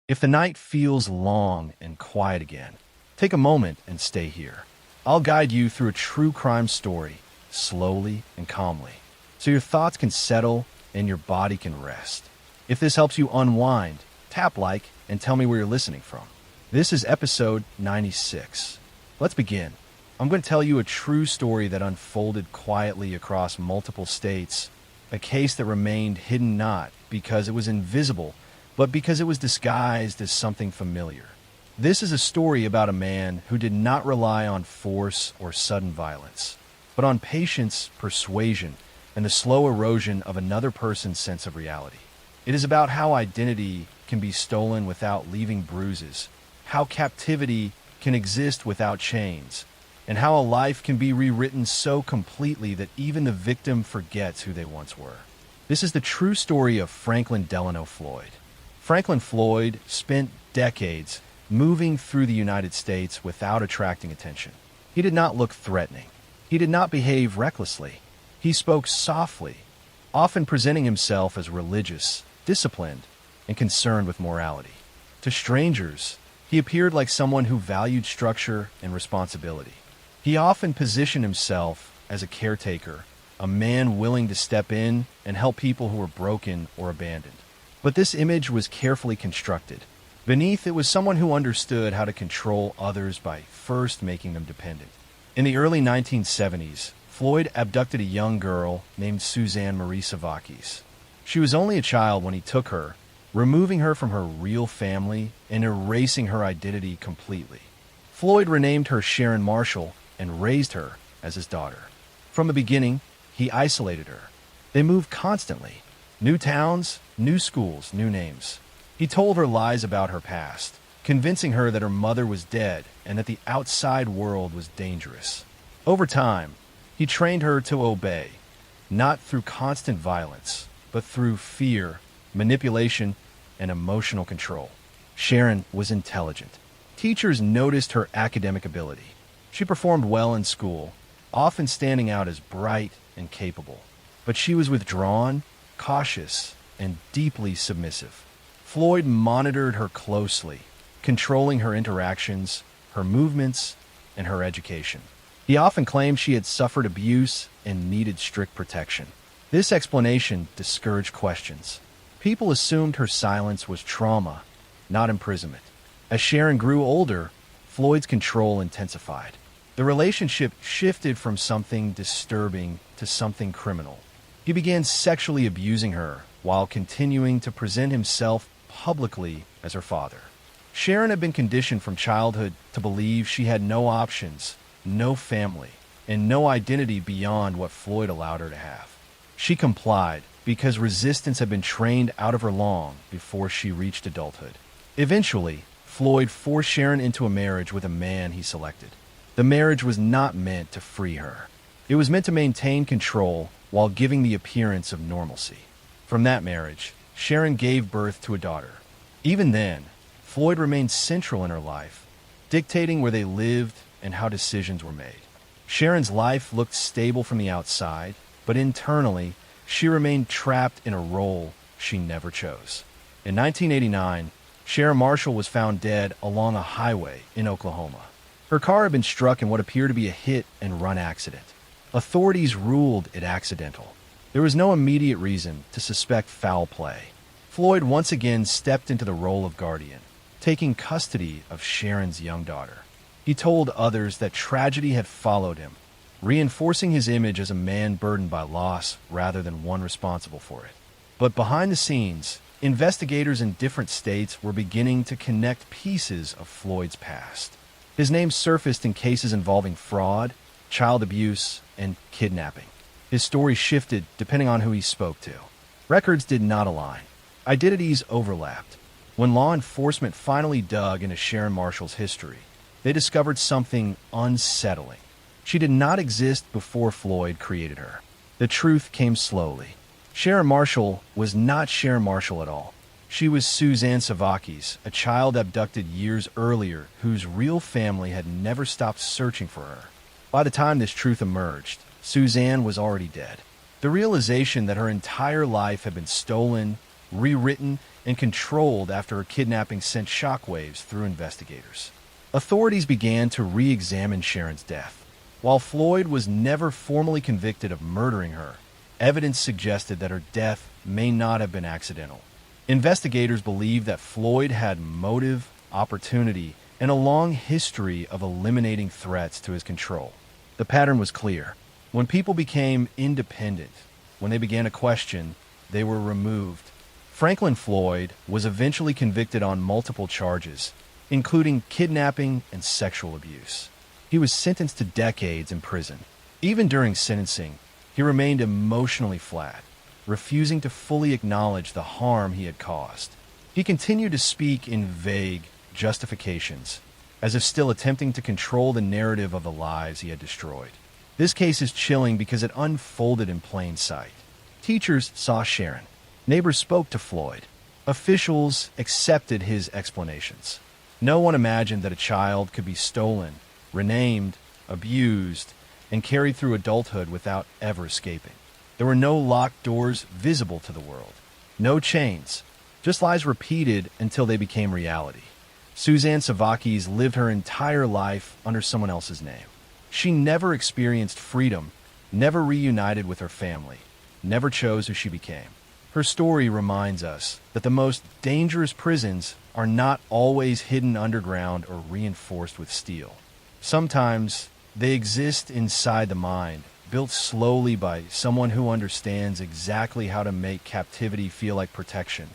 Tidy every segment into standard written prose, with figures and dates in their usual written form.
If the night feels long and quiet again, take a moment and stay here. I'll guide you through a true crime story, slowly and calmly, so your thoughts can settle and your body can rest. If this helps you unwind, tap like and tell me where you're listening from. This is episode 96. Let's begin. I'm going to tell you a true story that unfolded quietly across multiple states, a case that remained hidden not because it was invisible, but because it was disguised as something familiar. This is a story about a man who did not rely on force or sudden violence, but on patience, persuasion, and the slow erosion of another person's sense of reality. It is about how identity can be stolen without leaving bruises, how captivity can exist without chains, and how a life can be rewritten so completely that even the victim forgets who they once were. This is the true story of Franklin Delano Floyd. Franklin Floyd spent decades moving through the United States without attracting attention. He did not look threatening. He did not behave recklessly. He spoke softly, often presenting himself as religious, disciplined, and concerned with morality. To strangers, he appeared like someone who valued structure and responsibility. He often positioned himself as a caretaker, a man willing to step in and help people who were broken or abandoned. But this image was carefully constructed. Beneath it was someone who understood how to control others by first making them dependent. In the early 1970s, Floyd abducted a young girl named Suzanne Marie Savakis. She was only a child when he took her, removing her from her real family and erasing her identity completely. Floyd renamed her Sharon Marshall and raised her as his daughter. From the beginning, he isolated her. They moved constantly. New towns, new schools, new names. He told her lies about her past, convincing her that her mother was dead and that the outside world was dangerous. Over time, he trained her to obey, not through constant violence, but through fear, manipulation, and emotional control. Sharon was intelligent. Teachers noticed her academic ability. She performed well in school, often standing out as bright and capable. But she was withdrawn, cautious, and deeply submissive. Floyd monitored her closely, controlling her interactions, her movements, and her education. He often claimed she had suffered abuse and needed strict protection. This explanation discouraged questions. People assumed her silence was trauma, not imprisonment. As Sharon grew older, Floyd's control intensified. The relationship shifted from something disturbing to something criminal. He began sexually abusing her while continuing to present himself publicly as her father. Sharon had been conditioned from childhood to believe she had no options, no family, and no identity beyond what Floyd allowed her to have. She complied because resistance had been trained out of her long before she reached adulthood. Eventually, Floyd forced Sharon into a marriage with a man he selected. The marriage was not meant to free her. It was meant to maintain control while giving the appearance of normalcy. From that marriage, Sharon gave birth to a daughter. Even then, Floyd remained central in her life, dictating where they lived and how decisions were made. Sharon's life looked stable from the outside, but internally, she remained trapped in a role she never chose. In 1989, Sharon Marshall was found dead along a highway in Oklahoma. Her car had been struck in what appeared to be a hit-and-run accident. Authorities ruled it accidental. There was no immediate reason to suspect foul play. Floyd once again stepped into the role of guardian, taking custody of Sharon's young daughter. He told others that tragedy had followed him, reinforcing his image as a man burdened by loss rather than one responsible for it. But behind the scenes, investigators in different states were beginning to connect pieces of Floyd's past. His name surfaced in cases involving fraud, child abuse, and kidnapping. His story shifted depending on who he spoke to. Records did not align. Identities overlapped. When law enforcement finally dug into Sharon Marshall's history, they discovered something unsettling. She did not exist before Floyd created her. The truth came slowly. Sharon Marshall was not Sharon Marshall at all. She was Suzanne Savakis, a child abducted years earlier whose real family had never stopped searching for her. By the time this truth emerged, Suzanne was already dead. The realization that her entire life had been stolen, rewritten, and controlled after her kidnapping sent shockwaves through investigators. Authorities began to re-examine Sharon's death. While Floyd was never formally convicted of murdering her, evidence suggested that her death may not have been accidental. Investigators believe that Floyd had motive, opportunity, and a long history of eliminating threats to his control. The pattern was clear. When people became independent, when they began to question, they were removed. Franklin Floyd was eventually convicted on multiple charges, including kidnapping and sexual abuse. He was sentenced to decades in prison. Even during sentencing, he remained emotionally flat, refusing to fully acknowledge the harm he had caused. He continued to speak in vague justifications, as if still attempting to control the narrative of the lives he had destroyed. This case is chilling because it unfolded in plain sight. Teachers saw Sharon. Neighbors spoke to Floyd. Officials accepted his explanations. No one imagined that a child could be stolen, renamed, abused, and carried through adulthood without ever escaping. There were no locked doors visible to the world. No chains, just lies repeated until they became reality. Suzanne Savakis lived her entire life under someone else's name. She never experienced freedom, never reunited with her family, never chose who she became. Her story reminds us that the most dangerous prisons are not always hidden underground or reinforced with steel. Sometimes they exist inside the mind, built slowly by someone who understands exactly how to make captivity feel like protection.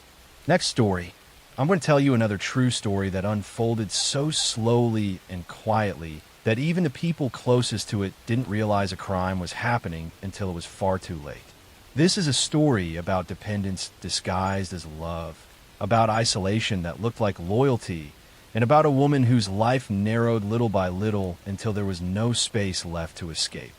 Next story. I'm going to tell you another true story that unfolded so slowly and quietly that even the people closest to it didn't realize a crime was happening until it was far too late. This is a story about dependence disguised as love, about isolation that looked like loyalty, and about a woman whose life narrowed little by little until there was no space left to escape.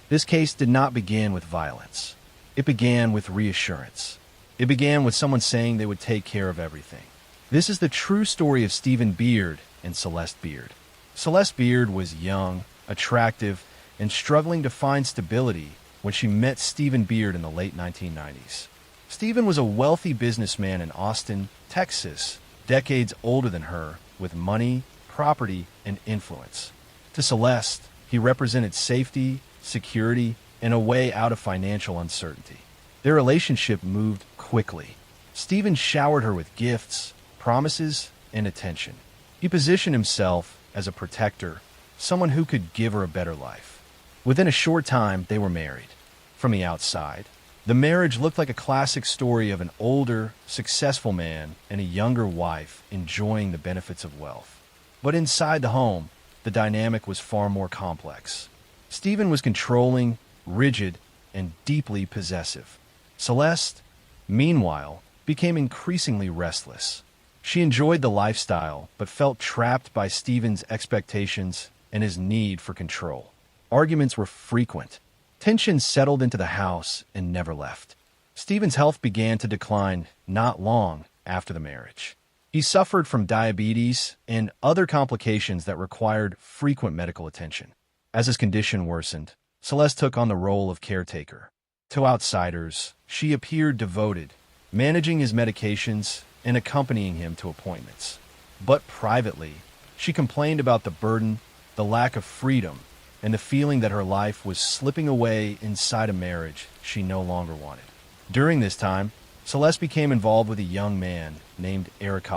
This case did not begin with violence. It began with reassurance. It began with someone saying they would take care of everything. This is the true story of Stephen Beard and Celeste Beard. Celeste Beard was young, attractive, and struggling to find stability when she met Stephen Beard in the late 1990s. Stephen was a wealthy businessman in Austin, Texas, decades older than her, with money, property, and influence. To Celeste, he represented safety, security, and a way out of financial uncertainty. Their relationship moved quickly. Stephen showered her with gifts, promises, and attention. He positioned himself as a protector, someone who could give her a better life. Within a short time, they were married. From the outside, the marriage looked like a classic story of an older, successful man and a younger wife enjoying the benefits of wealth. But inside the home, the dynamic was far more complex. Stephen was controlling, rigid, and deeply possessive. Celeste, meanwhile, became increasingly restless. She enjoyed the lifestyle, but felt trapped by Stephen's expectations and his need for control. Arguments were frequent. Tension settled into the house and never left. Stephen's health began to decline not long after the marriage. He suffered from diabetes and other complications that required frequent medical attention. As his condition worsened, Celeste took on the role of caretaker. To outsiders, she appeared devoted, managing his medications and accompanying him to appointments. But privately, she complained about the burden, the lack of freedom, and the feeling that her life was slipping away inside a marriage she no longer wanted. During this time, Celeste became involved with a young man named Eric.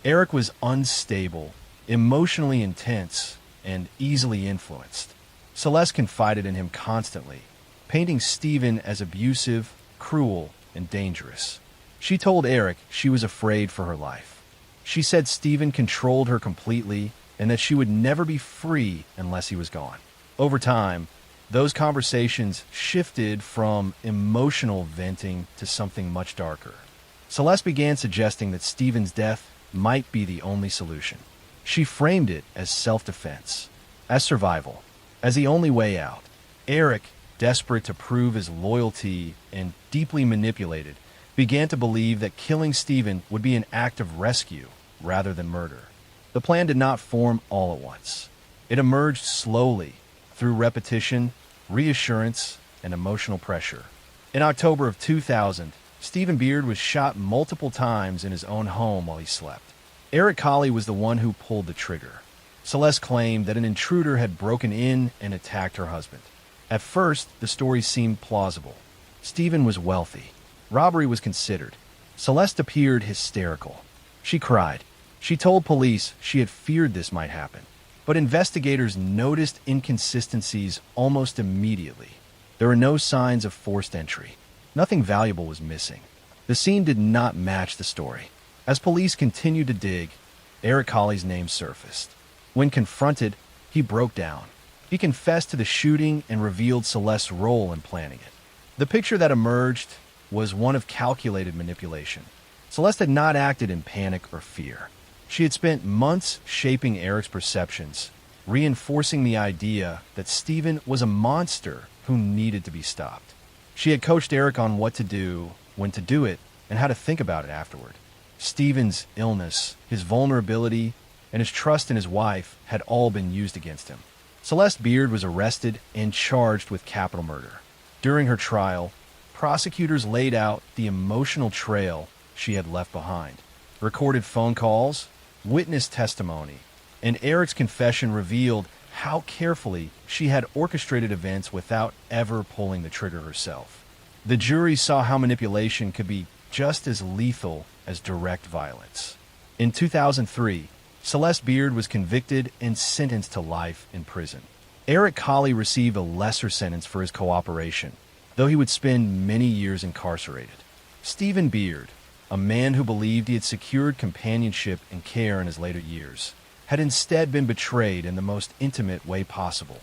Eric was unstable, emotionally intense, and easily influenced. Celeste confided in him constantly, painting Stephen as abusive, cruel, and dangerous. She told Eric she was afraid for her life. She said Stephen controlled her completely and that she would never be free unless he was gone. Over time, those conversations shifted from emotional venting to something much darker. Celeste began suggesting that Stephen's death might be the only solution. She framed it as self-defense, as survival, as the only way out. Eric, desperate to prove his loyalty and deeply manipulated, began to believe that killing Stephen would be an act of rescue rather than murder. The plan did not form all at once. It emerged slowly, through repetition, reassurance, and emotional pressure. In October of 2000, Stephen Beard was shot multiple times in his own home while he slept. Eric Colley was the one who pulled the trigger. Celeste claimed that an intruder had broken in and attacked her husband. At first, the story seemed plausible. Stephen was wealthy. Robbery was considered. Celeste appeared hysterical. She cried. She told police she had feared this might happen. But investigators noticed inconsistencies almost immediately. There were no signs of forced entry. Nothing valuable was missing. The scene did not match the story. As police continued to dig, Eric Colley's name surfaced. When confronted, he broke down. He confessed to the shooting and revealed Celeste's role in planning it. The picture that emerged was one of calculated manipulation. Celeste had not acted in panic or fear. She had spent months shaping Eric's perceptions, reinforcing the idea that Stephen was a monster who needed to be stopped. She had coached Eric on what to do, when to do it, and how to think about it afterward. Stephen's illness, his vulnerability, and his trust in his wife had all been used against him. Celeste Beard was arrested and charged with capital murder. During her trial, prosecutors laid out the emotional trail she had left behind. Recorded phone calls, witness testimony, and Eric's confession revealed how carefully she had orchestrated events without ever pulling the trigger herself. The jury saw how manipulation could be just as lethal as direct violence. In 2003, Celeste Beard was convicted and sentenced to life in prison. Eric Colley received a lesser sentence for his cooperation, though he would spend many years incarcerated. Stephen Beard, a man who believed he had secured companionship and care in his later years, had instead been betrayed in the most intimate way possible.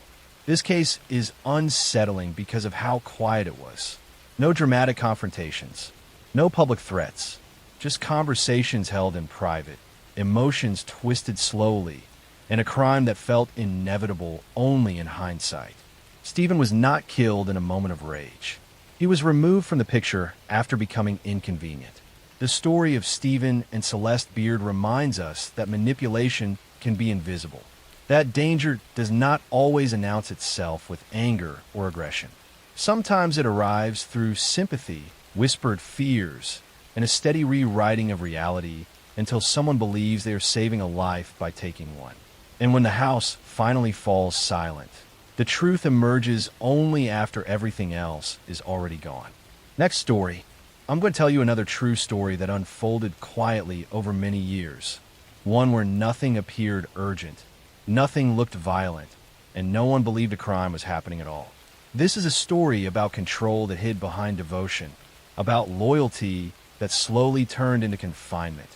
This case is unsettling because of how quiet it was. No dramatic confrontations, no public threats, just conversations held in private, emotions twisted slowly, and a crime that felt inevitable only in hindsight. Stephen was not killed in a moment of rage. He was removed from the picture after becoming inconvenient. The story of Stephen and Celeste Beard reminds us that manipulation can be invisible. That danger does not always announce itself with anger or aggression. Sometimes it arrives through sympathy, whispered fears, and a steady rewriting of reality until someone believes they are saving a life by taking one. And when the house finally falls silent, the truth emerges only after everything else is already gone. Next story. I'm going to tell you another true story that unfolded quietly over many years. One where nothing appeared urgent, nothing looked violent, and no one believed a crime was happening at all. This is a story about control that hid behind devotion, about loyalty that slowly turned into confinement,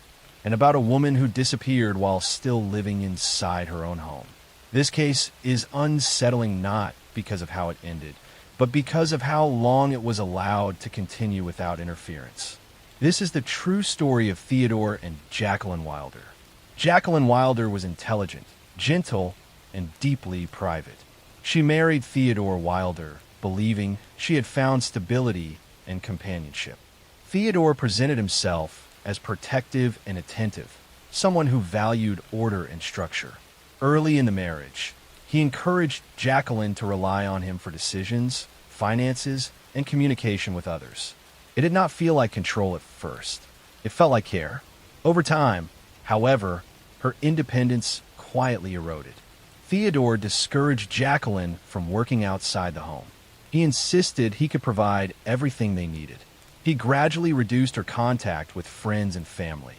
and about a woman who disappeared while still living inside her own home. This case is unsettling not because of how it ended, but because of how long it was allowed to continue without interference. This is the true story of Theodore and Jacqueline Wilder. Jacqueline Wilder was intelligent, gentle, and deeply private. She married Theodore Wilder, believing she had found stability and companionship. Theodore presented himself as protective and attentive, someone who valued order and structure. Early in the marriage, he encouraged Jacqueline to rely on him for decisions, finances, and communication with others. It did not feel like control at first. It felt like care. Over time, however, her independence quietly eroded. Theodore discouraged Jacqueline from working outside the home. He insisted he could provide everything they needed. He gradually reduced her contact with friends and family,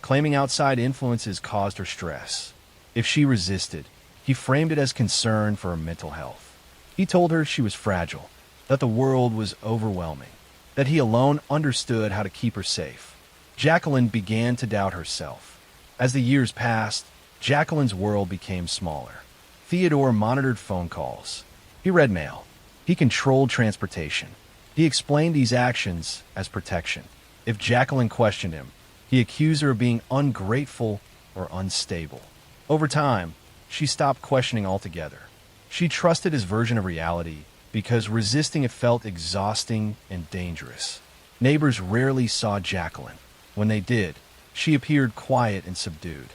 claiming outside influences caused her stress. If she resisted, he framed it as concern for her mental health. He told her she was fragile, that the world was overwhelming, that he alone understood how to keep her safe. Jacqueline began to doubt herself. As the years passed, Jacqueline's world became smaller. Theodore monitored phone calls. He read mail. He controlled transportation. He explained these actions as protection. If Jacqueline questioned him, he accused her of being ungrateful or unstable. Over time, she stopped questioning altogether. She trusted his version of reality because resisting it felt exhausting and dangerous. Neighbors rarely saw Jacqueline. When they did, she appeared quiet and subdued.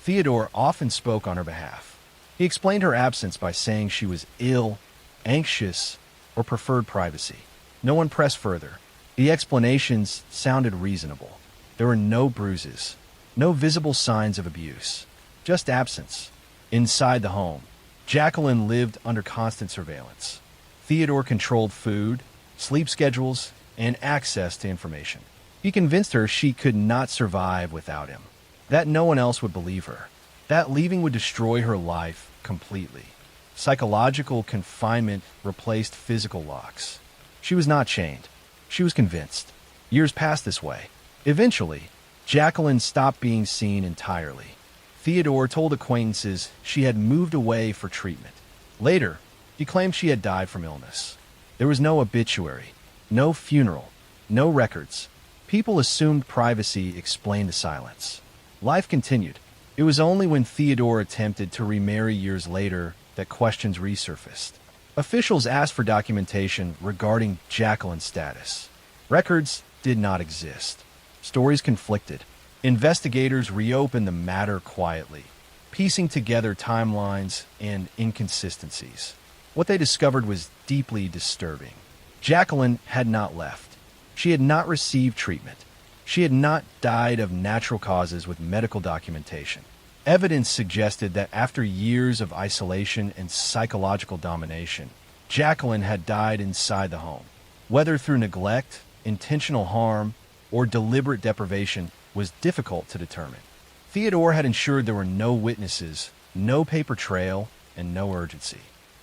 Theodore often spoke on her behalf. He explained her absence by saying she was ill, anxious, or preferred privacy. No one pressed further. The explanations sounded reasonable. There were no bruises, no visible signs of abuse, just absence. Inside the home, Jacqueline lived under constant surveillance. Theodore controlled food, sleep schedules, and access to information. He convinced her she could not survive without him, that no one else would believe her, that leaving would destroy her life completely. Psychological confinement replaced physical locks. She was not chained. She was convinced. Years passed this way. Eventually, Jacqueline stopped being seen entirely. Theodore told acquaintances she had moved away for treatment. Later, he claimed she had died from illness. There was no obituary, no funeral, no records. People assumed privacy explained the silence. Life continued. It was only when Theodore attempted to remarry years later that questions resurfaced. Officials asked for documentation regarding Jacqueline's status. Records did not exist. Stories conflicted. Investigators reopened the matter quietly, piecing together timelines and inconsistencies. What they discovered was deeply disturbing. Jacqueline had not left. She had not received treatment. She had not died of natural causes with medical documentation. Evidence suggested that after years of isolation and psychological domination, Jacqueline had died inside the home. Whether through neglect, intentional harm, or deliberate deprivation was difficult to determine. Theodore had ensured there were no witnesses, no paper trail, and no urgency.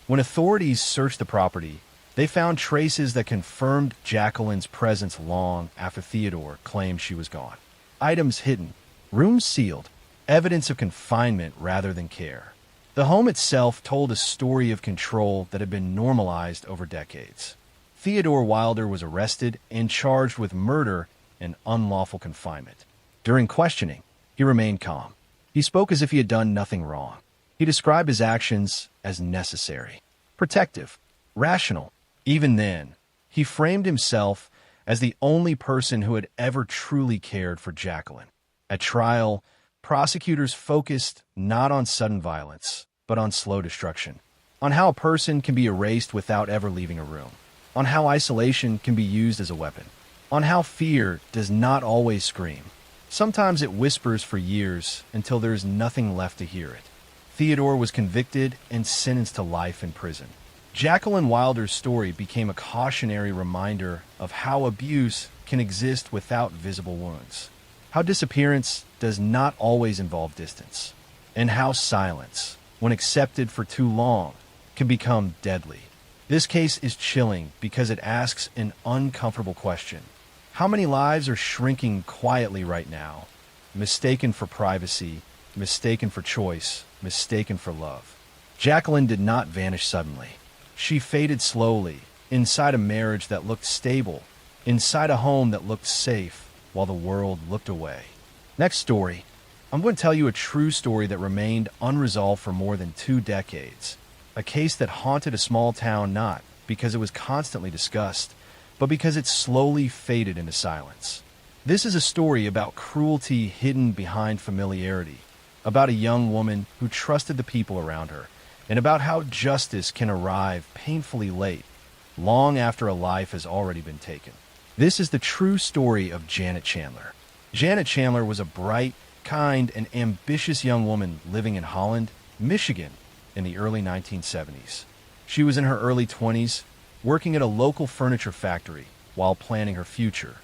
When authorities searched the property, they found traces that confirmed Jacqueline's presence long after Theodore claimed she was gone. Items hidden, rooms sealed, evidence of confinement rather than care. The home itself told a story of control that had been normalized over decades. Theodore Wilder was arrested and charged with murder and unlawful confinement. During questioning, he remained calm. He spoke as if he had done nothing wrong. He described his actions as necessary, protective, rational. Even then, he framed himself as the only person who had ever truly cared for Jacqueline. At trial, prosecutors focused not on sudden violence, but on slow destruction, on how a person can be erased without ever leaving a room, on how isolation can be used as a weapon, on how fear does not always scream. Sometimes it whispers for years until there is nothing left to hear it. Theodore was convicted and sentenced to life in prison. Jacqueline Wilder's story became a cautionary reminder of how abuse can exist without visible wounds, how disappearance does not always involve distance, and how silence, when accepted for too long, can become deadly. This case is chilling because it asks an uncomfortable question. How many lives are shrinking quietly right now, mistaken for privacy, mistaken for choice, mistaken for love? Jacqueline did not vanish suddenly. She faded slowly, inside a marriage that looked stable, inside a home that looked safe, while the world looked away. Next story. I'm going to tell you a true story that remained unresolved for more than 2 decades. A case that haunted a small town not because it was constantly discussed, but because it slowly faded into silence. This is a story about cruelty hidden behind familiarity, about a young woman who trusted the people around her, and about how justice can arrive painfully late, long after a life has already been taken. This is the true story of Janet Chandler. Janet Chandler was a bright, kind, and ambitious young woman living in Holland, Michigan, in the early 1970s. She was in her early 20s, working at a local furniture factory while planning her future.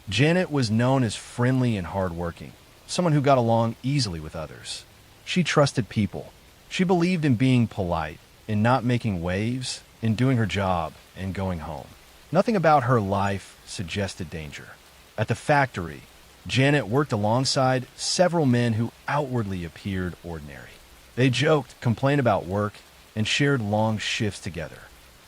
Janet was known as friendly and hardworking, someone who got along easily with others. She trusted people. She believed in being polite, in not making waves, in doing her job, and going home. Nothing about her life suggested danger. At the factory, Janet worked alongside several men who outwardly appeared ordinary. They joked, complained about work, and shared long shifts together.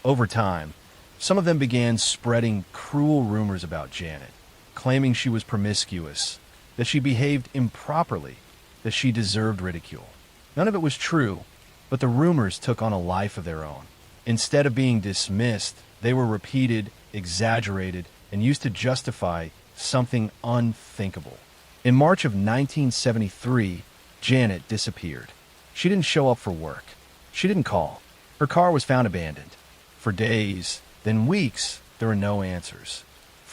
Over time, some of them began spreading cruel rumors about Janet, claiming she was promiscuous, that she behaved improperly, that she deserved ridicule. None of it was true, but the rumors took on a life of their own. Instead of being dismissed, they were repeated, exaggerated, and used to justify something unthinkable. In March of 1973, Janet disappeared. She didn't show up for work. She didn't call. Her car was found abandoned. For days, then weeks, there were no answers.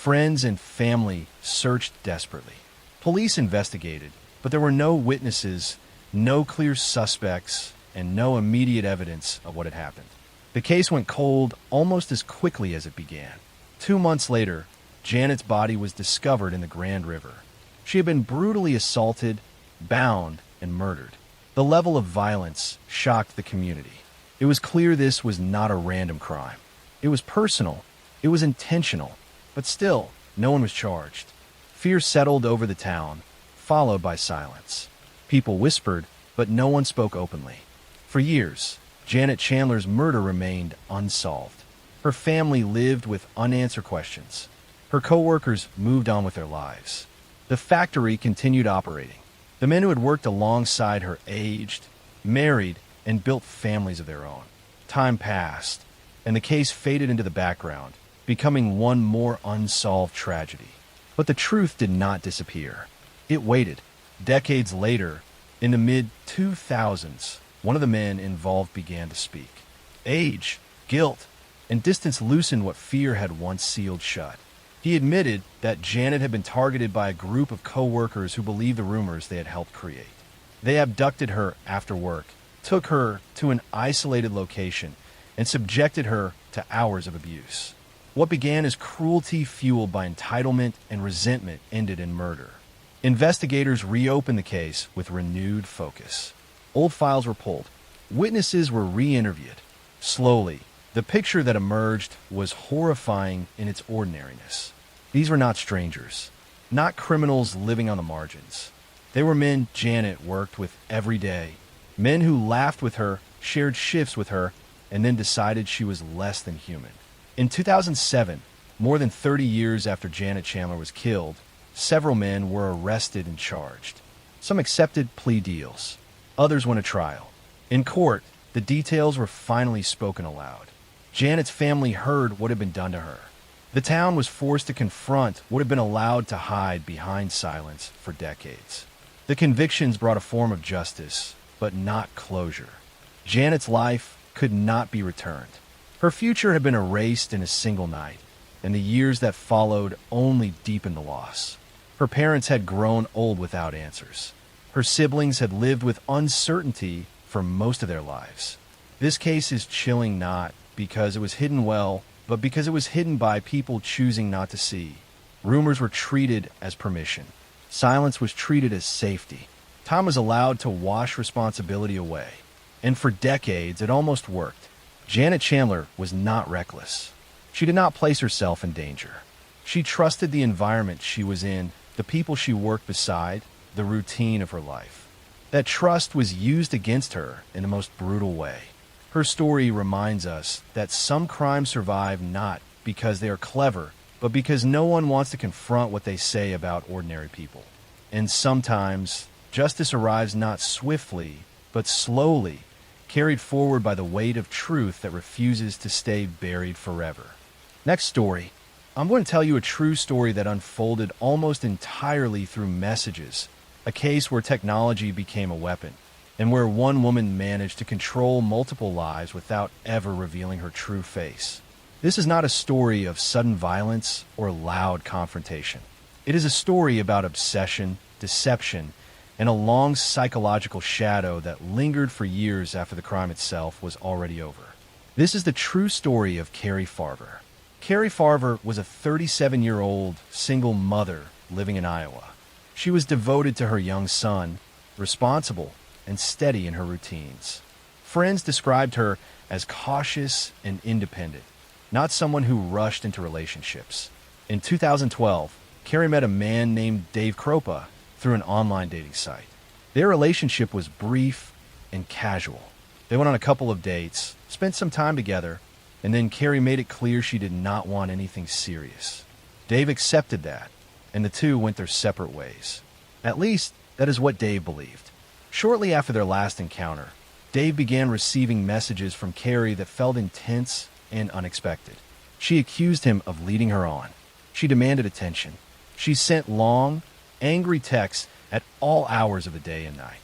Friends and family searched desperately. Police investigated, but there were no witnesses, no clear suspects, and no immediate evidence of what had happened. The case went cold almost as quickly as it began. 2 months later, Janet's body was discovered in the Grand River. She had been brutally assaulted, bound, and murdered. The level of violence shocked the community. It was clear this was not a random crime. It was personal. It was intentional. But still, no one was charged. Fear settled over the town, followed by silence. People whispered, but no one spoke openly. For years, Janet Chandler's murder remained unsolved. Her family lived with unanswered questions. Her co-workers moved on with their lives. The factory continued operating. The men who had worked alongside her aged, married, and built families of their own. Time passed, and the case faded into the background, becoming one more unsolved tragedy. But the truth did not disappear. It waited. Decades later, in the mid-2000s, one of the men involved began to speak. Age, guilt, and distance loosened what fear had once sealed shut. He admitted that Janet had been targeted by a group of co-workers who believed the rumors they had helped create. They abducted her after work, took her to an isolated location, and subjected her to hours of abuse. What began as cruelty fueled by entitlement and resentment ended in murder. Investigators reopened the case with renewed focus. Old files were pulled. Witnesses were re-interviewed. Slowly, the picture that emerged was horrifying in its ordinariness. These were not strangers, not criminals living on the margins. They were men Janet worked with every day, men who laughed with her, shared shifts with her, and then decided she was less than human. In 2007, more than 30 years after Janet Chandler was killed, several men were arrested and charged. Some accepted plea deals. Others went to trial. In court, the details were finally spoken aloud. Janet's family heard what had been done to her. The town was forced to confront what had been allowed to hide behind silence for decades. The convictions brought a form of justice, but not closure. Janet's life could not be returned. Her future had been erased in a single night, and the years that followed only deepened the loss. Her parents had grown old without answers. Her siblings had lived with uncertainty for most of their lives. This case is chilling not because it was hidden well, but because it was hidden by people choosing not to see. Rumors were treated as permission. Silence was treated as safety. Time was allowed to wash responsibility away. And for decades, it almost worked. Janet Chandler was not reckless. She did not place herself in danger. She trusted the environment she was in, the people she worked beside, the routine of her life. That trust was used against her in the most brutal way. Her story reminds us that some crimes survive not because they are clever, but because no one wants to confront what they say about ordinary people. And sometimes, justice arrives not swiftly, but slowly, carried forward by the weight of truth that refuses to stay buried forever. Next story. I'm going to tell you a true story that unfolded almost entirely through messages, a case where technology became a weapon, and where one woman managed to control multiple lives without ever revealing her true face. This is not a story of sudden violence or loud confrontation. It is a story about obsession, deception, and a long psychological shadow that lingered for years after the crime itself was already over. This is the true story of Carrie Farver. Carrie Farver was a 37-year-old single mother living in Iowa. She was devoted to her young son, responsible, and steady in her routines. Friends described her as cautious and independent, not someone who rushed into relationships. In 2012, Carrie met a man named Dave Kropa through an online dating site. Their relationship was brief and casual. They went on a couple of dates, spent some time together, and then Carrie made it clear she did not want anything serious. Dave accepted that, and the two went their separate ways. At least, that is what Dave believed. Shortly after their last encounter, Dave began receiving messages from Carrie that felt intense and unexpected. She accused him of leading her on. She demanded attention. She sent long, angry texts at all hours of the day and night.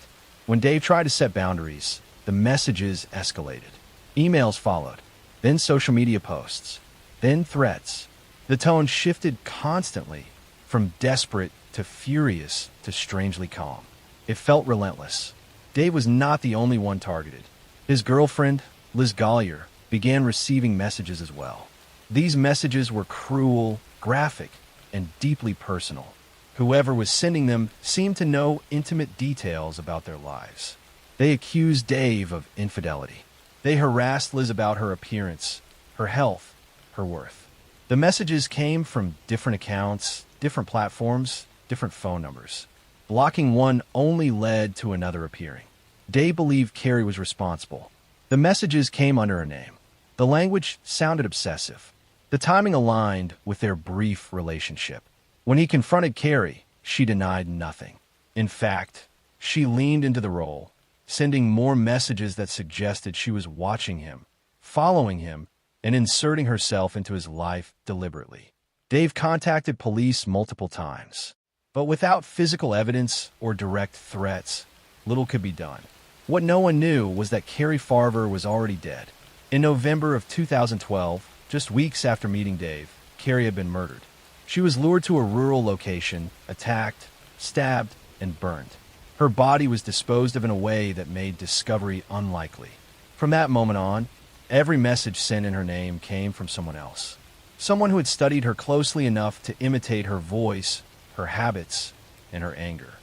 When Dave tried to set boundaries, the messages escalated. Emails followed, then social media posts, then threats. The tone shifted constantly, from desperate to furious to strangely calm. It felt relentless. Dave was not the only one targeted. His girlfriend, Liz Gollier, began receiving messages as well. These messages were cruel, graphic, and deeply personal. Whoever was sending them seemed to know intimate details about their lives. They accused Dave of infidelity. They harassed Liz about her appearance, her health, her worth. The messages came from different accounts, different platforms, different phone numbers. Blocking one only led to another appearing. Dave believed Carrie was responsible. The messages came under her name. The language sounded obsessive. The timing aligned with their brief relationship. When he confronted Carrie, she denied nothing. In fact, she leaned into the role, sending more messages that suggested she was watching him, following him, and inserting herself into his life deliberately. Dave contacted police multiple times, but without physical evidence or direct threats, little could be done. What no one knew was that Carrie Farver was already dead. In November of 2012, just weeks after meeting Dave, Carrie had been murdered. She was lured to a rural location, attacked, stabbed, and burned. Her body was disposed of in a way that made discovery unlikely. From that moment on, every message sent in her name came from someone else. Someone who had studied her closely enough to imitate her voice, her habits, and her anger.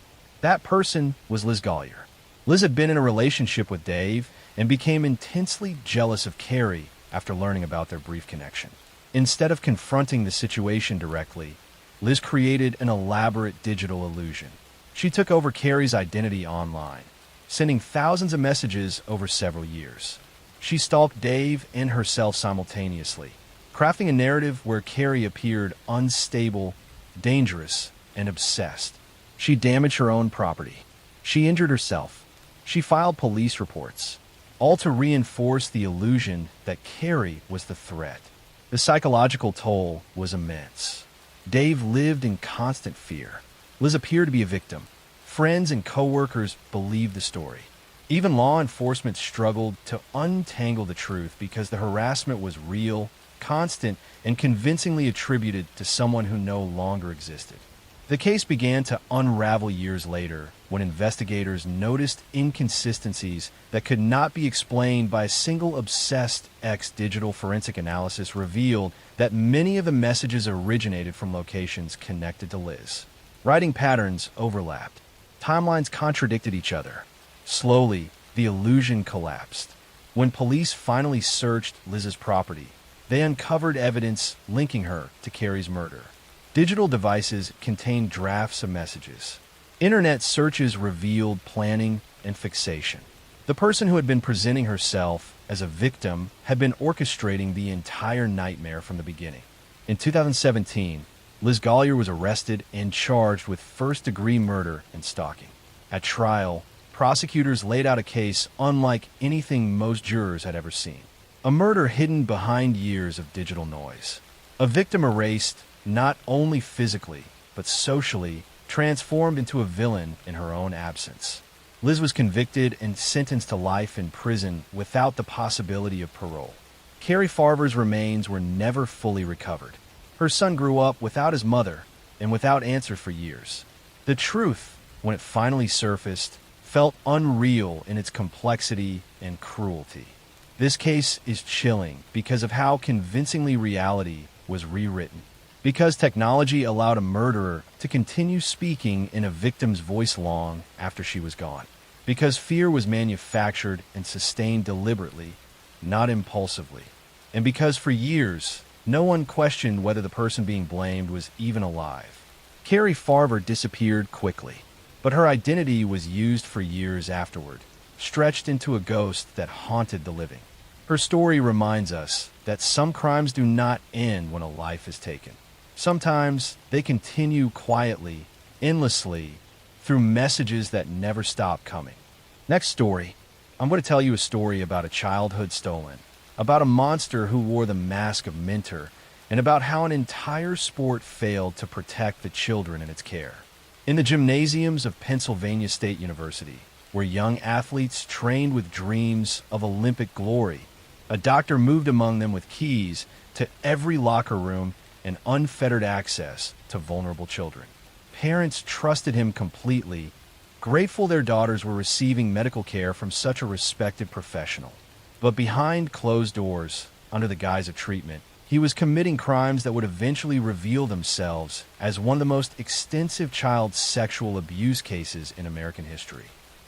That person was Liz Gollier. Liz had been in a relationship with Dave and became intensely jealous of Carrie after learning about their brief connection. Instead of confronting the situation directly, Liz created an elaborate digital illusion. She took over Carrie's identity online, sending thousands of messages over several years. She stalked Dave and herself simultaneously, crafting a narrative where Carrie appeared unstable, dangerous, and obsessed. She damaged her own property. She injured herself. She filed police reports, all to reinforce the illusion that Carrie was the threat. The psychological toll was immense. Dave lived in constant fear. Liz appeared to be a victim. Friends and coworkers believed the story. Even law enforcement struggled to untangle the truth because the harassment was real, constant, and convincingly attributed to someone who no longer existed. The case began to unravel years later when investigators noticed inconsistencies that could not be explained by a single obsessed digital forensic analysis revealed that many of the messages originated from locations connected to Liz. Writing patterns overlapped. Timelines contradicted each other. Slowly, the illusion collapsed. When police finally searched Liz's property, they uncovered evidence linking her to Carrie's murder. Digital devices contained drafts of messages. Internet searches revealed planning and fixation. The person who had been presenting herself as a victim had been orchestrating the entire nightmare from the beginning. In 2017, Liz Gollier was arrested and charged with first-degree murder and stalking. At trial, prosecutors laid out a case unlike anything most jurors had ever seen. A murder hidden behind years of digital noise. A victim erased not only physically, but socially, transformed into a villain in her own absence. Liz was convicted and sentenced to life in prison without the possibility of parole. Carrie Farver's remains were never fully recovered. Her son grew up without his mother and without answer for years. The truth, when it finally surfaced, felt unreal in its complexity and cruelty. This case is chilling because of how convincingly reality was rewritten. Because technology allowed a murderer to continue speaking in a victim's voice long after she was gone. Because fear was manufactured and sustained deliberately, not impulsively. And because for years, no one questioned whether the person being blamed was even alive. Carrie Farver disappeared quickly, but her identity was used for years afterward, stretched into a ghost that haunted the living. Her story reminds us that some crimes do not end when a life is taken. Sometimes they continue quietly, endlessly, through messages that never stop coming. Next story, I'm going to tell you a story about a childhood stolen, about a monster who wore the mask of Mentor, and about how an entire sport failed to protect the children in its care. In the gymnasiums of Pennsylvania State University, where young athletes trained with dreams of Olympic glory, a doctor moved among them with keys to every locker room and unfettered access to vulnerable children. Parents trusted him completely, grateful their daughters were receiving medical care from such a respected professional. But behind closed doors, under the guise of treatment, he was committing crimes that would eventually reveal themselves as one of the most extensive child sexual abuse cases in American history.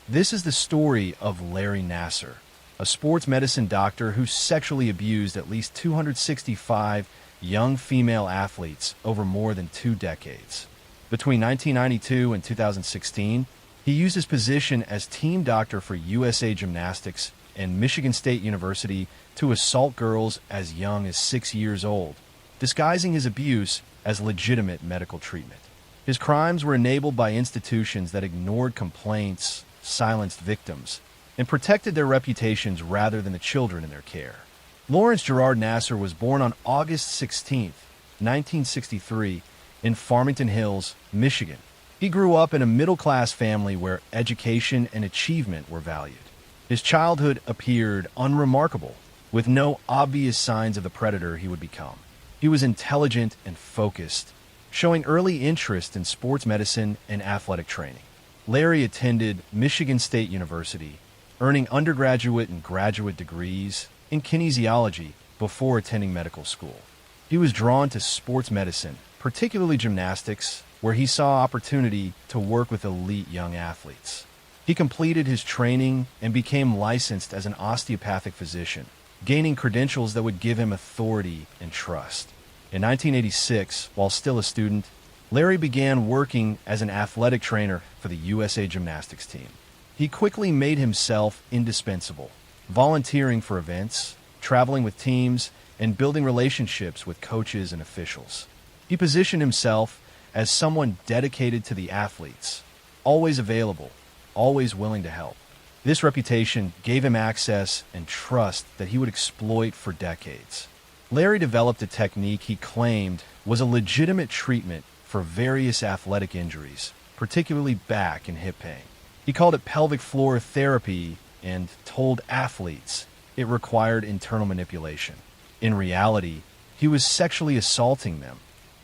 This is the story of Larry Nassar, a sports medicine doctor who sexually abused at least 265 young female athletes over more than 2 decades. Between 1992 and 2016, he used his position as team doctor for USA Gymnastics and Michigan State University to assault girls as young as 6 years old, disguising his abuse as legitimate medical treatment. His crimes were enabled by institutions that ignored complaints, silenced victims, and protected their reputations rather than the children in their care. Lawrence Gerard Nassar was born on August 16, 1963, in Farmington Hills, Michigan. He grew up in a middle-class family where education and achievement were valued. His childhood appeared unremarkable, with no obvious signs of the predator he would become. He was intelligent and focused, showing early interest in sports medicine and athletic training. Larry attended Michigan State University, earning undergraduate and graduate degrees in kinesiology before attending medical school. He was drawn to sports medicine, particularly gymnastics, where he saw opportunity to work with elite young athletes. He completed his training and became licensed as an osteopathic physician, gaining credentials that would give him authority and trust. In 1986, while still a student, Larry began working as an athletic trainer for the USA Gymnastics team. He quickly made himself indispensable, volunteering for events, traveling with teams, and building relationships with coaches and officials. He positioned himself as someone dedicated to the athletes, always available, always willing to help. This reputation gave him access and trust that he would exploit for decades. Larry developed a technique he claimed was a legitimate treatment for various athletic injuries, particularly back and hip pain. He called it pelvic floor therapy and told athletes it required internal manipulation. In reality, he was sexually assaulting them,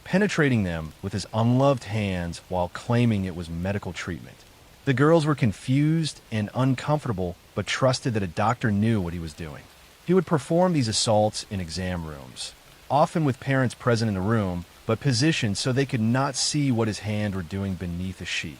penetrating them with his unloved hands while claiming it was medical treatment. The girls were confused and uncomfortable, but trusted that a doctor knew what he was doing. He would perform these assaults in exam rooms, often with parents present in the room, but positioned so they could not see what his hands were doing beneath a sheet.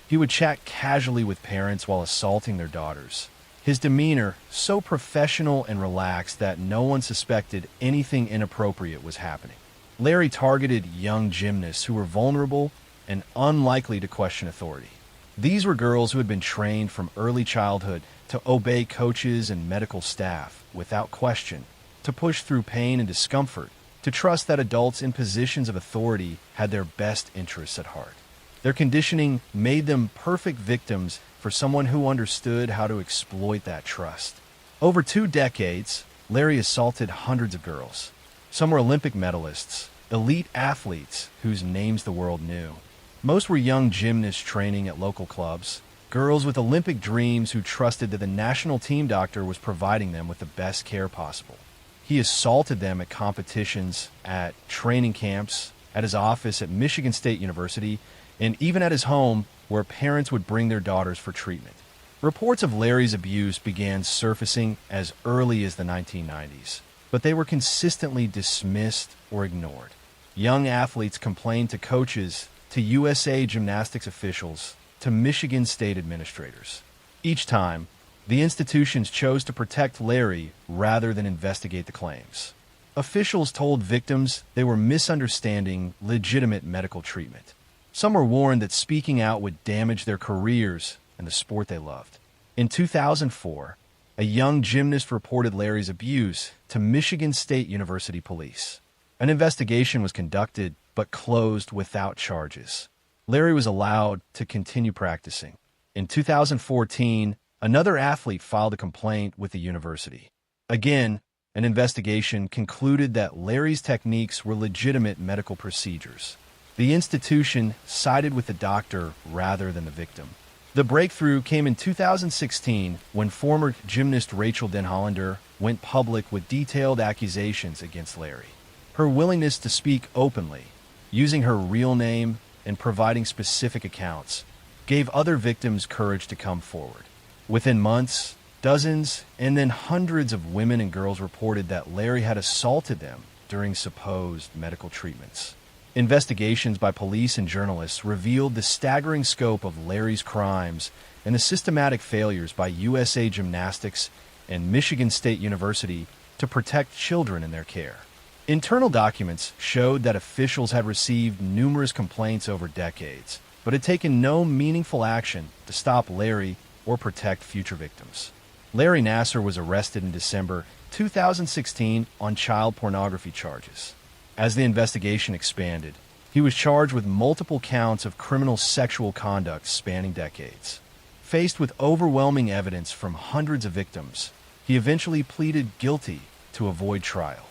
He would chat casually with parents while assaulting their daughters. His demeanor so professional and relaxed that no one suspected anything inappropriate was happening. Larry targeted young gymnasts who were vulnerable and unlikely to question authority. These were girls who had been trained from early childhood to obey coaches and medical staff without question, to push through pain and discomfort, to trust that adults in positions of authority had their best interests at heart. Their conditioning made them perfect victims for someone who understood how to exploit that trust. Over 2 decades, Larry assaulted hundreds of girls. Some were Olympic medalists, elite athletes whose names the world knew. Most were young gymnasts training at local clubs, girls with Olympic dreams who trusted that the national team doctor was providing them with the best care possible. He assaulted them at competitions, at training camps, at his office at Michigan State University, and even at his home where parents would bring their daughters for treatment. Reports of Larry's abuse began surfacing as early as the 1990s, but they were consistently dismissed or ignored. Young athletes complained to coaches, to USA Gymnastics officials, to Michigan State administrators. Each time, the institutions chose to protect Larry rather than investigate the claims. Officials told victims they were misunderstanding legitimate medical treatment. Some were warned that speaking out would damage their careers and the sport they loved. In 2004, a young gymnast reported Larry's abuse to Michigan State University police. An investigation was conducted but closed without charges. Larry was allowed to continue practicing. In 2014, another athlete filed a complaint with the university. Again, an investigation concluded that Larry's techniques were legitimate medical procedures. The institution sided with the doctor rather than the victim. The breakthrough came in 2016 when former gymnast Rachel Den Hollander went public with detailed accusations against Larry. Her willingness to speak openly, using her real name and providing specific accounts, gave other victims courage to come forward. Within months, dozens and then hundreds of women and girls reported that Larry had assaulted them during supposed medical treatments. Investigations by police and journalists revealed the staggering scope of Larry's crimes and the systematic failures by USA Gymnastics and Michigan State University to protect children in their care. Internal documents showed that officials had received numerous complaints over decades, but had taken no meaningful action to stop Larry or protect future victims. Larry Nassar was arrested in December 2016 on child pornography charges. As the investigation expanded, he was charged with multiple counts of criminal sexual conduct spanning decades. Faced with overwhelming evidence from hundreds of victims, he eventually pleaded guilty to avoid trial.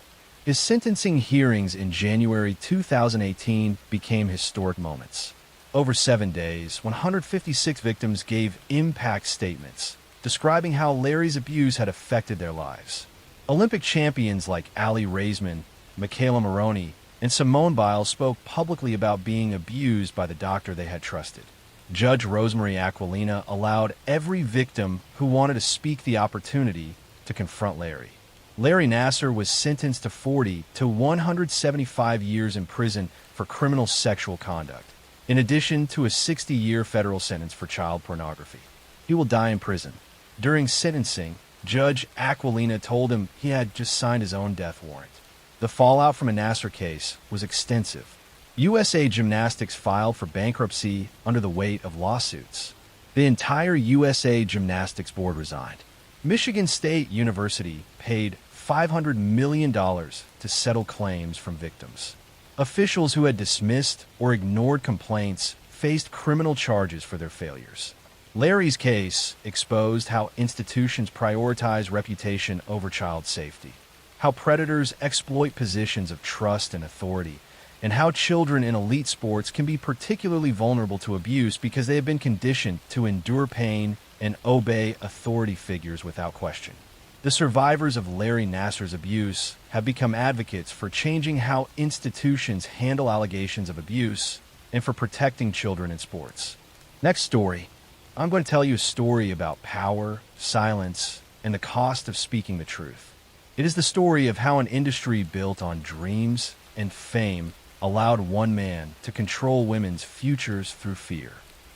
His sentencing hearings in January 2018 became historic moments. Over 7 days, 156 victims gave impact statements describing how Larry's abuse had affected their lives. Olympic champions like Ali Raisman, Michaela Maroney, and Simone Biles spoke publicly about being abused by the doctor they had trusted. Judge Rosemary Aquilina allowed every victim who wanted to speak the opportunity to confront Larry. Larry Nassar was sentenced to 40 to 175 years in prison for criminal sexual conduct, in addition to a 60-year federal sentence for child pornography. He will die in prison. During sentencing, Judge Aquilina told him he had just signed his own death warrant. The fallout from a Nassar case was extensive. USA Gymnastics filed for bankruptcy under the weight of lawsuits. The entire USA Gymnastics board resigned. Michigan State University paid $500 million to settle claims from victims. Officials who had dismissed or ignored complaints faced criminal charges for their failures. Larry's case exposed how institutions prioritize reputation over child safety, how predators exploit positions of trust and authority, and how children in elite sports can be particularly vulnerable to abuse because they have been conditioned to endure pain and obey authority figures without question. The survivors of Larry Nassar's abuse have become advocates for changing how institutions handle allegations of abuse and for protecting children in sports. Next story. I'm going to tell you a story about power, silence, and the cost of speaking the truth. It is the story of how an industry built on dreams and fame allowed one man to control women's futures through fear.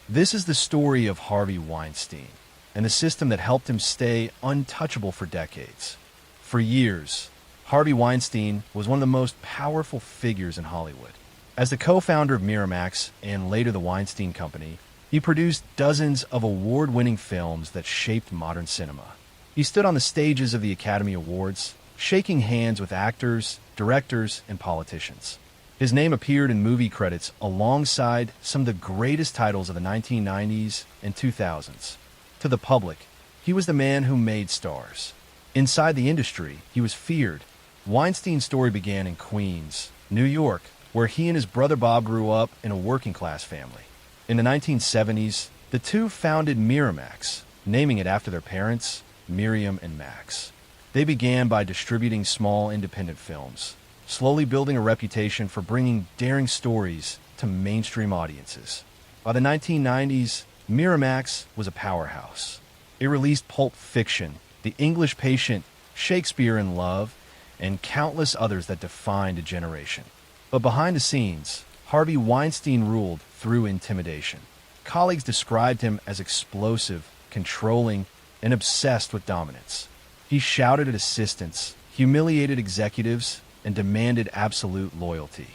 This is the story of Harvey Weinstein and the system that helped him stay untouchable for decades. For years, Harvey Weinstein was one of the most powerful figures in Hollywood. As the co-founder of Miramax and later the Weinstein Company, he produced dozens of award-winning films that shaped modern cinema. He stood on the stages of the Academy Awards, shaking hands with actors, directors, and politicians. His name appeared in movie credits alongside some of the greatest titles of the 1990s and 2000s. To the public, he was the man who made stars. Inside the industry, he was feared. Weinstein's story began in Queens, New York, where he and his brother Bob grew up in a working-class family. In the 1970s, the two founded Miramax, naming it after their parents, Miriam and Max. They began by distributing small independent films, slowly building a reputation for bringing daring stories to mainstream audiences. By the 1990s, Miramax was a powerhouse. It released Pulp Fiction, The English Patient, Shakespeare in Love, and countless others that defined a generation. But behind the scenes, Harvey Weinstein ruled through intimidation. Colleagues described him as explosive, controlling, and obsessed with dominance. He shouted at assistants, humiliated executives, and demanded absolute loyalty.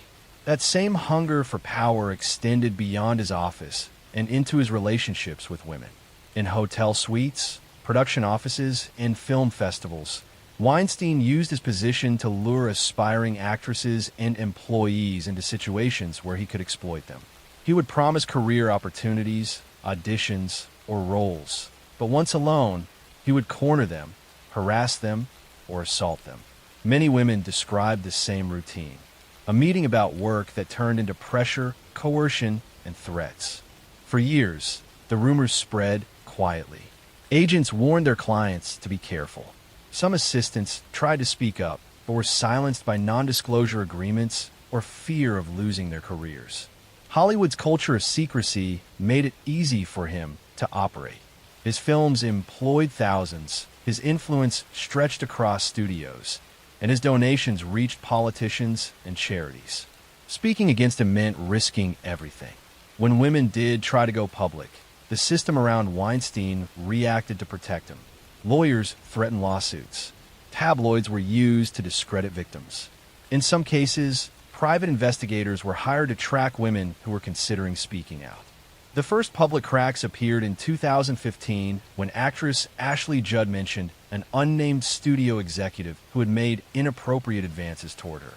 That same hunger for power extended beyond his office and into his relationships with women. In hotel suites, production offices, and film festivals, Weinstein used his position to lure aspiring actresses and employees into situations where he could exploit them. He would promise career opportunities, auditions, or roles, but once alone, he would corner them, harass them, or assault them. Many women described the same routine, a meeting about work that turned into pressure, coercion, and threats. For years, the rumors spread quietly. Agents warned their clients to be careful. Some assistants tried to speak up, but were silenced by non-disclosure agreements or fear of losing their careers. Hollywood's culture of secrecy made it easy for him to operate. His films employed thousands, his influence stretched across studios, and his donations reached politicians and charities. Speaking against him meant risking everything. When women did try to go public, the system around Weinstein reacted to protect him. Lawyers threatened lawsuits. Tabloids were used to discredit victims. In some cases, private investigators were hired to track women who were considering speaking out. The first public cracks appeared in 2015 when actress Ashley Judd mentioned an unnamed studio executive who had made inappropriate advances toward her.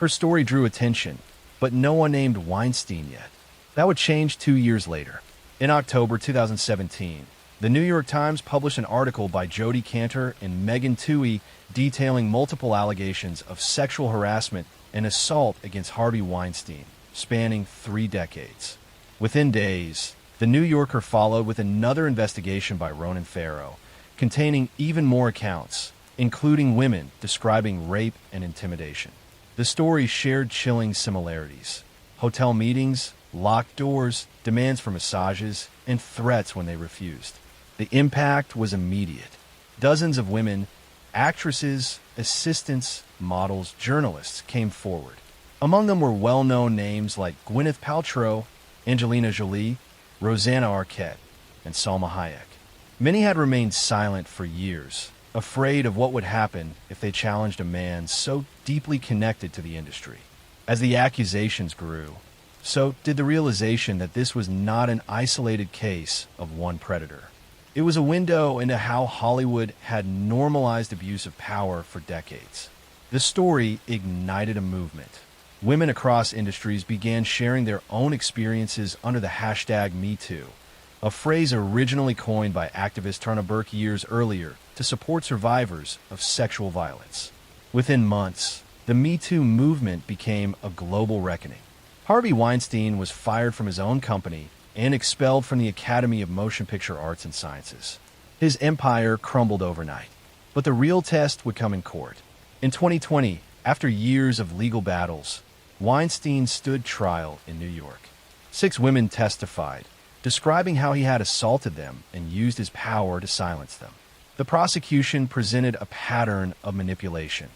Her story drew attention, but no one named Weinstein yet. That would change 2 years later. In October 2017, the New York Times published an article by Jodi Kantor and Megan Twohey detailing multiple allegations of sexual harassment and assault against Harvey Weinstein, spanning 3 decades. Within days, The New Yorker followed with another investigation by Ronan Farrow, containing even more accounts, including women describing rape and intimidation. The stories shared chilling similarities: hotel meetings, locked doors, demands for massages, and threats when they refused. The impact was immediate. Dozens of women, actresses, assistants, models, journalists came forward. Among them were well-known names like Gwyneth Paltrow, Angelina Jolie, Rosanna Arquette, and Salma Hayek. Many had remained silent for years, afraid of what would happen if they challenged a man so deeply connected to the industry. As the accusations grew, so did the realization that this was not an isolated case of one predator. It was a window into how Hollywood had normalized abuse of power for decades. The story ignited a movement. Women across industries began sharing their own experiences under the hashtag #MeToo, a phrase originally coined by activist Tarna Burke years earlier to support survivors of sexual violence. Within months, the #MeToo movement became a global reckoning. Harvey Weinstein was fired from his own company and expelled from the Academy of Motion Picture Arts and Sciences. His empire crumbled overnight. But the real test would come in court. In 2020, after years of legal battles, Weinstein stood trial in New York. 6 women testified, describing how he had assaulted them and used his power to silence them. The prosecution presented a pattern of manipulation,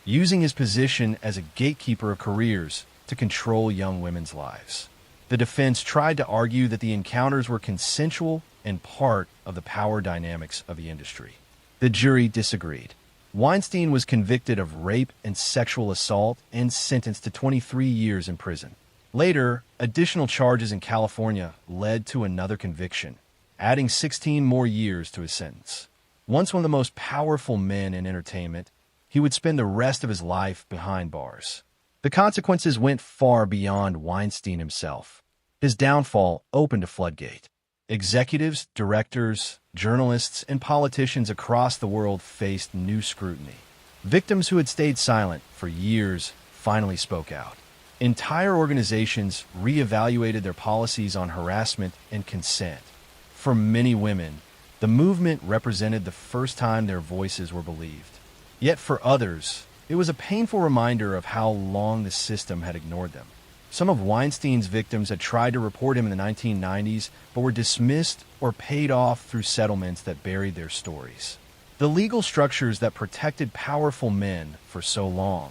using his position as a gatekeeper of careers to control young women's lives. The defense tried to argue that the encounters were consensual and part of the power dynamics of the industry. The jury disagreed. Weinstein was convicted of rape and sexual assault and sentenced to 23 years in prison. Later, additional charges in California led to another conviction, adding 16 more years to his sentence. Once one of the most powerful men in entertainment, he would spend the rest of his life behind bars. The consequences went far beyond Weinstein himself. His downfall opened a floodgate. Executives, directors, journalists, and politicians across the world faced new scrutiny. Victims who had stayed silent for years finally spoke out. Entire organizations reevaluated their policies on harassment and consent. For many women, the movement represented the first time their voices were believed. Yet for others, it was a painful reminder of how long the system had ignored them. Some of Weinstein's victims had tried to report him in the 1990s, but were dismissed or paid off through settlements that buried their stories. The legal structures that protected powerful men for so long,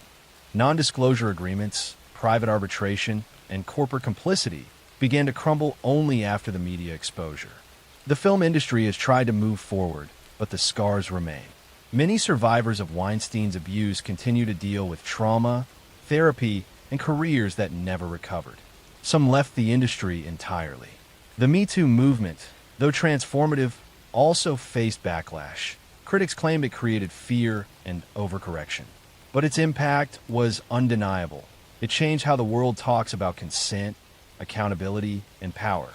non-disclosure agreements, private arbitration, and corporate complicity, began to crumble only after the media exposure. The film industry has tried to move forward, but the scars remain. Many survivors of Weinstein's abuse continue to deal with trauma, therapy, and careers that never recovered. Some left the industry entirely. The #MeToo movement, though transformative, also faced backlash. Critics claimed it created fear and overcorrection. But its impact was undeniable. It changed how the world talks about consent, accountability, and power.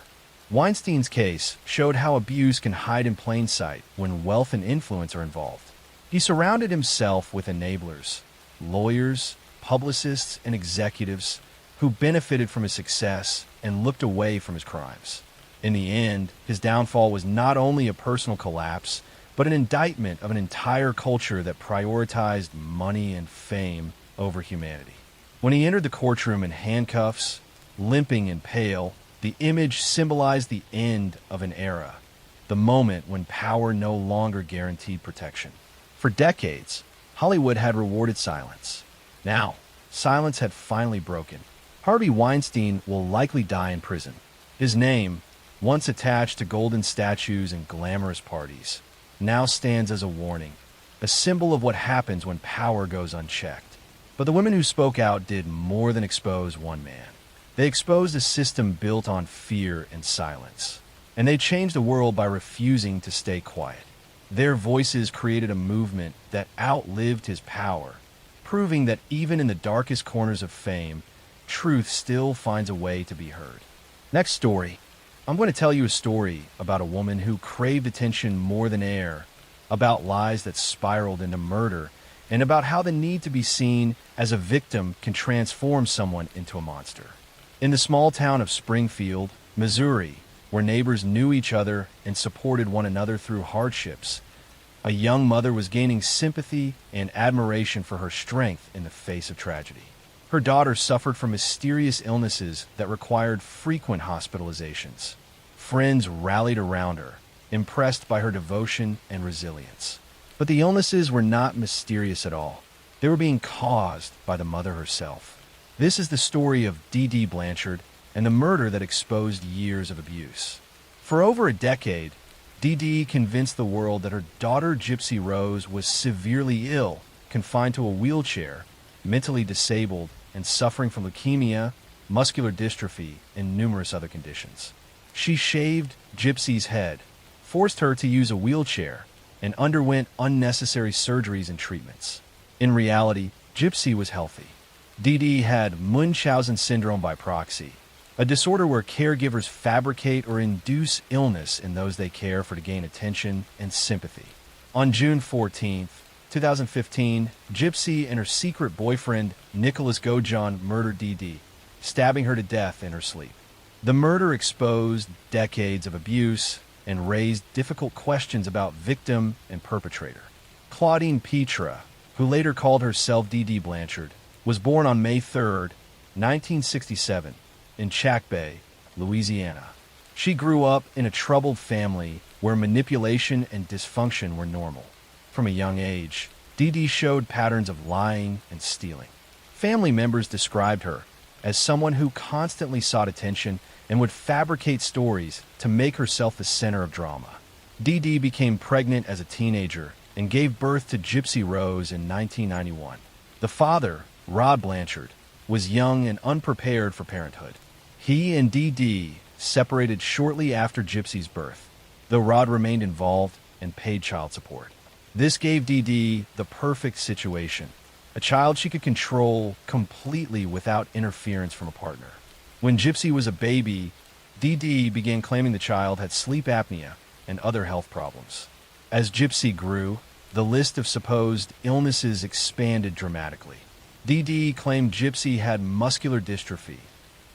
Weinstein's case showed how abuse can hide in plain sight when wealth and influence are involved. He surrounded himself with enablers, lawyers, publicists, and executives who benefited from his success and looked away from his crimes. In the end, his downfall was not only a personal collapse, but an indictment of an entire culture that prioritized money and fame over humanity. When he entered the courtroom in handcuffs, limping and pale, the image symbolized the end of an era, the moment when power no longer guaranteed protection. For decades, Hollywood had rewarded silence. Now, silence had finally broken. Harvey Weinstein will likely die in prison. His name, once attached to golden statues and glamorous parties, now stands as a warning, a symbol of what happens when power goes unchecked. But the women who spoke out did more than expose one man. They exposed a system built on fear and silence. And they changed the world by refusing to stay quiet. Their voices created a movement that outlived his power, proving that even in the darkest corners of fame, truth still finds a way to be heard. Next story. I'm going to tell you a story about a woman who craved attention more than air, about lies that spiraled into murder, and about how the need to be seen as a victim can transform someone into a monster. In the small town of Springfield, Missouri, where neighbors knew each other and supported one another through hardships, a young mother was gaining sympathy and admiration for her strength in the face of tragedy. Her daughter suffered from mysterious illnesses that required frequent hospitalizations. Friends rallied around her, impressed by her devotion and resilience. But the illnesses were not mysterious at all. They were being caused by the mother herself. This is the story of Dee Blanchard and the murder that exposed years of abuse. For over a decade, Dee convinced the world that her daughter Gypsy Rose was severely ill, confined to a wheelchair, mentally disabled, and suffering from leukemia, muscular dystrophy, and numerous other conditions. She shaved Gypsy's head, forced her to use a wheelchair, and underwent unnecessary surgeries and treatments. In reality, Gypsy was healthy. Dee had Munchausen syndrome by proxy, a disorder where caregivers fabricate or induce illness in those they care for to gain attention and sympathy. On June 14, 2015, Gypsy and her secret boyfriend, Nicholas Gojon, murdered Dee, stabbing her to death in her sleep. The murder exposed decades of abuse and raised difficult questions about victim and perpetrator. Claudine Petra, who later called herself Dee Blanchard, was born on May 3, 1967, in Chackbay, Louisiana. She grew up in a troubled family where manipulation and dysfunction were normal. From a young age, Dee showed patterns of lying and stealing. Family members described her as someone who constantly sought attention and would fabricate stories to make herself the center of drama. Dee became pregnant as a teenager and gave birth to Gypsy Rose in 1991. The father, Rod Blanchard, was young and unprepared for parenthood. He and Dee separated shortly after Gypsy's birth, though Rod remained involved and paid child support. This gave Dee the perfect situation, a child she could control completely without interference from a partner. When Gypsy was a baby, Dee began claiming the child had sleep apnea and other health problems. As Gypsy grew, the list of supposed illnesses expanded dramatically. Dee claimed Gypsy had muscular dystrophy,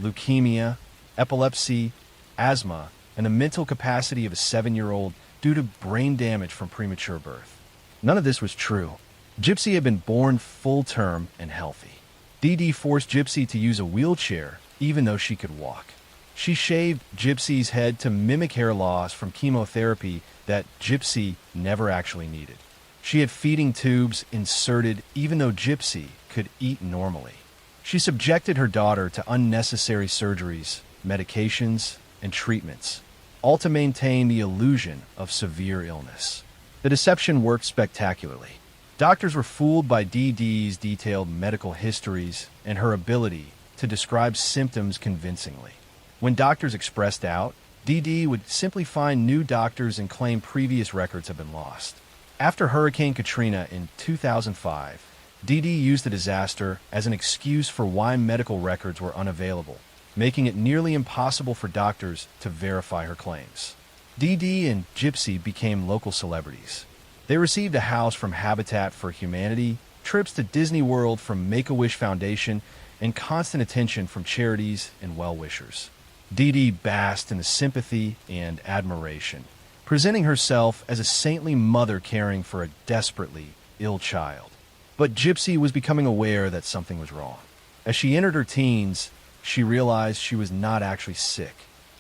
leukemia, epilepsy, asthma, and the mental capacity of a 7-year-old due to brain damage from premature birth. None of this was true. Gypsy had been born full-term and healthy. Dee forced Gypsy to use a wheelchair even though she could walk. She shaved Gypsy's head to mimic hair loss from chemotherapy that Gypsy never actually needed. She had feeding tubes inserted even though Gypsy could eat normally. She subjected her daughter to unnecessary surgeries, medications, and treatments, all to maintain the illusion of severe illness. The deception worked spectacularly. Doctors were fooled by Dee's detailed medical histories and her ability to describe symptoms convincingly. When doctors expressed doubt, Dee would simply find new doctors and claim previous records had been lost. After Hurricane Katrina in 2005, Dee used the disaster as an excuse for why medical records were unavailable, making it nearly impossible for doctors to verify her claims. Dee and Gypsy became local celebrities. They received a house from Habitat for Humanity, trips to Disney World from Make-A-Wish Foundation, and constant attention from charities and well-wishers. Dee basked in the sympathy and admiration, presenting herself as a saintly mother caring for a desperately ill child. But Gypsy was becoming aware that something was wrong. As she entered her teens, she realized she was not actually sick.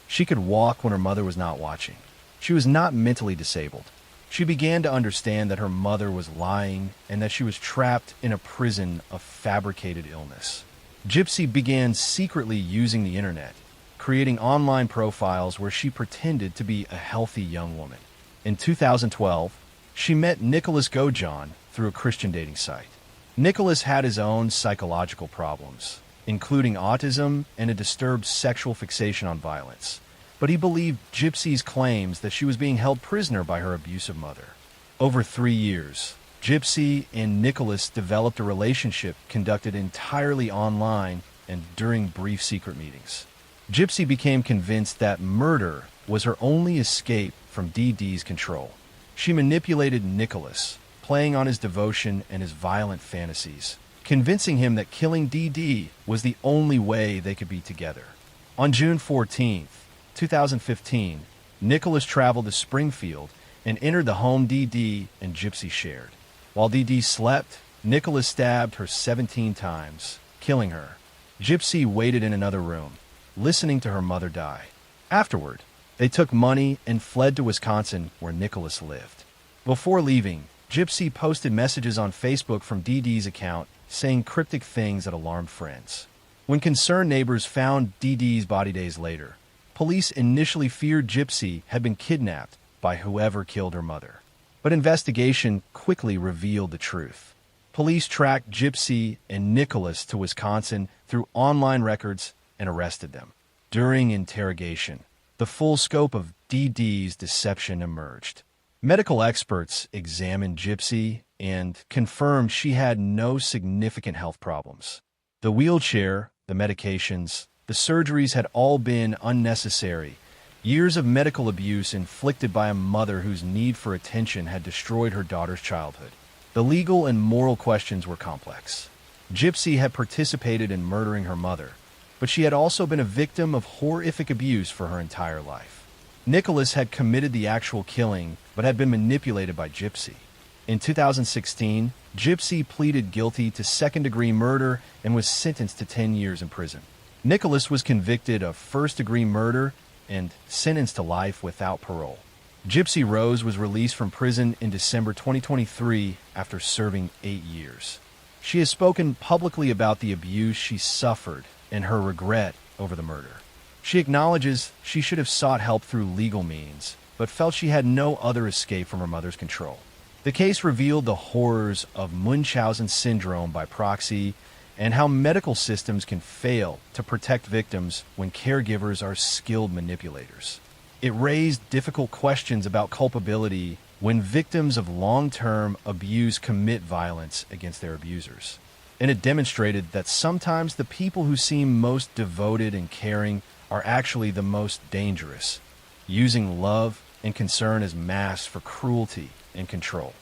She could walk when her mother was not watching. She was not mentally disabled. She began to understand that her mother was lying and that she was trapped in a prison of fabricated illness. Gypsy began secretly using the internet, creating online profiles where she pretended to be a healthy young woman. In 2012, she met Nicholas Gojon through a Christian dating site. Nicholas had his own psychological problems, including autism and a disturbed sexual fixation on violence. But he believed Gypsy's claims that she was being held prisoner by her abusive mother. Over 3 years, Gypsy and Nicholas developed a relationship conducted entirely online and during brief secret meetings. Gypsy became convinced that murder was her only escape from DD's control. She manipulated Nicholas, playing on his devotion and his violent fantasies, convincing him that killing DD was the only way they could be together. On June 14, 2015, Nicholas traveled to Springfield and entered the home DD and Gypsy shared. While DD slept, Nicholas stabbed her 17 times, killing her. Gypsy waited in another room, listening to her mother die. Afterward, they took money and fled to Wisconsin, where Nicholas lived. Before leaving, Gypsy posted messages on Facebook from DD's account saying cryptic things that alarmed friends. When concerned neighbors found DD's body days later, police initially feared Gypsy had been kidnapped by whoever killed her mother. But investigation quickly revealed the truth. Police tracked Gypsy and Nicholas to Wisconsin through online records and arrested them. During interrogation, the full scope of DD's deception emerged. Medical experts examined Gypsy and confirmed she had no significant health problems. The wheelchair, the medications, the surgeries had all been unnecessary. Years of medical abuse inflicted by a mother whose need for attention had destroyed her daughter's childhood. The legal and moral questions were complex. Gypsy had participated in murdering her mother, but she had also been a victim of horrific abuse for her entire life. Nicholas had committed the actual killing, but had been manipulated by Gypsy. In 2016, Gypsy pleaded guilty to second-degree murder and was sentenced to 10 years in prison. Nicholas was convicted of first-degree murder and sentenced to life without parole. Gypsy Rose was released from prison in December 2023 after serving 8 years. She has spoken publicly about the abuse she suffered and her regret over the murder. She acknowledges she should have sought help through legal means, but felt she had no other escape from her mother's control. The case revealed the horrors of Munchausen syndrome by proxy and how medical systems can fail to protect victims when caregivers are skilled manipulators. It raised difficult questions about culpability when victims of long-term abuse commit violence against their abusers. And it demonstrated that sometimes the people who seem most devoted and caring are actually the most dangerous, using love and concern as masks for cruelty and control.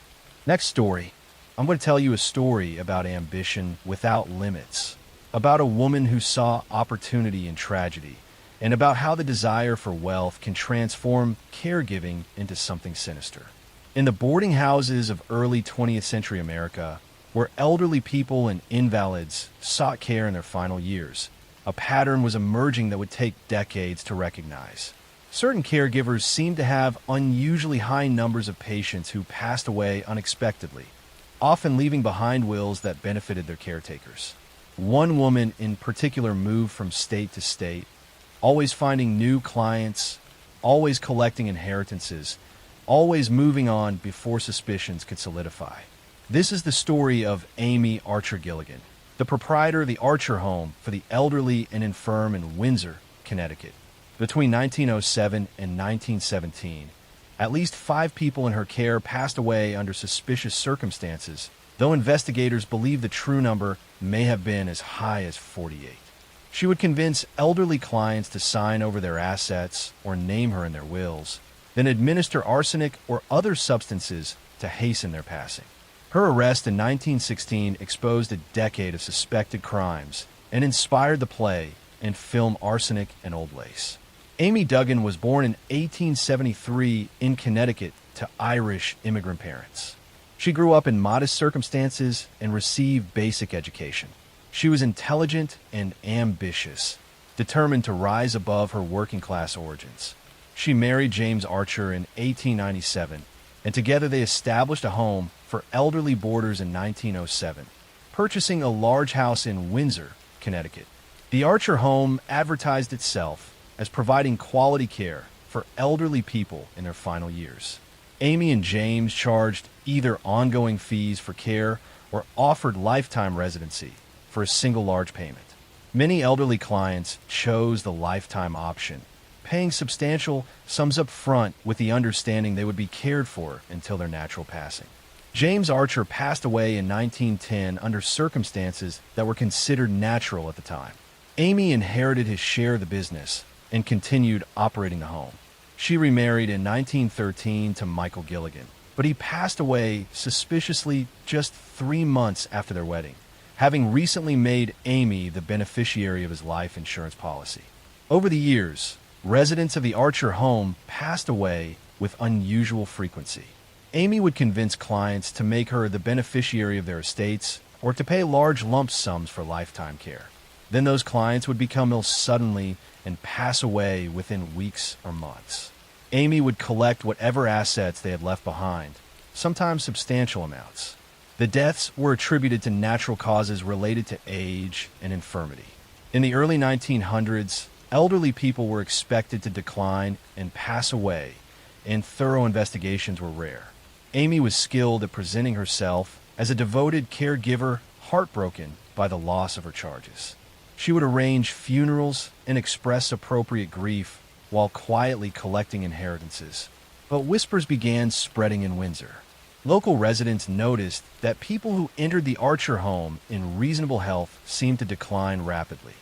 Next story. I'm going to tell you a story about ambition without limits, about a woman who saw opportunity in tragedy, and about how the desire for wealth can transform caregiving into something sinister. In the boarding houses of early 20th century America, where elderly people and invalids sought care in their final years, a pattern was emerging that would take decades to recognize. Certain caregivers seemed to have unusually high numbers of patients who passed away unexpectedly, often leaving behind wills that benefited their caretakers. One woman in particular moved from state to state, always finding new clients, always collecting inheritances, always moving on before suspicions could solidify. This is the story of Amy Archer Gilligan, the proprietor of the Archer Home for the elderly and infirm in Windsor, Connecticut. Between 1907 and 1917, at least 5 people in her care passed away under suspicious circumstances, though investigators believe the true number may have been as high as 48. She would convince elderly clients to sign over their assets or name her in their wills, then administer arsenic or other substances to hasten their passing. Her arrest in 1916 exposed a decade of suspected crimes and inspired the play and film Arsenic and Old Lace. Amy Duggan was born in 1873 in Connecticut to Irish immigrant parents. She grew up in modest circumstances and received basic education. She was intelligent and ambitious, determined to rise above her working-class origins. She married James Archer in 1897, and together they established a home for elderly boarders in 1907, purchasing a large house in Windsor, Connecticut. The Archer home advertised itself as providing quality care for elderly people in their final years. Amy and James charged either ongoing fees for care or offered lifetime residency for a single large payment. Many elderly clients chose the lifetime option, paying substantial sums up front with the understanding they would be cared for until their natural passing. James Archer passed away in 1910 under circumstances that were considered natural at the time. Amy inherited his share of the business and continued operating the home. She remarried in 1913 to Michael Gilligan, but he passed away suspiciously just 3 months after their wedding, having recently made Amy the beneficiary of his life insurance policy. Over the years, residents of the Archer home passed away with unusual frequency. Amy would convince clients to make her the beneficiary of their estates or to pay large lump sums for lifetime care. Then those clients would become ill suddenly and pass away within weeks or months. Amy would collect whatever assets they had left behind, sometimes substantial amounts. The deaths were attributed to natural causes related to age and infirmity. In the early 1900s, elderly people were expected to decline and pass away, and thorough investigations were rare. Amy was skilled at presenting herself as a devoted caregiver, heartbroken by the loss of her charges. She would arrange funerals and express appropriate grief while quietly collecting inheritances. But whispers began spreading in Windsor. Local residents noticed that people who entered the Archer home in reasonable health seemed to decline rapidly.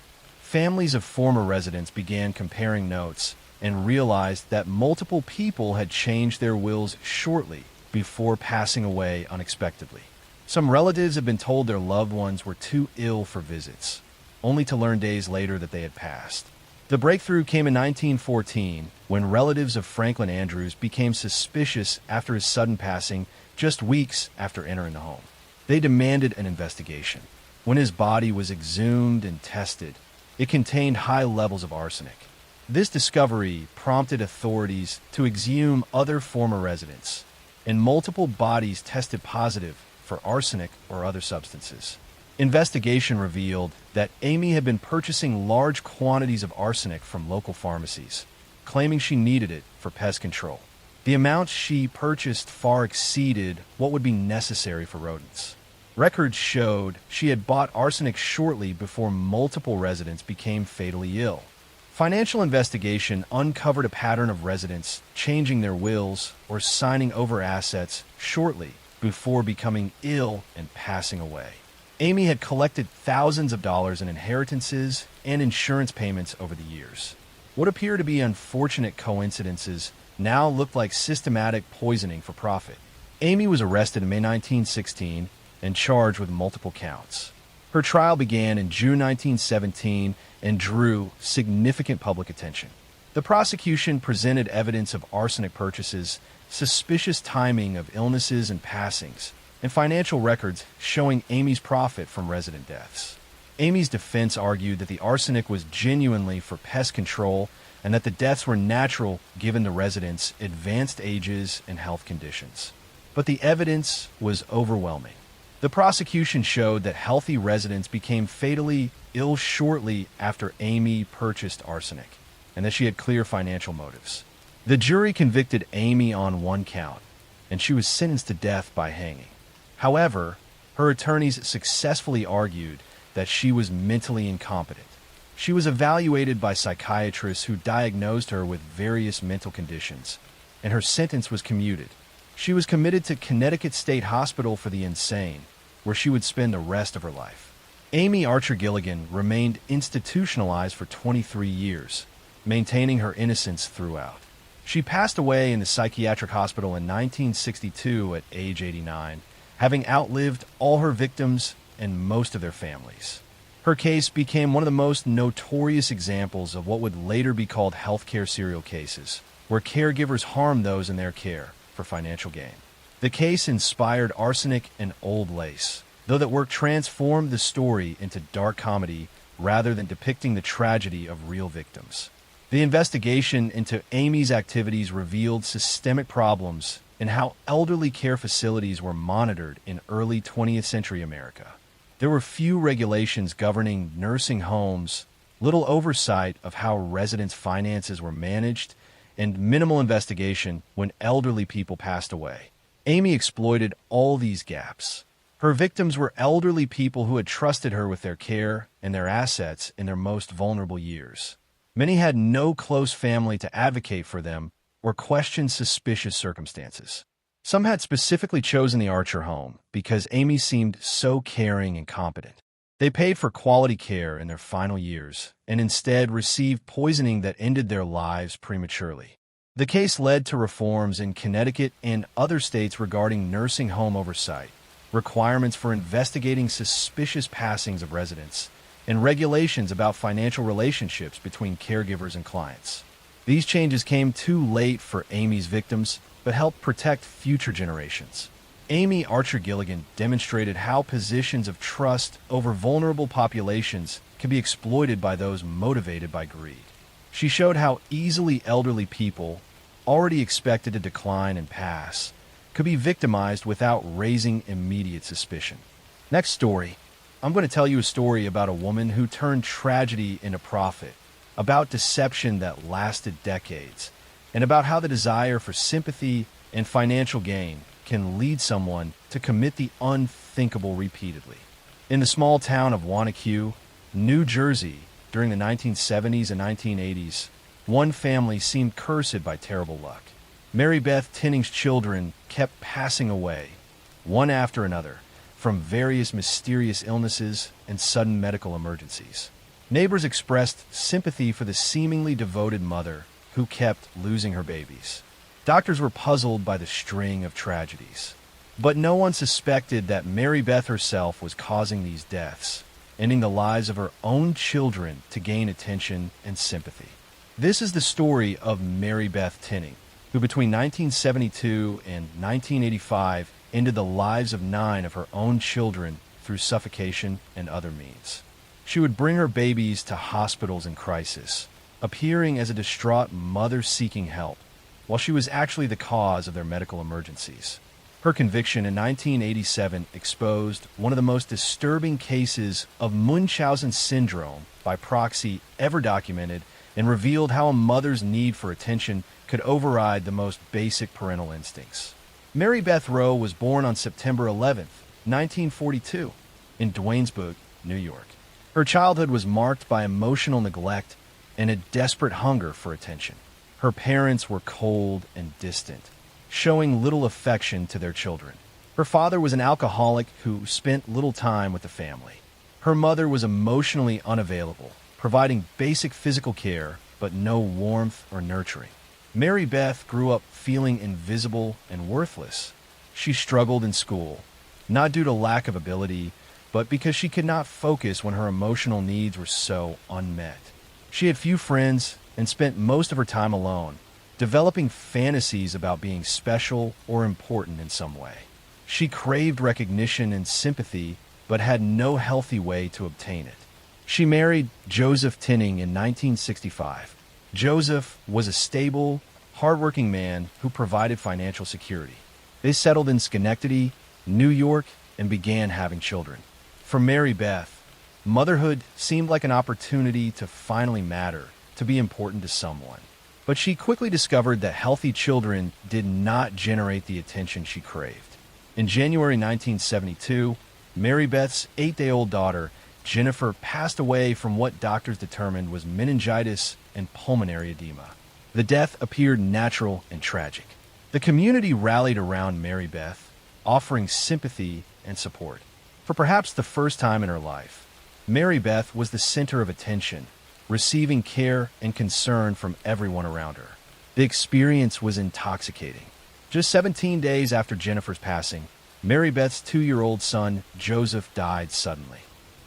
Families of former residents began comparing notes and realized that multiple people had changed their wills shortly before passing away unexpectedly. Some relatives had been told their loved ones were too ill for visits, only to learn days later that they had passed. The breakthrough came in 1914 when relatives of Franklin Andrews became suspicious after his sudden passing just weeks after entering the home. They demanded an investigation. When his body was exhumed and tested, it contained high levels of arsenic. This discovery prompted authorities to exhume other former residents, and multiple bodies tested positive for arsenic or other substances. Investigation revealed that Amy had been purchasing large quantities of arsenic from local pharmacies, claiming she needed it for pest control. The amounts she purchased far exceeded what would be necessary for rodents. Records showed she had bought arsenic shortly before multiple residents became fatally ill. Financial investigation uncovered a pattern of residents changing their wills or signing over assets shortly before becoming ill and passing away. Amy had collected thousands of dollars in inheritances and insurance payments over the years. What appeared to be unfortunate coincidences now looked like systematic poisoning for profit. Amy was arrested in May 1916 and charged with multiple counts. Her trial began in June 1917 and drew significant public attention. The prosecution presented evidence of arsenic purchases, suspicious timing of illnesses and passings, and financial records showing Amy's profit from resident deaths. Amy's defense argued that the arsenic was genuinely for pest control and that the deaths were natural given the residents' advanced ages and health conditions. But the evidence was overwhelming. The prosecution showed that healthy residents became fatally ill shortly after Amy purchased arsenic, and that she had clear financial motives. The jury convicted Amy on one count, and she was sentenced to death by hanging. However, her attorneys successfully argued that she was mentally incompetent. She was evaluated by psychiatrists who diagnosed her with various mental conditions, and her sentence was commuted. She was committed to Connecticut State Hospital for the Insane, where she would spend the rest of her life. Amy Archer Gilligan remained institutionalized for 23 years, maintaining her innocence throughout. She passed away in the psychiatric hospital in 1962 at age 89, having outlived all her victims and most of their families. Her Her case became one of the most notorious examples of what would later be called healthcare serial cases, where caregivers harm those in their care for financial gain. The case inspired Arsenic and Old Lace, though that work transformed the story into dark comedy rather than depicting the tragedy of real victims. The investigation into Amy's activities revealed systemic problems in how elderly care facilities were monitored in early 20th century America. There were few regulations governing nursing homes, little oversight of how residents' finances were managed, and minimal investigation when elderly people passed away. Amy exploited all these gaps. Her victims were elderly people who had trusted her with their care and their assets in their most vulnerable years. Many had no close family to advocate for them or question suspicious circumstances. Some had specifically chosen the Archer home because Amy seemed so caring and competent. They paid for quality care in their final years and instead received poisoning that ended their lives prematurely. The case led to reforms in Connecticut and other states regarding nursing home oversight, requirements for investigating suspicious passings of residents, and regulations about financial relationships between caregivers and clients. These changes came too late for Amy's victims, but helped protect future generations. Amy Archer Gilligan demonstrated how positions of trust over vulnerable populations can be exploited by those motivated by greed. She showed how easily elderly people, already expected to decline and pass, could be victimized without raising immediate suspicion. Next story. I'm going to tell you a story about a woman who turned tragedy into profit, about deception that lasted decades, and about how the desire for sympathy and financial gain can lead someone to commit the unthinkable repeatedly. In the small town of Wanacue, New Jersey, during the 1970s and 1980s, one family seemed cursed by terrible luck. Mary Beth Tinning's children kept passing away, one after another, from various mysterious illnesses and sudden medical emergencies. Neighbors expressed sympathy for the seemingly devoted mother who kept losing her babies. Doctors were puzzled by the string of tragedies. But no one suspected that Mary Beth herself was causing these deaths, ending the lives of her own children to gain attention and sympathy. This is the story of Mary Beth Tinning, who between 1972 and 1985 ended the lives of 9 of her own children through suffocation and other means. She would bring her babies to hospitals in crisis, appearing as a distraught mother seeking help, while she was actually the cause of their medical emergencies. Her conviction in 1987 exposed one of the most disturbing cases of Munchausen syndrome by proxy ever documented and revealed how a mother's need for attention could override the most basic parental instincts. Mary Beth Rowe was born on September 11, 1942, in Duanesburg, New York. Her childhood was marked by emotional neglect and a desperate hunger for attention. Her parents were cold and distant, showing little affection to their children. Her father was an alcoholic who spent little time with the family. Her mother was emotionally unavailable, providing basic physical care but no warmth or nurturing. Mary Beth grew up feeling invisible and worthless. She struggled in school, not due to lack of ability, but because she could not focus when her emotional needs were so unmet. She had few friends and spent most of her time alone, developing fantasies about being special or important in some way. She craved recognition and sympathy, but had no healthy way to obtain it. She married Joseph Tinning in 1965. Joseph was a stable, hardworking man who provided financial security. They settled in Schenectady, New York, and began having children. For Mary Beth, motherhood seemed like an opportunity to finally matter, to be important to someone. But she quickly discovered that healthy children did not generate the attention she craved. In January 1972, Mary Beth's 8-day-old daughter, Jennifer, passed away from what doctors determined was meningitis and pulmonary edema. The death appeared natural and tragic. The community rallied around Mary Beth, offering sympathy and support. For perhaps the first time in her life, Mary Beth was the center of attention, receiving care and concern from everyone around her. The experience was intoxicating. Just 17 days after Jennifer's passing, Mary Beth's 2-year-old son, Joseph, died suddenly.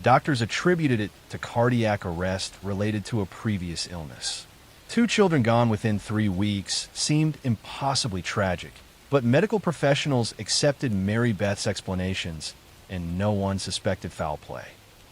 Doctors attributed it to cardiac arrest related to a previous illness. 2 children gone within 3 weeks seemed impossibly tragic, but medical professionals accepted Mary Beth's explanations, and no one suspected foul play.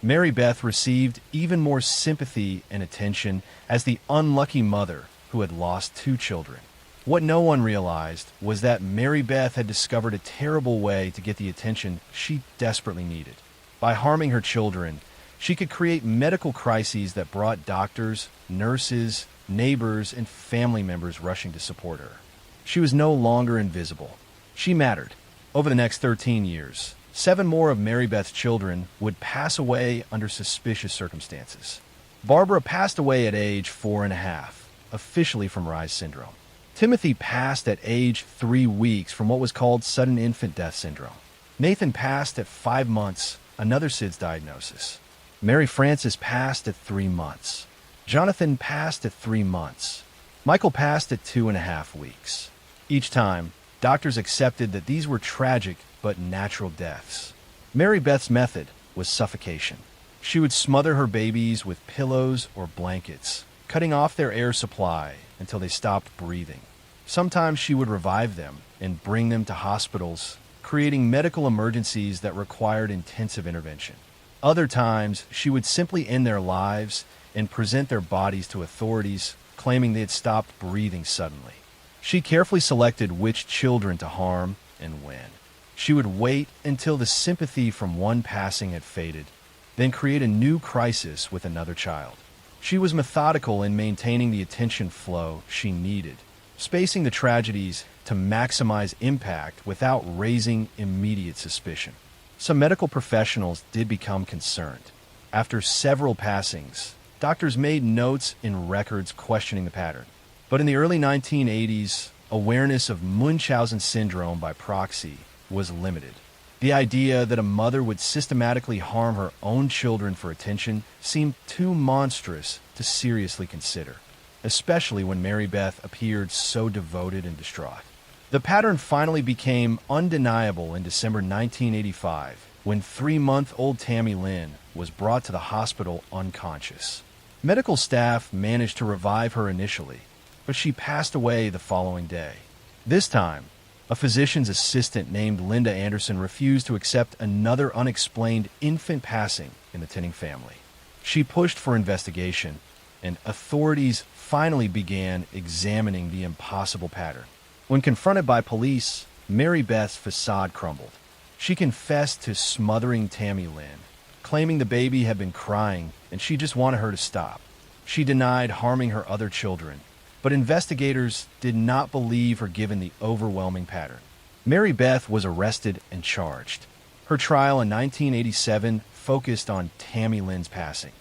Mary Beth received even more sympathy and attention as the unlucky mother who had lost 2 children. What no one realized was that Mary Beth had discovered a terrible way to get the attention she desperately needed. By harming her children, she could create medical crises that brought doctors, nurses, neighbors, and family members rushing to support her. She was no longer invisible. She mattered. Over the next 13 years, 7 more of Mary Beth's children would pass away under suspicious circumstances. Barbara passed away at age 4.5, officially from Reye's syndrome. Timothy passed at age 3 weeks from what was called sudden infant death syndrome. Nathan passed at 5 months, another SIDS diagnosis. Mary Frances passed at 3 months. Jonathan passed at 3 months. Michael passed at 2.5 weeks. Each time, doctors accepted that these were tragic but natural deaths. Mary Beth's method was suffocation. She would smother her babies with pillows or blankets, cutting off their air supply until they stopped breathing. Sometimes she would revive them and bring them to hospitals, creating medical emergencies that required intensive intervention. Other times, she would simply end their lives and present their bodies to authorities, claiming they had stopped breathing suddenly. She carefully selected which children to harm and when. She would wait until the sympathy from one passing had faded, then create a new crisis with another child. She was methodical in maintaining the attention flow she needed, spacing the tragedies to maximize impact without raising immediate suspicion. Some medical professionals did become concerned. After several passings, doctors made notes in records questioning the pattern. But in the early 1980s, awareness of Munchausen syndrome by proxy was limited. The idea that a mother would systematically harm her own children for attention seemed too monstrous to seriously consider, especially when Mary Beth appeared so devoted and distraught. The pattern finally became undeniable in December 1985 when 3-month-old Tammy Lynn was brought to the hospital unconscious. Medical staff managed to revive her initially, but she passed away the following day. This time, a physician's assistant named Linda Anderson refused to accept another unexplained infant passing in the Tinning family. She pushed for investigation, and authorities finally began examining the impossible pattern. When confronted by police, Mary Beth's facade crumbled. She confessed to smothering Tammy Lynn, claiming the baby had been crying and she just wanted her to stop. She denied harming her other children, but investigators did not believe her given the overwhelming pattern. Mary Beth was arrested and charged. Her trial in 1987 focused on Tammy Lynn's passing,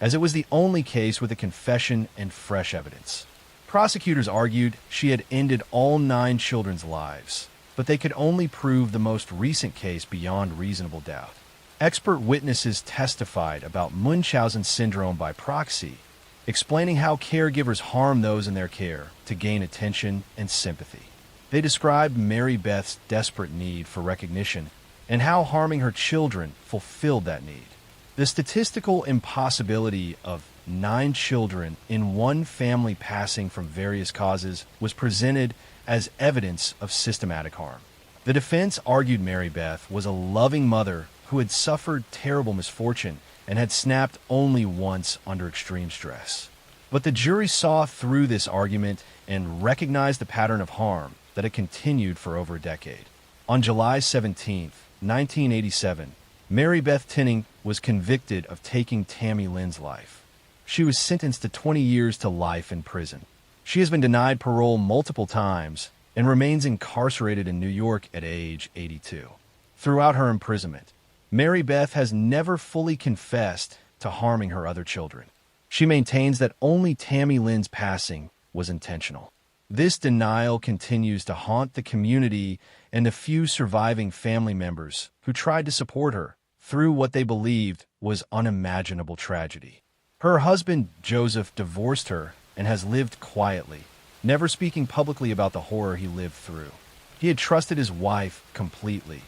as it was the only case with a confession and fresh evidence. Prosecutors argued she had ended all 9 children's lives, but they could only prove the most recent case beyond reasonable doubt. Expert witnesses testified about Munchausen syndrome by proxy, explaining how caregivers harm those in their care to gain attention and sympathy. They described Mary Beth's desperate need for recognition and how harming her children fulfilled that need. The statistical impossibility of 9 children in one family passing from various causes was presented as evidence of systematic harm. The defense argued Mary Beth was a loving mother who had suffered terrible misfortune and had snapped only once under extreme stress. But the jury saw through this argument and recognized the pattern of harm that had continued for over a decade. On July 17, 1987, Mary Beth Tinning was convicted of taking Tammy Lynn's life. She was sentenced to 20 years to life in prison. She has been denied parole multiple times and remains incarcerated in New York at age 82. Throughout her imprisonment, Mary Beth has never fully confessed to harming her other children. She maintains that only Tammy Lynn's passing was intentional. This denial continues to haunt the community and the few surviving family members who tried to support her through what they believed was unimaginable tragedy. Her husband, Joseph, divorced her and has lived quietly, never speaking publicly about the horror he lived through. He had trusted his wife completely,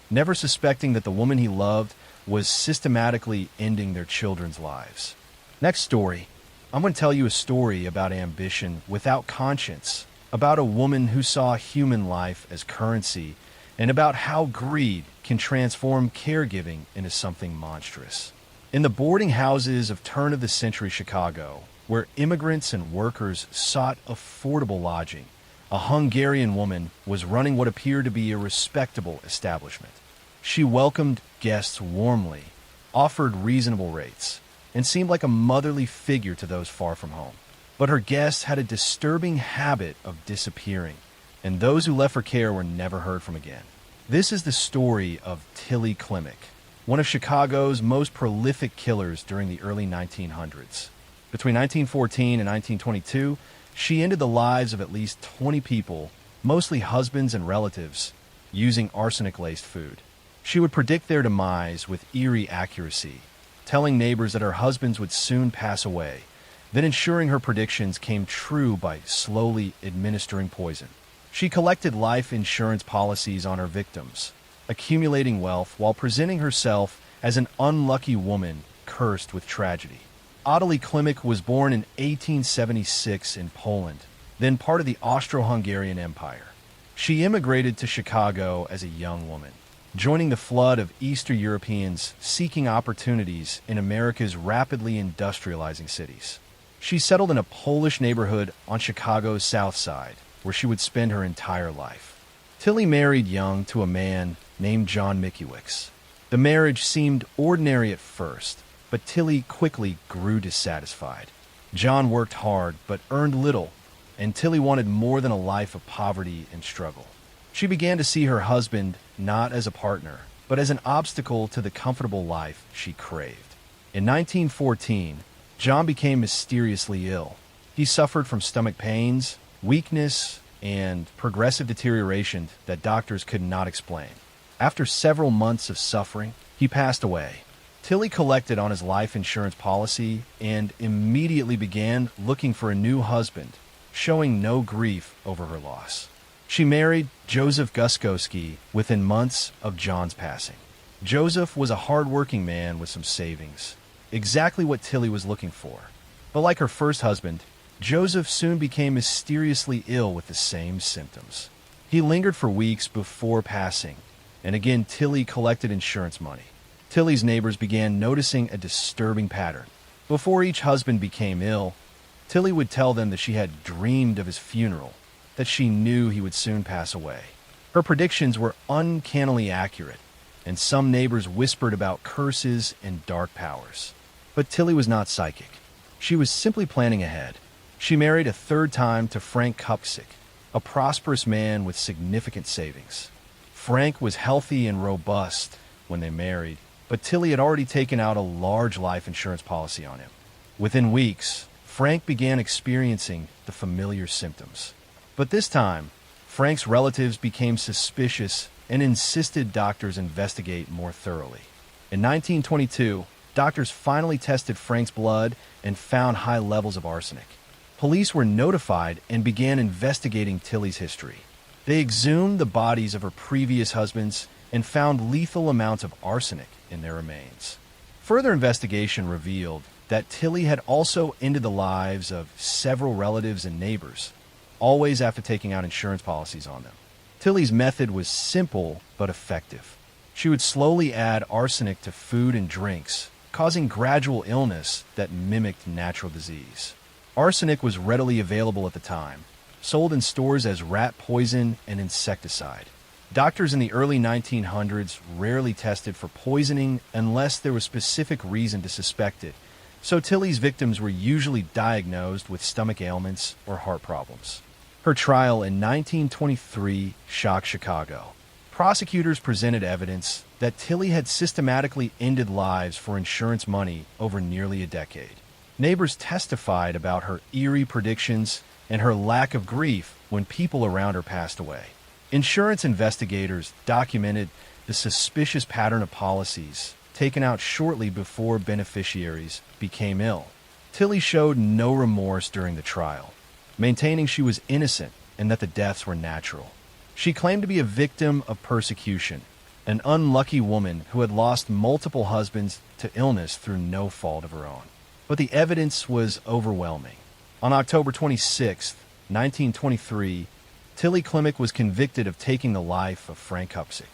never suspecting that the woman he loved was systematically ending their children's lives. Next story, I'm going to tell you a story about ambition without conscience, about a woman who saw human life as currency, and about how greed can transform caregiving into something monstrous. In the boarding houses of turn-of-the-century Chicago, where immigrants and workers sought affordable lodging, a Hungarian woman was running what appeared to be a respectable establishment. She welcomed guests warmly, offered reasonable rates, and seemed like a motherly figure to those far from home. But her guests had a disturbing habit of disappearing, and those who left for care were never heard from again. This is the story of Tilly Klimek, one of Chicago's most prolific killers during the early 1900s. Between 1914 and 1922, she ended the lives of at least 20 people, mostly husbands and relatives, using arsenic-laced food. She would predict their demise with eerie accuracy, telling neighbors that her husbands would soon pass away, then ensuring her predictions came true by slowly administering poison. She collected life insurance policies on her victims, accumulating wealth while presenting herself as an unlucky woman cursed with tragedy. Tilly Klimek was born in 1876 in Poland, then part of the Austro-Hungarian Empire. She immigrated to Chicago as a young woman, joining the flood of Eastern Europeans seeking opportunities in America's rapidly industrializing cities. She settled in a Polish neighborhood on Chicago's South Side, where she would spend her entire life. Tilly married young to a man named John Mickiewicz. The marriage seemed ordinary at first, but Tilly quickly grew dissatisfied. John worked hard but earned little, and Tilly wanted more than a life of poverty and struggle. She began to see her husband not as a partner, but as an obstacle to the comfortable life she craved. In 1914, John became mysteriously ill. He suffered from stomach pains, weakness, and progressive deterioration that doctors could not explain. After several months of suffering, he passed away. Tilly collected on his life insurance policy and immediately began looking for a new husband, showing no grief over her loss. She married Joseph Guskowski within months of John's passing. Joseph was a hard-working man with some savings, exactly what Tilly was looking for. But like her first husband, Joseph soon became mysteriously ill with the same symptoms. He lingered for weeks before passing, and again Tilly collected insurance money. Tilly's neighbors began noticing a disturbing pattern. Before each husband became ill, Tilly would tell them that she had dreamed of his funeral, that she knew he would soon pass away. Her predictions were uncannily accurate, and some neighbors whispered about curses and dark powers. But Tilly was not psychic. She was simply planning ahead. She married a third time to Frank Kupczyk, a prosperous man with significant savings. Frank was healthy and robust when they married, but Tilly had already taken out a large life insurance policy on him. Within weeks, Frank began experiencing the familiar symptoms. But this time, Frank's relatives became suspicious and insisted doctors investigate more thoroughly. In 1922, doctors finally tested Frank's blood and found high levels of arsenic. Police were notified and began investigating Tilly's history. They exhumed the bodies of her previous husbands and found lethal amounts of arsenic in their remains. Further investigation revealed that Tilly had also ended the lives of several relatives and neighbors, always after taking out insurance policies on them. Tilly's method was simple but effective. She would slowly add arsenic to food and drinks, causing gradual illness that mimicked natural disease. Arsenic was readily available at the time, sold in stores as rat poison and insecticide. Doctors in the early 1900s rarely tested for poisoning unless there was specific reason to suspect it, so Tilly's victims were usually diagnosed with stomach ailments or heart problems. Her trial in 1923 shocked Chicago. Prosecutors presented evidence that Tilly had systematically ended lives for insurance money over nearly a decade. Neighbors testified about her eerie predictions and her lack of grief when people around her passed away. Insurance investigators documented the suspicious pattern of policies taken out shortly before beneficiaries became ill. Tilly showed no remorse during the trial, maintaining she was innocent and that the deaths were natural. She claimed to be a victim of persecution, an unlucky woman who had lost multiple husbands to illness through no fault of her own. But the evidence was overwhelming. On October 26, 1923, Tilly Klimek was convicted of taking the life of Frank Hupsik.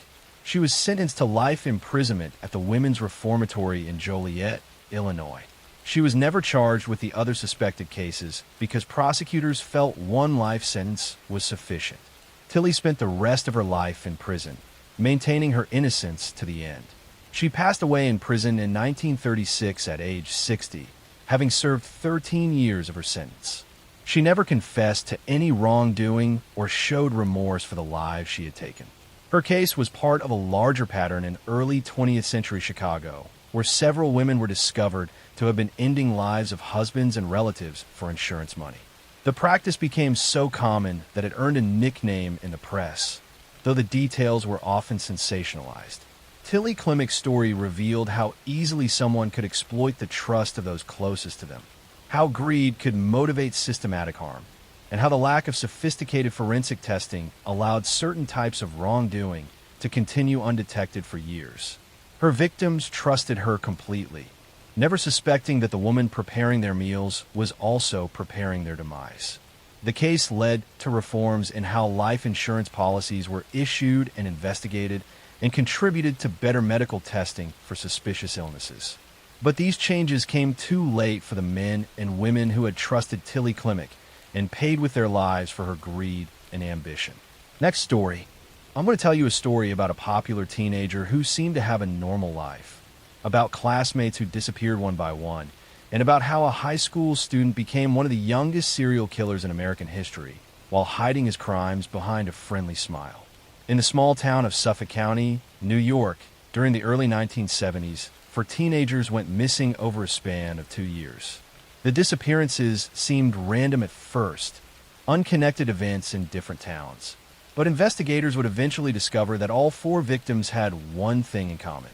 She was sentenced to life imprisonment at the Women's Reformatory in Joliet, Illinois. She was never charged with the other suspected cases because prosecutors felt one life sentence was sufficient. Tilly spent the rest of her life in prison, maintaining her innocence to the end. She passed away in prison in 1936 at age 60, having served 13 years of her sentence. She never confessed to any wrongdoing or showed remorse for the lives she had taken. Her case was part of a larger pattern in early 20th century Chicago, where several women were discovered to have been ending lives of husbands and relatives for insurance money. The practice became so common that it earned a nickname in the press, though the details were often sensationalized. Tilly Klimek's story revealed how easily someone could exploit the trust of those closest to them, how greed could motivate systematic harm, and how the lack of sophisticated forensic testing allowed certain types of wrongdoing to continue undetected for years. Her victims trusted her completely, never suspecting that the woman preparing their meals was also preparing their demise. The case led to reforms in how life insurance policies were issued and investigated, and contributed to better medical testing for suspicious illnesses. But these changes came too late for the men and women who had trusted Tilly Klimek and paid with their lives for her greed and ambition. Next story. I'm going to tell you a story about a popular teenager who seemed to have a normal life, about classmates who disappeared one by one, and about how a high school student became one of the youngest serial killers in American history while hiding his crimes behind a friendly smile. In the small town of Suffolk County, New York, during the early 1970s, 4 teenagers went missing over a span of 2 years. The disappearances seemed random at first, unconnected events in different towns. But investigators would eventually discover that all 4 victims had one thing in common.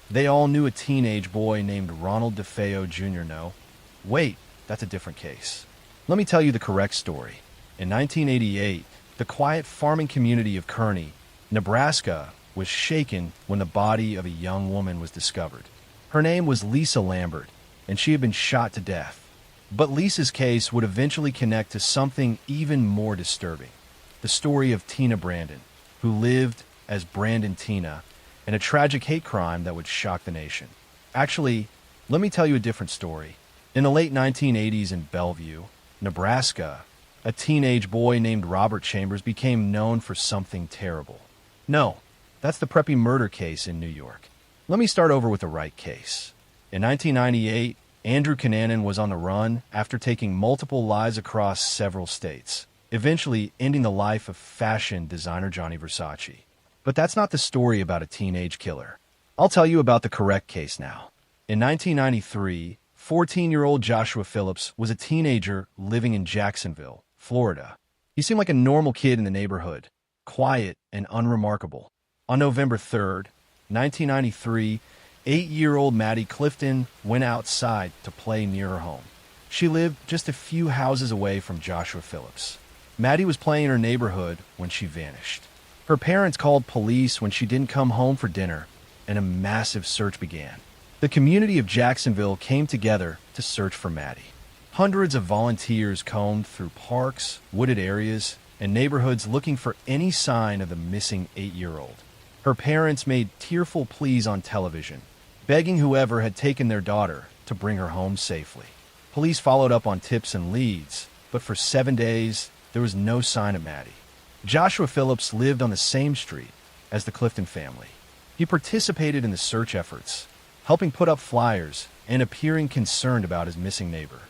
They all knew a teenage boy named Ronald DeFeo Jr. No, wait, that's a different case. Let me tell you the correct story. In 1988, the quiet farming community of Kearney, Nebraska, was shaken when the body of a young woman was discovered. Her name was Lisa Lambert, and she had been shot to death. But Lisa's case would eventually connect to something even more disturbing: the story of Tina Brandon, who lived as Brandon Tina, in a tragic hate crime that would shock the nation. Actually, let me tell you a different story. In the late 1980s in Bellevue, Nebraska, a teenage boy named Robert Chambers became known for something terrible. No, that's the Preppy murder case in New York. Let me start over with the right case. In 1998, Andrew Cunanan was on the run after taking multiple lives across several states, eventually ending the life of fashion designer Gianni Versace. But that's not the story about a teenage killer. I'll tell you about the correct case now. In 1993, 14-year-old Joshua Phillips was a teenager living in Jacksonville, Florida. He seemed like a normal kid in the neighborhood, quiet and unremarkable. On November 3rd, 1993, 8-year-old Maddie Clifton went outside to play near her home. She lived just a few houses away from Joshua Phillips. Maddie was playing in her neighborhood when she vanished. Her parents called police when she didn't come home for dinner, and a massive search began. The community of Jacksonville came together to search for Maddie. Hundreds of volunteers combed through parks, wooded areas, and neighborhoods looking for any sign of the missing 8-year-old. Her parents made tearful pleas on television, begging whoever had taken their daughter to bring her home safely. Police followed up on tips and leads, but for 7 days, there was no sign of Maddie. Joshua Phillips lived on the same street as the Clifton family. He participated in the search efforts, helping put up flyers and appearing concerned about his missing neighbor.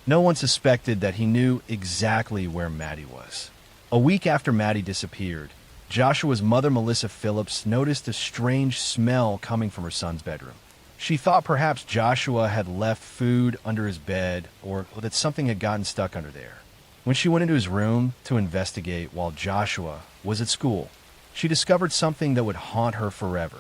No one suspected that he knew exactly where Maddie was. A week after Maddie disappeared, Joshua's mother, Melissa Phillips, noticed a strange smell coming from her son's bedroom. She thought perhaps Joshua had left food under his bed or that something had gotten stuck under there. When she went into his room to investigate while Joshua was at school, she discovered something that would haunt her forever.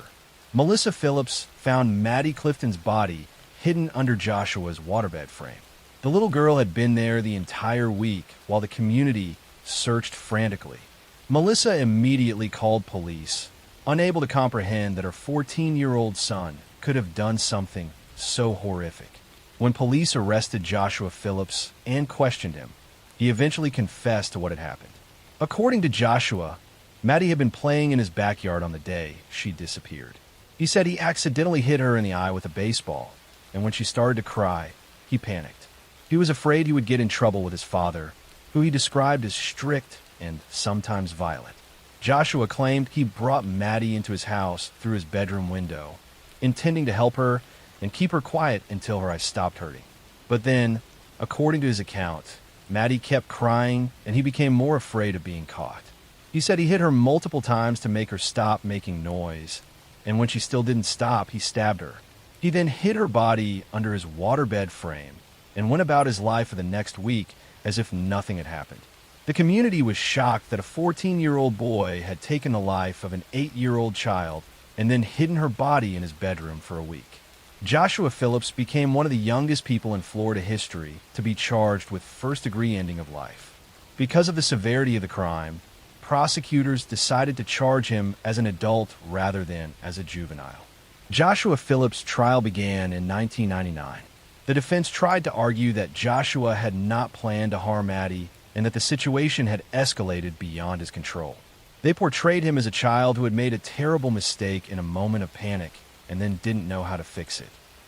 Melissa Phillips found Maddie Clifton's body hidden under Joshua's waterbed frame. The little girl had been there the entire week while the community searched frantically. Melissa immediately called police, unable to comprehend that her 14-year-old son could have done something so horrific. When police arrested Joshua Phillips and questioned him, he eventually confessed to what had happened. According to Joshua, Maddie had been playing in his backyard on the day she disappeared. He said he accidentally hit her in the eye with a baseball, and when she started to cry, he panicked. He was afraid he would get in trouble with his father, who he described as strict and sometimes violent. Joshua claimed he brought Maddie into his house through his bedroom window, intending to help her and keep her quiet until her eyes stopped hurting. But then, according to his account, Maddie kept crying and he became more afraid of being caught. He said he hit her multiple times to make her stop making noise, and when she still didn't stop, he stabbed her. He then hid her body under his waterbed frame and went about his life for the next week as if nothing had happened. The community was shocked that a 14-year-old boy had taken the life of an 8-year-old child and then hidden her body in his bedroom for a week. Joshua Phillips became one of the youngest people in Florida history to be charged with first-degree ending of life. Because of the severity of the crime, prosecutors decided to charge him as an adult rather than as a juvenile. Joshua Phillips' trial began in 1999. The defense tried to argue that Joshua had not planned to harm Maddie and that the situation had escalated beyond his control. They portrayed him as a child who had made a terrible mistake in a moment of panic and then didn't know how to fix it.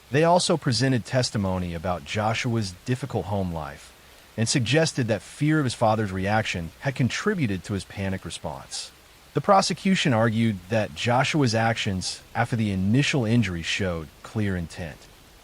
They also presented testimony about Joshua's difficult home life and suggested that fear of his father's reaction had contributed to his panic response. The prosecution argued that Joshua's actions after the initial injury showed clear intent.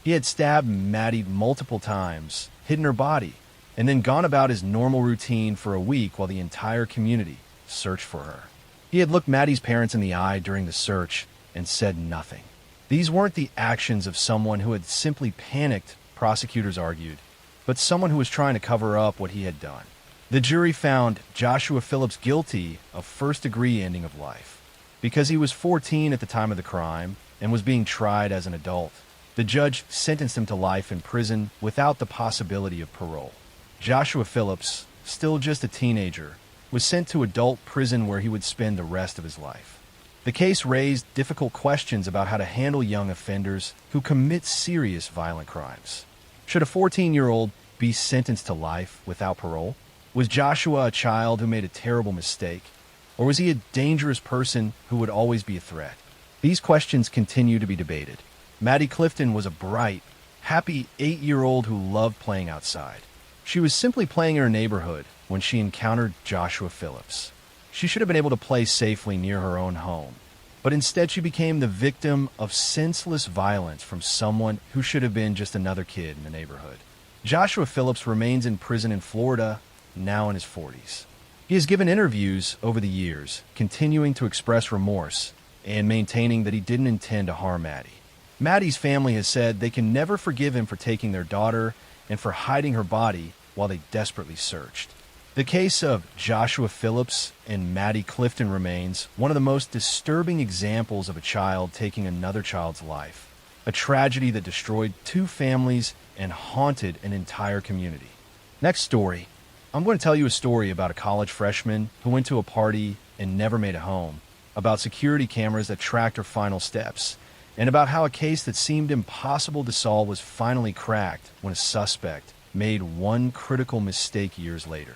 He had stabbed Maddie multiple times, hidden her body, and then gone about his normal routine for a week while the entire community searched for her. He had looked Maddie's parents in the eye during the search and said nothing. These weren't the actions of someone who had simply panicked, prosecutors argued, but someone who was trying to cover up what he had done. The jury found Joshua Phillips guilty of first-degree ending of life. Because he was 14 at the time of the crime and was being tried as an adult, the judge sentenced him to life in prison without the possibility of parole. Joshua Phillips, still just a teenager, was sent to adult prison where he would spend the rest of his life. The case raised difficult questions about how to handle young offenders who commit serious violent crimes. Should a 14-year-old be sentenced to life without parole? Was Joshua a child who made a terrible mistake? Or was he a dangerous person who would always be a threat? These questions continue to be debated. Maddie Clifton was a bright, happy 8-year-old who loved playing outside. She was simply playing in her neighborhood when she encountered Joshua Phillips. She should have been able to play safely near her own home, but instead she became the victim of senseless violence from someone who should have been just another kid in the neighborhood. Joshua Phillips remains in prison in Florida, now in his 40s. He has given interviews over the years, continuing to express remorse and maintaining that he didn't intend to harm Maddie. Maddie's family has said they can never forgive him for taking their daughter and for hiding her body while they desperately searched. The case of Joshua Phillips and Maddie Clifton remains one of the most disturbing examples of a child taking another child's life, a tragedy that destroyed 2 families and haunted an entire community. Next story, I'm going to tell you a story about a college freshman who went to a party and never made it home, about security cameras that tracked her final steps, and about how a case that seemed impossible to solve was finally cracked when a suspect made one critical mistake years later.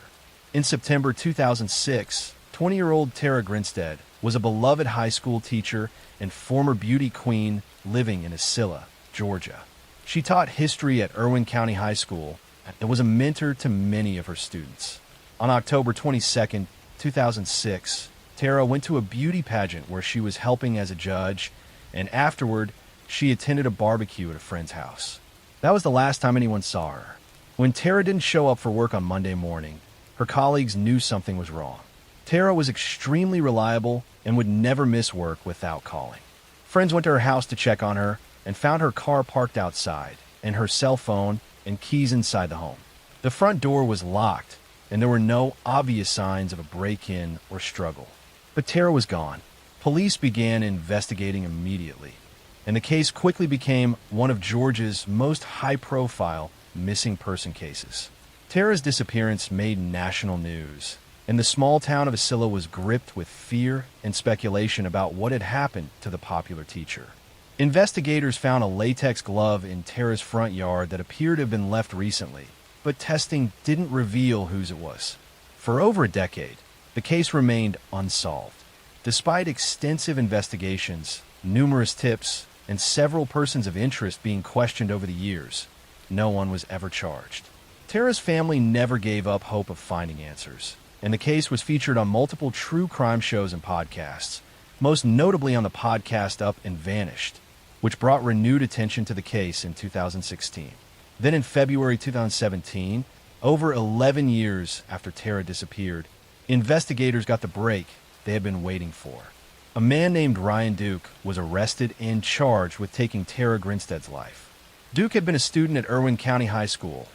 In September 2006, 20-year-old Tara Grinstead was a beloved high school teacher and former beauty queen living in Isilla, Georgia. She taught history at Irwin County High School and was a mentor to many of her students. On October 22, 2006, Tara went to a beauty pageant where she was helping as a judge, and afterward, she attended a barbecue at a friend's house. That was the last time anyone saw her. When Tara didn't show up for work on Monday morning, her colleagues knew something was wrong. Tara was extremely reliable and would never miss work without calling. Friends went to her house to check on her and found her car parked outside and her cell phone and keys inside the home. The front door was locked and there were no obvious signs of a break-in or struggle. But Tara was gone. Police began investigating immediately, and the case quickly became one of Georgia's most high-profile missing person cases. Tara's disappearance made national news, and the small town of Asilla was gripped with fear and speculation about what had happened to the popular teacher. Investigators found a latex glove in Tara's front yard that appeared to have been left recently, but testing didn't reveal whose it was. For over a decade, the case remained unsolved. Despite extensive investigations, numerous tips, and several persons of interest being questioned over the years, no one was ever charged. Tara's family never gave up hope of finding answers, and the case was featured on multiple true crime shows and podcasts, most notably on the podcast Up and Vanished, which brought renewed attention to the case in 2016. Then in February 2017, over 11 years after Tara disappeared, investigators got the break they had been waiting for. A man named Ryan Duke was arrested and charged with taking Tara Grinstead's life. Duke had been a student at Irwin County High School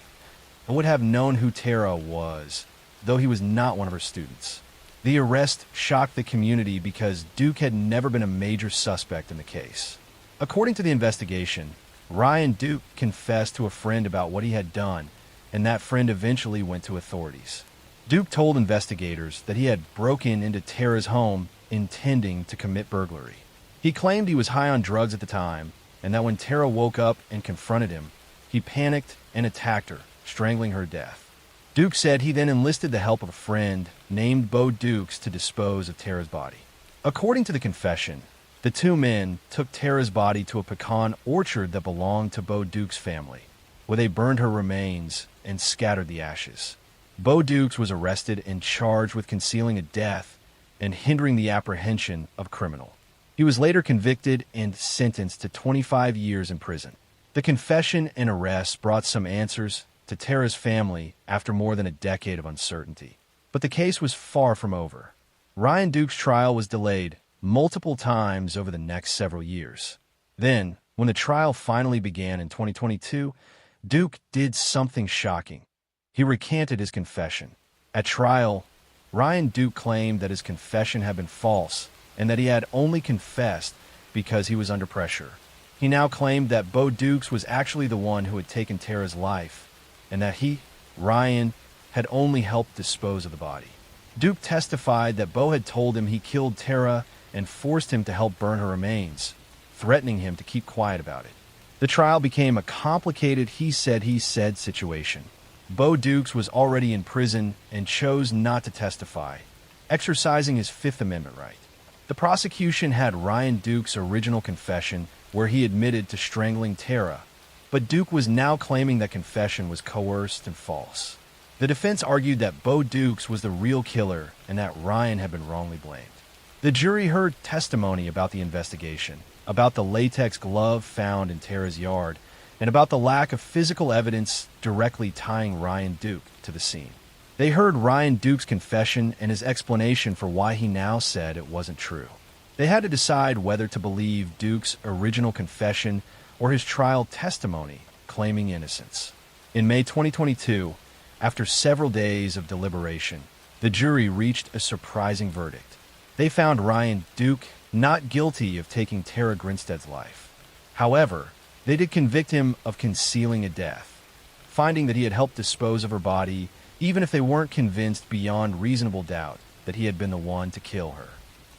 and would have known who Tara was, though he was not one of her students. The arrest shocked the community because Duke had never been a major suspect in the case. According to the investigation, Ryan Duke confessed to a friend about what he had done, and that friend eventually went to authorities. Duke told investigators that he had broken into Tara's home intending to commit burglary. He claimed he was high on drugs at the time, and that when Tara woke up and confronted him, he panicked and attacked her, strangling her to death. Duke said he then enlisted the help of a friend named Bo Dukes to dispose of Tara's body. According to the confession, the two men took Tara's body to a pecan orchard that belonged to Bo Dukes' family, where they burned her remains and scattered the ashes. Bo Dukes was arrested and charged with concealing a death and hindering the apprehension of a criminal. He was later convicted and sentenced to 25 years in prison. The confession and arrest brought some answers to Tara's family after more than a decade of uncertainty. But the case was far from over. Ryan Duke's trial was delayed multiple times over the next several years. Then, when the trial finally began in 2022, Duke did something shocking. He recanted his confession. At trial, Ryan Duke claimed that his confession had been false and that he had only confessed because he was under pressure. He now claimed that Bo Dukes was actually the one who had taken Tara's life and that he, Ryan, had only helped dispose of the body. Duke testified that Bo had told him he killed Tara and forced him to help burn her remains, threatening him to keep quiet about it. The trial became a complicated he-said situation. Bo Dukes was already in prison and chose not to testify, exercising his Fifth Amendment right. The prosecution had Ryan Duke's original confession where he admitted to strangling Tara, but Duke was now claiming that confession was coerced and false. The defense argued that Bo Dukes was the real killer and that Ryan had been wrongly blamed. The jury heard testimony about the investigation, about the latex glove found in Tara's yard, and about the lack of physical evidence directly tying Ryan Duke to the scene. They heard Ryan Duke's confession and his explanation for why he now said it wasn't true. They had to decide whether to believe Duke's original confession or his trial testimony claiming innocence. In May 2022, after several days of deliberation, the jury reached a surprising verdict. They found Ryan Duke not guilty of taking Tara Grinstead's life. However, they did convict him of concealing a death, finding that he had helped dispose of her body, even if they weren't convinced beyond reasonable doubt that he had been the one to kill her.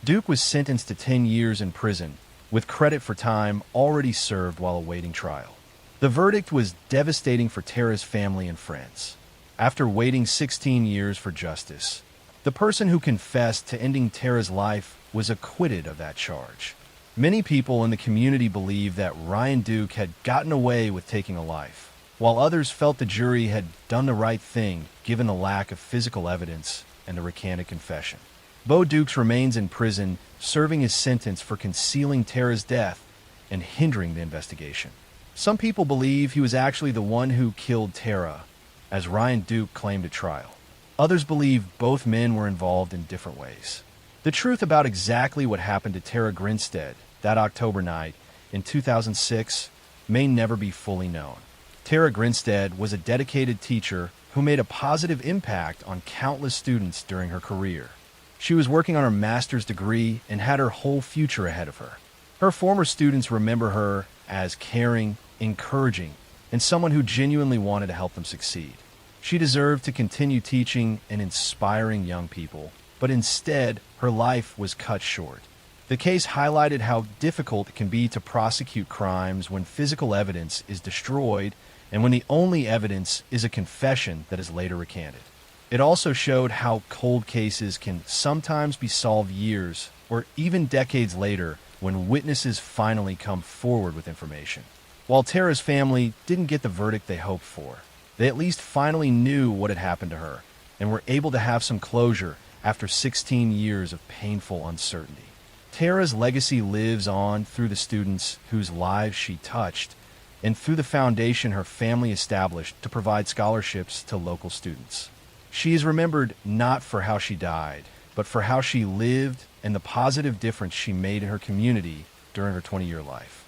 Duke was sentenced to 10 years in prison, with credit for time already served while awaiting trial. The verdict was devastating for Tara's family and friends. After waiting 16 years for justice, the person who confessed to ending Tara's life was acquitted of that charge. Many people in the community believe that Ryan Duke had gotten away with taking a life, while others felt the jury had done the right thing given the lack of physical evidence and the recanted confession. Bo Dukes remains in prison, serving his sentence for concealing Tara's death and hindering the investigation. Some people believe he was actually the one who killed Tara, as Ryan Duke claimed at trial. Others believe both men were involved in different ways. The truth about exactly what happened to Tara Grinstead that October night in 2006 may never be fully known. Tara Grinstead was a dedicated teacher who made a positive impact on countless students during her career. She was working on her master's degree and had her whole future ahead of her. Her former students remember her as caring, encouraging, and someone who genuinely wanted to help them succeed. She deserved to continue teaching and inspiring young people, but instead, her life was cut short. The case highlighted how difficult it can be to prosecute crimes when physical evidence is destroyed and when the only evidence is a confession that is later recanted. It also showed how cold cases can sometimes be solved years or even decades later when witnesses finally come forward with information. While Tara's family didn't get the verdict they hoped for, they at least finally knew what had happened to her and were able to have some closure after 16 years of painful uncertainty. Tara's legacy lives on through the students whose lives she touched and through the foundation her family established to provide scholarships to local students. She is remembered not for how she died, but for how she lived and the positive difference she made in her community during her 20-year life.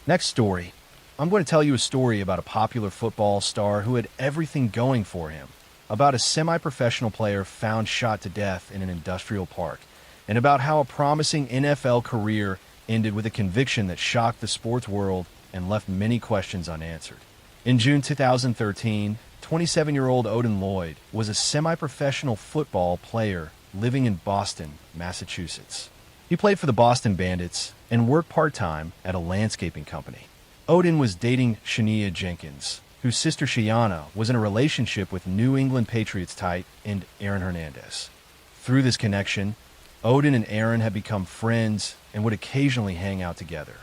Next story. I'm going to tell you a story about a popular football star who had everything going for him, about a semi-professional player found shot to death in an industrial park, and about how a promising NFL career ended with a conviction that shocked the sports world and left many questions unanswered. In June 2013, 27-year-old Odin Lloyd was a semi-professional football player living in Boston, Massachusetts. He played for the Boston Bandits and worked part-time at a landscaping company. Odin was dating Shania Jenkins, whose sister Shiana was in a relationship with New England Patriots tight end Aaron Hernandez. Through this connection, Odin and Aaron had become friends and would occasionally hang out together.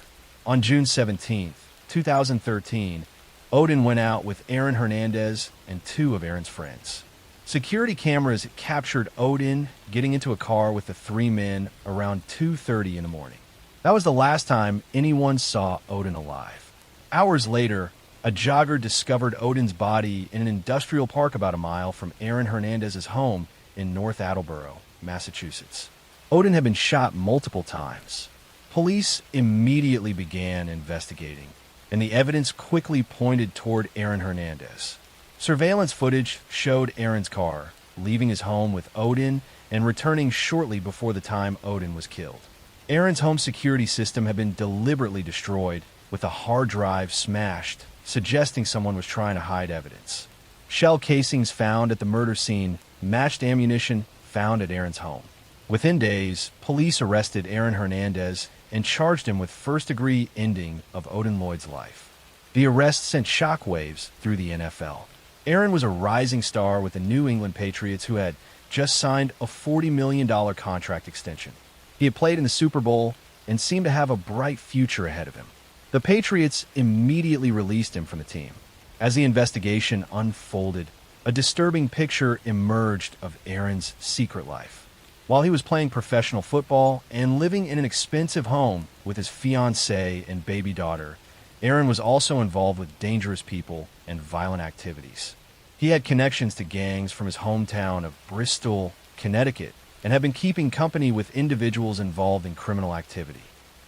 On June 17, 2013, Odin went out with Aaron Hernandez and two of Aaron's friends. Security cameras captured Odin getting into a car with the three men around 2:30 in the morning. That was the last time anyone saw Odin alive. Hours later, a jogger discovered Odin's body in an industrial park about a mile from Aaron Hernandez's home in North Attleboro, Massachusetts. Odin had been shot multiple times. Police immediately began investigating, and the evidence quickly pointed toward Aaron Hernandez. Surveillance footage showed Aaron's car, leaving his home with Odin and returning shortly before the time Odin was killed. Aaron's home security system had been deliberately destroyed, with a hard drive smashed, suggesting someone was trying to hide evidence. Shell casings found at the murder scene matched ammunition found at Aaron's home. Within days, police arrested Aaron Hernandez and charged him with first-degree ending of Odin Lloyd's life. The arrest sent shockwaves through the NFL. Aaron was a rising star with the New England Patriots who had just signed a $40 million contract extension. He had played in the Super Bowl and seemed to have a bright future ahead of him. The Patriots immediately released him from the team. As the investigation unfolded, a disturbing picture emerged of Aaron's secret life. While he was playing professional football and living in an expensive home with his fiancée and baby daughter, Aaron was also involved with dangerous people and violent activities. He had connections to gangs from his hometown of Bristol, Connecticut, and had been keeping company with individuals involved in criminal activity.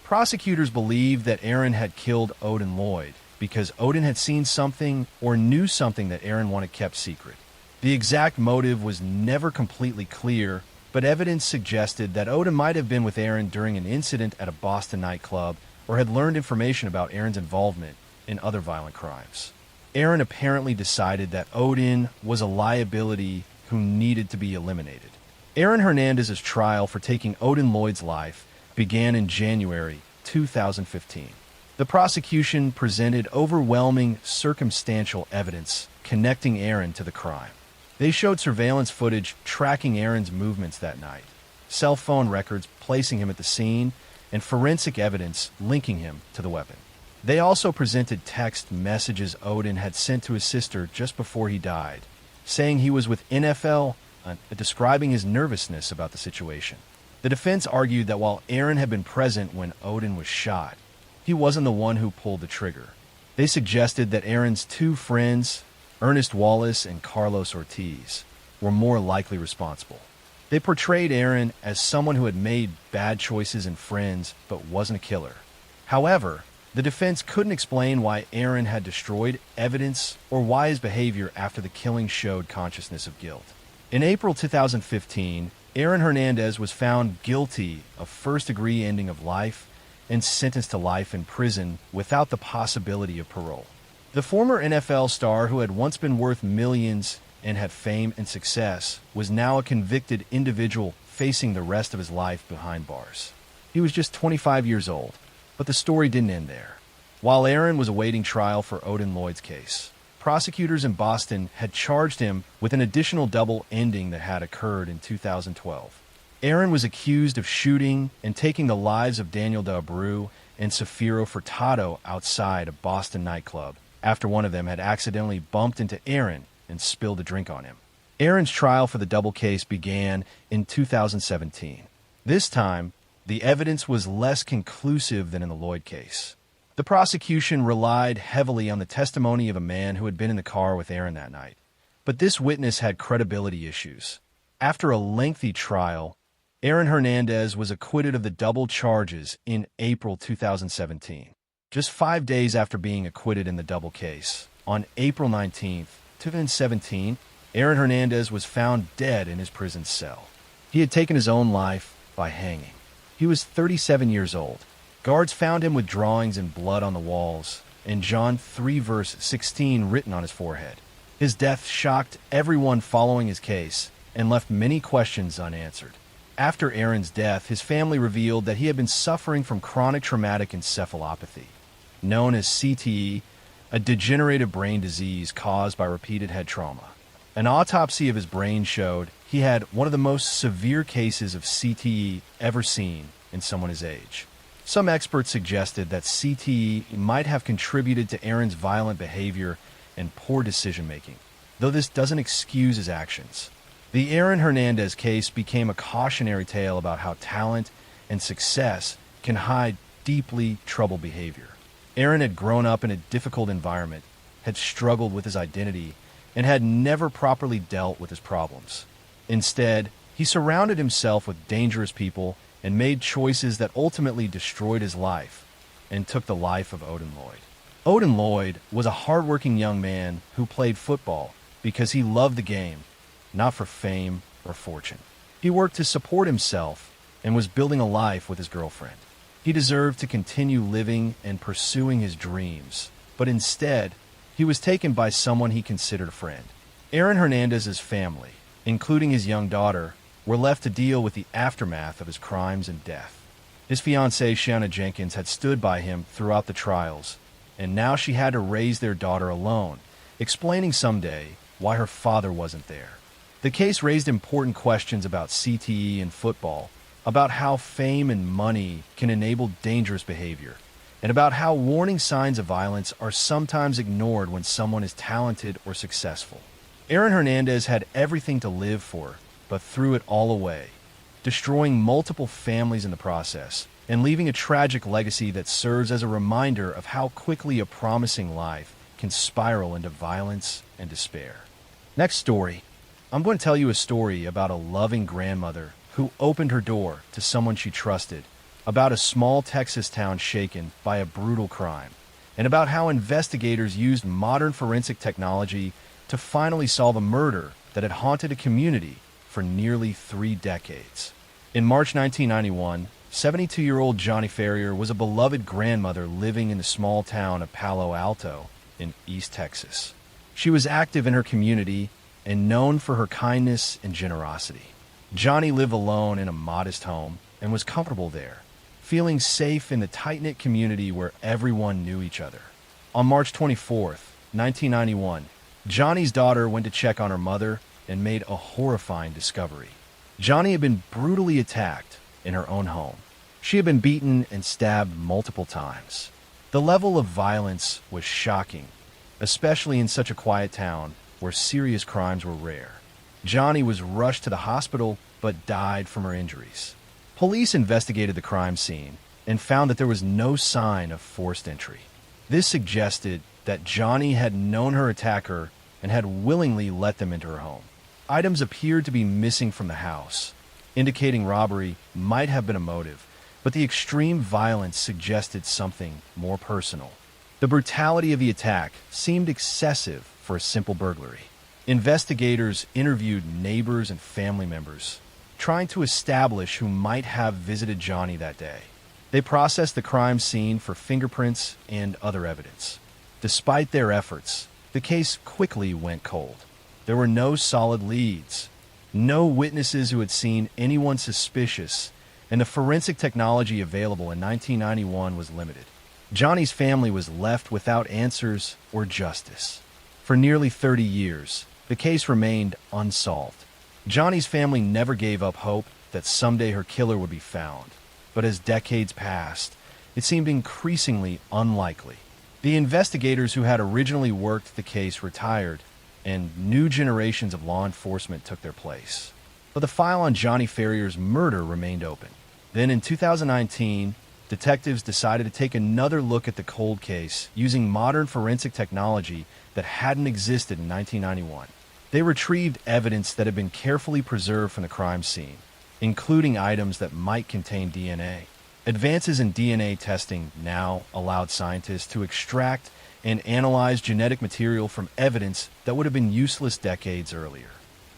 Prosecutors believed that Aaron had killed Odin Lloyd because Odin had seen something or knew something that Aaron wanted kept secret. The exact motive was never completely clear, but evidence suggested that Odin might have been with Aaron during an incident at a Boston nightclub or had learned information about Aaron's involvement in other violent crimes. Aaron apparently decided that Odin was a liability who needed to be eliminated. Aaron Hernandez's trial for taking Odin Lloyd's life began in January 2015. The prosecution presented overwhelming circumstantial evidence connecting Aaron to the crime. They showed surveillance footage tracking Aaron's movements that night, cell phone records placing him at the scene, and forensic evidence linking him to the weapon. They also presented text messages Odin had sent to his sister just before he died, saying he was with NFL and describing his nervousness about the situation. The defense argued that while Aaron had been present when Odin was shot, he wasn't the one who pulled the trigger. They suggested that Aaron's two friends, Ernest Wallace and Carlos Ortiz, were more likely responsible. They portrayed Aaron as someone who had made bad choices in friends but wasn't a killer. However, the defense couldn't explain why Aaron had destroyed evidence or why his behavior after the killing showed consciousness of guilt. In April 2015, Aaron Hernandez was found guilty of first-degree ending of life and sentenced to life in prison without the possibility of parole. The former NFL star, who had once been worth millions, and had fame and success, was now a convicted individual facing the rest of his life behind bars. He was just 25 years old, but the story didn't end there. While Aaron was awaiting trial for Odin Lloyd's case, prosecutors in Boston had charged him with an additional double ending that had occurred in 2012. Aaron was accused of shooting and taking the lives of Daniel D'Abreu and Safiro Furtado outside a Boston nightclub after one of them had accidentally bumped into Aaron and spilled a drink on him. Aaron's trial for the double case began in 2017. This time, the evidence was less conclusive than in the Lloyd case. The prosecution relied heavily on the testimony of a man who had been in the car with Aaron that night. But this witness had credibility issues. After a lengthy trial, Aaron Hernandez was acquitted of the double charges in April 2017. Just 5 days after being acquitted in the double case, on April 19, 2017, Aaron Hernandez was found dead in his prison cell. He had taken his own life by hanging. He was 37 years old. Guards found him with drawings and blood on the walls, and John 3 verse 16 written on his forehead. His death shocked everyone following his case and left many questions unanswered. After Aaron's death, his family revealed that he had been suffering from chronic traumatic encephalopathy, known as CTE, a degenerative brain disease caused by repeated head trauma. An autopsy of his brain showed he had one of the most severe cases of CTE ever seen in someone his age. Some experts suggested that CTE might have contributed to Aaron's violent behavior and poor decision-making, though this doesn't excuse his actions. The Aaron Hernandez case became a cautionary tale about how talent and success can hide deeply troubled behavior. Aaron had grown up in a difficult environment, had struggled with his identity, and had never properly dealt with his problems. Instead, he surrounded himself with dangerous people and made choices that ultimately destroyed his life and took the life of Odin Lloyd. Odin Lloyd was a hardworking young man who played football because he loved the game, not for fame or fortune. He worked to support himself and was building a life with his girlfriend. He deserved to continue living and pursuing his dreams, but instead, he was taken by someone he considered a friend. Aaron Hernandez's family, including his young daughter, were left to deal with the aftermath of his crimes and death. His fiancée, Shanna Jenkins, had stood by him throughout the trials, and now she had to raise their daughter alone, explaining someday why her father wasn't there. The case raised important questions about CTE and football, about how fame and money can enable dangerous behavior, and about how warning signs of violence are sometimes ignored when someone is talented or successful. Aaron Hernandez had everything to live for, but threw it all away, destroying multiple families in the process, and leaving a tragic legacy that serves as a reminder of how quickly a promising life can spiral into violence and despair. Next story. I'm going to tell you a story about a loving grandmother who opened her door to someone she trusted, about a small Texas town shaken by a brutal crime, and about how investigators used modern forensic technology to finally solve a murder that had haunted a community for nearly 3 decades. In March 1991, 72-year-old Johnny Ferrier was a beloved grandmother living in the small town of Palo Alto in East Texas. She was active in her community and known for her kindness and generosity. Johnny lived alone in a modest home and was comfortable there, feeling safe in the tight-knit community where everyone knew each other. On March 24, 1991, Johnny's daughter went to check on her mother and made a horrifying discovery. Johnny had been brutally attacked in her own home. She had been beaten and stabbed multiple times. The level of violence was shocking, especially in such a quiet town where serious crimes were rare. Johnny was rushed to the hospital but died from her injuries. Police investigated the crime scene and found that there was no sign of forced entry. This suggested that Johnny had known her attacker and had willingly let them into her home. Items appeared to be missing from the house, indicating robbery might have been a motive, but the extreme violence suggested something more personal. The brutality of the attack seemed excessive for a simple burglary. Investigators interviewed neighbors and family members, trying to establish who might have visited Johnny that day. They processed the crime scene for fingerprints and other evidence. Despite their efforts, the case quickly went cold. There were no solid leads, no witnesses who had seen anyone suspicious, and the forensic technology available in 1991 was limited. Johnny's family was left without answers or justice. For nearly 30 years, the case remained unsolved. Johnny's family never gave up hope that someday her killer would be found. But as decades passed, it seemed increasingly unlikely. The investigators who had originally worked the case retired, and new generations of law enforcement took their place. But the file on Johnny Ferrier's murder remained open. Then in 2019, detectives decided to take another look at the cold case using modern forensic technology that hadn't existed in 1991. They retrieved evidence that had been carefully preserved from the crime scene, including items that might contain DNA. Advances in DNA testing now allowed scientists to extract and analyze genetic material from evidence that would have been useless decades earlier.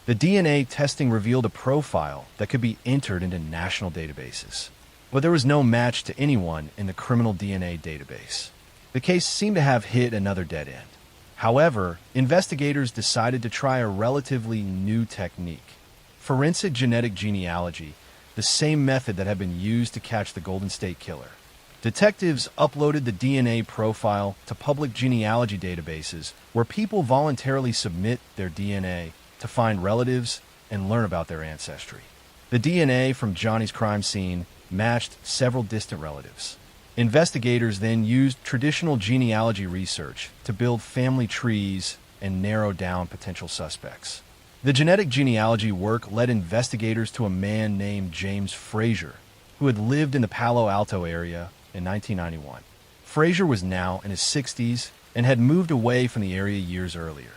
The DNA testing revealed a profile that could be entered into national databases, but there was no match to anyone in the criminal DNA database. The case seemed to have hit another dead end. However, investigators decided to try a relatively new technique: forensic genetic genealogy, the same method that had been used to catch the Golden State Killer. Detectives uploaded the DNA profile to public genealogy databases where people voluntarily submit their DNA to find relatives and learn about their ancestry. The DNA from Johnny's crime scene matched several distant relatives. Investigators then used traditional genealogy research to build family trees and narrow down potential suspects. The genetic genealogy work led investigators to a man named James Frazier, who had lived in the Palo Alto area in 1991. Frazier was now in his 60s and had moved away from the area years earlier.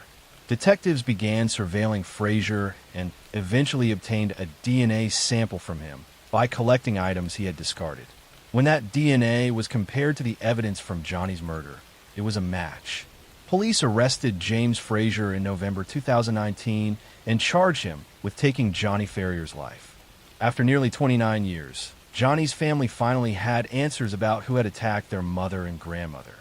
Detectives began surveilling Frazier and eventually obtained a DNA sample from him by collecting items he had discarded. When that DNA was compared to the evidence from Johnny's murder, it was a match. Police arrested James Frazier in November 2019 and charged him with taking Johnny Ferrier's life. After nearly 29 years, Johnny's family finally had answers about who had attacked their mother and grandmother.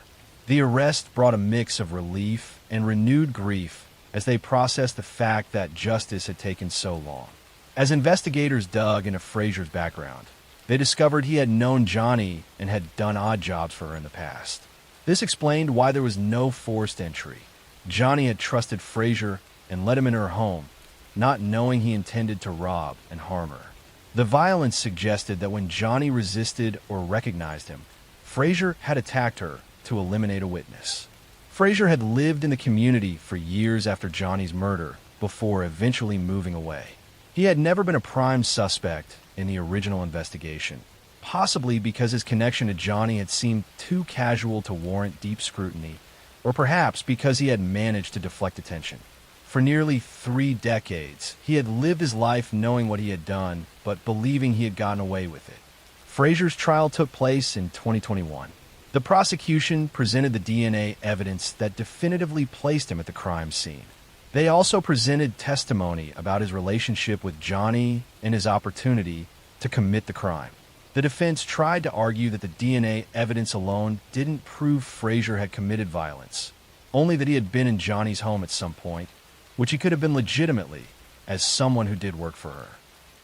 The arrest brought a mix of relief and renewed grief as they processed the fact that justice had taken so long. As investigators dug into Frazier's background, they discovered he had known Johnny and had done odd jobs for her in the past. This explained why there was no forced entry. Johnny had trusted Frazier and let him in her home, not knowing he intended to rob and harm her. The violence suggested that when Johnny resisted or recognized him, Frazier had attacked her to eliminate a witness. Frazier had lived in the community for years after Johnny's murder before eventually moving away. He had never been a prime suspect in the original investigation, possibly because his connection to Johnny had seemed too casual to warrant deep scrutiny, or perhaps because he had managed to deflect attention. For nearly 3 decades, he had lived his life knowing what he had done, but believing he had gotten away with it. Frazier's trial took place in 2021. The prosecution presented the DNA evidence that definitively placed him at the crime scene. They also presented testimony about his relationship with Johnny and his opportunity to commit the crime. The defense tried to argue that the DNA evidence alone didn't prove Frazier had committed violence, only that he had been in Johnny's home at some point, which he could have been legitimately as someone who did work for her.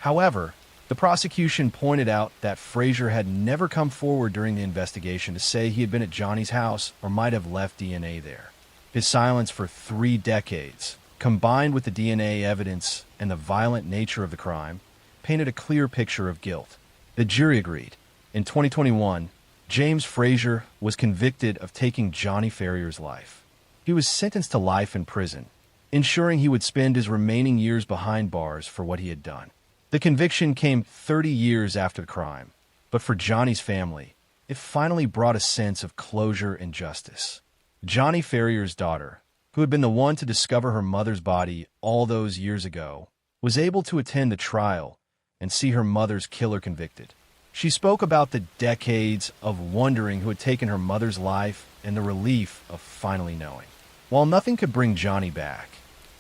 However, the prosecution pointed out that Frazier had never come forward during the investigation to say he had been at Johnny's house or might have left DNA there. His silence for 3 decades, combined with the DNA evidence and the violent nature of the crime, painted a clear picture of guilt. The jury agreed. In 2021, James Frazier was convicted of taking Johnny Ferrier's life. He was sentenced to life in prison, ensuring he would spend his remaining years behind bars for what he had done. The conviction came 30 years after the crime, but for Johnny's family, it finally brought a sense of closure and justice. Johnny Ferrier's daughter, who had been the one to discover her mother's body all those years ago, was able to attend the trial and see her mother's killer convicted. She spoke about the decades of wondering who had taken her mother's life and the relief of finally knowing. While nothing could bring Johnny back,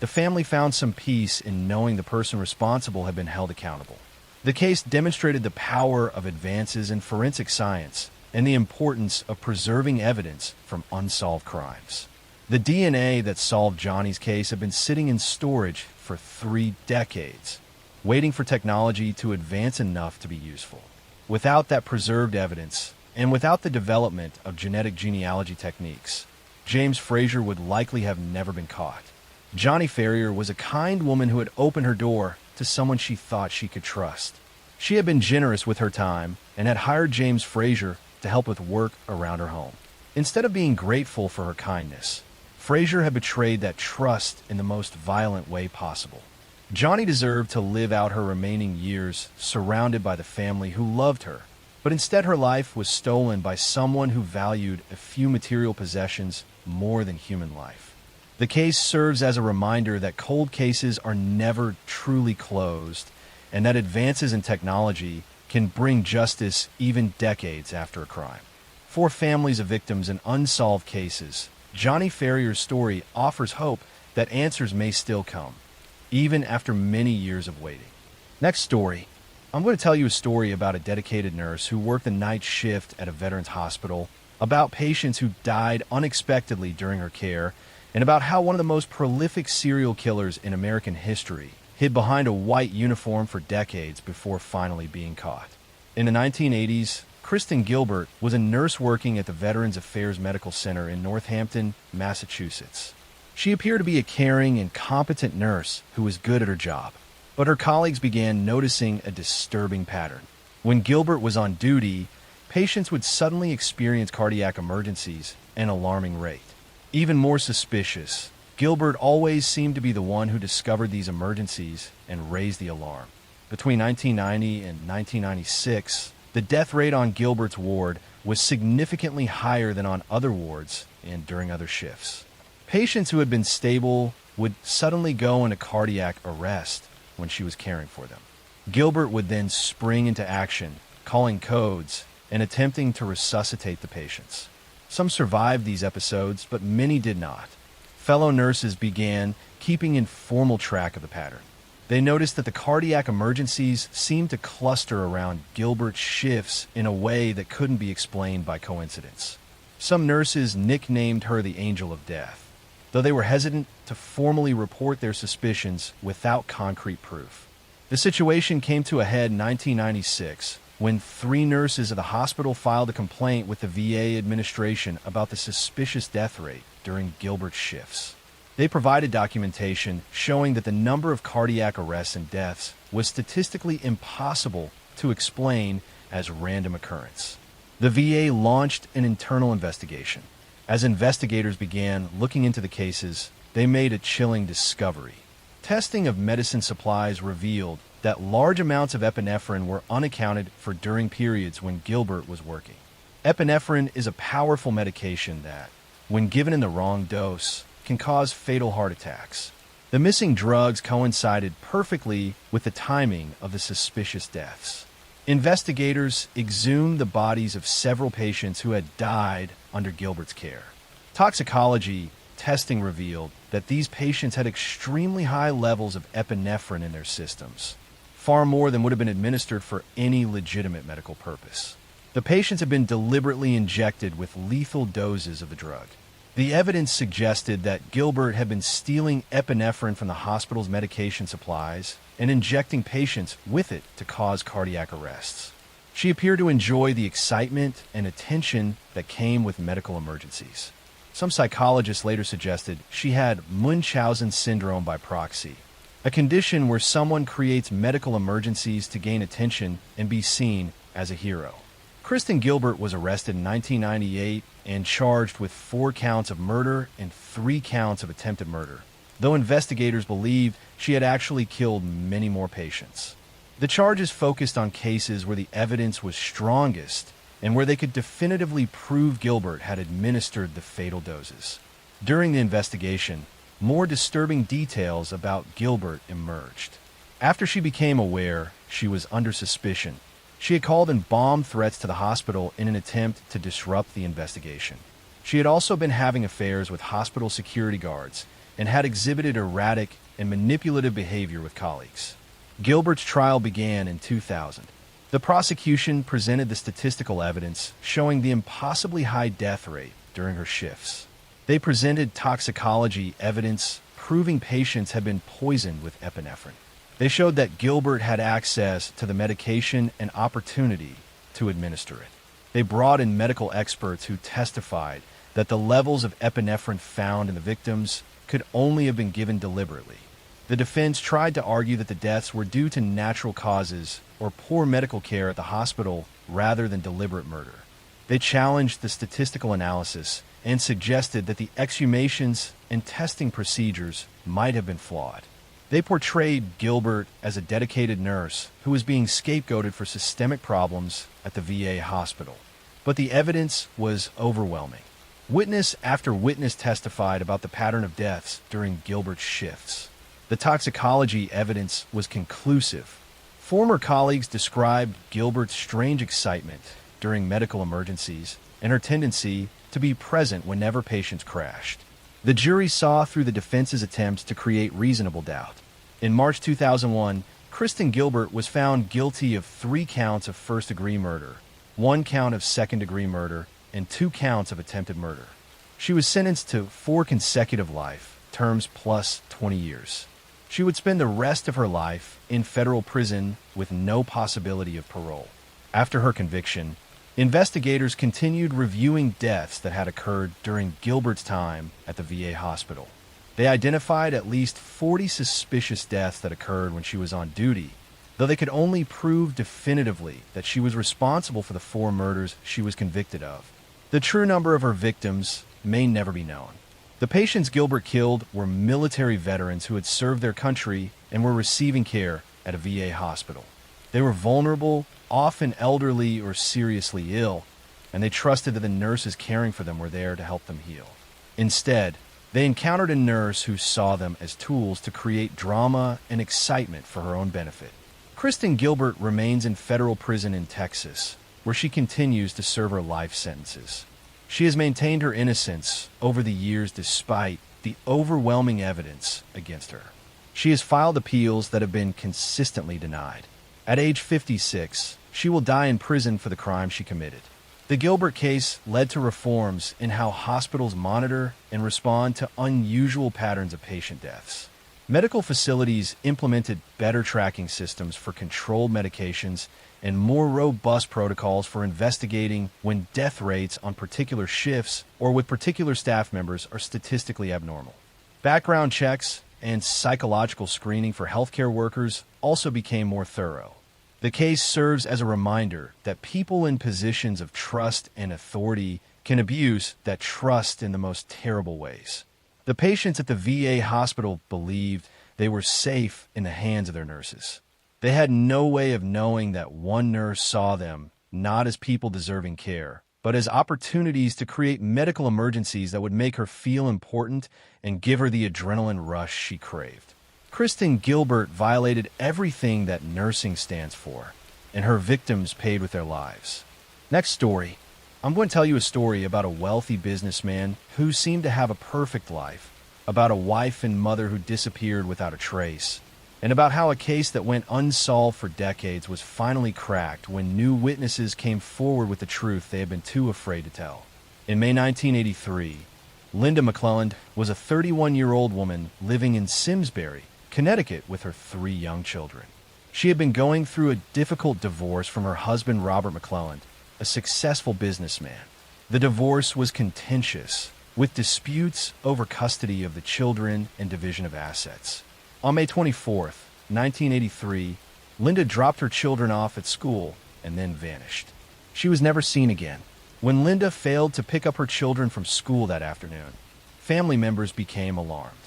the family found some peace in knowing the person responsible had been held accountable. The case demonstrated the power of advances in forensic science and the importance of preserving evidence from unsolved crimes. The DNA that solved Johnny's case had been sitting in storage for 3 decades, waiting for technology to advance enough to be useful. Without that preserved evidence, and without the development of genetic genealogy techniques, James Frazier would likely have never been caught. Johnny Ferrier was a kind woman who had opened her door to someone she thought she could trust. She had been generous with her time and had hired James Frazier to help with work around her home. Instead of being grateful for her kindness, Frazier had betrayed that trust in the most violent way possible. Johnny deserved to live out her remaining years surrounded by the family who loved her, but instead her life was stolen by someone who valued a few material possessions more than human life. The case serves as a reminder that cold cases are never truly closed, and that advances in technology can bring justice even decades after a crime. For families of victims in unsolved cases, Johnny Ferrier's story offers hope that answers may still come, even after many years of waiting. Next story. I'm going to tell you a story about a dedicated nurse who worked the night shift at a veterans hospital, about patients who died unexpectedly during her care, and about how one of the most prolific serial killers in American history hid behind a white uniform for decades before finally being caught. In the 1980s, Kristen Gilbert was a nurse working at the Veterans Affairs Medical Center in Northampton, Massachusetts. She appeared to be a caring and competent nurse who was good at her job, but her colleagues began noticing a disturbing pattern. When Gilbert was on duty, patients would suddenly experience cardiac emergencies at an alarming rate. Even more suspicious, Gilbert always seemed to be the one who discovered these emergencies and raised the alarm. Between 1990 and 1996, the death rate on Gilbert's ward was significantly higher than on other wards and during other shifts. Patients who had been stable would suddenly go into cardiac arrest when she was caring for them. Gilbert would then spring into action, calling codes and attempting to resuscitate the patients. Some survived these episodes, but many did not. Fellow nurses began keeping informal track of the pattern. They noticed that the cardiac emergencies seemed to cluster around Gilbert's shifts in a way that couldn't be explained by coincidence. Some nurses nicknamed her the Angel of Death, though they were hesitant to formally report their suspicions without concrete proof. The situation came to a head in 1996 when 3 nurses of the hospital filed a complaint with the VA administration about the suspicious death rate during Gilbert's shifts. They provided documentation showing that the number of cardiac arrests and deaths was statistically impossible to explain as random occurrence. The VA launched an internal investigation. As investigators began looking into the cases, they made a chilling discovery. Testing of medicine supplies revealed that large amounts of epinephrine were unaccounted for during periods when Gilbert was working. Epinephrine is a powerful medication that, when given in the wrong dose, can cause fatal heart attacks. The missing drugs coincided perfectly with the timing of the suspicious deaths. Investigators exhumed the bodies of several patients who had died under Gilbert's care. Toxicology testing revealed that these patients had extremely high levels of epinephrine in their systems, far more than would have been administered for any legitimate medical purpose. The patients had been deliberately injected with lethal doses of the drug. The evidence suggested that Gilbert had been stealing epinephrine from the hospital's medication supplies and injecting patients with it to cause cardiac arrests. She appeared to enjoy the excitement and attention that came with medical emergencies. Some psychologists later suggested she had Munchausen syndrome by proxy, a condition where someone creates medical emergencies to gain attention and be seen as a hero. Kristen Gilbert was arrested in 1998 and charged with 4 counts of murder and 3 counts of attempted murder, though investigators believed she had actually killed many more patients. The charges focused on cases where the evidence was strongest and where they could definitively prove Gilbert had administered the fatal doses. During the investigation, more disturbing details about Gilbert emerged. After she became aware she was under suspicion, she had called in bomb threats to the hospital in an attempt to disrupt the investigation. She had also been having affairs with hospital security guards and had exhibited erratic and manipulative behavior with colleagues. Gilbert's trial began in 2000. The prosecution presented the statistical evidence showing the impossibly high death rate during her shifts. They presented toxicology evidence proving patients had been poisoned with epinephrine. They showed that Gilbert had access to the medication and opportunity to administer it. They brought in medical experts who testified that the levels of epinephrine found in the victims could only have been given deliberately. The defense tried to argue that the deaths were due to natural causes or poor medical care at the hospital rather than deliberate murder. They challenged the statistical analysis and suggested that the exhumations and testing procedures might have been flawed. They portrayed Gilbert as a dedicated nurse who was being scapegoated for systemic problems at the VA hospital. But the evidence was overwhelming. Witness after witness testified about the pattern of deaths during Gilbert's shifts. The toxicology evidence was conclusive. Former colleagues described Gilbert's strange excitement during medical emergencies and her tendency to be present whenever patients crashed. The jury saw through the defense's attempts to create reasonable doubt. In March 2001, Kristen Gilbert was found guilty of 3 counts of first-degree murder, 1 count of second-degree murder, and 2 counts of attempted murder. She was sentenced to 4 consecutive life terms plus 20 years. She would spend the rest of her life in federal prison with no possibility of parole. After her conviction, investigators continued reviewing deaths that had occurred during Gilbert's time at the VA hospital. They identified at least 40 suspicious deaths that occurred when she was on duty, though they could only prove definitively that she was responsible for the 4 murders she was convicted of. The true number of her victims may never be known. The patients Gilbert killed were military veterans who had served their country and were receiving care at a VA hospital. They were vulnerable, often elderly or seriously ill, and they trusted that the nurses caring for them were there to help them heal. Instead, they encountered a nurse who saw them as tools to create drama and excitement for her own benefit. Kristen Gilbert remains in federal prison in Texas, where she continues to serve her life sentences. She has maintained her innocence over the years despite the overwhelming evidence against her. She has filed appeals that have been consistently denied. At age 56, she will die in prison for the crime she committed. The Gilbert case led to reforms in how hospitals monitor and respond to unusual patterns of patient deaths. Medical facilities implemented better tracking systems for controlled medications and more robust protocols for investigating when death rates on particular shifts or with particular staff members are statistically abnormal. Background checks and psychological screening for healthcare workers also became more thorough. The case serves as a reminder that people in positions of trust and authority can abuse that trust in the most terrible ways. The patients at the VA hospital believed they were safe in the hands of their nurses. They had no way of knowing that one nurse saw them not as people deserving care, but as opportunities to create medical emergencies that would make her feel important and give her the adrenaline rush she craved. Kristen Gilbert violated everything that nursing stands for, and her victims paid with their lives. Next story. I'm going to tell you a story about a wealthy businessman who seemed to have a perfect life, about a wife and mother who disappeared without a trace, and about how a case that went unsolved for decades was finally cracked when new witnesses came forward with the truth they had been too afraid to tell. In May 1983, Linda McClelland was a 31-year-old woman living in Simsbury, Connecticut, with her 3 young children. She had been going through a difficult divorce from her husband, Robert McClelland, a successful businessman. The divorce was contentious, with disputes over custody of the children and division of assets. On May 24, 1983, Linda dropped her children off at school and then vanished. She was never seen again. When Linda failed to pick up her children from school that afternoon, family members became alarmed.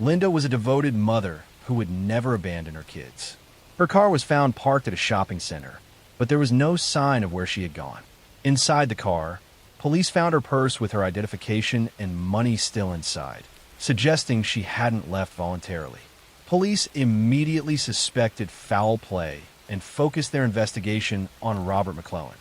Linda was a devoted mother who would never abandon her kids. Her car was found parked at a shopping center, but there was no sign of where she had gone. Inside the car, police found her purse with her identification and money still inside, suggesting she hadn't left voluntarily. Police immediately suspected foul play and focused their investigation on Robert McClelland.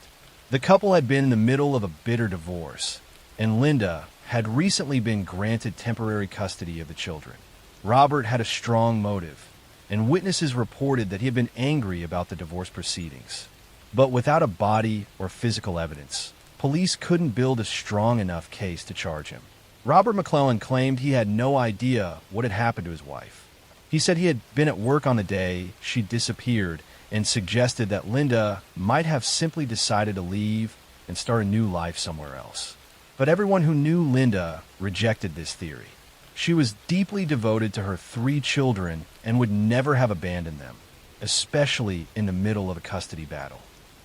The couple had been in the middle of a bitter divorce, and Linda had recently been granted temporary custody of the children. Robert had a strong motive, and witnesses reported that he had been angry about the divorce proceedings. But without a body or physical evidence, police couldn't build a strong enough case to charge him. Robert McClellan claimed he had no idea what had happened to his wife. He said he had been at work on the day she disappeared and suggested that Linda might have simply decided to leave and start a new life somewhere else. But everyone who knew Linda rejected this theory. She was deeply devoted to her 3 children and would never have abandoned them, especially in the middle of a custody battle.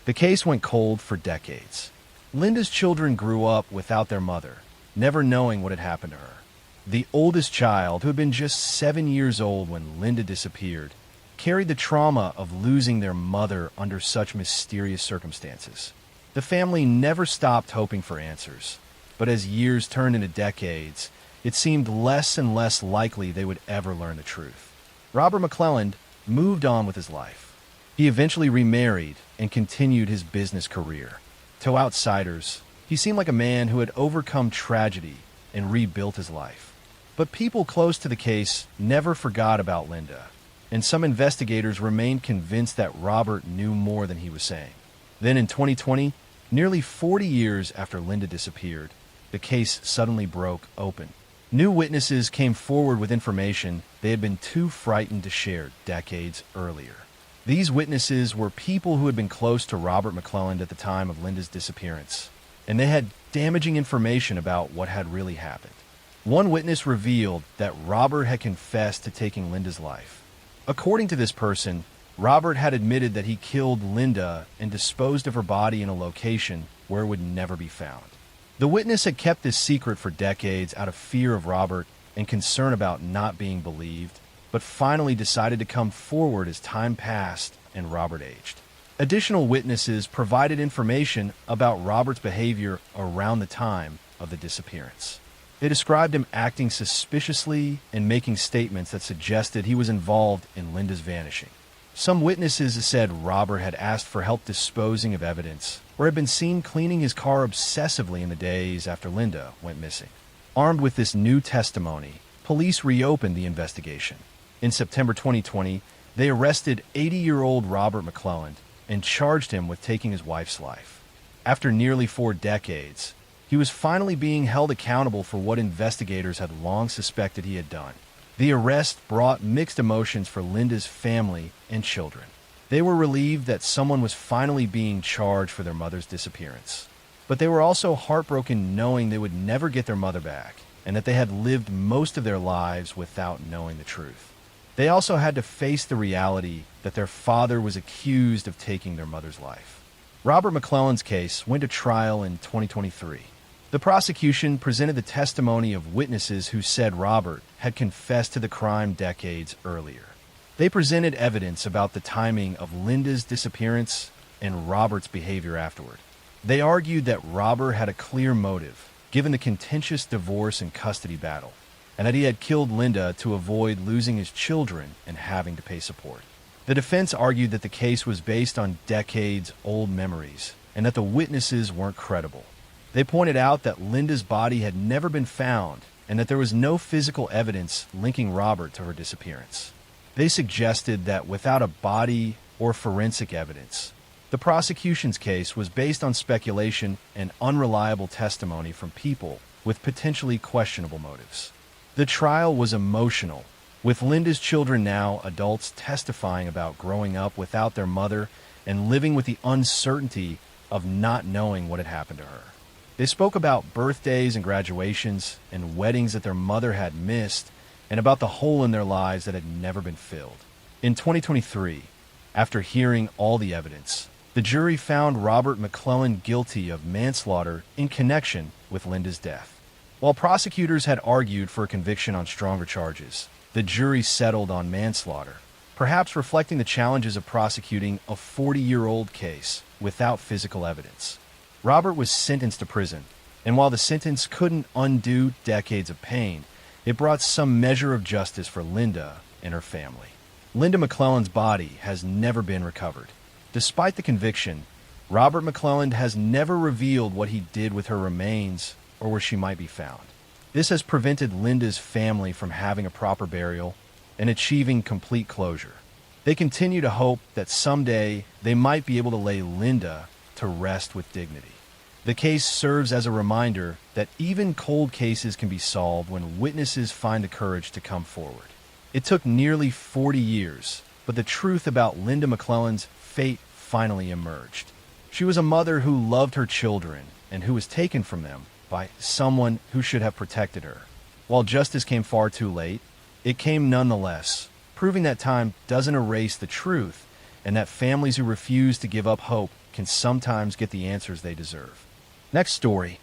The case went cold for decades. Linda's children grew up without their mother, never knowing what had happened to her. The oldest child, who had been just 7 years old when Linda disappeared, carried the trauma of losing their mother under such mysterious circumstances. The family never stopped hoping for answers, but as years turned into decades, it seemed less and less likely they would ever learn the truth. Robert McClellan moved on with his life. He eventually remarried and continued his business career. To outsiders, he seemed like a man who had overcome tragedy and rebuilt his life. But people close to the case never forgot about Linda, and some investigators remained convinced that Robert knew more than he was saying. Then in 2020, nearly 40 years after Linda disappeared, the case suddenly broke open. New witnesses came forward with information they had been too frightened to share decades earlier. These witnesses were people who had been close to Robert McClellan at the time of Linda's disappearance, and they had damaging information about what had really happened. One witness revealed that Robert had confessed to taking Linda's life. According to this person, Robert had admitted that he killed Linda and disposed of her body in a location where it would never be found. The witness had kept this secret for decades out of fear of Robert and concern about not being believed, but finally decided to come forward as time passed and Robert aged. Additional witnesses provided information about Robert's behavior around the time of the disappearance. They described him acting suspiciously and making statements that suggested he was involved in Linda's vanishing. Some witnesses said Robert had asked for help disposing of evidence, or had been seen cleaning his car obsessively in the days after Linda went missing. Armed with this new testimony, police reopened the investigation. In September 2020, they arrested 80-year-old Robert McClellan and charged him with taking his wife's life. After nearly 4 decades, he was finally being held accountable for what investigators had long suspected he had done. The arrest brought mixed emotions for Linda's family and children. They were relieved that someone was finally being charged for their mother's disappearance. But they were also heartbroken knowing they would never get their mother back, and that they had lived most of their lives without knowing the truth. They also had to face the reality that their father was accused of taking their mother's life. Robert McClellan's case went to trial in 2023. The prosecution presented the testimony of witnesses who said Robert had confessed to the crime decades earlier. They presented evidence about the timing of Linda's disappearance and Robert's behavior afterward. They argued that Robert had a clear motive, given the contentious divorce and custody battle, and that he had killed Linda to avoid losing his children and having to pay support. The defense argued that the case was based on decades-old memories and that the witnesses weren't credible. They pointed out that Linda's body had never been found and that there was no physical evidence linking Robert to her disappearance. They suggested that without a body or forensic evidence, the prosecution's case was based on speculation and unreliable testimony from people with potentially questionable motives. The trial was emotional, with Linda's children now adults testifying about growing up without their mother and living with the uncertainty of not knowing what had happened to her. They spoke about birthdays and graduations and weddings that their mother had missed, and about the hole in their lives that had never been filled. In 2023, after hearing all the evidence, the jury found Robert McClellan guilty of manslaughter in connection with Linda's death. While prosecutors had argued for a conviction on stronger charges, the jury settled on manslaughter, perhaps reflecting the challenges of prosecuting a 40-year-old case without physical evidence. Robert was sentenced to prison, and while the sentence couldn't undo decades of pain, it brought some measure of justice for Linda and her family. Linda McClellan's body has never been recovered. Despite the conviction, Robert McClellan has never revealed what he did with her remains or where she might be found. This has prevented Linda's family from having a proper burial and achieving complete closure. They continue to hope that someday they might be able to lay Linda to rest with dignity. The case serves as a reminder that even cold cases can be solved when witnesses find the courage to come forward. It took nearly 40 years, but the truth about Linda McClellan's fate finally emerged. She was a mother who loved her children and who was taken from them by someone who should have protected her. While justice came far too late, it came nonetheless, proving that time doesn't erase the truth and that families who refuse to give up hope can sometimes get the answers they deserve. Next story.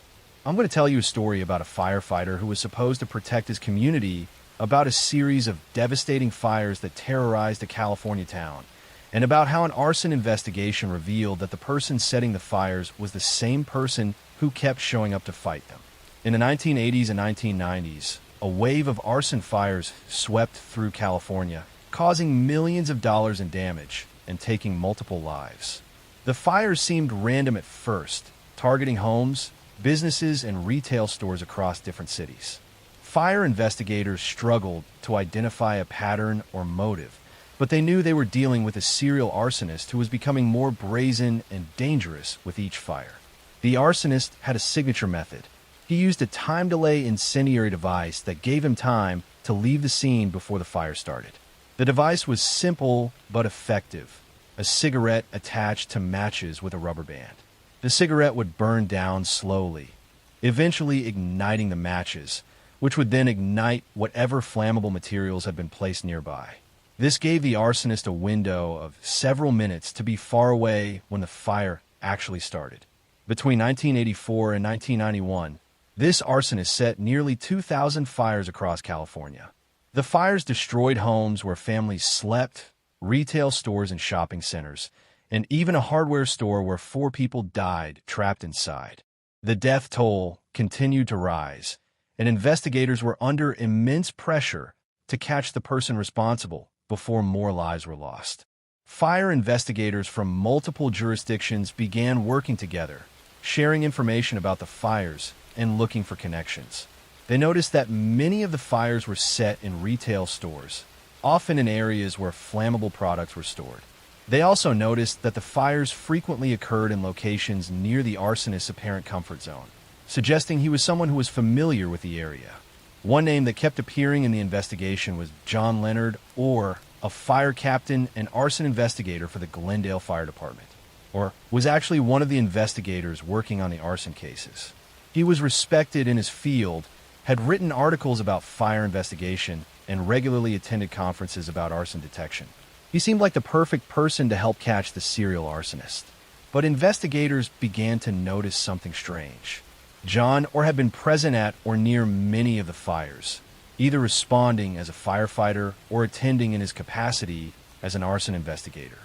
I'm going to tell you a story about a firefighter who was supposed to protect his community about a series of devastating fires that terrorized a California town, and about how an arson investigation revealed that the person setting the fires was the same person who kept showing up to fight them. In the 1980s and 1990s, a wave of arson fires swept through California, causing millions of dollars in damage and taking multiple lives. The fires seemed random at first, targeting homes, businesses, and retail stores across different cities. Fire investigators struggled to identify a pattern or motive, but they knew they were dealing with a serial arsonist who was becoming more brazen and dangerous with each fire. The arsonist had a signature method. He used a time delay incendiary device that gave him time to leave the scene before the fire started. The device was simple but effective: a cigarette attached to matches with a rubber band. The cigarette would burn down slowly, eventually igniting the matches, which would then ignite whatever flammable materials had been placed nearby. This gave the arsonist a window of several minutes to be far away when the fire actually started. Between 1984 and 1991, this arsonist set nearly 2,000 fires across California. The fires destroyed homes where families slept, retail stores and shopping centers, and even a hardware store where 4 people died trapped inside. The death toll continued to rise, and investigators were under immense pressure to catch the person responsible before more lives were lost. Fire investigators from multiple jurisdictions began working together, sharing information about the fires and looking for connections. They noticed that many of the fires were set in retail stores, often in areas where flammable products were stored. They also noticed that the fires frequently occurred in locations near the arsonist's apparent comfort zone, suggesting he was someone who was familiar with the area. One name that kept appearing in the investigation was John Leonard, or a fire captain and arson investigator for the Glendale Fire Department, or was actually one of the investigators working on the arson cases. He was respected in his field, had written articles about fire investigation, and regularly attended conferences about arson detection. He seemed like the perfect person to help catch the serial arsonist. But investigators began to notice something strange. John had been present at or near many of the fires, either responding as a firefighter or attending in his capacity as an arson investigator.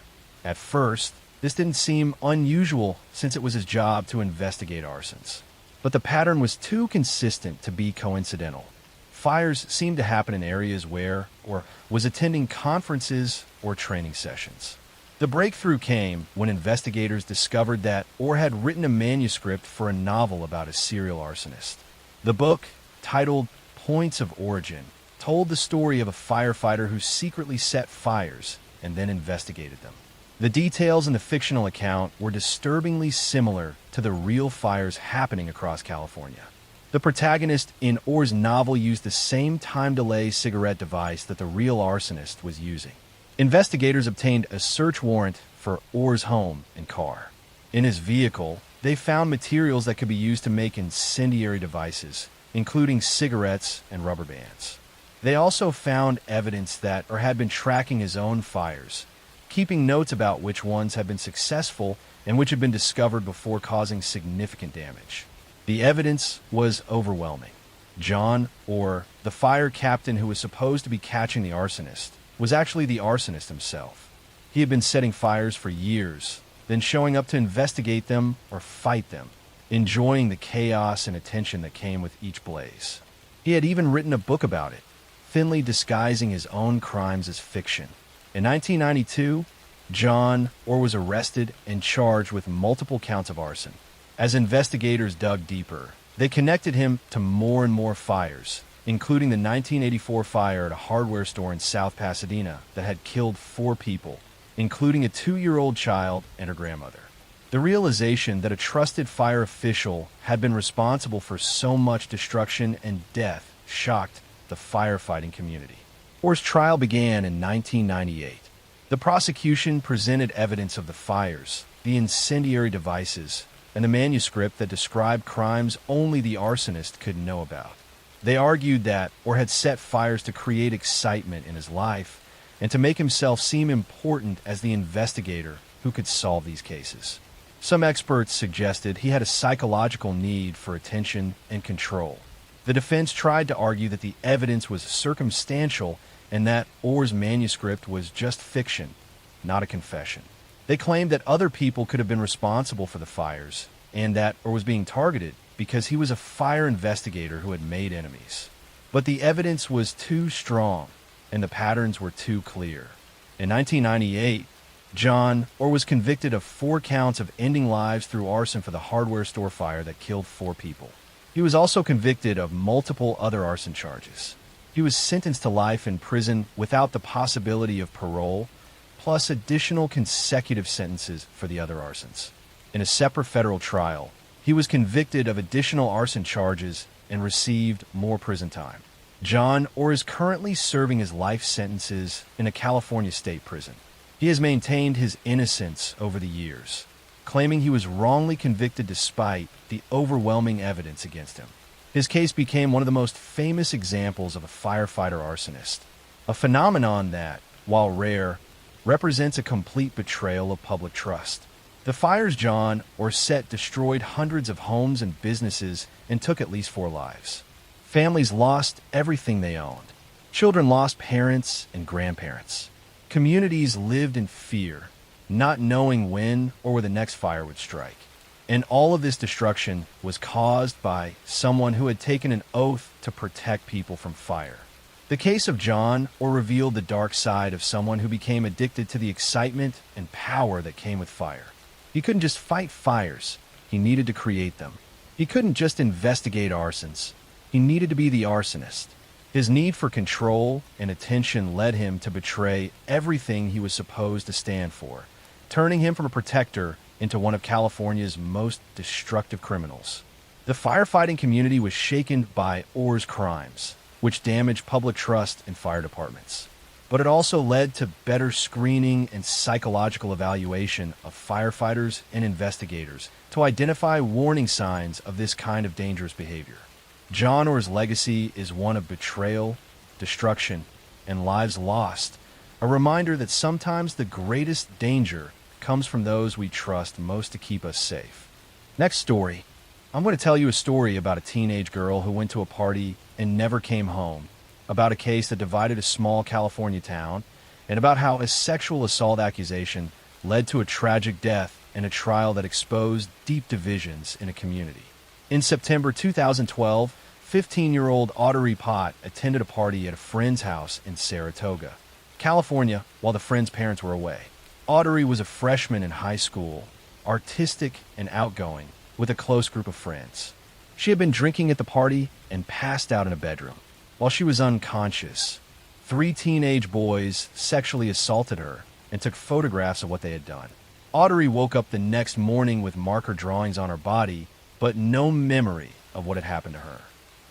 At first, this didn't seem unusual since it was his job to investigate arsons. But the pattern was too consistent to be coincidental. Fires seemed to happen in areas where, or was attending conferences or training sessions. The breakthrough came when investigators discovered that had written a manuscript for a novel about a serial arsonist. The book, titled Points of Origin, told the story of a firefighter who secretly set fires and then investigated them. The details in the fictional account were disturbingly similar to the real fires happening across California. The protagonist in Orr's novel used the same time delay cigarette device that the real arsonist was using. Investigators obtained a search warrant for Orr's home and car. In his vehicle, they found materials that could be used to make incendiary devices, including cigarettes and rubber bands. They also found evidence that had been tracking his own fires, keeping notes about which ones had been successful and which had been discovered before causing significant damage. The evidence was overwhelming. John, the fire captain who was supposed to be catching the arsonist, was actually the arsonist himself. He had been setting fires for years, then showing up to investigate them or fight them, enjoying the chaos and attention that came with each blaze. He had even written a book about it, thinly disguising his own crimes as fiction. In 1992, John was arrested and charged with multiple counts of arson. As investigators dug deeper, they connected him to more and more fires, including the 1984 fire at a hardware store in South Pasadena that had killed 4 people, including a 2-year-old child and her grandmother. The realization that a trusted fire official had been responsible for so much destruction and death shocked the firefighting community. Orr's trial began in 1998. The prosecution presented evidence of the fires, the incendiary devices, and the manuscript that described crimes only the arsonist could know about. They argued that Orr had set fires to create excitement in his life and to make himself seem important as the investigator who could solve these cases. Some experts suggested he had a psychological need for attention and control. The defense tried to argue that the evidence was circumstantial and that Orr's manuscript was just fiction, not a confession. They claimed that other people could have been responsible for the fires and that Orr was being targeted because he was a fire investigator who had made enemies. But the evidence was too strong and the patterns were too clear. In 1998, John Orr was convicted of 4 counts of ending lives through arson for the hardware store fire that killed 4 people. He was also convicted of multiple other arson charges. He was sentenced to life in prison without the possibility of parole, plus additional consecutive sentences for the other arsons. In a separate federal trial, he was convicted of additional arson charges and received more prison time. John Orr is currently serving his life sentences in a California state prison. He has maintained his innocence over the years, claiming he was wrongly convicted despite the overwhelming evidence against him. His case became one of the most famous examples of a firefighter arsonist, a phenomenon that, while rare, represents a complete betrayal of public trust. The fires John Orr set destroyed hundreds of homes and businesses and took at least 4 lives. Families lost everything they owned. Children lost parents and grandparents. Communities lived in fear, not knowing when or where the next fire would strike. And all of this destruction was caused by someone who had taken an oath to protect people from fire. The case of John Orr revealed the dark side of someone who became addicted to the excitement and power that came with fire. He couldn't just fight fires, he needed to create them. He couldn't just investigate arsons, he needed to be the arsonist. His need for control and attention led him to betray everything he was supposed to stand for, turning him from a protector into one of California's most destructive criminals. The firefighting community was shaken by Orr's crimes, which damaged public trust in fire departments. But it also led to better screening and psychological evaluation of firefighters and investigators to identify warning signs of this kind of dangerous behavior. John Orr's legacy is one of betrayal, destruction, and lives lost, a reminder that sometimes the greatest danger comes from those we trust most to keep us safe. Next story. I'm going to tell you a story about a teenage girl who went to a party and never came home, about a case that divided a small California town, and about how a sexual assault accusation led to a tragic death and a trial that exposed deep divisions in a community. In September 2012, 15-year-old Audrey Pott attended a party at a friend's house in Saratoga, California, while the friend's parents were away. Audrey was a freshman in high school, artistic and outgoing, with a close group of friends. She had been drinking at the party and passed out in a bedroom. While she was unconscious, 3 teenage boys sexually assaulted her and took photographs of what they had done. Audrey woke up the next morning with marker drawings on her body, but no memory of what had happened to her.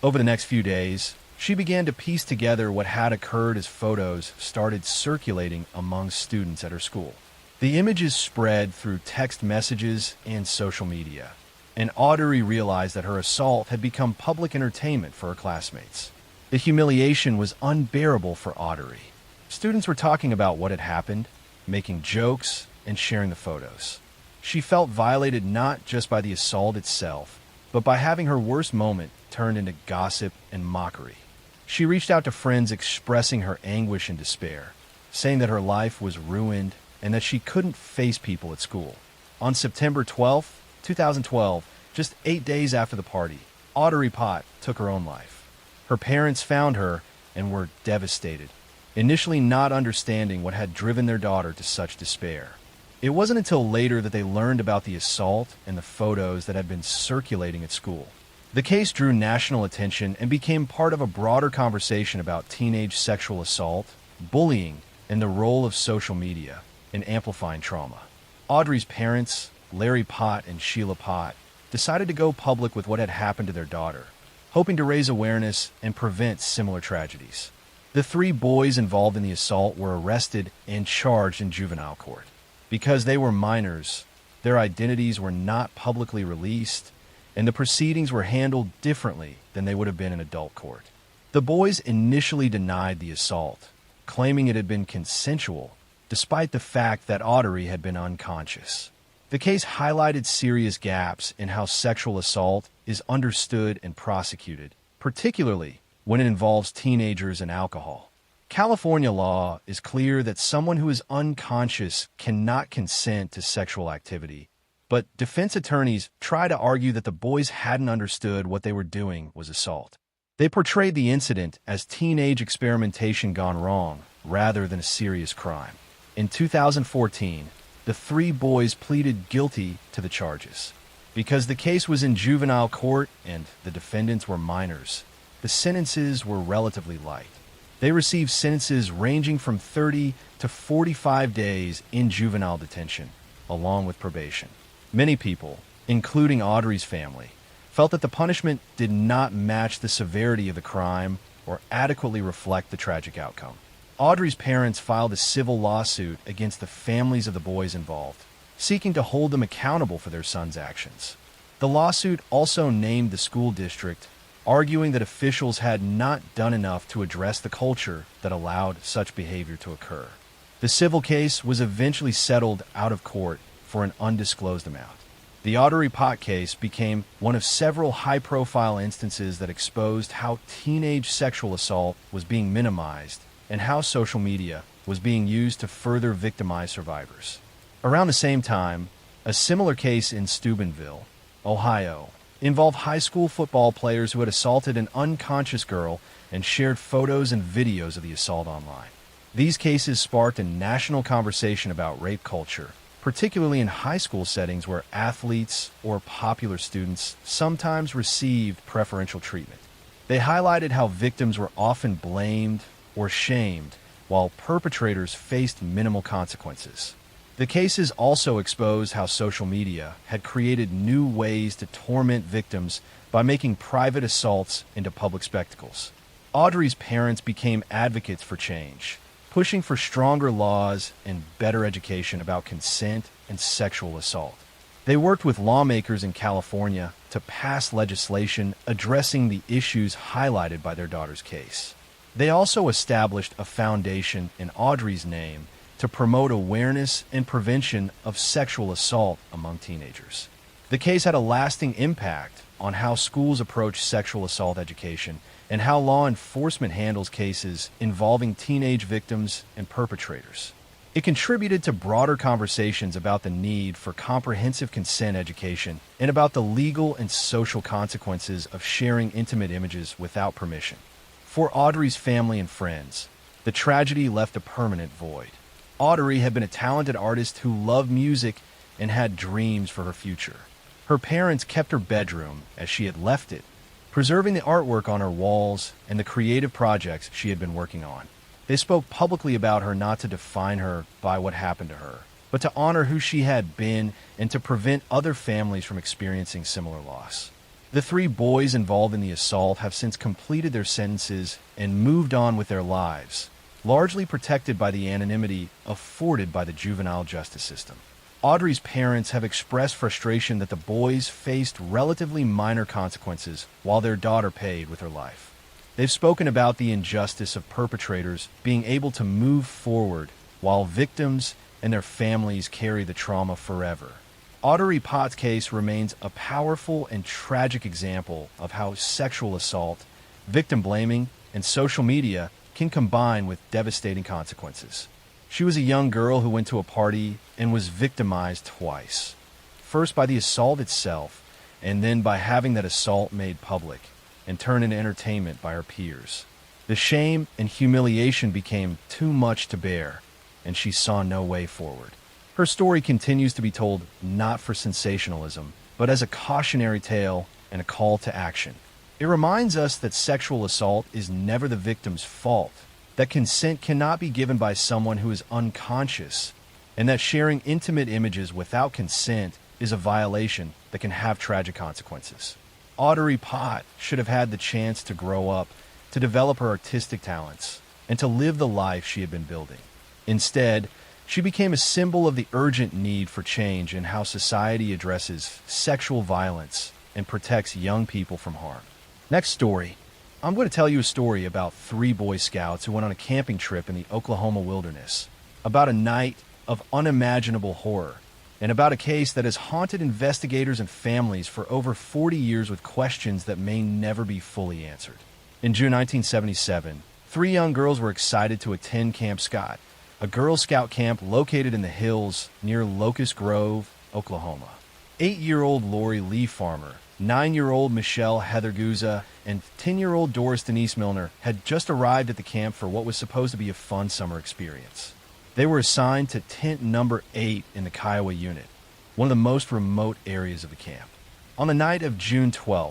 Over the next few days, she began to piece together what had occurred as photos started circulating among students at her school. The images spread through text messages and social media, and Audrey realized that her assault had become public entertainment for her classmates. The humiliation was unbearable for Audrey. Students were talking about what had happened, making jokes, and sharing the photos. She felt violated not just by the assault itself, but by having her worst moment turned into gossip and mockery. She reached out to friends expressing her anguish and despair, saying that her life was ruined and that she couldn't face people at school. On September 12, 2012, just 8 days after the party, Audrey Pott took her own life. Her parents found her and were devastated, initially not understanding what had driven their daughter to such despair. It wasn't until later that they learned about the assault and the photos that had been circulating at school. The case drew national attention and became part of a broader conversation about teenage sexual assault, bullying, and the role of social media in amplifying trauma. Audrey's parents, Larry Pott and Sheila Pott, decided to go public with what had happened to their daughter, hoping to raise awareness and prevent similar tragedies. The three boys involved in the assault were arrested and charged in juvenile court. Because they were minors, their identities were not publicly released, and the proceedings were handled differently than they would have been in adult court. The boys initially denied the assault, claiming it had been consensual, despite the fact that Audrey had been unconscious. The case highlighted serious gaps in how sexual assault is understood and prosecuted, particularly when it involves teenagers and alcohol. California law is clear that someone who is unconscious cannot consent to sexual activity, but defense attorneys try to argue that the boys hadn't understood what they were doing was assault. They portrayed the incident as teenage experimentation gone wrong, rather than a serious crime. In 2014, the three boys pleaded guilty to the charges. Because the case was in juvenile court and the defendants were minors, the sentences were relatively light. They received sentences ranging from 30 to 45 days in juvenile detention, along with probation. Many people, including Audrey's family, felt that the punishment did not match the severity of the crime or adequately reflect the tragic outcome. Audrey's parents filed a civil lawsuit against the families of the boys involved, seeking to hold them accountable for their son's actions. The lawsuit also named the school district, arguing that officials had not done enough to address the culture that allowed such behavior to occur. The civil case was eventually settled out of court for an undisclosed amount. The Audrey Pott case became one of several high-profile instances that exposed how teenage sexual assault was being minimized and how social media was being used to further victimize survivors. Around the same time, a similar case in Steubenville, Ohio, involved high school football players who had assaulted an unconscious girl and shared photos and videos of the assault online. These cases sparked a national conversation about rape culture, particularly in high school settings where athletes or popular students sometimes received preferential treatment. They highlighted how victims were often blamed or shamed, while perpetrators faced minimal consequences. The cases also exposed how social media had created new ways to torment victims by making private assaults into public spectacles. Audrey's parents became advocates for change, pushing for stronger laws and better education about consent and sexual assault. They worked with lawmakers in California to pass legislation addressing the issues highlighted by their daughter's case. They also established a foundation in Audrey's name to promote awareness and prevention of sexual assault among teenagers. The case had a lasting impact on how schools approach sexual assault education and how law enforcement handles cases involving teenage victims and perpetrators. It contributed to broader conversations about the need for comprehensive consent education and about the legal and social consequences of sharing intimate images without permission. For Audrey's family and friends, the tragedy left a permanent void. Audrey had been a talented artist who loved music and had dreams for her future. Her parents kept her bedroom as she had left it, preserving the artwork on her walls and the creative projects she had been working on. They spoke publicly about her not to define her by what happened to her, but to honor who she had been and to prevent other families from experiencing similar loss. The three boys involved in the assault have since completed their sentences and moved on with their lives, largely protected by the anonymity afforded by the juvenile justice system. Audrey's parents have expressed frustration that the boys faced relatively minor consequences while their daughter paid with her life. They've spoken about the injustice of perpetrators being able to move forward while victims and their families carry the trauma forever. Audrey Pott's case remains a powerful and tragic example of how sexual assault, victim blaming, and social media can combine with devastating consequences. She was a young girl who went to a party and was victimized twice. First by the assault itself, and then by having that assault made public and turned into entertainment by her peers. The shame and humiliation became too much to bear, and she saw no way forward. Her story continues to be told not for sensationalism, but as a cautionary tale and a call to action. It reminds us that sexual assault is never the victim's fault, that consent cannot be given by someone who is unconscious, and that sharing intimate images without consent is a violation that can have tragic consequences. Audrey Pott should have had the chance to grow up, to develop her artistic talents, and to live the life she had been building. Instead, she became a symbol of the urgent need for change in how society addresses sexual violence and protects young people from harm. Next story. I'm going to tell you a story about 3 Boy Scouts who went on a camping trip in the Oklahoma wilderness, about a night of unimaginable horror, and about a case that has haunted investigators and families for over 40 years with questions that may never be fully answered. In June 1977, 3 young girls were excited to attend Camp Scott, a Girl Scout camp located in the hills near Locust Grove, Oklahoma. 8-year-old Lori Lee Farmer, 9-year-old Michelle Heather Guza, and 10-year-old Doris Denise Milner had just arrived at the camp for what was supposed to be a fun summer experience. They were assigned to tent number 8 in the Kiowa unit, one of the most remote areas of the camp. On the night of June 12,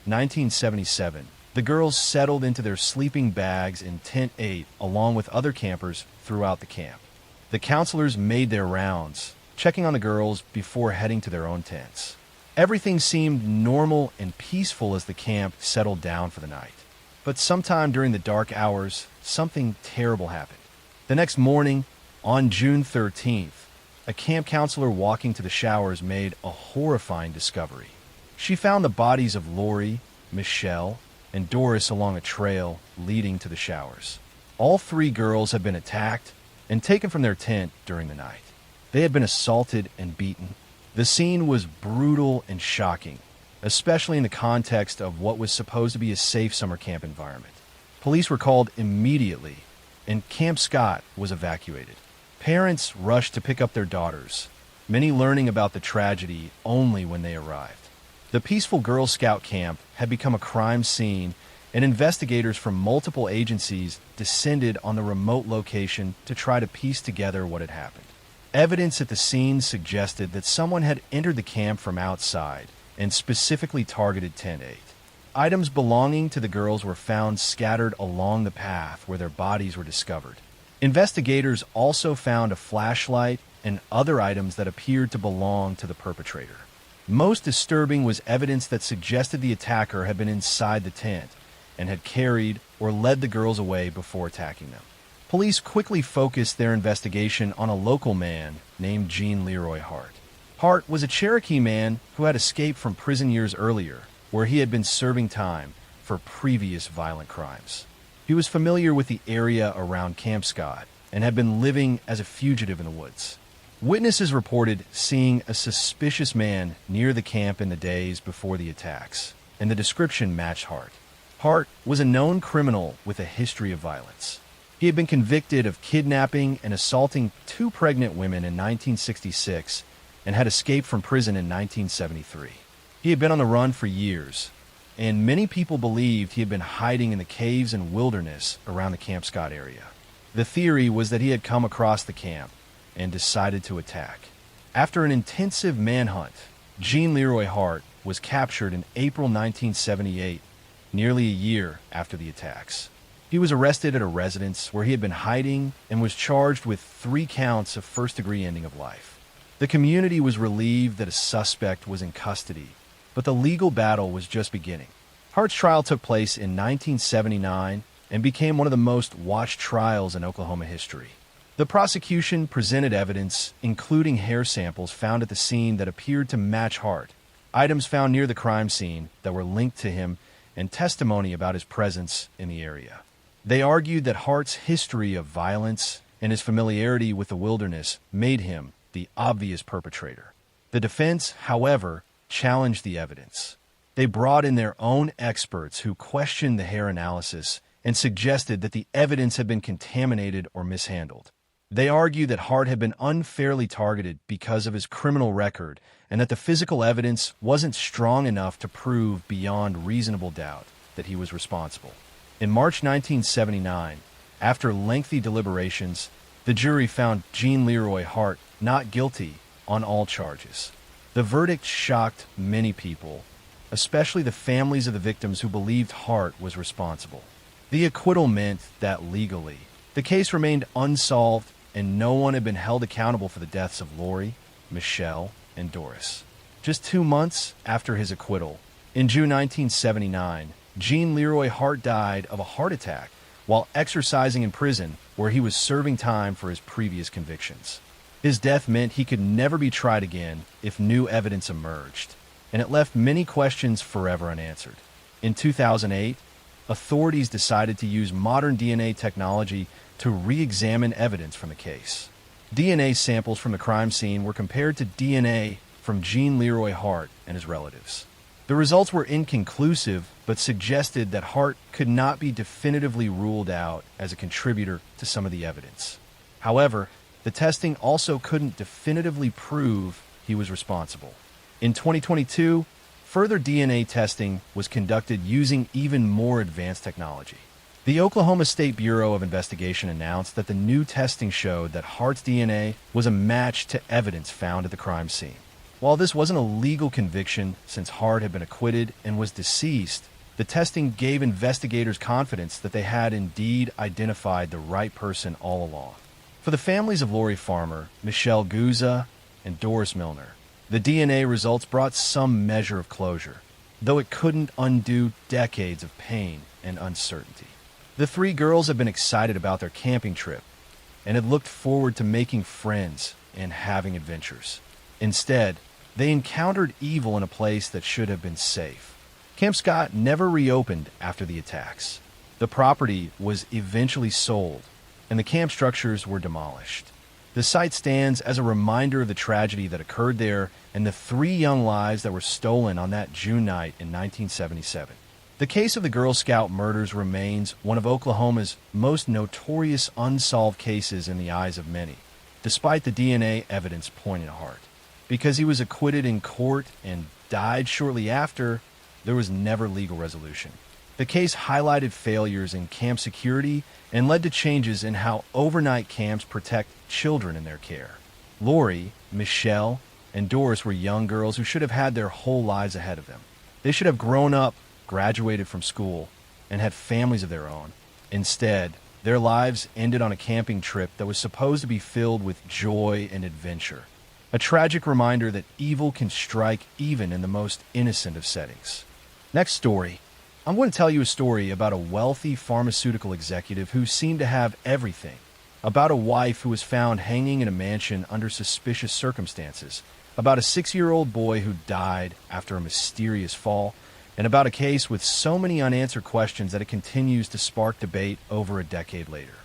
1977, the girls settled into their sleeping bags in tent 8 along with other campers throughout the camp. The counselors made their rounds, checking on the girls before heading to their own tents. Everything seemed normal and peaceful as the camp settled down for the night. But sometime during the dark hours, something terrible happened. The next morning, on June 13th, a camp counselor walking to the showers made a horrifying discovery. She found the bodies of Lori, Michelle, and Doris along a trail leading to the showers. All 3 girls had been attacked and taken from their tent during the night. They had been assaulted and beaten. The scene was brutal and shocking, especially in the context of what was supposed to be a safe summer camp environment. Police were called immediately, and Camp Scott was evacuated. Parents rushed to pick up their daughters, many learning about the tragedy only when they arrived. The peaceful Girl Scout camp had become a crime scene, and investigators from multiple agencies descended on the remote location to try to piece together what had happened. Evidence at the scene suggested that someone had entered the camp from outside and specifically targeted Tent 8. Items belonging to the girls were found scattered along the path where their bodies were discovered. Investigators also found a flashlight and other items that appeared to belong to the perpetrator. Most disturbing was evidence that suggested the attacker had been inside the tent and had carried or led the girls away before attacking them. Police quickly focused their investigation on a local man named Gene Leroy Hart. Hart was a Cherokee man who had escaped from prison years earlier, where he had been serving time for previous violent crimes. He was familiar with the area around Camp Scott and had been living as a fugitive in the woods. Witnesses reported seeing a suspicious man near the camp in the days before the attacks, and the description matched Hart. Hart was a known criminal with a history of violence. He had been convicted of kidnapping and assaulting 2 pregnant women in 1966 and had escaped from prison in 1973. He had been on the run for years, and many people believed he had been hiding in the caves and wilderness around the Camp Scott area. The theory was that he had come across the camp and decided to attack. After an intensive manhunt, Gene Leroy Hart was captured in April 1978, nearly a year after the attacks. He was arrested at a residence where he had been hiding and was charged with 3 counts of first-degree ending of life. The community was relieved that a suspect was in custody, but the legal battle was just beginning. Hart's trial took place in 1979 and became one of the most watched trials in Oklahoma history. The prosecution presented evidence, including hair samples found at the scene that appeared to match Hart, items found near the crime scene that were linked to him, and testimony about his presence in the area. They argued that Hart's history of violence and his familiarity with the wilderness made him the obvious perpetrator. The defense, however, challenged the evidence. They brought in their own experts who questioned the hair analysis and suggested that the evidence had been contaminated or mishandled. They argued that Hart had been unfairly targeted because of his criminal record and that the physical evidence wasn't strong enough to prove beyond reasonable doubt that he was responsible. In March 1979, after lengthy deliberations, the jury found Gene Leroy Hart not guilty on all charges. The verdict shocked many people, especially the families of the victims who believed Hart was responsible. The acquittal meant that legally, the case remained unsolved and no one had been held accountable for the deaths of Lori, Michelle, and Doris. Just 2 months after his acquittal, in June 1979, Jean Leroy Hart died of a heart attack while exercising in prison where he was serving time for his previous convictions. His death meant he could never be tried again if new evidence emerged, and it left many questions forever unanswered. In 2008, authorities decided to use modern DNA technology to re-examine evidence from the case. DNA samples from the crime scene were compared to DNA from Jean Leroy Hart and his relatives. The results were inconclusive, but suggested that Hart could not be definitively ruled out as a contributor to some of the evidence. However, the testing also couldn't definitively prove he was responsible. In 2022, further DNA testing was conducted using even more advanced technology. The Oklahoma State Bureau of Investigation announced that the new testing showed that Hart's DNA was a match to evidence found at the crime scene. While this wasn't a legal conviction since Hart had been acquitted and was deceased, the testing gave investigators confidence that they had indeed identified the right person all along. For the families of Lori Farmer, Michelle Guza, and Doris Milner, the DNA results brought some measure of closure, though it couldn't undo decades of pain and uncertainty. The three girls had been excited about their camping trip and had looked forward to making friends and having adventures. Instead, they encountered evil in a place that should have been safe. Camp Scott never reopened after the attacks. The property was eventually sold, and the camp structures were demolished. The site stands as a reminder of the tragedy that occurred there and the 3 young lives that were stolen on that June night in 1977. The case of the Girl Scout murders remains one of Oklahoma's most notorious unsolved cases in the eyes of many, despite the DNA evidence pointing to Hart. Because he was acquitted in court and died shortly after, there was never legal resolution. The case highlighted failures in camp security and led to changes in how overnight camps protect children in their care. Lori, Michelle, and Doris were young girls who should have had their whole lives ahead of them. They should have grown up, graduated from school, and had families of their own. Instead, their lives ended on a camping trip that was supposed to be filled with joy and adventure. A tragic reminder that evil can strike even in the most innocent of settings. Next story. I'm going to tell you a story about a wealthy pharmaceutical executive who seemed to have everything. About a wife who was found hanging in a mansion under suspicious circumstances. About a 6-year-old boy who died after a mysterious fall. And about a case with so many unanswered questions that it continues to spark debate over a decade later.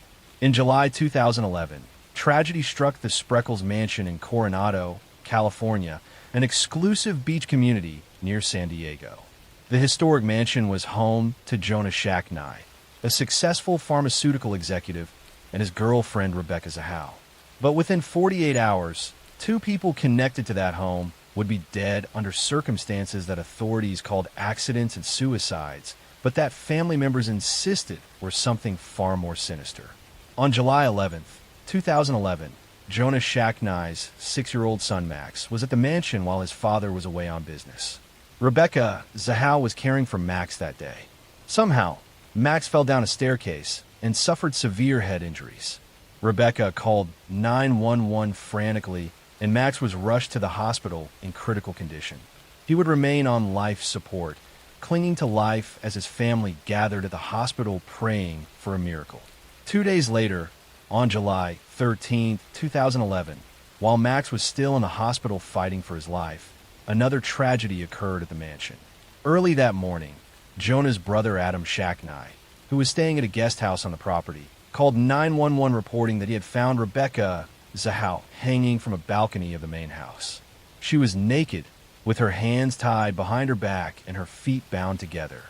In July 2011, tragedy struck the Spreckles Mansion in Coronado, California, an exclusive beach community near San Diego. The historic mansion was home to Jonah Shacknai, a successful pharmaceutical executive, and his girlfriend Rebecca Zahau. But within 48 hours, 2 people connected to that home would be dead under circumstances that authorities called accidents and suicides, but that family members insisted were something far more sinister. On July 11th, 2011, Jonah Shacknai's 6-year-old son Max was at the mansion while his father was away on business. Rebecca Zahau was caring for Max that day. Somehow, Max fell down a staircase and suffered severe head injuries. Rebecca called 911 frantically, and Max was rushed to the hospital in critical condition. He would remain on life support, clinging to life as his family gathered at the hospital praying for a miracle. 2 days later, on July 13, 2011, while Max was still in the hospital fighting for his life, another tragedy occurred at the mansion. Early that morning, Jonah's brother Adam Shacknai, who was staying at a guest house on the property, called 911 reporting that he had found Rebecca Zahau hanging from a balcony of the main house. She was naked, with her hands tied behind her back and her feet bound together.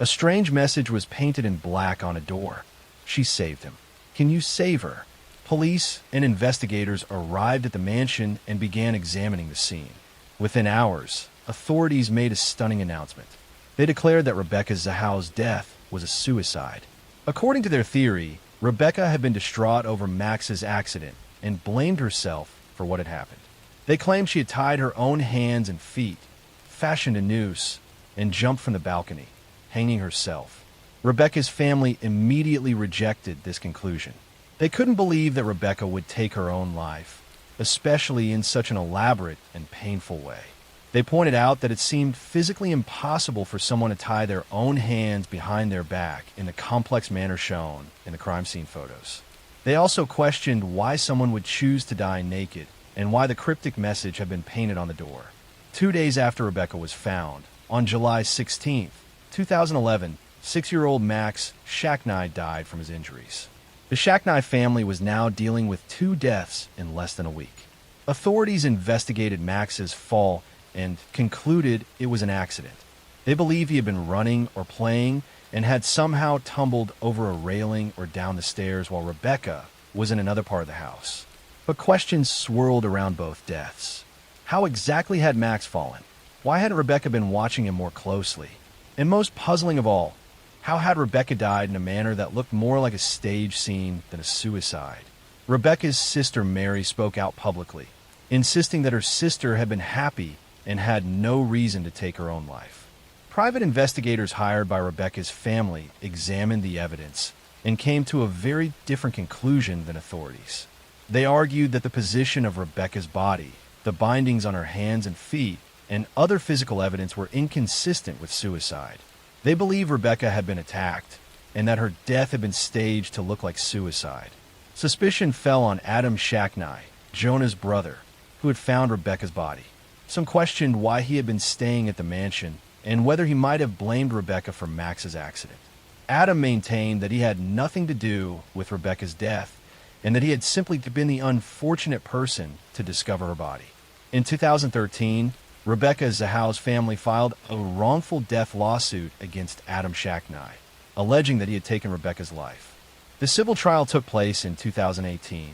A strange message was painted in black on a door. She saved him. Can you save her? Police and investigators arrived at the mansion and began examining the scene. Within hours, authorities made a stunning announcement. They declared that Rebecca Zahau's death was a suicide. According to their theory, Rebecca had been distraught over Max's accident and blamed herself for what had happened. They claimed she had tied her own hands and feet, fashioned a noose, and jumped from the balcony, hanging herself. Rebecca's family immediately rejected this conclusion. They couldn't believe that Rebecca would take her own life. especially in such an elaborate and painful way. They pointed out that it seemed physically impossible for someone to tie their own hands behind their back in the complex manner shown in the crime scene photos. They also questioned why someone would choose to die naked and why the cryptic message had been painted on the door. 2 days after Rebecca was found, on July 16, 2011, 6-year-old Max Shacknai died from his injuries. The Shacknai family was now dealing with 2 deaths in less than a week. Authorities investigated Max's fall and concluded it was an accident. They believe he had been running or playing and had somehow tumbled over a railing or down the stairs while Rebecca was in another part of the house. But questions swirled around both deaths. How exactly had Max fallen? Why hadn't Rebecca been watching him more closely? And most puzzling of all, how had Rebecca died in a manner that looked more like a stage scene than a suicide? Rebecca's sister Mary spoke out publicly, insisting that her sister had been happy and had no reason to take her own life. Private investigators hired by Rebecca's family examined the evidence and came to a very different conclusion than authorities. They argued that the position of Rebecca's body, the bindings on her hands and feet, and other physical evidence were inconsistent with suicide. They believe Rebecca had been attacked and that her death had been staged to look like suicide. Suspicion fell on Adam Shacknai, Jonah's brother, who had found Rebecca's body. Some questioned why he had been staying at the mansion and whether he might have blamed Rebecca for Max's accident. Adam maintained that he had nothing to do with Rebecca's death and that he had simply been the unfortunate person to discover her body. In 2013, Rebecca Zahau's family filed a wrongful death lawsuit against Adam Shacknai, alleging that he had taken Rebecca's life. The civil trial took place in 2018,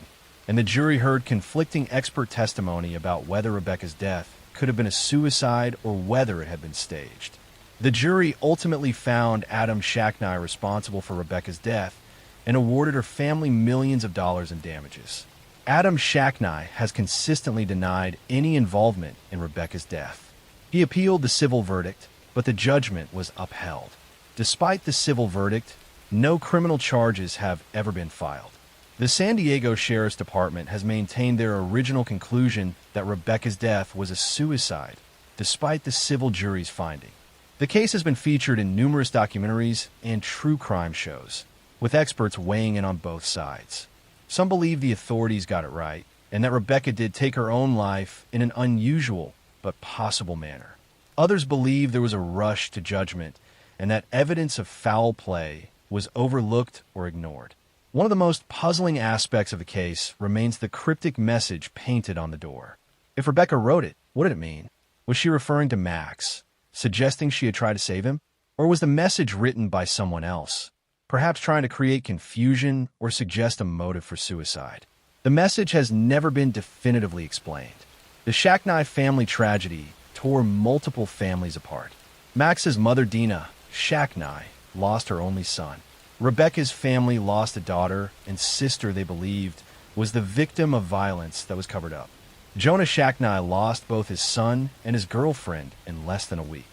and the jury heard conflicting expert testimony about whether Rebecca's death could have been a suicide or whether it had been staged. The jury ultimately found Adam Shacknai responsible for Rebecca's death and awarded her family millions of dollars in damages. Adam Shacknai has consistently denied any involvement in Rebecca's death. He appealed the civil verdict, but the judgment was upheld. Despite the civil verdict, no criminal charges have ever been filed. The San Diego Sheriff's Department has maintained their original conclusion that Rebecca's death was a suicide, despite the civil jury's finding. The case has been featured in numerous documentaries and true crime shows, with experts weighing in on both sides. Some believe the authorities got it right, and that Rebecca did take her own life in an unusual but possible manner. Others believe there was a rush to judgment, and that evidence of foul play was overlooked or ignored. One of the most puzzling aspects of the case remains the cryptic message painted on the door. If Rebecca wrote it, what did it mean? Was she referring to Max, suggesting she had tried to save him? Or was the message written by someone else, perhaps trying to create confusion or suggest a motive for suicide? The message has never been definitively explained. The Shacknai family tragedy tore multiple families apart. Max's mother, Dina Shacknai, lost her only son. Rebecca's family lost a daughter and sister they believed was the victim of violence that was covered up. Jonah Shacknai lost both his son and his girlfriend in less than a week.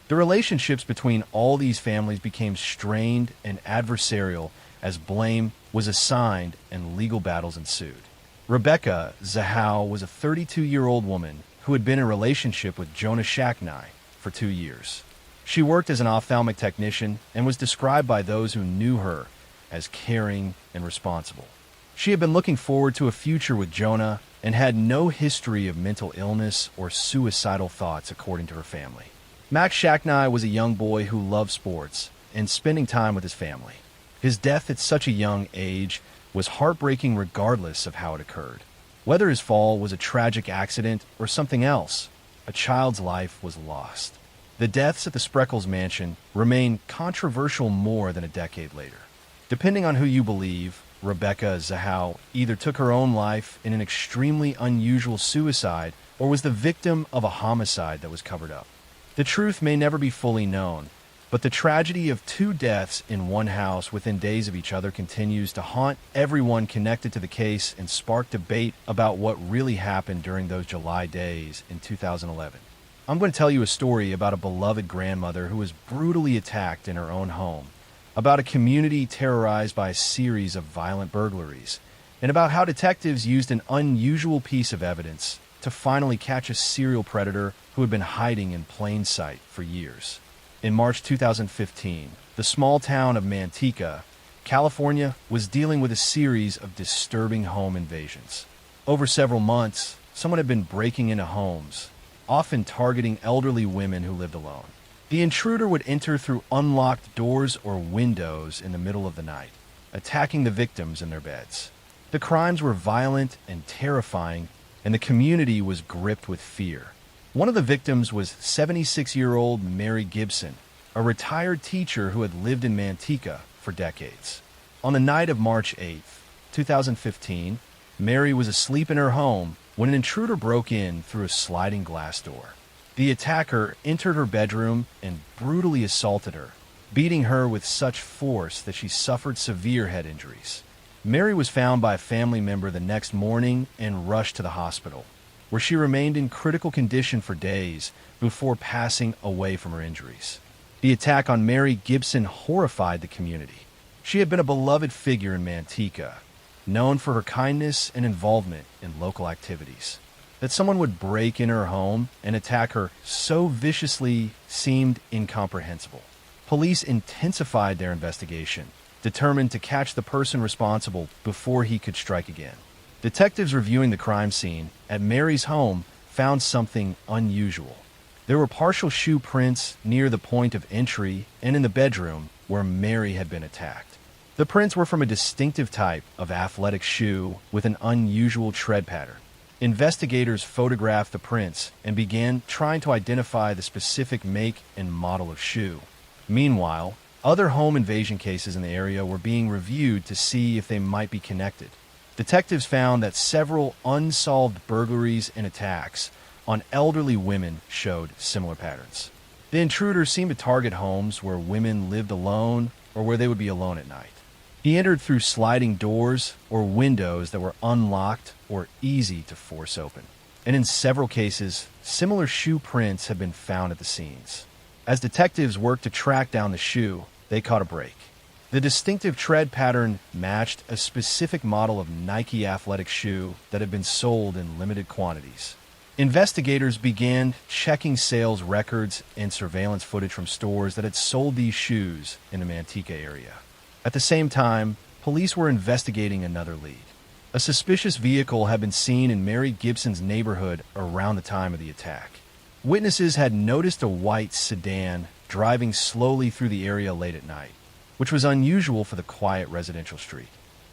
The relationships between all these families became strained and adversarial as blame was assigned and legal battles ensued. Rebecca Zahau was a 32-year-old woman who had been in a relationship with Jonah Shacknai for 2 years. She worked as an ophthalmic technician and was described by those who knew her as caring and responsible. She had been looking forward to a future with Jonah and had no history of mental illness or suicidal thoughts, according to her family. Max Shacknai was a young boy who loved sports and spending time with his family. His death at such a young age was heartbreaking regardless of how it occurred. Whether his fall was a tragic accident or something else, a child's life was lost. The deaths at the Spreckles mansion remain controversial more than a decade later. Depending on who you believe, Rebecca Zahau either took her own life in an extremely unusual suicide or was the victim of a homicide that was covered up. The truth may never be fully known, but the tragedy of 2 deaths in one house within days of each other continues to haunt everyone connected to the case and spark debate about what really happened during those July days in 2011. I'm going to tell you a story about a beloved grandmother who was brutally attacked in her own home, about a community terrorized by a series of violent burglaries, and about how detectives used an unusual piece of evidence to finally catch a serial predator who had been hiding in plain sight for years. In March 2015, the small town of Manteca, California, was dealing with a series of disturbing home invasions. Over several months, someone had been breaking into homes, often targeting elderly women who lived alone. The intruder would enter through unlocked doors or windows in the middle of the night, attacking the victims in their beds. The crimes were violent and terrifying, and the community was gripped with fear. One of the victims was 76-year-old Mary Gibson, a retired teacher who had lived in Manteca for decades. On the night of March 8, 2015, Mary was asleep in her home when an intruder broke in through a sliding glass door. The attacker entered her bedroom and brutally assaulted her, beating her with such force that she suffered severe head injuries. Mary was found by a family member the next morning and rushed to the hospital, where she remained in critical condition for days before passing away from her injuries. The attack on Mary Gibson horrified the community. She had been a beloved figure in Manteca, known for her kindness and involvement in local activities. That someone would break in her home and attack her so viciously seemed incomprehensible. Police intensified their investigation, determined to catch the person responsible before he could strike again. Detectives reviewing the crime scene at Mary's home found something unusual. There were partial shoe prints near the point of entry and in the bedroom where Mary had been attacked. The prints were from a distinctive type of athletic shoe with an unusual tread pattern. Investigators photographed the prints and began trying to identify the specific make and model of shoe. Meanwhile, other home invasion cases in the area were being reviewed to see if they might be connected. Detectives found that several unsolved burglaries and attacks on elderly women showed similar patterns. The intruder seemed to target homes where women lived alone or where they would be alone at night. He entered through sliding doors or windows that were unlocked or easy to force open. And in several cases, similar shoe prints had been found at the scenes. As detectives worked to track down the shoe, they caught a break. The distinctive tread pattern matched a specific model of Nike athletic shoe that had been sold in limited quantities. Investigators began checking sales records and surveillance footage from stores that had sold these shoes in the Manteca area. At the same time, police were investigating another lead. A suspicious vehicle had been seen in Mary Gibson's neighborhood around the time of the attack. Witnesses had noticed a white sedan driving slowly through the area late at night, which was unusual for the quiet residential street.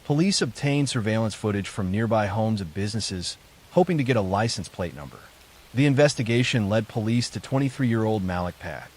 Police obtained surveillance footage from nearby homes and businesses, hoping to get a license plate number. The investigation led police to 23-year-old Malik Pat,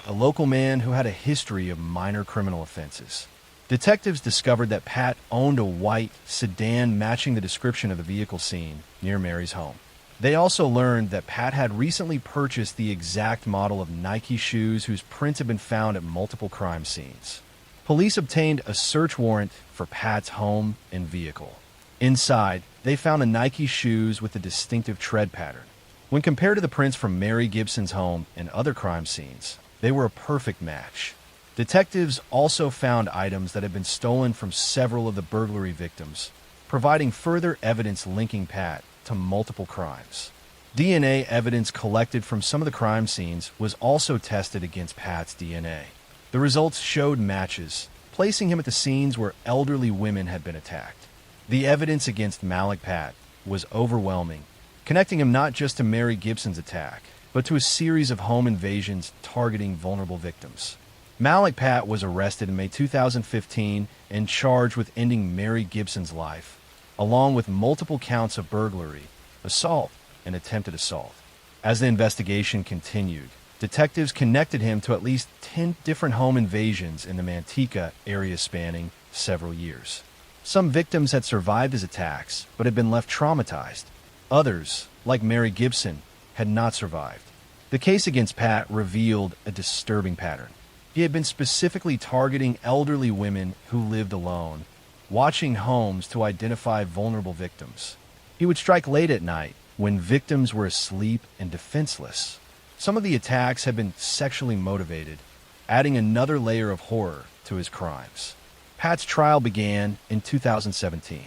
a local man who had a history of minor criminal offenses. Detectives discovered that Pat owned a white sedan matching the description of the vehicle seen near Mary's home. They also learned that Pat had recently purchased the exact model of Nike shoes whose prints had been found at multiple crime scenes. Police obtained a search warrant for Pat's home and vehicle. Inside, they found the Nike shoes with the distinctive tread pattern. When compared to the prints from Mary Gibson's home and other crime scenes, they were a perfect match. Detectives also found items that had been stolen from several of the burglary victims, providing further evidence linking Pat to multiple crimes. DNA evidence collected from some of the crime scenes was also tested against Pat's DNA. The results showed matches, placing him at the scenes where elderly women had been attacked. The evidence against Malik Pat was overwhelming, connecting him not just to Mary Gibson's attack, but to a series of home invasions targeting vulnerable victims. Malik Pat was arrested in May 2015 and charged with ending Mary Gibson's life, along with multiple counts of burglary, assault, and attempted assault. As the investigation continued, detectives connected him to at least 10 different home invasions in the Manteca area spanning several years. Some victims had survived his attacks but had been left traumatized. Others, like Mary Gibson, had not survived. The case against Pat revealed a disturbing pattern. He had been specifically targeting elderly women who lived alone, watching homes to identify vulnerable victims. He would strike late at night when victims were asleep and defenseless. Some of the attacks had been sexually motivated, adding another layer of horror to his crimes. Pat's trial began in 2017.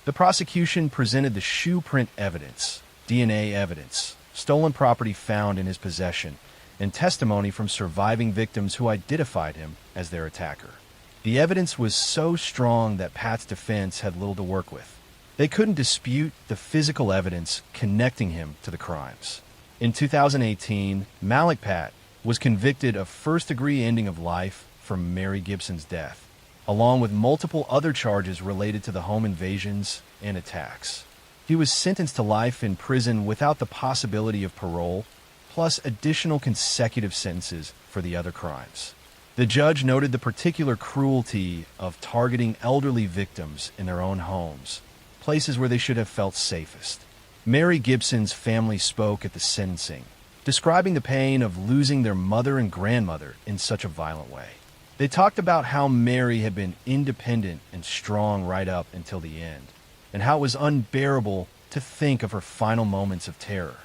The prosecution presented the shoe print evidence, DNA evidence, stolen property found in his possession, and testimony from surviving victims who identified him as their attacker. The evidence was so strong that Pat's defense had little to work with. They couldn't dispute the physical evidence connecting him to the crimes. In 2018, Malik Pat was convicted of first-degree ending of life for Mary Gibson's death, along with multiple other charges related to the home invasions and attacks. He was sentenced to life in prison without the possibility of parole, plus additional consecutive sentences for the other crimes. The judge noted the particular cruelty of targeting elderly victims in their own homes, places where they should have felt safest. Mary Gibson's family spoke at the sentencing, describing the pain of losing their mother and grandmother in such a violent way. They talked about how Mary had been independent and strong right up until the end, and how it was unbearable to think of her final moments of terror.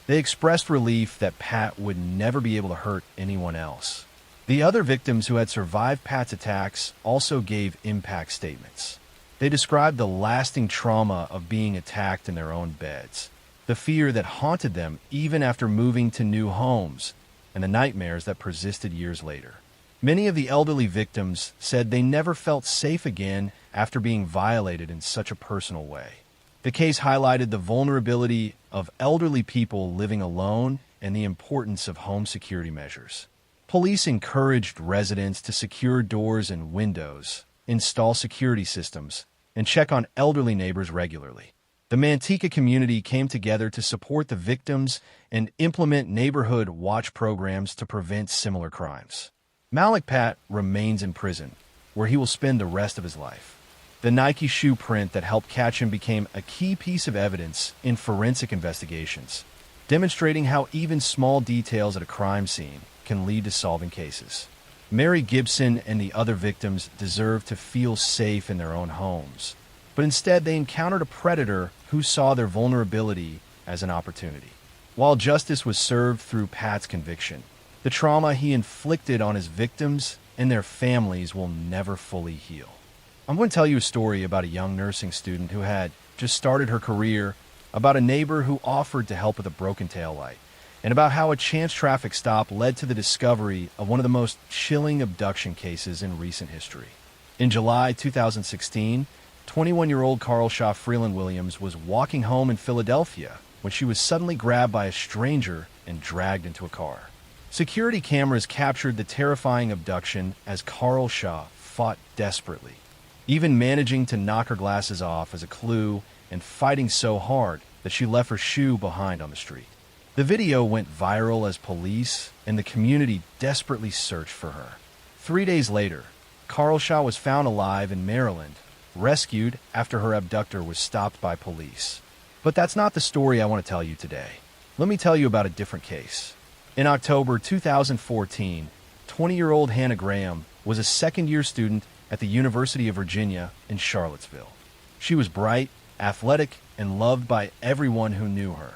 They expressed relief that Pat would never be able to hurt anyone else. The other victims who had survived Pat's attacks also gave impact statements. They described the lasting trauma of being attacked in their own beds, the fear that haunted them even after moving to new homes, and the nightmares that persisted years later. Many of the elderly victims said they never felt safe again after being violated in such a personal way. The case highlighted the vulnerability of elderly people living alone and the importance of home security measures. Police encouraged residents to secure doors and windows, install security systems, and check on elderly neighbors regularly. The Manteca community came together to support the victims and implement neighborhood watch programs to prevent similar crimes. Malik Pat remains in prison, where he will spend the rest of his life. The Nike shoe print that helped catch him became a key piece of evidence in forensic investigations, demonstrating how even small details at a crime scene can lead to solving cases. Mary Gibson and the other victims deserved to feel safe in their own homes, but instead they encountered a predator who saw their vulnerability as an opportunity. While justice was served through Pat's conviction, the trauma he inflicted on his victims and their families will never fully heal. I'm going to tell you a story about a young nursing student who had just started her career, about a neighbor who offered to help with a broken taillight, and about how a chance traffic stop led to the discovery of one of the most chilling abduction cases in recent history. In July 2016, 21-year-old Carl Shaw Freeland Williams was walking home in Philadelphia when she was suddenly grabbed by a stranger and dragged into a car. Security cameras captured the terrifying abduction as Carl Shaw fought desperately, even managing to knock her glasses off as a clue and fighting so hard that she left her shoe behind on the street. The video went viral as police and the community desperately searched for her. 3 days later, Carl Shaw was found alive in Maryland, rescued after her abductor was stopped by police. But that's not the story I want to tell you today. Let me tell you about a different case. In October 2014, 20-year-old Hannah Graham was a second-year student at the University of Virginia in Charlottesville. She was bright, athletic, and loved by everyone who knew her.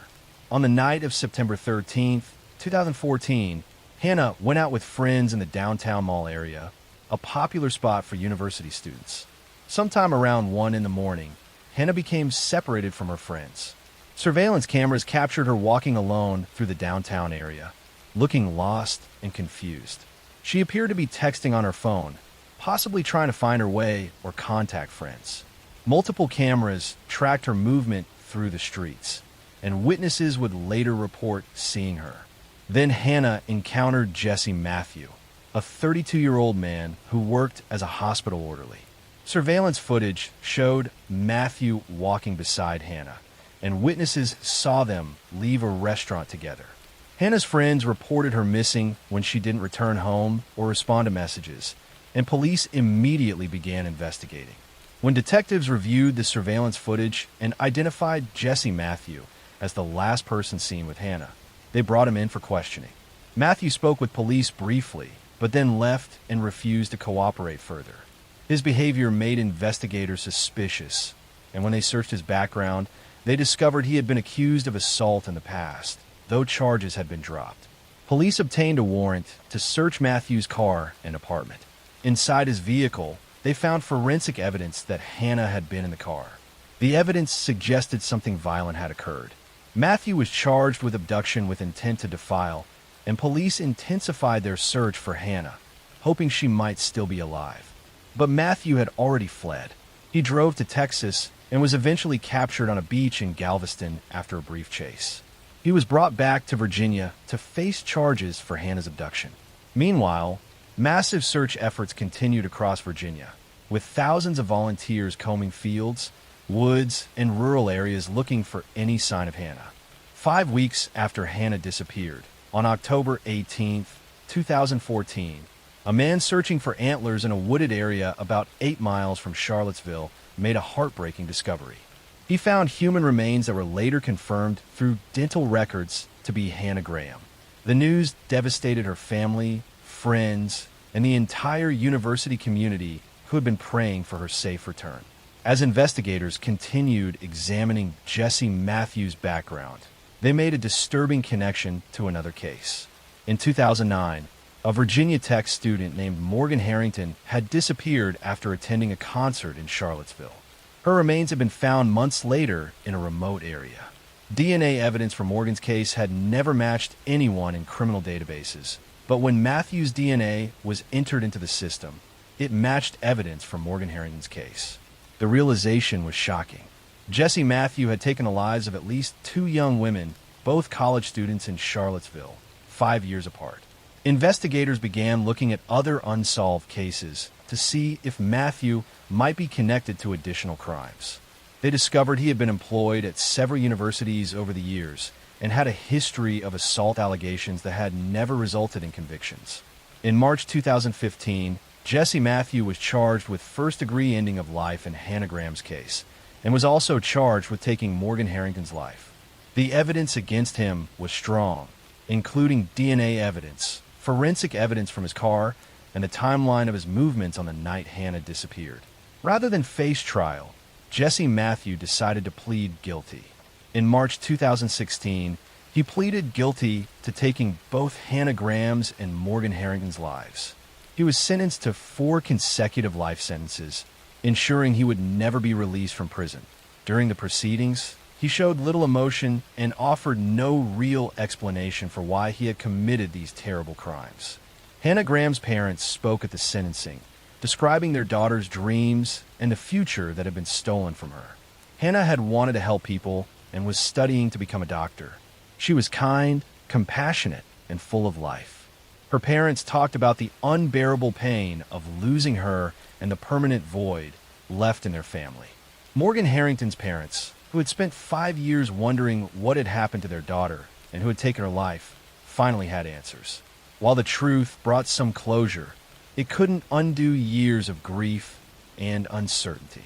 On the night of September 13, 2014, Hannah went out with friends in the downtown mall area, a popular spot for university students. Sometime around 1 in the morning, Hannah became separated from her friends. Surveillance cameras captured her walking alone through the downtown area, looking lost and confused. She appeared to be texting on her phone, possibly trying to find her way or contact friends. Multiple cameras tracked her movement through the streets, and witnesses would later report seeing her. Then Hannah encountered Jesse Matthew, a 32-year-old man who worked as a hospital orderly. Surveillance footage showed Matthew walking beside Hannah, and witnesses saw them leave a restaurant together. Hannah's friends reported her missing when she didn't return home or respond to messages, and police immediately began investigating. When detectives reviewed the surveillance footage and identified Jesse Matthew as the last person seen with Hannah, they brought him in for questioning. Matthew spoke with police briefly, but then left and refused to cooperate further. His behavior made investigators suspicious, and when they searched his background, they discovered he had been accused of assault in the past, though charges had been dropped. Police obtained a warrant to search Matthew's car and apartment. Inside his vehicle, they found forensic evidence that Hannah had been in the car. The evidence suggested something violent had occurred. Matthew was charged with abduction with intent to defile, and police intensified their search for Hannah, hoping she might still be alive. But Matthew had already fled. He drove to Texas and was eventually captured on a beach in Galveston after a brief chase. He was brought back to Virginia to face charges for Hannah's abduction. Meanwhile, massive search efforts continued across Virginia, with thousands of volunteers combing fields, woods, and rural areas looking for any sign of Hannah. 5 weeks after Hannah disappeared, on October 18, 2014, a man searching for antlers in a wooded area about 8 miles from Charlottesville made a heartbreaking discovery. He found human remains that were later confirmed through dental records to be Hannah Graham. The news devastated her family, friends, and the entire university community who had been praying for her safe return. As investigators continued examining Jesse Matthews' background, they made a disturbing connection to another case. In 2009, a Virginia Tech student named Morgan Harrington had disappeared after attending a concert in Charlottesville. Her remains had been found months later in a remote area. DNA evidence for Morgan's case had never matched anyone in criminal databases, but when Matthews' DNA was entered into the system, it matched evidence for Morgan Harrington's case. The realization was shocking. Jesse Matthew had taken the lives of at least 2 young women, both college students in Charlottesville, 5 years apart. Investigators began looking at other unsolved cases to see if Matthew might be connected to additional crimes. They discovered he had been employed at several universities over the years and had a history of assault allegations that had never resulted in convictions. In March 2015, Jesse Matthew was charged with first-degree ending of life in Hannah Graham's case and was also charged with taking Morgan Harrington's life. The evidence against him was strong, including DNA evidence, forensic evidence from his car, and the timeline of his movements on the night Hannah disappeared. Rather than face trial, Jesse Matthew decided to plead guilty. In March 2016, he pleaded guilty to taking both Hannah Graham's and Morgan Harrington's lives. He was sentenced to 4 consecutive life sentences, ensuring he would never be released from prison. During the proceedings, he showed little emotion and offered no real explanation for why he had committed these terrible crimes. Hannah Graham's parents spoke at the sentencing, describing their daughter's dreams and the future that had been stolen from her. Hannah had wanted to help people and was studying to become a doctor. She was kind, compassionate, and full of life. Her parents talked about the unbearable pain of losing her and the permanent void left in their family. Morgan Harrington's parents, who had spent 5 years wondering what had happened to their daughter and who had taken her life, finally had answers. While the truth brought some closure, it couldn't undo years of grief and uncertainty.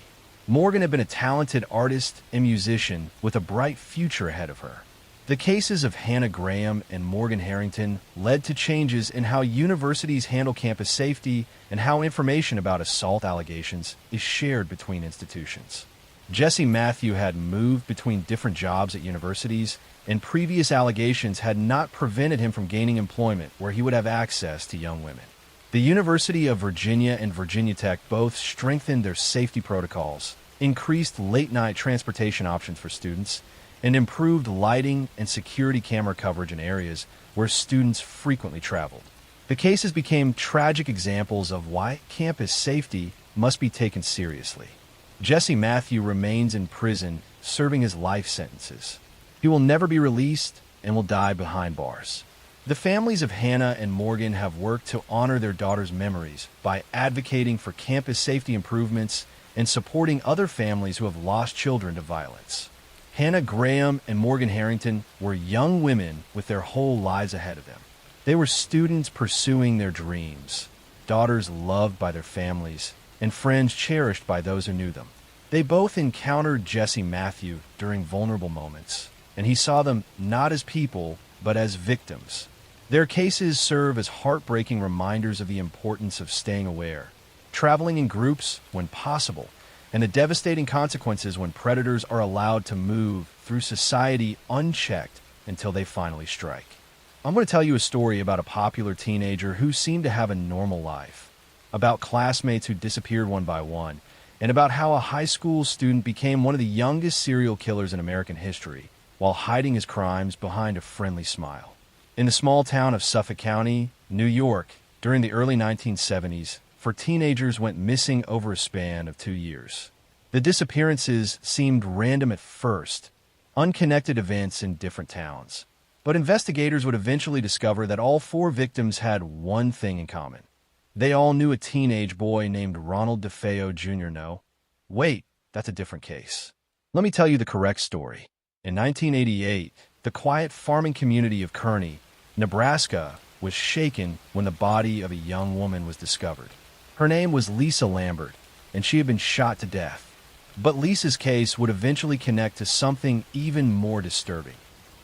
Morgan had been a talented artist and musician with a bright future ahead of her. The cases of Hannah Graham and Morgan Harrington led to changes in how universities handle campus safety and how information about assault allegations is shared between institutions. Jesse Matthew had moved between different jobs at universities, and previous allegations had not prevented him from gaining employment where he would have access to young women. The University of Virginia and Virginia Tech both strengthened their safety protocols, increased late-night transportation options for students, and improved lighting and security camera coverage in areas where students frequently traveled. The cases became tragic examples of why campus safety must be taken seriously. Jesse Matthew remains in prison, serving his life sentences. He will never be released and will die behind bars. The families of Hannah and Morgan have worked to honor their daughter's memories by advocating for campus safety improvements and supporting other families who have lost children to violence. Hannah Graham and Morgan Harrington were young women with their whole lives ahead of them. They were students pursuing their dreams, daughters loved by their families, and friends cherished by those who knew them. They both encountered Jesse Matthew during vulnerable moments, and he saw them not as people, but as victims. Their cases serve as heartbreaking reminders of the importance of staying aware, traveling in groups when possible, and the devastating consequences when predators are allowed to move through society unchecked until they finally strike. I'm going to tell you a story about a popular teenager who seemed to have a normal life, about classmates who disappeared one by one, and about how a high school student became one of the youngest serial killers in American history while hiding his crimes behind a friendly smile. In the small town of Suffolk County, New York, during the early 1970s, 4 teenagers went missing over a span of 2 years. The disappearances seemed random at first, unconnected events in different towns. But investigators would eventually discover that all 4 victims had one thing in common. They all knew a teenage boy named Ronald DeFeo Jr. No, wait, that's a different case. Let me tell you the correct story. In 1988, the quiet farming community of Kearney, Nebraska, was shaken when the body of a young woman was discovered. Her name was Lisa Lambert, and she had been shot to death. But Lisa's case would eventually connect to something even more disturbing.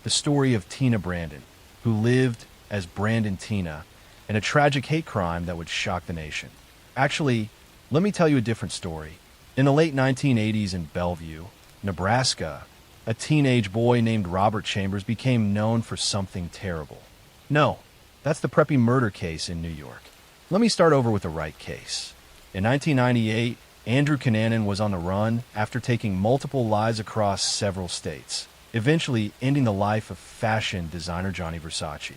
The story of Tina Brandon, who lived as Brandon Tina, in a tragic hate crime that would shock the nation. Actually, let me tell you a different story. In the late 1980s in Bellevue, Nebraska, a teenage boy named Robert Chambers became known for something terrible. No, that's the preppy murder case in New York. Let me start over with the right case. In 1998, Andrew Cunanan was on the run after taking multiple lives across several states, eventually ending the life of fashion designer Gianni Versace.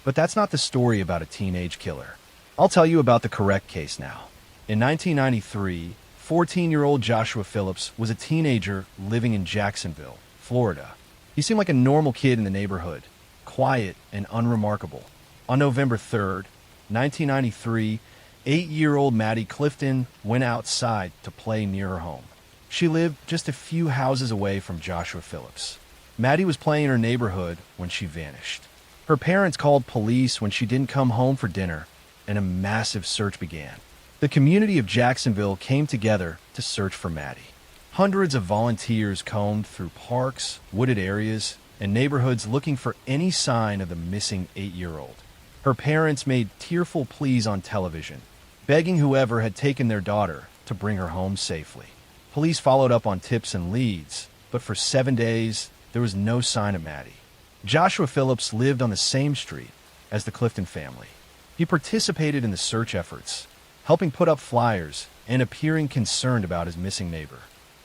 But that's not the story about a teenage killer. I'll tell you about the correct case now. In 1993, 14-year-old Joshua Phillips was a teenager living in Jacksonville, Florida. He seemed like a normal kid in the neighborhood, quiet and unremarkable. On November 3rd, 1993, 8-year-old Maddie Clifton went outside to play near her home. She lived just a few houses away from Joshua Phillips. Maddie was playing in her neighborhood when she vanished. Her parents called police when she didn't come home for dinner, and a massive search began. The community of Jacksonville came together to search for Maddie. Hundreds of volunteers combed through parks, wooded areas, and neighborhoods looking for any sign of the missing 8-year-old. Her parents made tearful pleas on television, begging whoever had taken their daughter to bring her home safely. Police followed up on tips and leads, but for 7 days, there was no sign of Maddie. Joshua Phillips lived on the same street as the Clifton family. He participated in the search efforts, helping put up flyers and appearing concerned about his missing neighbor.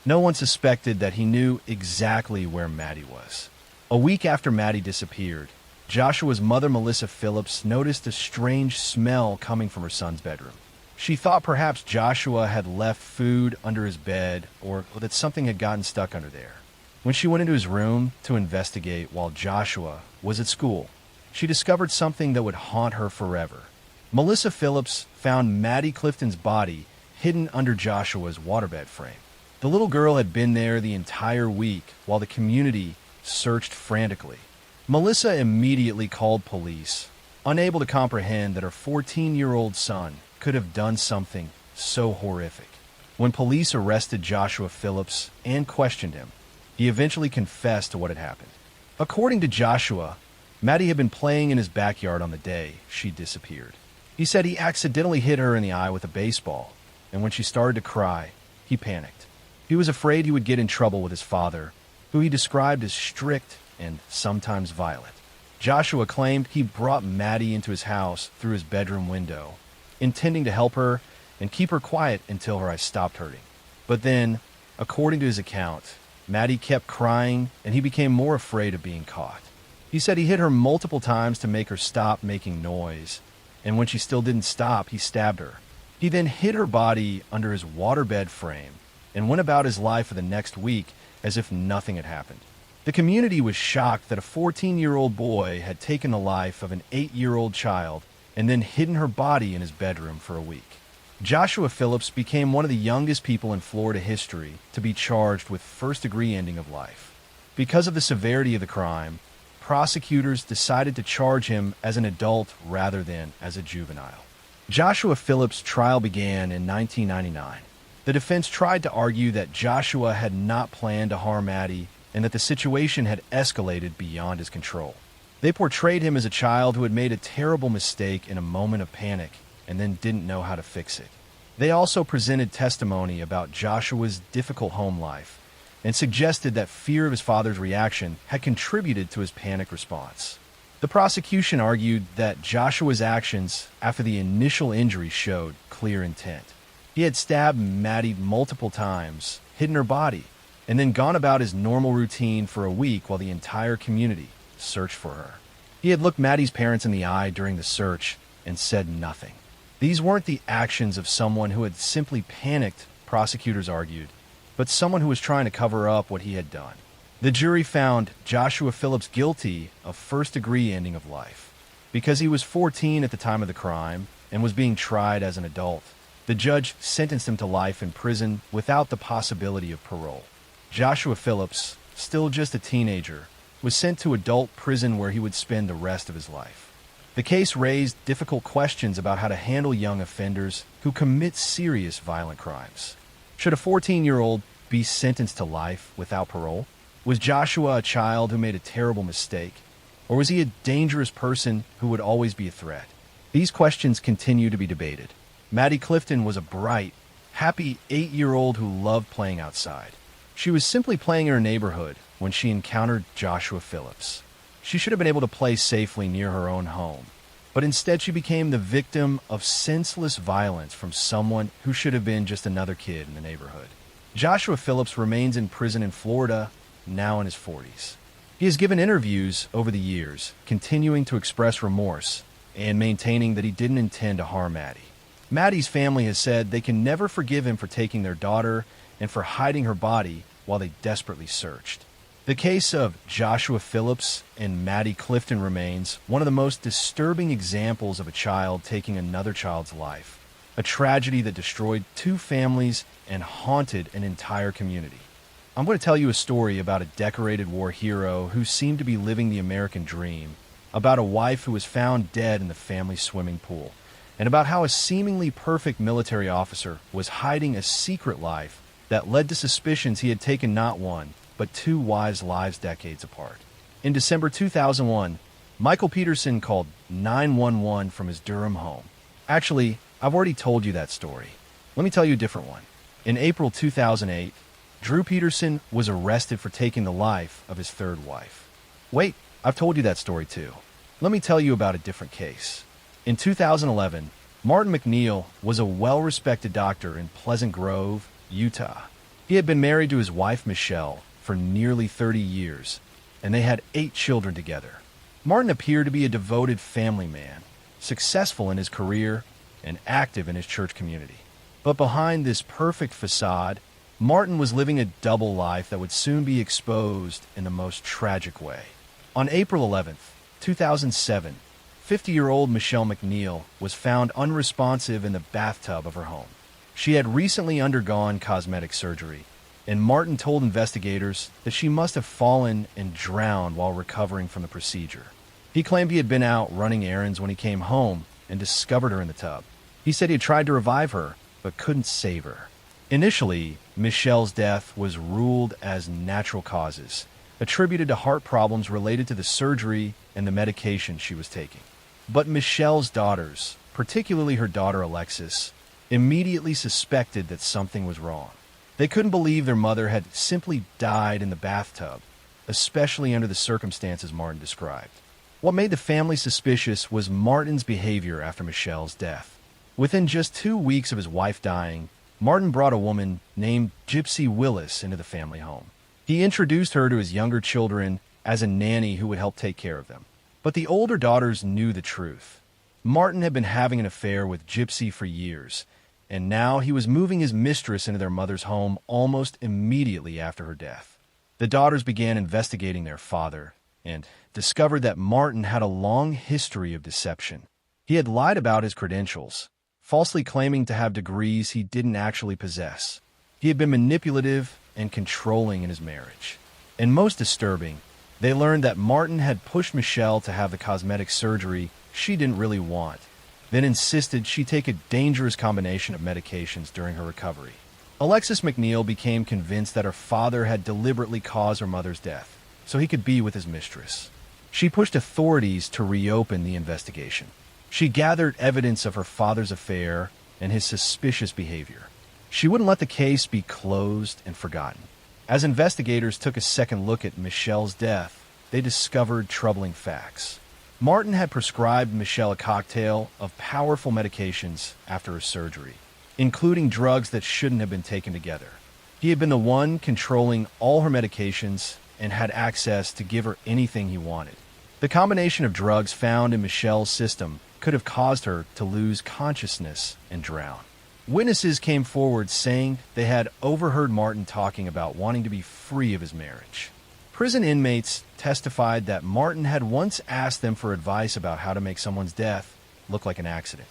No one suspected that he knew exactly where Maddie was. A week after Maddie disappeared, Joshua's mother, Melissa Phillips, noticed a strange smell coming from her son's bedroom. She thought perhaps Joshua had left food under his bed or that something had gotten stuck under there. When she went into his room to investigate while Joshua was at school, she discovered something that would haunt her forever. Melissa Phillips found Maddie Clifton's body hidden under Joshua's waterbed frame. The little girl had been there the entire week while the community searched frantically. Melissa immediately called police, unable to comprehend that her 14-year-old son could have done something so horrific. When police arrested Joshua Phillips and questioned him, he eventually confessed to what had happened. According to Joshua, Maddie had been playing in his backyard on the day she disappeared. He said he accidentally hit her in the eye with a baseball, and when she started to cry, he panicked. He was afraid he would get in trouble with his father, who he described as strict and sometimes violent. Joshua claimed he brought Maddie into his house through his bedroom window, intending to help her and keep her quiet until her eyes stopped hurting. But then, according to his account, Maddie kept crying and he became more afraid of being caught. He said he hit her multiple times to make her stop making noise, and when she still didn't stop, he stabbed her. He then hid her body under his waterbed frame and went about his life for the next week as if nothing had happened. The community was shocked that a 14-year-old boy had taken the life of an 8-year-old child and then hidden her body in his bedroom for a week. Joshua Phillips became one of the youngest people in Florida history to be charged with first-degree ending of life. Because of the severity of the crime, prosecutors decided to charge him as an adult rather than as a juvenile. Joshua Phillips' trial began in 1999. The defense tried to argue that Joshua had not planned to harm Maddie and that the situation had escalated beyond his control. They portrayed him as a child who had made a terrible mistake in a moment of panic and then didn't know how to fix it. They also presented testimony about Joshua's difficult home life and suggested that fear of his father's reaction had contributed to his panic response. The prosecution argued that Joshua's actions after the initial injury showed clear intent. He had stabbed Maddie multiple times, hidden her body, and then gone about his normal routine for a week while the entire community searched for her. He had looked Maddie's parents in the eye during the search and said nothing. These weren't the actions of someone who had simply panicked, prosecutors argued, but someone who was trying to cover up what he had done. The jury found Joshua Phillips guilty of first-degree ending of life. Because he was 14 at the time of the crime and was being tried as an adult, the judge sentenced him to life in prison without the possibility of parole. Joshua Phillips, still just a teenager, was sent to adult prison where he would spend the rest of his life. The case raised difficult questions about how to handle young offenders who commit serious violent crimes. Should a 14-year-old be sentenced to life without parole? Was Joshua a child who made a terrible mistake? Or was he a dangerous person who would always be a threat? These questions continue to be debated. Maddie Clifton was a bright, happy 8-year-old who loved playing outside. She was simply playing in her neighborhood when she encountered Joshua Phillips. She should have been able to play safely near her own home, but instead she became the victim of senseless violence from someone who should have been just another kid in the neighborhood. Joshua Phillips remains in prison in Florida, now in his 40s. He has given interviews over the years, continuing to express remorse and maintaining that he didn't intend to harm Maddie. Maddie's family has said they can never forgive him for taking their daughter and for hiding her body while they desperately searched. The case of Joshua Phillips and Maddie Clifton remains one of the most disturbing examples of a child taking another child's life, a tragedy that destroyed 2 families and haunted an entire community. I'm going to tell you a story about a decorated war hero who seemed to be living the American dream, about a wife who was found dead in the family swimming pool, and about how a seemingly perfect military officer was hiding a secret life that led to suspicions he had taken not one, but 2 wives' lives decades apart. In December 2001, Michael Peterson called 911 from his Durham home. Actually, I've already told you that story. Let me tell you a different one. In April 2008, Drew Peterson was arrested for taking the life of his 3rd wife. Wait, I've told you that story too. Let me tell you about a different case. In 2011, Martin McNeil was a well-respected doctor in Pleasant Grove, Utah. He had been married to his wife Michelle for nearly 30 years, and they had 8 children together. Martin appeared to be a devoted family man, successful in his career and active in his church community. But behind this perfect facade, Martin was living a double life that would soon be exposed in the most tragic way. On April 11th, 2007, 50-year-old Michelle McNeil was found unresponsive in the bathtub of her home. She had recently undergone cosmetic surgery, and Martin told investigators that she must have fallen and drowned while recovering from the procedure. He claimed he had been out running errands when he came home and discovered her in the tub. He said he had tried to revive her, but couldn't save her. Initially, Michelle's death was ruled as natural causes, attributed to heart problems related to the surgery and the medication she was taking. But Michelle's daughters, particularly her daughter Alexis, immediately suspected that something was wrong. They couldn't believe their mother had simply died in the bathtub, especially under the circumstances Martin described. What made the family suspicious was Martin's behavior after Michelle's death. Within just 2 weeks of his wife dying, Martin brought a woman named Gypsy Willis into the family home. He introduced her to his younger children as a nanny who would help take care of them. But the older daughters knew the truth. Martin had been having an affair with Gypsy for years, and now he was moving his mistress into their mother's home almost immediately after her death. The daughters began investigating their father and discovered that Martin had a long history of deception. He had lied about his credentials, falsely claiming to have degrees he didn't actually possess. He had been manipulative and controlling in his marriage. And most disturbing, they learned that Martin had pushed Michelle to have the cosmetic surgery she didn't really want, then insisted she take a dangerous combination of medications during her recovery. Alexis McNeil became convinced that her father had deliberately caused her mother's death, so he could be with his mistress. She pushed authorities to reopen the investigation. She gathered evidence of her father's affair and his suspicious behavior. She wouldn't let the case be closed and forgotten. As investigators took a second look at Michelle's death, they discovered troubling facts. Martin had prescribed Michelle a cocktail of powerful medications after her surgery. including drugs that shouldn't have been taken together. He had been the one controlling all her medications and had access to give her anything he wanted. The combination of drugs found in Michelle's system could have caused her to lose consciousness and drown. Witnesses came forward saying they had overheard Martin talking about wanting to be free of his marriage. Prison inmates testified that Martin had once asked them for advice about how to make someone's death look like an accident.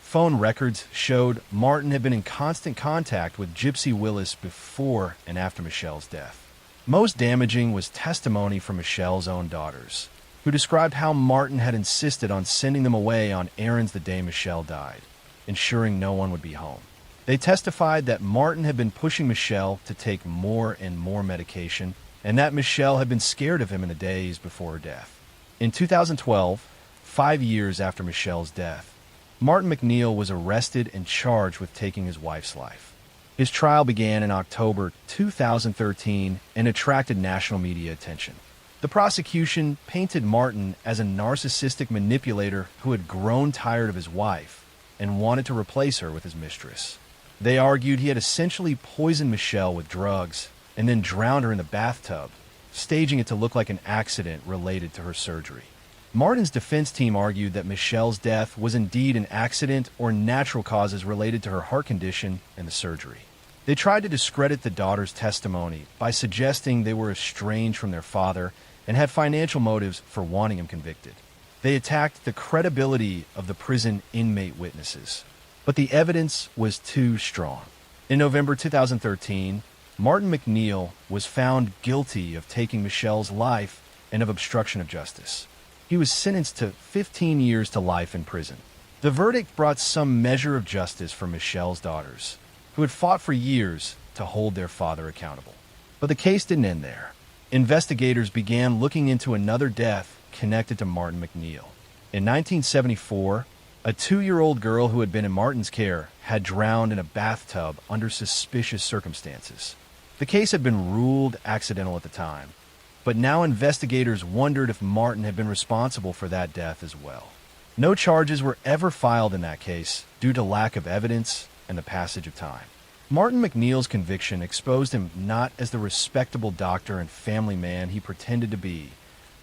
Phone records showed Martin had been in constant contact with Gypsy Willis before and after Michelle's death. Most damaging was testimony from Michelle's own daughters, who described how Martin had insisted on sending them away on errands the day Michelle died, ensuring no one would be home. They testified that Martin had been pushing Michelle to take more and more medication, and that Michelle had been scared of him in the days before her death. In 2012, 5 years after Michelle's death, Martin McNeil was arrested and charged with taking his wife's life. His trial began in October 2013 and attracted national media attention. The prosecution painted Martin as a narcissistic manipulator who had grown tired of his wife and wanted to replace her with his mistress. They argued he had essentially poisoned Michelle with drugs and then drowned her in the bathtub, staging it to look like an accident related to her surgery. Martin's defense team argued that Michelle's death was indeed an accident or natural causes related to her heart condition and the surgery. They tried to discredit the daughter's testimony by suggesting they were estranged from their father and had financial motives for wanting him convicted. They attacked the credibility of the prison inmate witnesses, but the evidence was too strong. In November 2013, Martin McNeil was found guilty of taking Michelle's life and of obstruction of justice. He was sentenced to 15 years to life in prison. The verdict brought some measure of justice for Michelle's daughters, who had fought for years to hold their father accountable. But the case didn't end there. Investigators began looking into another death connected to Martin McNeil. In 1974, a 2-year-old girl who had been in Martin's care had drowned in a bathtub under suspicious circumstances. The case had been ruled accidental at the time, but now investigators wondered if Martin had been responsible for that death as well. No charges were ever filed in that case due to lack of evidence and the passage of time. Martin McNeil's conviction exposed him not as the respectable doctor and family man he pretended to be,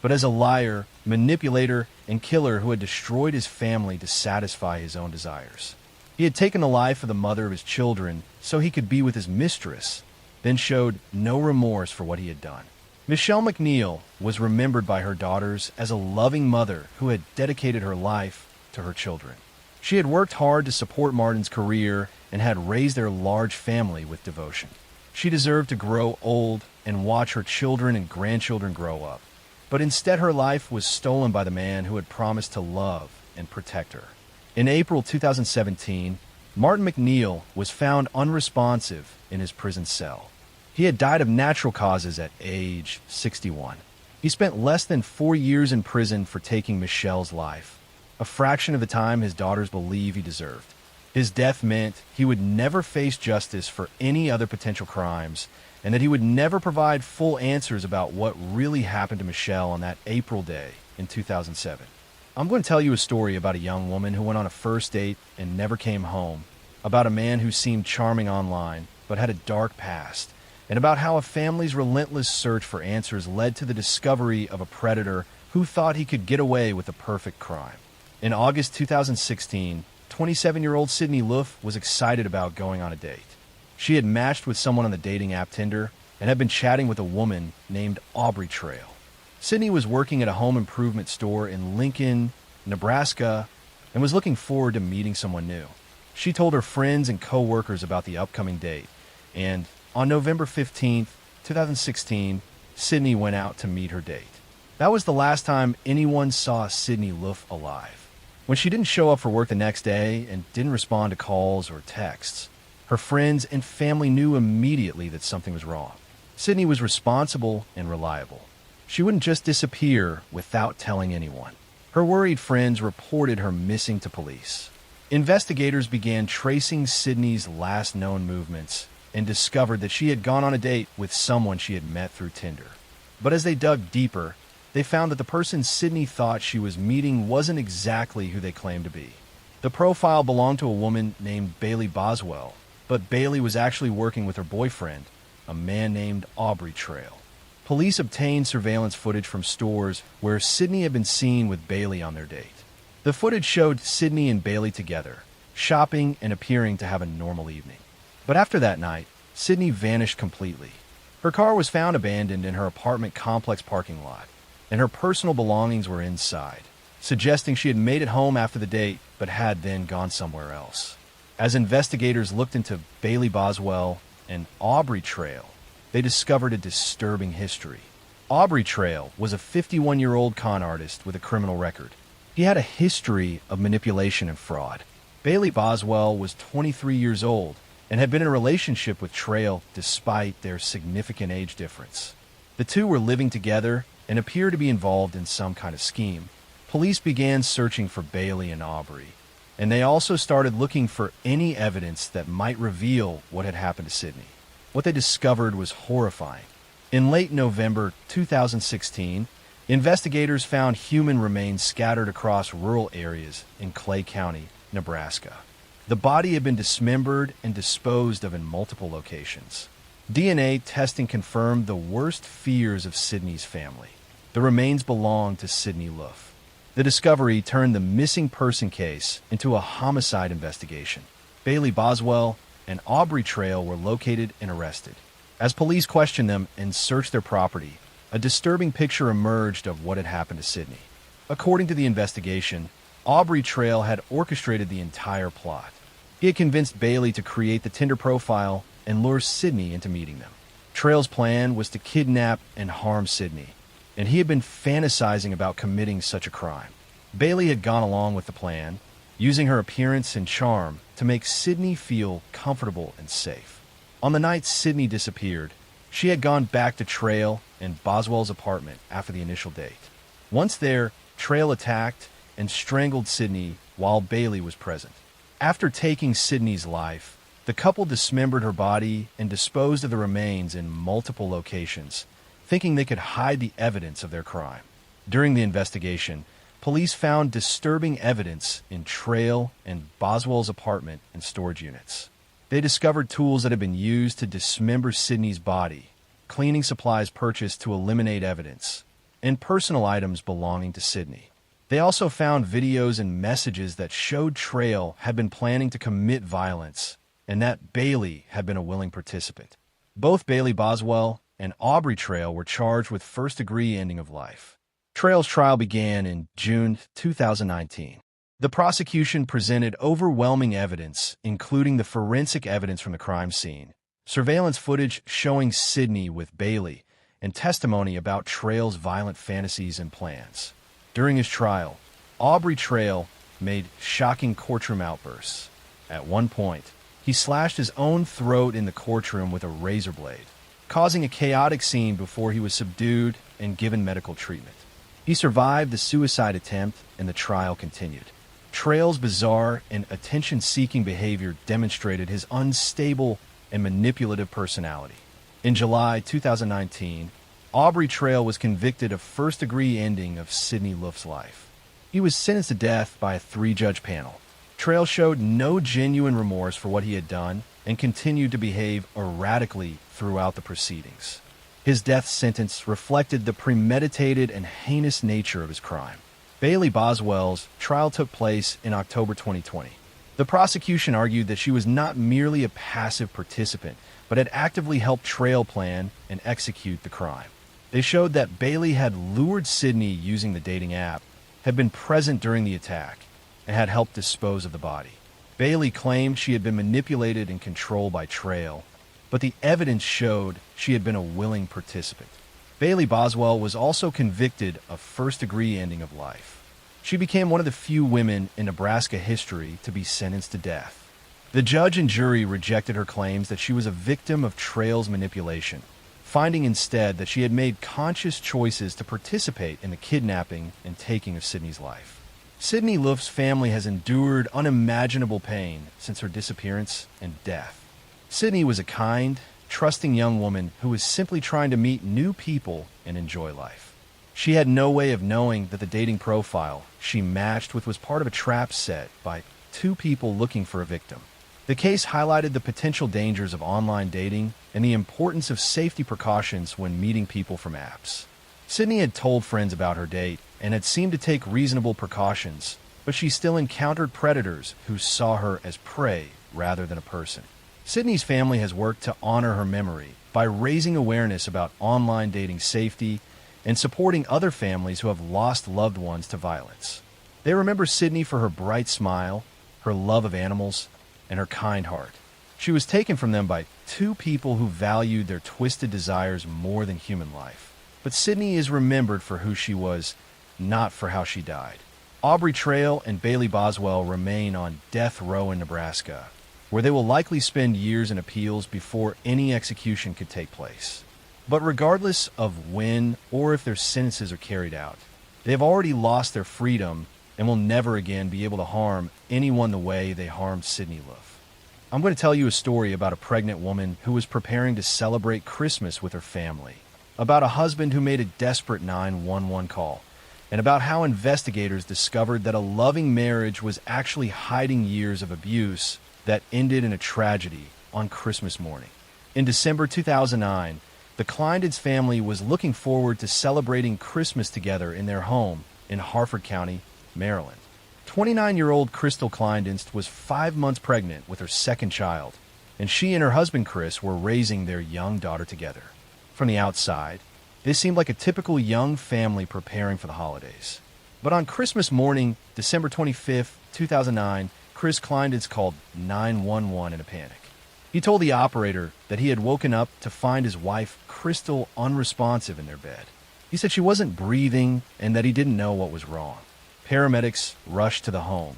but as a liar, manipulator, and killer who had destroyed his family to satisfy his own desires. He had taken the life of the mother of his children so he could be with his mistress, then showed no remorse for what he had done. Michelle McNeil was remembered by her daughters as a loving mother who had dedicated her life to her children. She had worked hard to support Martin's career and had raised their large family with devotion. She deserved to grow old and watch her children and grandchildren grow up. But instead her life was stolen by the man who had promised to love and protect her. In April 2017, Martin McNeil was found unresponsive in his prison cell. He had died of natural causes at age 61. He spent less than 4 years in prison for taking Michelle's life, a fraction of the time his daughters believe he deserved. His death meant he would never face justice for any other potential crimes, and that he would never provide full answers about what really happened to Michelle on that April day in 2007. I'm going to tell you a story about a young woman who went on a first date and never came home, about a man who seemed charming online but had a dark past, and about how a family's relentless search for answers led to the discovery of a predator who thought he could get away with a perfect crime. In August 2016, 27-year-old Sydney Luff was excited about going on a date. She had matched with someone on the dating app Tinder and had been chatting with a woman named Aubrey Trail. Sydney was working at a home improvement store in Lincoln, Nebraska, and was looking forward to meeting someone new. She told her friends and co-workers about the upcoming date, and on November 15, 2016, Sydney went out to meet her date. That was the last time anyone saw Sydney Luff alive. When she didn't show up for work the next day and didn't respond to calls or texts, her friends and family knew immediately that something was wrong. Sydney was responsible and reliable. She wouldn't just disappear without telling anyone. Her worried friends reported her missing to police. Investigators began tracing Sydney's last known movements and discovered that she had gone on a date with someone she had met through Tinder. But as they dug deeper, they found that the person Sydney thought she was meeting wasn't exactly who they claimed to be. The profile belonged to a woman named Bailey Boswell, but Bailey was actually working with her boyfriend, a man named Aubrey Trail. Police obtained surveillance footage from stores where Sydney had been seen with Bailey on their date. The footage showed Sydney and Bailey together, shopping and appearing to have a normal evening. But after that night, Sydney vanished completely. Her car was found abandoned in her apartment complex parking lot, and her personal belongings were inside, suggesting she had made it home after the date but had then gone somewhere else. As investigators looked into Bailey Boswell and Aubrey Trail, they discovered a disturbing history. Aubrey Trail was a 51-year-old con artist with a criminal record. He had a history of manipulation and fraud. Bailey Boswell was 23 years old and had been in a relationship with Trail despite their significant age difference. The two were living together and appeared to be involved in some kind of scheme. Police began searching for Bailey and Aubrey, and they also started looking for any evidence that might reveal what had happened to Sydney. What they discovered was horrifying. In late November 2016, investigators found human remains scattered across rural areas in Clay County, Nebraska. The body had been dismembered and disposed of in multiple locations. DNA testing confirmed the worst fears of Sydney's family. The remains belonged to Sydney Luff. The discovery turned the missing person case into a homicide investigation. Bailey Boswell and Aubrey Trail were located and arrested. As police questioned them and searched their property, a disturbing picture emerged of what had happened to Sydney. According to the investigation, Aubrey Trail had orchestrated the entire plot. He had convinced Bailey to create the Tinder profile and lure Sydney into meeting them. Trail's plan was to kidnap and harm Sydney, and he had been fantasizing about committing such a crime. Bailey had gone along with the plan, using her appearance and charm to make Sydney feel comfortable and safe. On the night Sydney disappeared, she had gone back to Trail and Boswell's apartment after the initial date. Once there, Trail attacked and strangled Sydney while Bailey was present. After taking Sydney's life, the couple dismembered her body and disposed of the remains in multiple locations, thinking they could hide the evidence of their crime. During the investigation, police found disturbing evidence in Trail and Boswell's apartment and storage units. They discovered tools that had been used to dismember Sydney's body, cleaning supplies purchased to eliminate evidence, and personal items belonging to Sydney. They also found videos and messages that showed Trail had been planning to commit violence and that Bailey had been a willing participant. Both Bailey Boswell and Aubrey Trail were charged with first-degree ending of life. Trail's trial began in June 2019. The prosecution presented overwhelming evidence, including the forensic evidence from the crime scene, surveillance footage showing Sydney with Bailey, and testimony about Trail's violent fantasies and plans. During his trial, Aubrey Trail made shocking courtroom outbursts. At one point, he slashed his own throat in the courtroom with a razor blade, causing a chaotic scene before he was subdued and given medical treatment. He survived the suicide attempt, and the trial continued. Trail's bizarre and attention-seeking behavior demonstrated his unstable and manipulative personality. In July 2019, Aubrey Trail was convicted of first-degree ending of Sydney Luff's life. He was sentenced to death by a 3-judge panel. Trail showed no genuine remorse for what he had done and continued to behave erratically throughout the proceedings. His death sentence reflected the premeditated and heinous nature of his crime. Bailey Boswell's trial took place in October 2020. The prosecution argued that she was not merely a passive participant, but had actively helped Trail plan and execute the crime. They showed that Bailey had lured Sydney using the dating app, had been present during the attack, and had helped dispose of the body. Bailey claimed she had been manipulated and controlled by Trail, but the evidence showed she had been a willing participant. Bailey Boswell was also convicted of first-degree ending of life. She became one of the few women in Nebraska history to be sentenced to death. The judge and jury rejected her claims that she was a victim of Trail's manipulation, finding instead that she had made conscious choices to participate in the kidnapping and taking of Sydney's life. Sydney Luff's family has endured unimaginable pain since her disappearance and death. Sydney was a kind, trusting young woman who was simply trying to meet new people and enjoy life. She had no way of knowing that the dating profile she matched with was part of a trap set by two people looking for a victim. The case highlighted the potential dangers of online dating and the importance of safety precautions when meeting people from apps. Sydney had told friends about her date and had seemed to take reasonable precautions, but she still encountered predators who saw her as prey rather than a person. Sydney's family has worked to honor her memory by raising awareness about online dating safety and supporting other families who have lost loved ones to violence. They remember Sydney for her bright smile, her love of animals, and her kind heart. She was taken from them by two people who valued their twisted desires more than human life. But Sydney is remembered for who she was, not for how she died. Aubrey Trail and Bailey Boswell remain on death row in Nebraska, where they will likely spend years in appeals before any execution could take place. But regardless of when or if their sentences are carried out, they have already lost their freedom and will never again be able to harm anyone the way they harmed Sydney Loof. I'm going to tell you a story about a pregnant woman who was preparing to celebrate Christmas with her family, about a husband who made a desperate 911 call, and about how investigators discovered that a loving marriage was actually hiding years of abuse that ended in a tragedy on Christmas morning. In December 2009, the Kleindienst family was looking forward to celebrating Christmas together in their home in Harford County, Maryland. 29-year-old Crystal Kleindienst was 5 months pregnant with her second child, and she and her husband Chris were raising their young daughter together. From the outside, this seemed like a typical young family preparing for the holidays. But on Christmas morning, December 25, 2009, Chris Kleindienst called 911 in a panic. He told the operator that he had woken up to find his wife, Crystal, unresponsive in their bed. He said she wasn't breathing and that he didn't know what was wrong. Paramedics rushed to the home,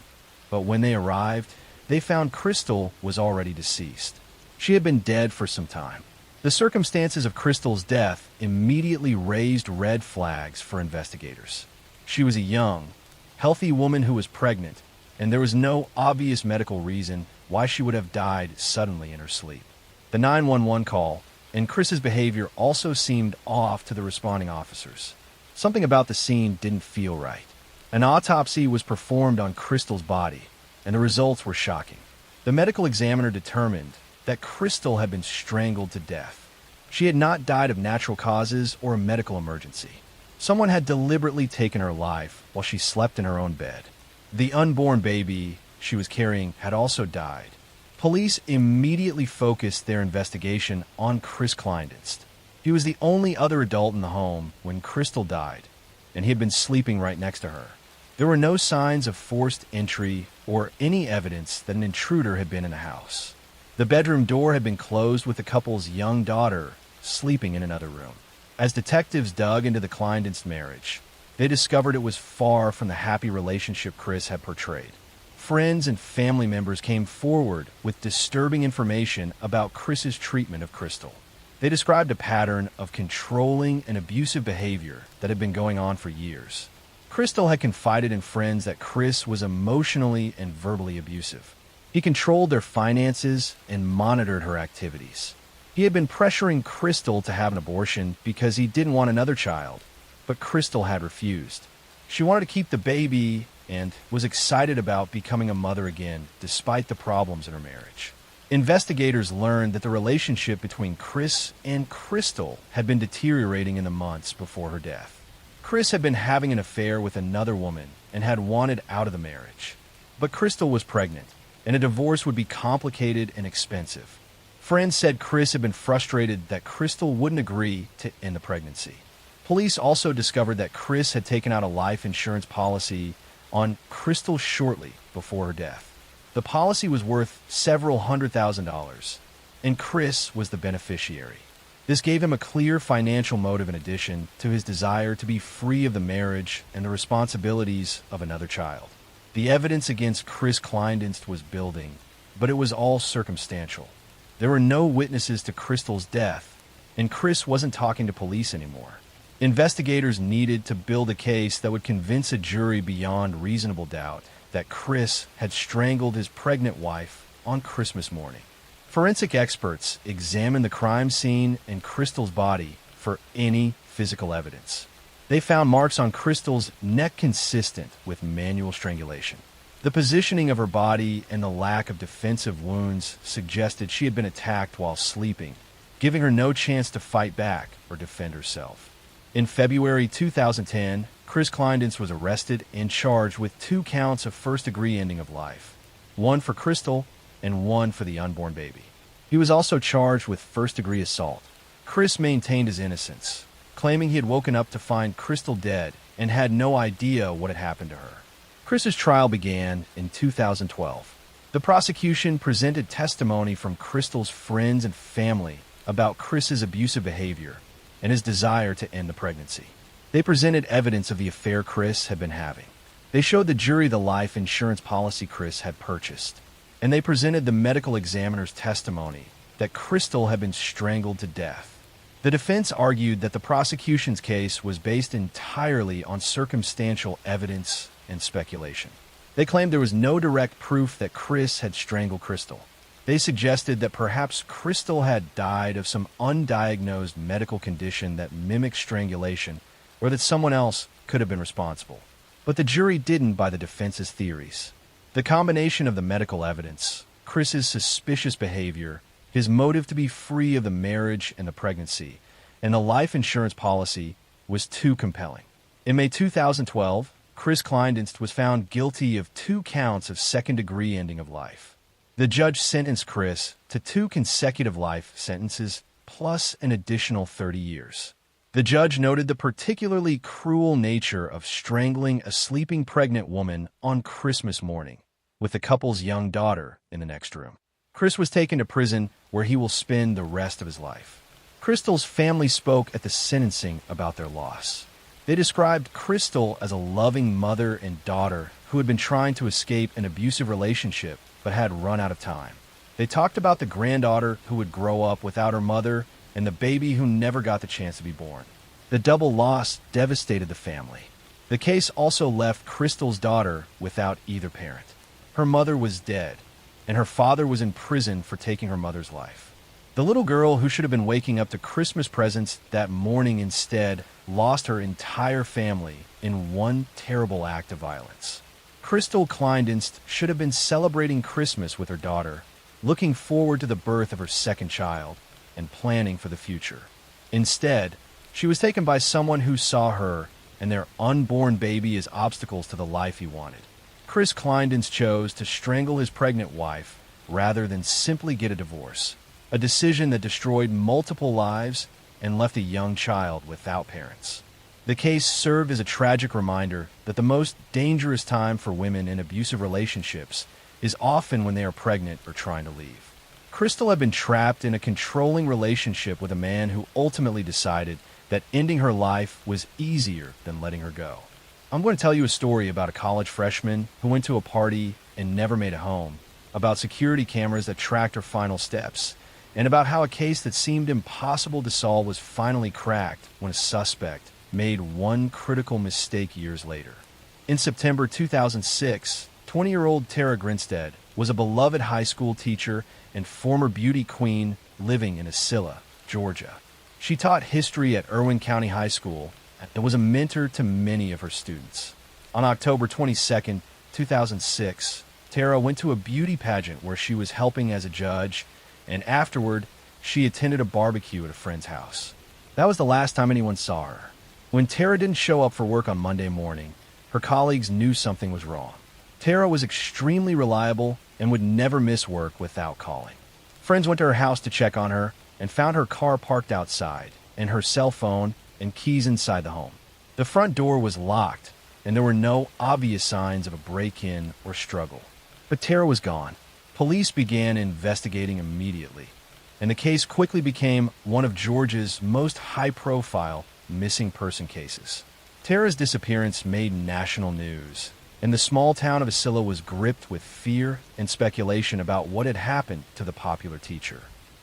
but when they arrived, they found Crystal was already deceased. She had been dead for some time. The circumstances of Crystal's death immediately raised red flags for investigators. She was a young, healthy woman who was pregnant, and there was no obvious medical reason why she would have died suddenly in her sleep. The 911 call and Chris's behavior also seemed off to the responding officers. Something about the scene didn't feel right. An autopsy was performed on Crystal's body, and the results were shocking. The medical examiner determined that Crystal had been strangled to death. She had not died of natural causes or a medical emergency. Someone had deliberately taken her life while she slept in her own bed. The unborn baby she was carrying had also died. Police immediately focused their investigation on Chris Kleindienst. He was the only other adult in the home when Crystal died, and he had been sleeping right next to her. There were no signs of forced entry or any evidence that an intruder had been in the house. The bedroom door had been closed with the couple's young daughter sleeping in another room. As detectives dug into the Kleindienst marriage, they discovered it was far from the happy relationship Chris had portrayed. Friends and family members came forward with disturbing information about Chris's treatment of Crystal. They described a pattern of controlling and abusive behavior that had been going on for years. Crystal had confided in friends that Chris was emotionally and verbally abusive. He controlled their finances and monitored her activities. He had been pressuring Crystal to have an abortion because he didn't want another child, but Crystal had refused. She wanted to keep the baby and was excited about becoming a mother again, despite the problems in her marriage. Investigators learned that the relationship between Chris and Crystal had been deteriorating in the months before her death. Chris had been having an affair with another woman and had wanted out of the marriage. But Crystal was pregnant, and a divorce would be complicated and expensive. Friends said Chris had been frustrated that Crystal wouldn't agree to end the pregnancy. Police also discovered that Chris had taken out a life insurance policy on Crystal shortly before her death. The policy was worth several $100,000, and Chris was the beneficiary. This gave him a clear financial motive in addition to his desire to be free of the marriage and the responsibilities of another child. The evidence against Chris Kleindienst was building, but it was all circumstantial. There were no witnesses to Crystal's death, and Chris wasn't talking to police anymore. Investigators needed to build a case that would convince a jury beyond reasonable doubt that Chris had strangled his pregnant wife on Christmas morning. Forensic experts examined the crime scene and Crystal's body for any physical evidence. They found marks on Crystal's neck consistent with manual strangulation. The positioning of her body and the lack of defensive wounds suggested she had been attacked while sleeping, giving her no chance to fight back or defend herself. In February 2010, Chris Kleindienst was arrested and charged with 2 counts of first-degree ending of life, one for Crystal and one for the unborn baby. He was also charged with first-degree assault. Chris maintained his innocence, claiming he had woken up to find Crystal dead and had no idea what had happened to her. Chris's trial began in 2012. The prosecution presented testimony from Crystal's friends and family about Chris's abusive behavior and his desire to end the pregnancy. They presented evidence of the affair Chris had been having. They showed the jury the life insurance policy Chris had purchased, and they presented the medical examiner's testimony that Crystal had been strangled to death. The defense argued that the prosecution's case was based entirely on circumstantial evidence and speculation. They claimed there was no direct proof that Chris had strangled Crystal. They suggested that perhaps Crystal had died of some undiagnosed medical condition that mimics strangulation, or that someone else could have been responsible. But the jury didn't buy the defense's theories. The combination of the medical evidence, Chris's suspicious behavior, his motive to be free of the marriage and the pregnancy, and the life insurance policy was too compelling. In May 2012, Chris Kleindienst was found guilty of 2 counts of second-degree ending of life. The judge sentenced Chris to 2 consecutive life sentences plus an additional 30 years. The judge noted the particularly cruel nature of strangling a sleeping pregnant woman on Christmas morning, with the couple's young daughter in the next room. Chris was taken to prison where he will spend the rest of his life. Crystal's family spoke at the sentencing about their loss. They described Crystal as a loving mother and daughter who had been trying to escape an abusive relationship but had run out of time. They talked about the granddaughter who would grow up without her mother and the baby who never got the chance to be born. The double loss devastated the family. The case also left Crystal's daughter without either parent. Her mother was dead, and her father was in prison for taking her mother's life. The little girl who should have been waking up to Christmas presents that morning instead lost her entire family in one terrible act of violence. Crystal Kleindienst should have been celebrating Christmas with her daughter, looking forward to the birth of her second child, and planning for the future. Instead, she was taken by someone who saw her and their unborn baby as obstacles to the life he wanted. Chris Kleindienst chose to strangle his pregnant wife rather than simply get a divorce, a decision that destroyed multiple lives and left a young child without parents. The case served as a tragic reminder that the most dangerous time for women in abusive relationships is often when they are pregnant or trying to leave. Crystal had been trapped in a controlling relationship with a man who ultimately decided that ending her life was easier than letting her go. I'm going to tell you a story about a college freshman who went to a party and never made it home, about security cameras that tracked her final steps, and about how a case that seemed impossible to solve was finally cracked when a suspect made one critical mistake years later. In September 2006, 20-year-old Tara Grinstead was a beloved high school teacher and former beauty queen living in Acilla, Georgia. She taught history at Irwin County High School and was a mentor to many of her students. On October 22, 2006, Tara went to a beauty pageant where she was helping as a judge, and afterward, she attended a barbecue at a friend's house. That was the last time anyone saw her. When Tara didn't show up for work on Monday morning, her colleagues knew something was wrong. Tara was extremely reliable and would never miss work without calling. Friends went to her house to check on her and found her car parked outside and her cell phone and keys inside the home. The front door was locked, and there were no obvious signs of a break-in or struggle. But Tara was gone. Police began investigating immediately, and the case quickly became one of Georgia's most high-profile missing person cases. Tara's disappearance made national news, and the small town of Acilla was gripped with fear and speculation about what had happened to the popular teacher.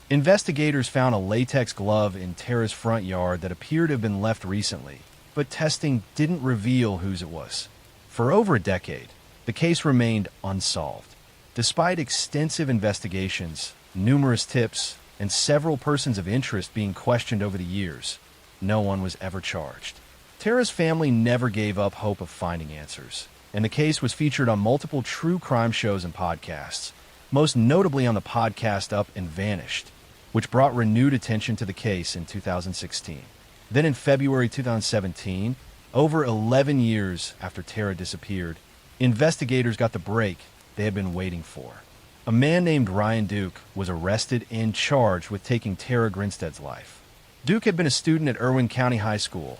Investigators found a latex glove in Tara's front yard that appeared to have been left recently, but testing didn't reveal whose it was. For over a decade, the case remained unsolved. Despite extensive investigations, numerous tips, and several persons of interest being questioned over the years, no one was ever charged. Tara's family never gave up hope of finding answers. and the case was featured on multiple true crime shows and podcasts, most notably on the podcast Up and Vanished, which brought renewed attention to the case in 2016. Then in February 2017, over 11 years after Tara disappeared, investigators got the break they had been waiting for. A man named Ryan Duke was arrested and charged with taking Tara Grinstead's life. Duke had been a student at Irwin County High School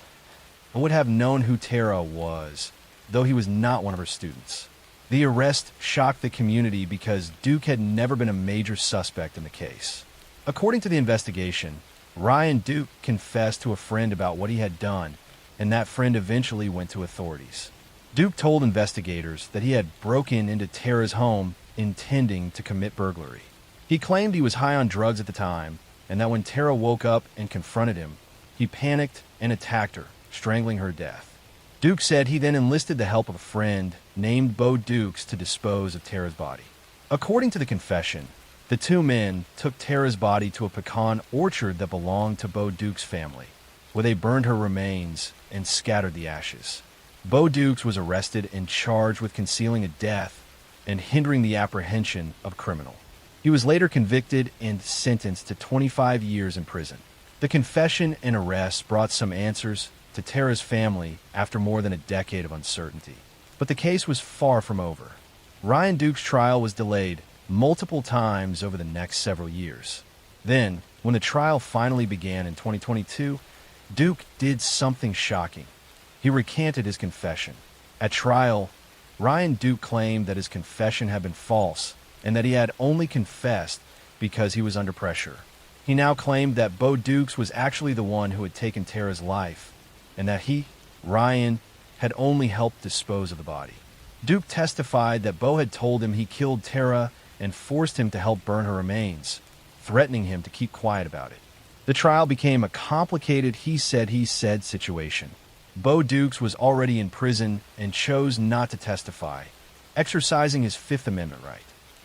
and would have known who Tara was, though he was not one of her students. The arrest shocked the community because Duke had never been a major suspect in the case. According to the investigation, Ryan Duke confessed to a friend about what he had done, and that friend eventually went to authorities. Duke told investigators that he had broken into Tara's home intending to commit burglary. He claimed he was high on drugs at the time, and that when Tara woke up and confronted him, he panicked and attacked her, strangling her to death. Duke said he then enlisted the help of a friend named Bo Dukes to dispose of Tara's body. According to the confession, the two men took Tara's body to a pecan orchard that belonged to Bo Dukes' family, where they burned her remains and scattered the ashes. Bo Dukes was arrested and charged with concealing a death and hindering the apprehension of a criminal. He was later convicted and sentenced to 25 years in prison. The confession and arrest brought some answers to Tara's family after more than a decade of uncertainty. But the case was far from over. Ryan Duke's trial was delayed multiple times over the next several years. Then, when the trial finally began in 2022, Duke did something shocking. He recanted his confession. At trial, Ryan Duke claimed that his confession had been false and that he had only confessed because he was under pressure. He now claimed that Bo Dukes was actually the one who had taken Tara's life, and that he, Ryan, had only helped dispose of the body. Duke testified that Bo had told him he killed Tara and forced him to help burn her remains, threatening him to keep quiet about it. The trial became a complicated he-said situation. Bo Dukes was already in prison and chose not to testify, exercising his Fifth Amendment right.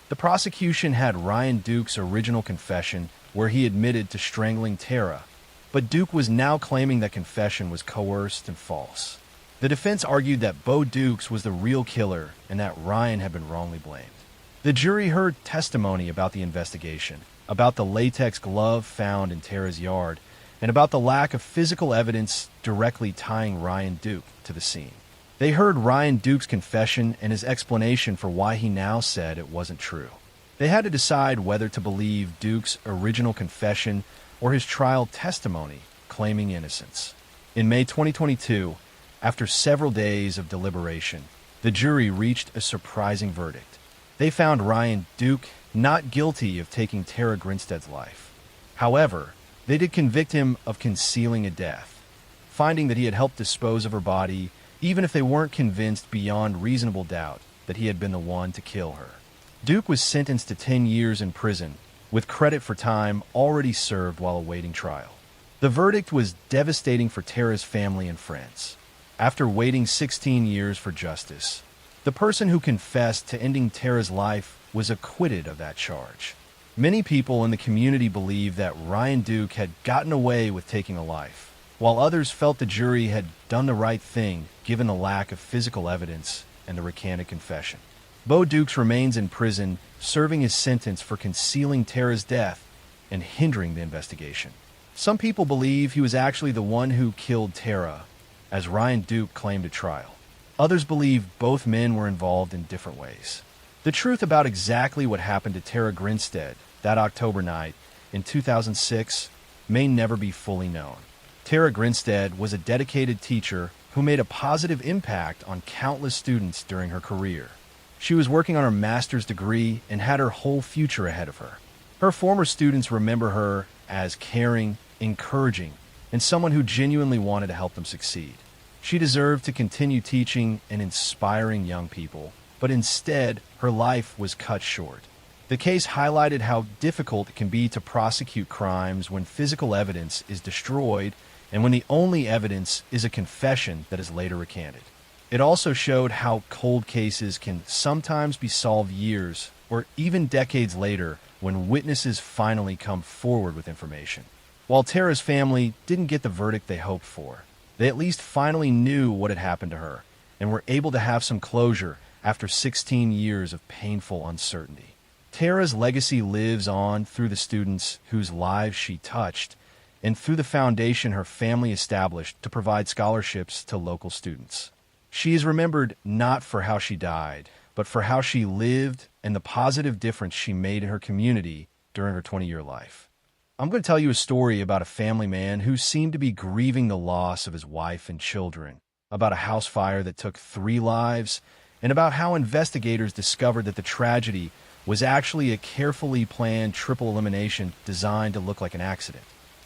The prosecution had Ryan Duke's original confession where he admitted to strangling Tara, but Duke was now claiming that confession was coerced and false. The defense argued that Bo Dukes was the real killer and that Ryan had been wrongly blamed. The jury heard testimony about the investigation, about the latex glove found in Tara's yard, and about the lack of physical evidence directly tying Ryan Duke to the scene. They heard Ryan Duke's confession and his explanation for why he now said it wasn't true. They had to decide whether to believe Duke's original confession or his trial testimony claiming innocence. In May 2022, after several days of deliberation, the jury reached a surprising verdict. They found Ryan Duke not guilty of taking Tara Grinstead's life. However, they did convict him of concealing a death, finding that he had helped dispose of her body, even if they weren't convinced beyond reasonable doubt that he had been the one to kill her. Duke was sentenced to 10 years in prison, with credit for time already served while awaiting trial. The verdict was devastating for Tara's family and friends. After waiting 16 years for justice, the person who confessed to ending Tara's life was acquitted of that charge. Many people in the community believe that Ryan Duke had gotten away with taking a life, while others felt the jury had done the right thing given the lack of physical evidence and the recanted confession. Bo Dukes remains in prison, serving his sentence for concealing Tara's death and hindering the investigation. Some people believe he was actually the one who killed Tara, as Ryan Duke claimed at trial. Others believe both men were involved in different ways. The truth about exactly what happened to Tara Grinstead that October night in 2006 may never be fully known. Tara Grinstead was a dedicated teacher who made a positive impact on countless students during her career. She was working on her master's degree and had her whole future ahead of her. Her former students remember her as caring, encouraging, and someone who genuinely wanted to help them succeed. She deserved to continue teaching and inspiring young people, but instead, her life was cut short. The case highlighted how difficult it can be to prosecute crimes when physical evidence is destroyed and when the only evidence is a confession that is later recanted. It also showed how cold cases can sometimes be solved years or even decades later when witnesses finally come forward with information. While Tara's family didn't get the verdict they hoped for, they at least finally knew what had happened to her, and were able to have some closure after 16 years of painful uncertainty. Tara's legacy lives on through the students whose lives she touched and through the foundation her family established to provide scholarships to local students. She is remembered not for how she died, but for how she lived and the positive difference she made in her community during her 20-year life. I'm going to tell you a story about a family man who seemed to be grieving the loss of his wife and children, about a house fire that took 3 lives, and about how investigators discovered that the tragedy was actually a carefully planned triple elimination designed to look like an accident.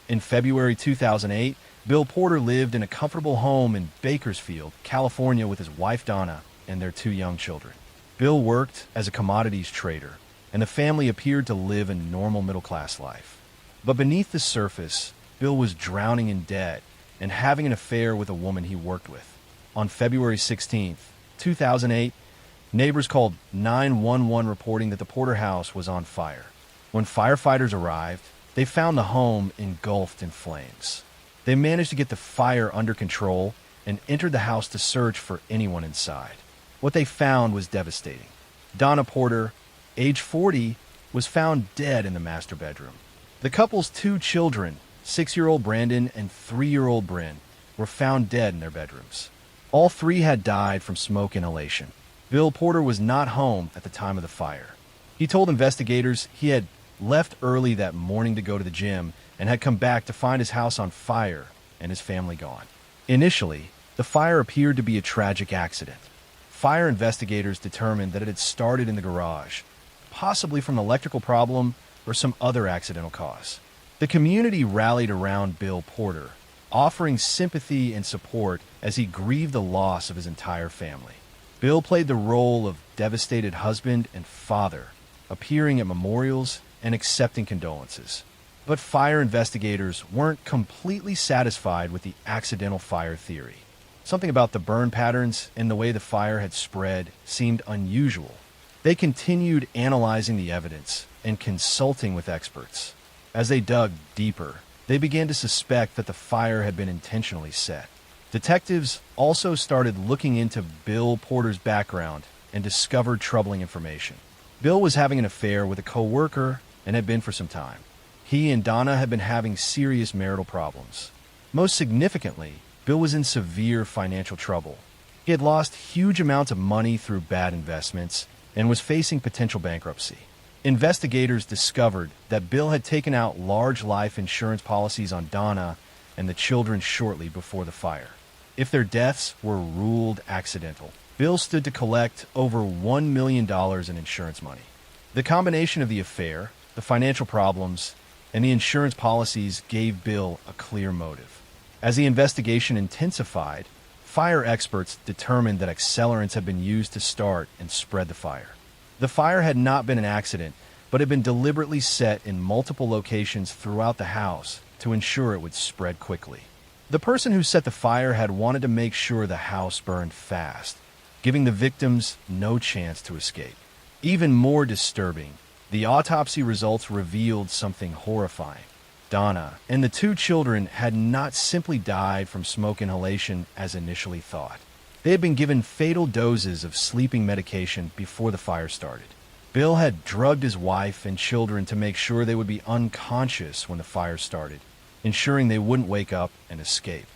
In February 2008, Bill Porter lived in a comfortable home in Bakersfield, California with his wife Donna and their 2 young children. Bill worked as a commodities trader, and the family appeared to live a normal middle-class life. But beneath the surface, Bill was drowning in debt and having an affair with a woman he worked with. On February 16, 2008, neighbors called 911 reporting that the Porter house was on fire. When firefighters arrived, they found the home engulfed in flames. They managed to get the fire under control and entered the house to search for anyone inside. What they found was devastating. Donna Porter, age 40, was found dead in the master bedroom. The couple's 2 children, 6-year-old Brandon and 3-year-old Bryn, were found dead in their bedrooms. All 3 had died from smoke inhalation. Bill Porter was not home at the time of the fire. He told investigators he had left early that morning to go to the gym and had come back to find his house on fire and his family gone. Initially, the fire appeared to be a tragic accident. Fire investigators determined that it had started in the garage, possibly from an electrical problem or some other accidental cause. The community rallied around Bill Porter, offering sympathy and support as he grieved the loss of his entire family. Bill played the role of devastated husband and father, appearing at memorials and accepting condolences. But fire investigators weren't completely satisfied with the accidental fire theory. Something about the burn patterns and the way the fire had spread seemed unusual. They continued analyzing the evidence and consulting with experts. As they dug deeper, they began to suspect that the fire had been intentionally set. Detectives also started looking into Bill Porter's background and discovered troubling information. Bill was having an affair with a co-worker and had been for some time. He and Donna had been having serious marital problems. Most significantly, Bill was in severe financial trouble. He had lost huge amounts of money through bad investments and was facing potential bankruptcy. Investigators discovered that Bill had taken out large life insurance policies on Donna and the children shortly before the fire. If their deaths were ruled accidental, Bill stood to collect over $1 million in insurance money. The combination of the affair, the financial problems, and the insurance policies gave Bill a clear motive. As the investigation intensified, fire experts determined that accelerants had been used to start and spread the fire. The fire had not been an accident, but had been deliberately set in multiple locations throughout the house to ensure it would spread quickly. The person who set the fire had wanted to make sure the house burned fast, giving the victims no chance to escape. Even more disturbing, the autopsy results revealed something horrifying. Donna and the 2 children had not simply died from smoke inhalation as initially thought. They had been given fatal doses of sleeping medication before the fire started. Bill had drugged his wife and children to make sure they would be unconscious when the fire started, ensuring they wouldn't wake up and escape.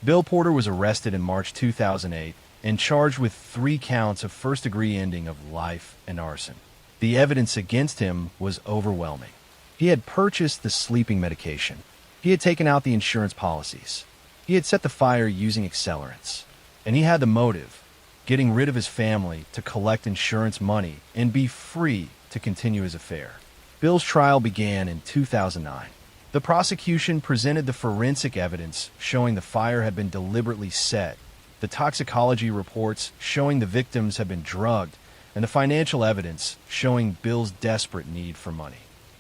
Bill Porter was arrested in March 2008 and charged with 3 counts of first-degree ending of life and arson. The evidence against him was overwhelming. He had purchased the sleeping medication. He had taken out the insurance policies. He had set the fire using accelerants. And he had the motive, getting rid of his family to collect insurance money and be free to continue his affair. Bill's trial began in 2009. The prosecution presented the forensic evidence showing the fire had been deliberately set, the toxicology reports showing the victims had been drugged, and the financial evidence showing Bill's desperate need for money.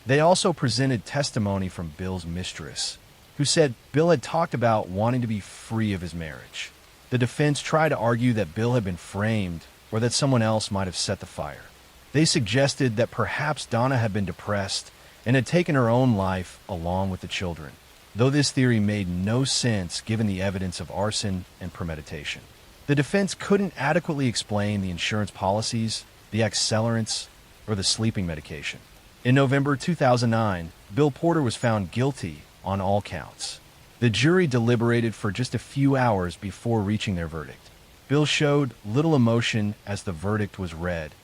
They also presented testimony from Bill's mistress, who said Bill had talked about wanting to be free of his marriage. The defense tried to argue that Bill had been framed or that someone else might have set the fire. They suggested that perhaps Donna had been depressed and had taken her own life along with the children, though this theory made no sense given the evidence of arson and premeditation. The defense couldn't adequately explain the insurance policies, the accelerants, or the sleeping medication. In November 2009, Bill Porter was found guilty on all counts. The jury deliberated for just a few hours before reaching their verdict. Bill showed little emotion as the verdict was read,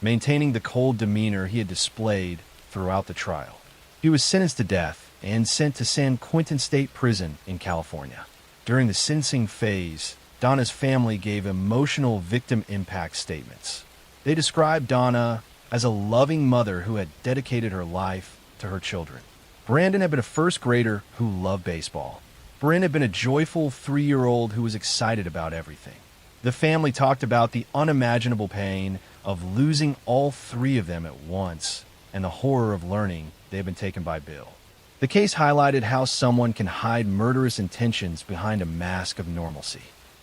maintaining the cold demeanor he had displayed throughout the trial. He was sentenced to death and sent to San Quentin State Prison in California. During the sentencing phase, Donna's family gave emotional victim impact statements. They described Donna as a loving mother who had dedicated her life to her children. Brandon had been a first grader who loved baseball. Bryn had been a joyful 3-year-old who was excited about everything. The family talked about the unimaginable pain of losing all 3 of them at once and the horror of learning they had been taken by Bill. The case highlighted how someone can hide murderous intentions behind a mask of normalcy.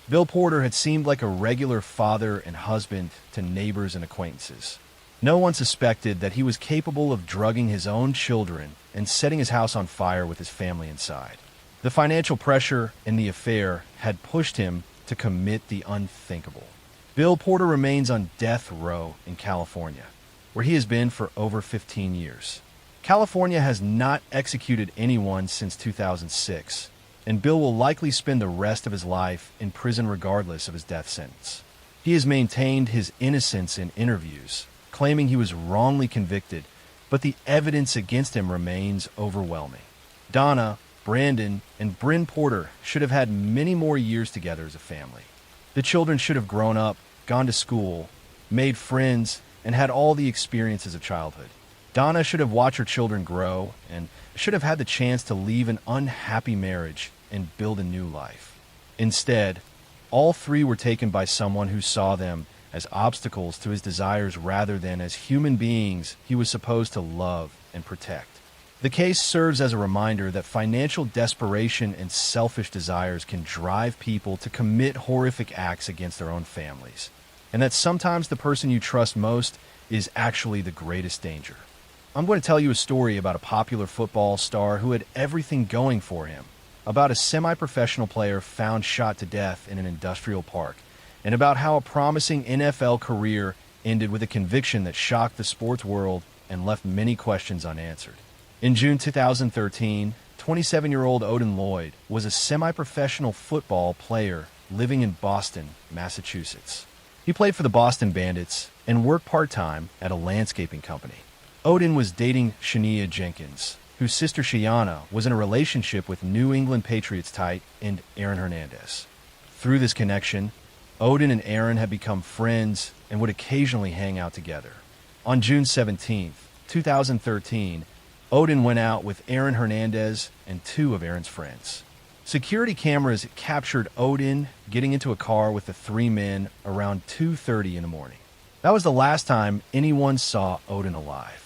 Bill Porter had seemed like a regular father and husband to neighbors and acquaintances. No one suspected that he was capable of drugging his own children and setting his house on fire with his family inside. The financial pressure in the affair had pushed him to commit the unthinkable. Bill Porter remains on death row in California, where he has been for over 15 years. California has not executed anyone since 2006, and Bill will likely spend the rest of his life in prison regardless of his death sentence. He has maintained his innocence in interviews, claiming he was wrongly convicted, but the evidence against him remains overwhelming. Donna, Brandon, and Bryn Porter should have had many more years together as a family. The children should have grown up, gone to school, made friends, and had all the experiences of childhood. Donna should have watched her children grow and should have had the chance to leave an unhappy marriage and build a new life. Instead, all 3 were taken by someone who saw them as obstacles to his desires rather than as human beings he was supposed to love and protect. The case serves as a reminder that financial desperation and selfish desires can drive people to commit horrific acts against their own families, and that sometimes the person you trust most is actually the greatest danger. I'm going to tell you a story about a popular football star who had everything going for him, about a semi-professional player found shot to death in an industrial park, and about how a promising NFL career ended with a conviction that shocked the sports world and left many questions unanswered. In June 2013, 27-year-old Odin Lloyd was a semi-professional football player living in Boston, Massachusetts. He played for the Boston Bandits and worked part-time at a landscaping company. Odin was dating Shania Jenkins, whose sister Shiana was in a relationship with New England Patriots tight end Aaron Hernandez. Through this connection, Odin and Aaron had become friends and would occasionally hang out together. On June 17, 2013, Odin went out with Aaron Hernandez and 2 of Aaron's friends. Security cameras captured Odin getting into a car with the 3 men around 2:30 in the morning. That was the last time anyone saw Odin alive.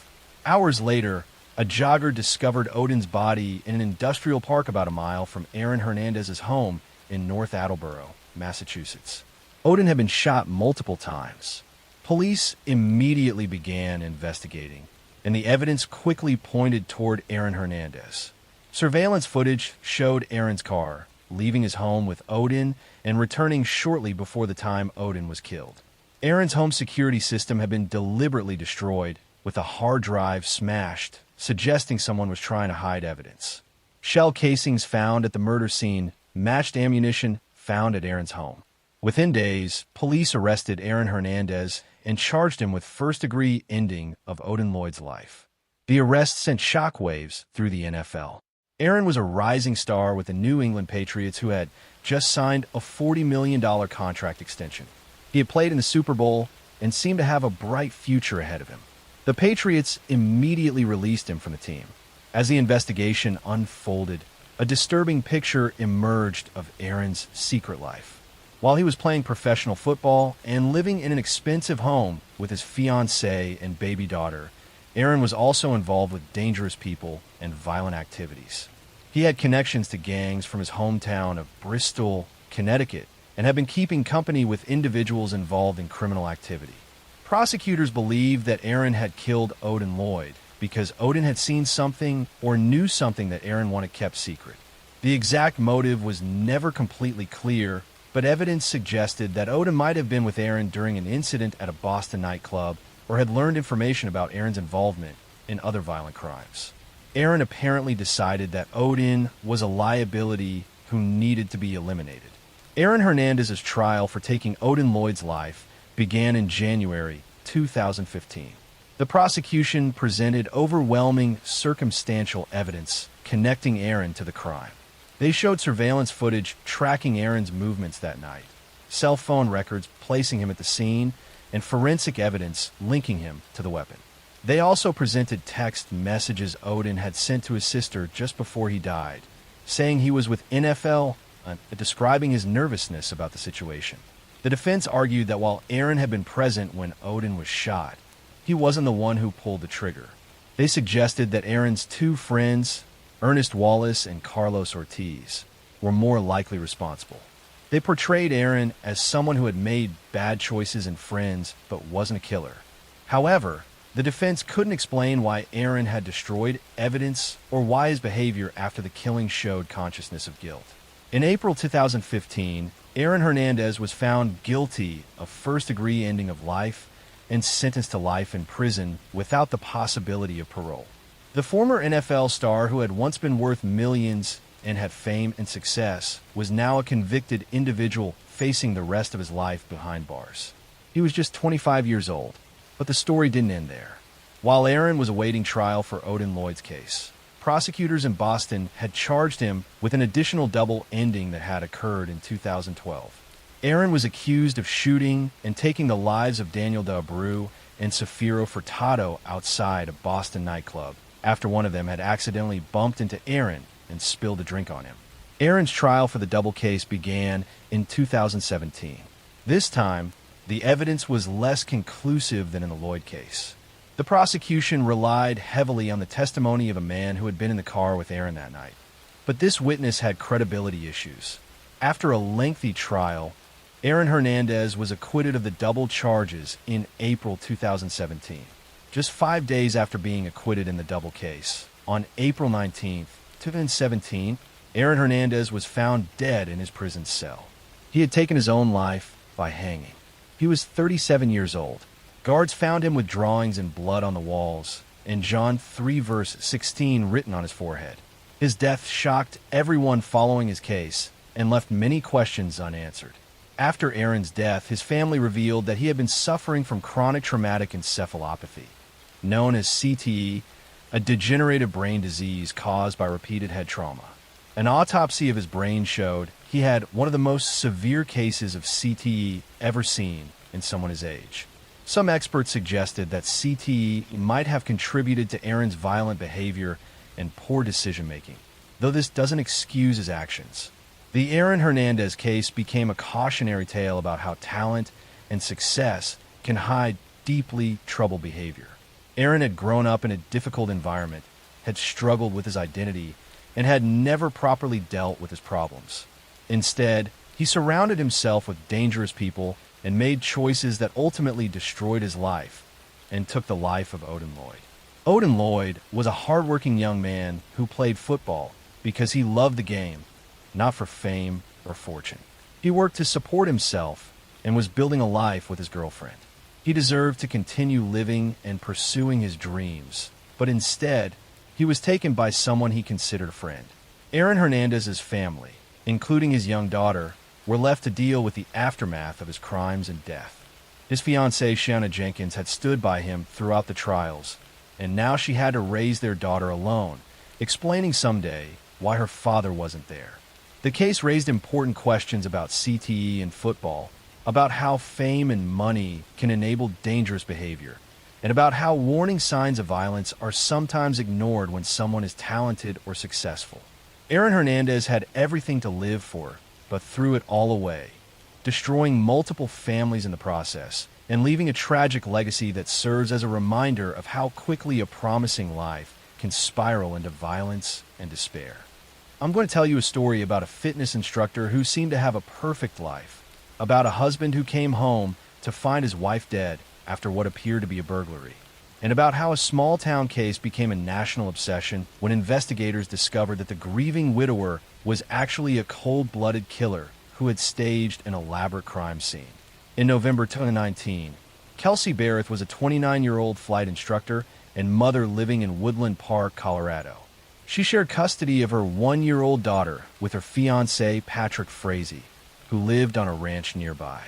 Hours later, a jogger discovered Odin's body in an industrial park about a mile from Aaron Hernandez's home in North Attleboro, Massachusetts. Odin had been shot multiple times. Police immediately began investigating, and the evidence quickly pointed toward Aaron Hernandez. Surveillance footage showed Aaron's car, leaving his home with Odin and returning shortly before the time Odin was killed. Aaron's home security system had been deliberately destroyed, with a hard drive smashed, suggesting someone was trying to hide evidence. Shell casings found at the murder scene matched ammunition found at Aaron's home. Within days, police arrested Aaron Hernandez and charged him with first-degree ending of Odin Lloyd's life. The arrest sent shockwaves through the NFL. Aaron was a rising star with the New England Patriots who had just signed a $40 million contract extension. He had played in the Super Bowl and seemed to have a bright future ahead of him. The Patriots immediately released him from the team. As the investigation unfolded, a disturbing picture emerged of Aaron's secret life. While he was playing professional football and living in an expensive home with his fiancée and baby daughter, Aaron was also involved with dangerous people and violent activities. He had connections to gangs from his hometown of Bristol, Connecticut, and had been keeping company with individuals involved in criminal activity. Prosecutors believed that Aaron had killed Odin Lloyd because Odin had seen something or knew something that Aaron wanted kept secret. The exact motive was never completely clear, but evidence suggested that Odin might have been with Aaron during an incident at a Boston nightclub or had learned information about Aaron's involvement in other violent crimes. Aaron apparently decided that Odin was a liability who needed to be eliminated. Aaron Hernandez's trial for taking Odin Lloyd's life began in January 2015. The prosecution presented overwhelming circumstantial evidence connecting Aaron to the crime. They showed surveillance footage tracking Aaron's movements that night, cell phone records placing him at the scene, and forensic evidence linking him to the weapon. They also presented text messages Odin had sent to his sister just before he died, saying he was with NFL, describing his nervousness about the situation. The defense argued that while Aaron had been present when Odin was shot, he wasn't the one who pulled the trigger. They suggested that Aaron's two friends, Ernest Wallace and Carlos Ortiz, were more likely responsible. They portrayed Aaron as someone who had made bad choices and friends but wasn't a killer. However, the defense couldn't explain why Aaron had destroyed evidence or why his behavior after the killing showed consciousness of guilt. In April 2015, Aaron Hernandez was found guilty of first-degree ending of life and sentenced to life in prison without the possibility of parole. The former NFL star, who had once been worth millions and had fame and success, was now a convicted individual facing the rest of his life behind bars. He was just 25 years old, but the story didn't end there. While Aaron was awaiting trial for Odin Lloyd's case, prosecutors in Boston had charged him with an additional double ending that had occurred in 2012. Aaron was accused of shooting and taking the lives of Daniel D'Abreu and Safiro Furtado outside a Boston nightclub after one of them had accidentally bumped into Aaron and spilled a drink on him. Aaron's trial for the double case began in 2017. This time, the evidence was less conclusive than in the Lloyd case. The prosecution relied heavily on the testimony of a man who had been in the car with Aaron that night. But this witness had credibility issues. After a lengthy trial, Aaron Hernandez was acquitted of the double charges in April 2017. Just 5 days after being acquitted in the double case, on April 19, 2017, Aaron Hernandez was found dead in his prison cell. He had taken his own life by hanging. He was 37 years old. Guards found him with drawings and blood on the walls, and John 3 verse 16 written on his forehead. His death shocked everyone following his case and left many questions unanswered. After Aaron's death, his family revealed that he had been suffering from chronic traumatic encephalopathy, known as CTE, a degenerative brain disease caused by repeated head trauma. An autopsy of his brain showed he had one of the most severe cases of CTE ever seen in someone his age. Some experts suggested that CTE might have contributed to Aaron's violent behavior and poor decision-making, though this doesn't excuse his actions. The Aaron Hernandez case became a cautionary tale about how talent and success can hide deeply troubled behavior. Aaron had grown up in a difficult environment, had struggled with his identity, and had never properly dealt with his problems. Instead, he surrounded himself with dangerous people and made choices that ultimately destroyed his life and took the life of Odin Lloyd. Odin Lloyd was a hardworking young man who played football because he loved the game, not for fame or fortune. He worked to support himself and was building a life with his girlfriend. He deserved to continue living and pursuing his dreams, but instead, he was taken by someone he considered a friend. Aaron Hernandez's family, including his young daughter, were left to deal with the aftermath of his crimes and death. His fiancée, Shanna Jenkins, had stood by him throughout the trials, and now she had to raise their daughter alone, explaining someday why her father wasn't there. The case raised important questions about CTE and football, about how fame and money can enable dangerous behavior, and about how warning signs of violence are sometimes ignored when someone is talented or successful. Aaron Hernandez had everything to live for, but threw it all away, destroying multiple families in the process, and leaving a tragic legacy that serves as a reminder of how quickly a promising life can spiral into violence and despair. I'm going to tell you a story about a fitness instructor who seemed to have a perfect life, about a husband who came home to find his wife dead after what appeared to be a burglary, and about how a small-town case became a national obsession when investigators discovered that the grieving widower was actually a cold-blooded killer who had staged an elaborate crime scene. In November 2019, Kelsey Barrett was a 29-year-old flight instructor and mother living in Woodland Park, Colorado. She shared custody of her 1-year-old daughter with her fiancé, Patrick Frazee, who lived on a ranch nearby.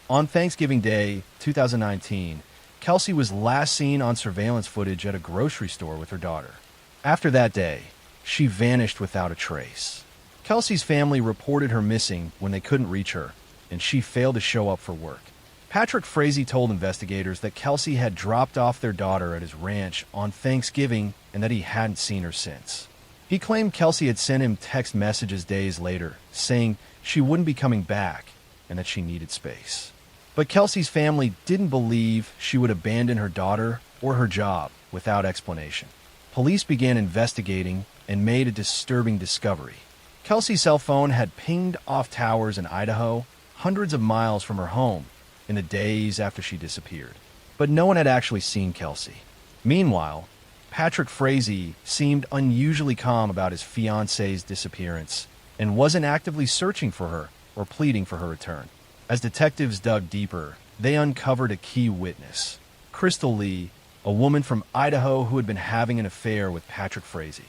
On Thanksgiving Day, 2019, Kelsey was last seen on surveillance footage at a grocery store with her daughter. After that day, she vanished without a trace. Kelsey's family reported her missing when they couldn't reach her, and she failed to show up for work. Patrick Frazee told investigators that Kelsey had dropped off their daughter at his ranch on Thanksgiving and that he hadn't seen her since. He claimed Kelsey had sent him text messages days later, saying she wouldn't be coming back and that she needed space. But Kelsey's family didn't believe she would abandon her daughter or her job without explanation. Police began investigating and made a disturbing discovery. Kelsey's cell phone had pinged off towers in Idaho, hundreds of miles from her home, in the days after she disappeared. But no one had actually seen Kelsey. Meanwhile, Patrick Frazee seemed unusually calm about his fiancée's disappearance and wasn't actively searching for her or pleading for her return. As detectives dug deeper, they uncovered a key witness, Crystal Lee, a woman from Idaho who had been having an affair with Patrick Frazee.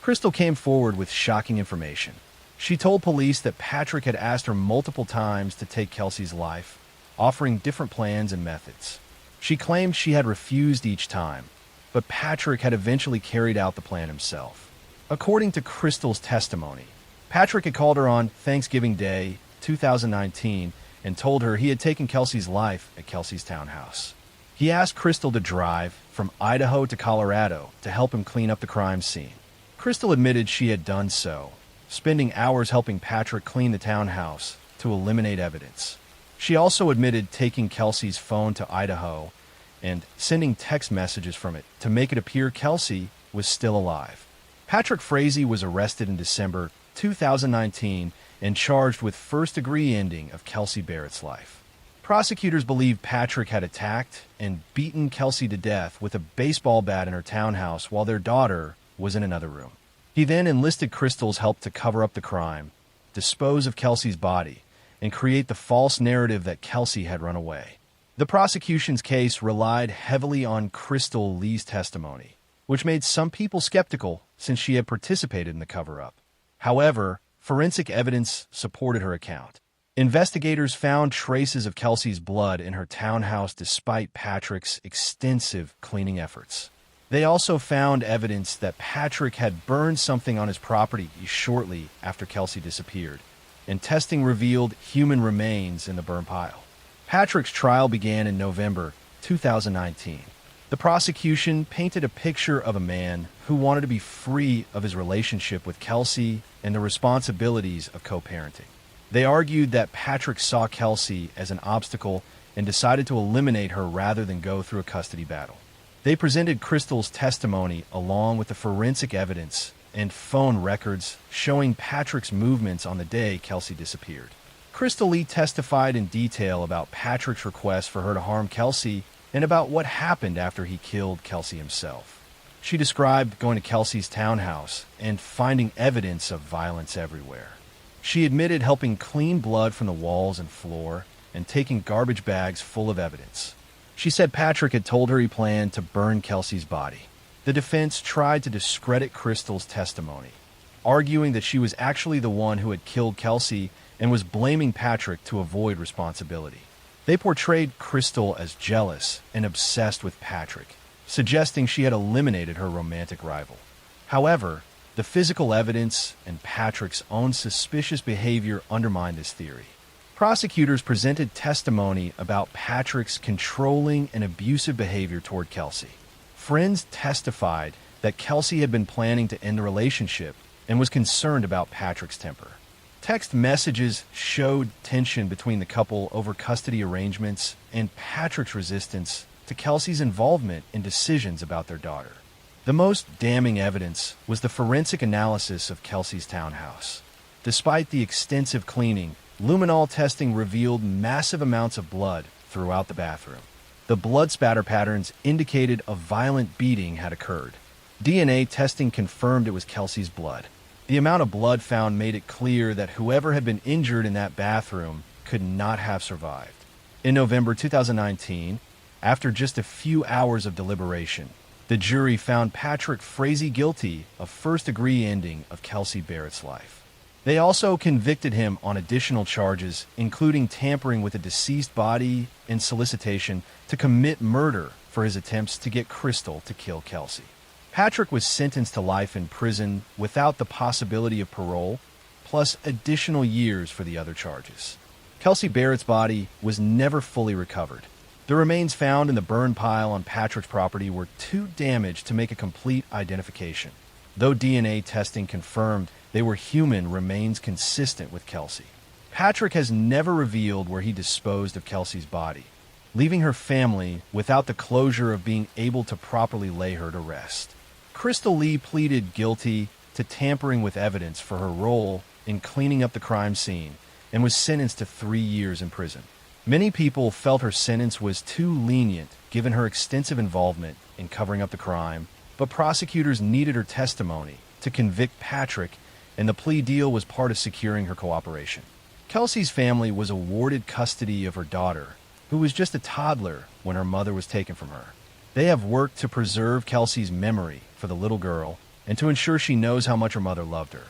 Crystal came forward with shocking information. She told police that Patrick had asked her multiple times to take Kelsey's life, offering different plans and methods. She claimed she had refused each time, but Patrick had eventually carried out the plan himself. According to Crystal's testimony, Patrick had called her on Thanksgiving Day, 2019, and told her he had taken Kelsey's life at Kelsey's townhouse. He asked Crystal to drive from Idaho to Colorado to help him clean up the crime scene. Crystal admitted she had done so, spending hours helping Patrick clean the townhouse to eliminate evidence. She also admitted taking Kelsey's phone to Idaho and sending text messages from it to make it appear Kelsey was still alive. Patrick Frazee was arrested in December 2019 and charged with first-degree ending of Kelsey Barrett's life. Prosecutors believe Patrick had attacked and beaten Kelsey to death with a baseball bat in her townhouse while their daughter was in another room. He then enlisted Crystal's help to cover up the crime, dispose of Kelsey's body, and create the false narrative that Kelsey had run away. The prosecution's case relied heavily on Crystal Lee's testimony, which made some people skeptical since she had participated in the cover-up. However, forensic evidence supported her account. Investigators found traces of Kelsey's blood in her townhouse despite Patrick's extensive cleaning efforts. They also found evidence that Patrick had burned something on his property shortly after Kelsey disappeared, and testing revealed human remains in the burn pile. Patrick's trial began in November 2019. The prosecution painted a picture of a man who wanted to be free of his relationship with Kelsey and the responsibilities of co-parenting. They argued that Patrick saw Kelsey as an obstacle and decided to eliminate her rather than go through a custody battle. They presented Crystal's testimony along with the forensic evidence and phone records showing Patrick's movements on the day Kelsey disappeared. Crystal Lee testified in detail about Patrick's request for her to harm Kelsey and about what happened after he killed Kelsey himself. She described going to Kelsey's townhouse and finding evidence of violence everywhere. She admitted helping clean blood from the walls and floor and taking garbage bags full of evidence. She said Patrick had told her he planned to burn Kelsey's body. The defense tried to discredit Crystal's testimony, arguing that she was actually the one who had killed Kelsey and was blaming Patrick to avoid responsibility. They portrayed Crystal as jealous and obsessed with Patrick, suggesting she had eliminated her romantic rival. However, the physical evidence and Patrick's own suspicious behavior undermined this theory. Prosecutors presented testimony about Patrick's controlling and abusive behavior toward Kelsey. Friends testified that Kelsey had been planning to end the relationship and was concerned about Patrick's temper. Text messages showed tension between the couple over custody arrangements and Patrick's resistance to Kelsey's involvement in decisions about their daughter. The most damning evidence was the forensic analysis of Kelsey's townhouse. Despite the extensive cleaning, luminol testing revealed massive amounts of blood throughout the bathroom. The blood spatter patterns indicated a violent beating had occurred. DNA testing confirmed it was Kelsey's blood. The amount of blood found made it clear that whoever had been injured in that bathroom could not have survived. In November 2019, after just a few hours of deliberation, the jury found Patrick Frazee guilty of first-degree ending of Kelsey Barrett's life. They also convicted him on additional charges, including tampering with a deceased body and solicitation to commit murder for his attempts to get Crystal to kill Kelsey. Patrick was sentenced to life in prison without the possibility of parole, plus additional years for the other charges. Kelsey Barrett's body was never fully recovered. The remains found in the burn pile on Patrick's property were too damaged to make a complete identification. Though DNA testing confirmed they were human remains consistent with Kelsey. Patrick has never revealed where he disposed of Kelsey's body, leaving her family without the closure of being able to properly lay her to rest. Crystal Lee pleaded guilty to tampering with evidence for her role in cleaning up the crime scene and was sentenced to 3 years in prison. Many people felt her sentence was too lenient given her extensive involvement in covering up the crime, but prosecutors needed her testimony to convict Patrick, and the plea deal was part of securing her cooperation. Kelsey's family was awarded custody of her daughter, who was just a toddler when her mother was taken from her. They have worked to preserve Kelsey's memory for the little girl and to ensure she knows how much her mother loved her.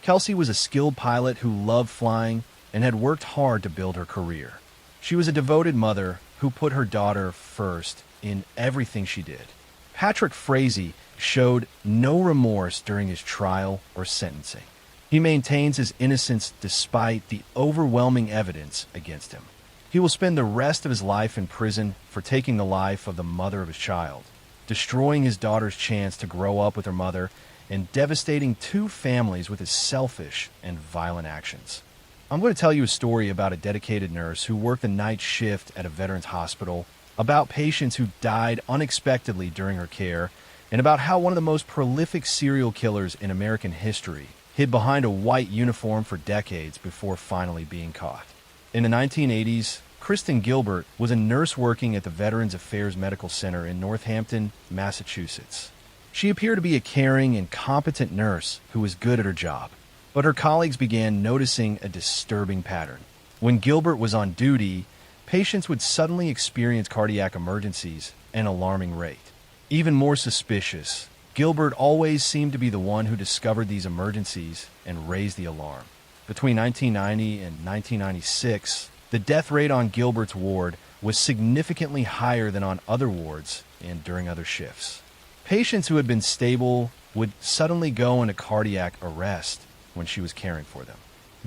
Kelsey was a skilled pilot who loved flying and had worked hard to build her career. She was a devoted mother who put her daughter first in everything she did. Patrick Frazee showed no remorse during his trial or sentencing. He maintains his innocence despite the overwhelming evidence against him. He will spend the rest of his life in prison for taking the life of the mother of his child, destroying his daughter's chance to grow up with her mother, and devastating 2 families with his selfish and violent actions. I'm going to tell you a story about a dedicated nurse who worked a night shift at a veterans hospital, about patients who died unexpectedly during her care, and about how one of the most prolific serial killers in American history hid behind a white uniform for decades before finally being caught. In the 1980s, Kristen Gilbert was a nurse working at the Veterans Affairs Medical Center in Northampton, Massachusetts. She appeared to be a caring and competent nurse who was good at her job, but her colleagues began noticing a disturbing pattern. When Gilbert was on duty, patients would suddenly experience cardiac emergencies at an alarming rate. Even more suspicious, Gilbert always seemed to be the one who discovered these emergencies and raised the alarm. Between 1990 and 1996, the death rate on Gilbert's ward was significantly higher than on other wards and during other shifts. Patients who had been stable would suddenly go into cardiac arrest when she was caring for them.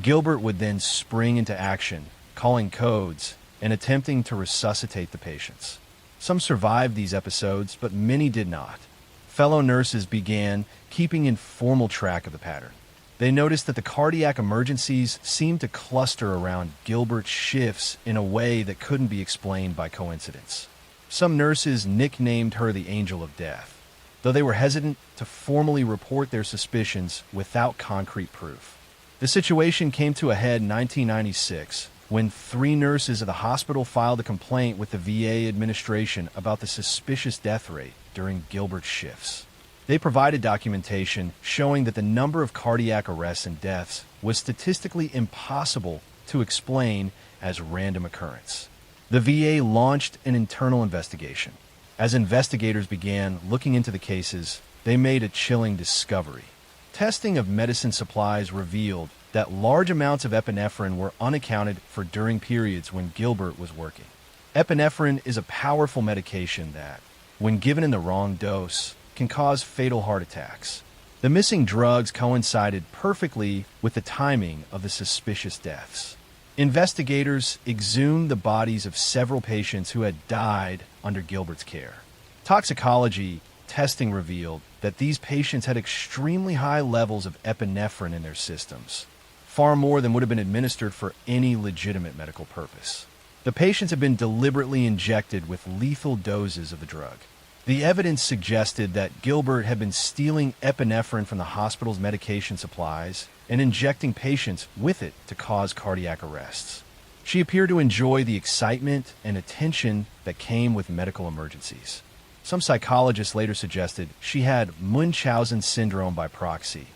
Gilbert would then spring into action, calling codes and attempting to resuscitate the patients. Some survived these episodes, but many did not. Fellow nurses began keeping informal track of the pattern. They noticed that the cardiac emergencies seemed to cluster around Gilbert's shifts in a way that couldn't be explained by coincidence. Some nurses nicknamed her the Angel of Death, though they were hesitant to formally report their suspicions without concrete proof. The situation came to a head in 1996 when 3 nurses of the hospital filed a complaint with the VA administration about the suspicious death rate during Gilbert's shifts. They provided documentation showing that the number of cardiac arrests and deaths was statistically impossible to explain as random occurrence. The VA launched an internal investigation. As investigators began looking into the cases, they made a chilling discovery. Testing of medicine supplies revealed that large amounts of epinephrine were unaccounted for during periods when Gilbert was working. Epinephrine is a powerful medication that, when given in the wrong dose, can cause fatal heart attacks. The missing drugs coincided perfectly with the timing of the suspicious deaths. Investigators exhumed the bodies of several patients who had died under Gilbert's care. Toxicology testing revealed that these patients had extremely high levels of epinephrine in their systems, far more than would have been administered for any legitimate medical purpose. The patients had been deliberately injected with lethal doses of the drug. The evidence suggested that Gilbert had been stealing epinephrine from the hospital's medication supplies and injecting patients with it to cause cardiac arrests. She appeared to enjoy the excitement and attention that came with medical emergencies. Some psychologists later suggested she had Munchausen syndrome by proxy,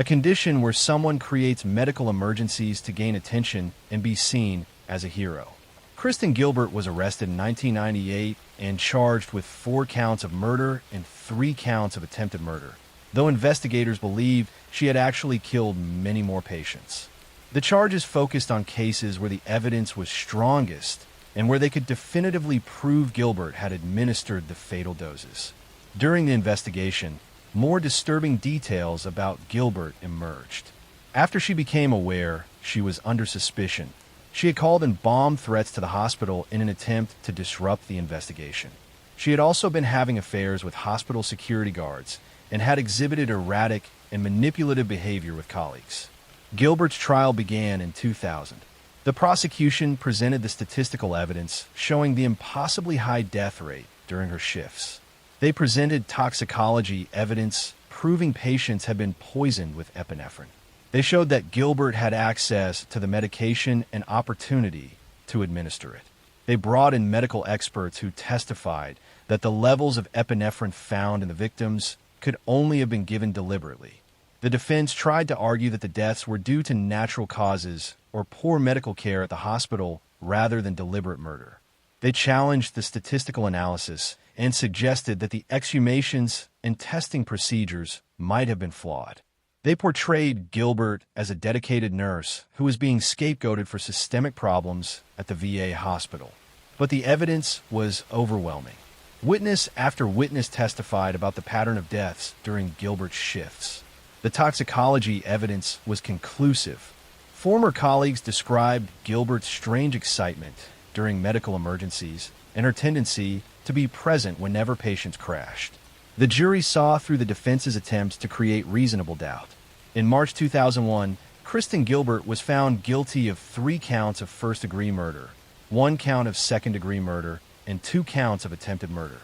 a condition where someone creates medical emergencies to gain attention and be seen as a hero. Kristen Gilbert was arrested in 1998 and charged with 4 counts of murder and 3 counts of attempted murder, though investigators believe she had actually killed many more patients. The charges focused on cases where the evidence was strongest and where they could definitively prove Gilbert had administered the fatal doses. During the investigation, more disturbing details about Gilbert emerged. After she became aware she was under suspicion, she had called in bomb threats to the hospital in an attempt to disrupt the investigation. She had also been having affairs with hospital security guards and had exhibited erratic and manipulative behavior with colleagues. Gilbert's trial began in 2000. The prosecution presented the statistical evidence showing the impossibly high death rate during her shifts. They presented toxicology evidence proving patients had been poisoned with epinephrine. They showed that Gilbert had access to the medication and opportunity to administer it. They brought in medical experts who testified that the levels of epinephrine found in the victims could only have been given deliberately. The defense tried to argue that the deaths were due to natural causes or poor medical care at the hospital rather than deliberate murder. They challenged the statistical analysis and suggested that the exhumations and testing procedures might have been flawed. They portrayed Gilbert as a dedicated nurse who was being scapegoated for systemic problems at the VA hospital. But the evidence was overwhelming. Witness after witness testified about the pattern of deaths during Gilbert's shifts. The toxicology evidence was conclusive. Former colleagues described Gilbert's strange excitement during medical emergencies and her tendency to be present whenever patients crashed. The jury saw through the defense's attempts to create reasonable doubt. In March 2001, Kristen Gilbert was found guilty of 3 counts of first-degree murder, 1 count of second-degree murder, and 2 counts of attempted murder.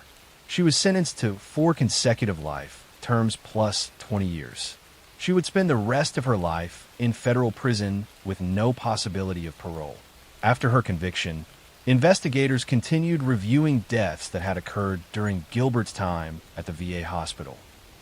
She was sentenced to 4 consecutive life terms plus 20 years. She would spend the rest of her life in federal prison with no possibility of parole. After her conviction, investigators continued reviewing deaths that had occurred during Gilbert's time at the VA hospital.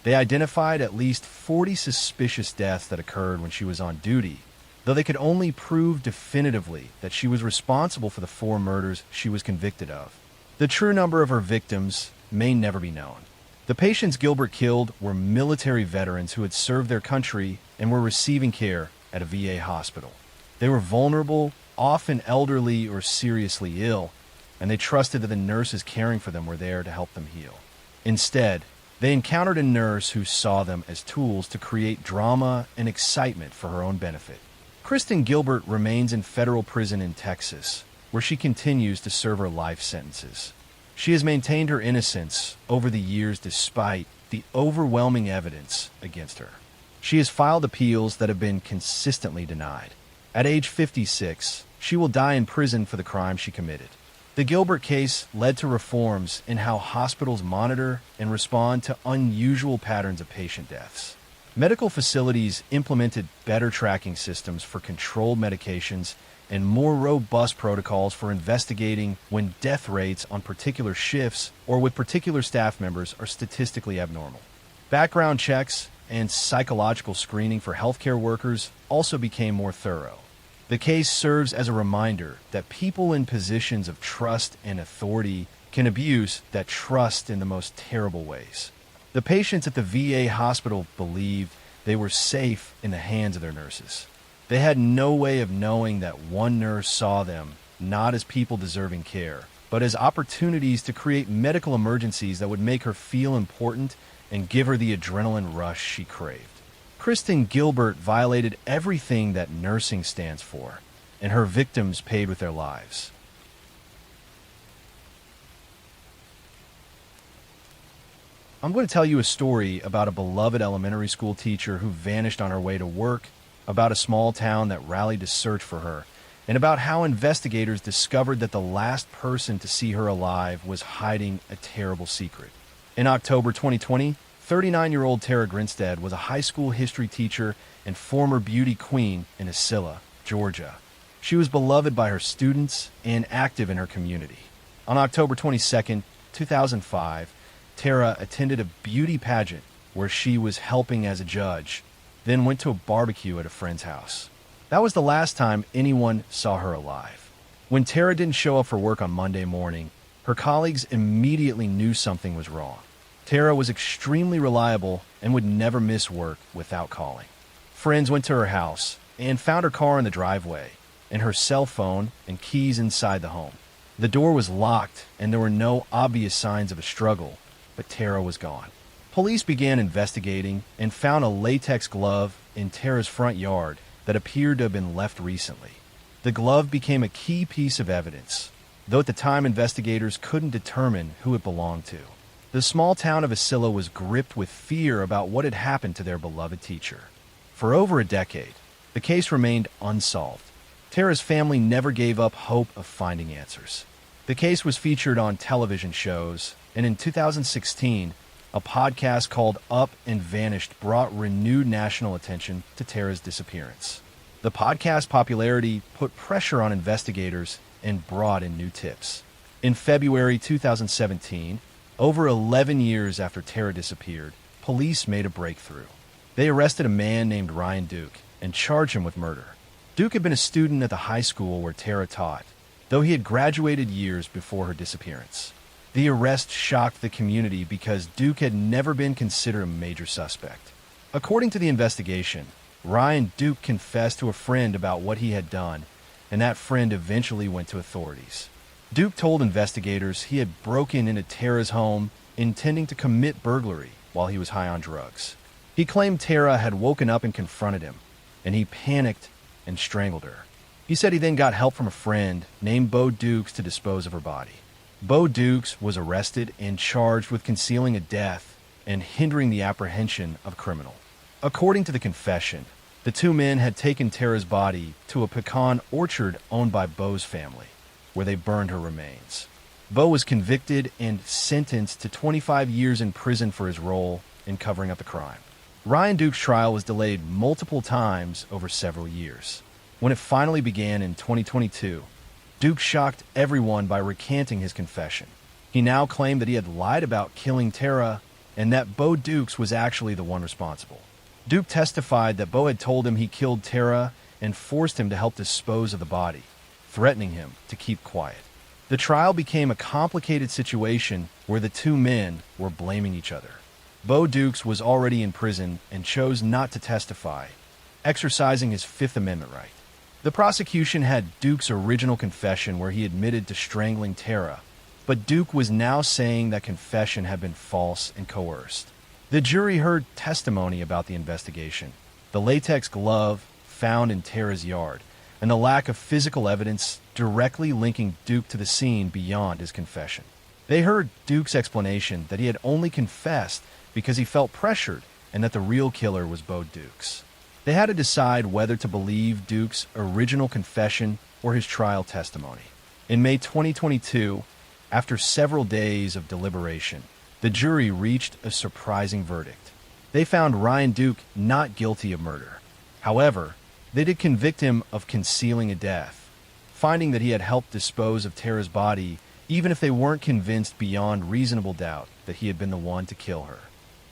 They identified at least 40 suspicious deaths that occurred when she was on duty, though they could only prove definitively that she was responsible for the 4 murders she was convicted of. The true number of her victims may never be known. The patients Gilbert killed were military veterans who had served their country and were receiving care at a VA hospital. They were vulnerable, often elderly or seriously ill, and they trusted that the nurses caring for them were there to help them heal. Instead, they encountered a nurse who saw them as tools to create drama and excitement for her own benefit. Kristen Gilbert remains in federal prison in Texas, where she continues to serve her life sentences. She has maintained her innocence over the years despite the overwhelming evidence against her. She has filed appeals that have been consistently denied. At age 56, she will die in prison for the crime she committed. The Gilbert case led to reforms in how hospitals monitor and respond to unusual patterns of patient deaths. Medical facilities implemented better tracking systems for controlled medications and more robust protocols for investigating when death rates on particular shifts or with particular staff members are statistically abnormal. Background checks and psychological screening for healthcare workers also became more thorough. The case serves as a reminder that people in positions of trust and authority can abuse that trust in the most terrible ways. The patients at the VA hospital believed they were safe in the hands of their nurses. They had no way of knowing that one nurse saw them not as people deserving care, but as opportunities to create medical emergencies that would make her feel important and give her the adrenaline rush she craved. Kristen Gilbert violated everything that nursing stands for, and her victims paid with their lives. I'm going to tell you a story about a beloved elementary school teacher who vanished on her way to work, about a small town that rallied to search for her, and about how investigators discovered that the last person to see her alive was hiding a terrible secret. In October 2020, 39-year-old Tara Grinstead was a high school history teacher and former beauty queen in Isilla, Georgia. She was beloved by her students and active in her community. On October 22, 2005, Tara attended a beauty pageant where she was helping as a judge. then went to a barbecue at a friend's house. That was the last time anyone saw her alive. When Tara didn't show up for work on Monday morning, her colleagues immediately knew something was wrong. Tara was extremely reliable and would never miss work without calling. Friends went to her house and found her car in the driveway, and her cell phone and keys inside the home. The door was locked and there were no obvious signs of a struggle, but Tara was gone. Police began investigating and found a latex glove in Tara's front yard that appeared to have been left recently. The glove became a key piece of evidence, though at the time investigators couldn't determine who it belonged to. The small town of Asilla was gripped with fear about what had happened to their beloved teacher. For over a decade, the case remained unsolved. Tara's family never gave up hope of finding answers. The case was featured on television shows, and in 2016, a podcast called Up and Vanished brought renewed national attention to Tara's disappearance. The podcast popularity put pressure on investigators and brought in new tips. In February 2017, over 11 years after Tara disappeared, police made a breakthrough. They arrested a man named Ryan Duke and charged him with murder. Duke had been a student at the high school where Tara taught, though he had graduated years before her disappearance. The arrest shocked the community because Duke had never been considered a major suspect. According to the investigation, Ryan Duke confessed to a friend about what he had done, and that friend eventually went to authorities. Duke told investigators he had broken into Tara's home intending to commit burglary while he was high on drugs. He claimed Tara had woken up and confronted him, and he panicked and strangled her. He said he then got help from a friend named Bo Dukes to dispose of her body. Bo Dukes was arrested and charged with concealing a death and hindering the apprehension of a criminal. According to the confession, the two men had taken Tara's body to a pecan orchard owned by Bo's family, where they burned her remains. Bo was convicted and sentenced to 25 years in prison for his role in covering up the crime. Ryan Duke's trial was delayed multiple times over several years. When it finally began in 2022, Duke shocked everyone by recanting his confession. He now claimed that he had lied about killing Tara and that Bo Dukes was actually the one responsible. Duke testified that Bo had told him he killed Tara and forced him to help dispose of the body, threatening him to keep quiet. The trial became a complicated situation where the two men were blaming each other. Bo Dukes was already in prison and chose not to testify, exercising his Fifth Amendment right. The prosecution had Duke's original confession where he admitted to strangling Tara, but Duke was now saying that confession had been false and coerced. The jury heard testimony about the investigation, the latex glove found in Tara's yard, and the lack of physical evidence directly linking Duke to the scene beyond his confession. They heard Duke's explanation that he had only confessed because he felt pressured and that the real killer was Bo Dukes. They had to decide whether to believe Duke's original confession or his trial testimony. In May 2022, after several days of deliberation, the jury reached a surprising verdict. They found Ryan Duke not guilty of murder. However, they did convict him of concealing a death, finding that he had helped dispose of Tara's body even if they weren't convinced beyond reasonable doubt that he had been the one to kill her.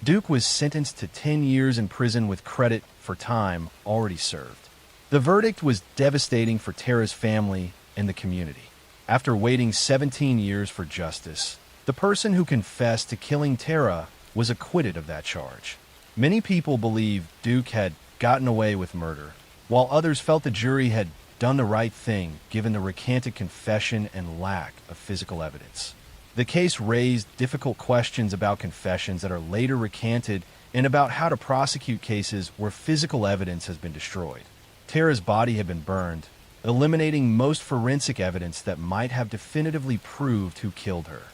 Duke was sentenced to 10 years in prison with credit for time already served. The verdict was devastating for Tara's family and the community. After waiting 17 years for justice, the person who confessed to killing Tara was acquitted of that charge. Many people believe Duke had gotten away with murder, while others felt the jury had done the right thing given the recanted confession and lack of physical evidence. The case raised difficult questions about confessions that are later recanted and about how to prosecute cases where physical evidence has been destroyed. Tara's body had been burned, eliminating most forensic evidence that might have definitively proved who killed her.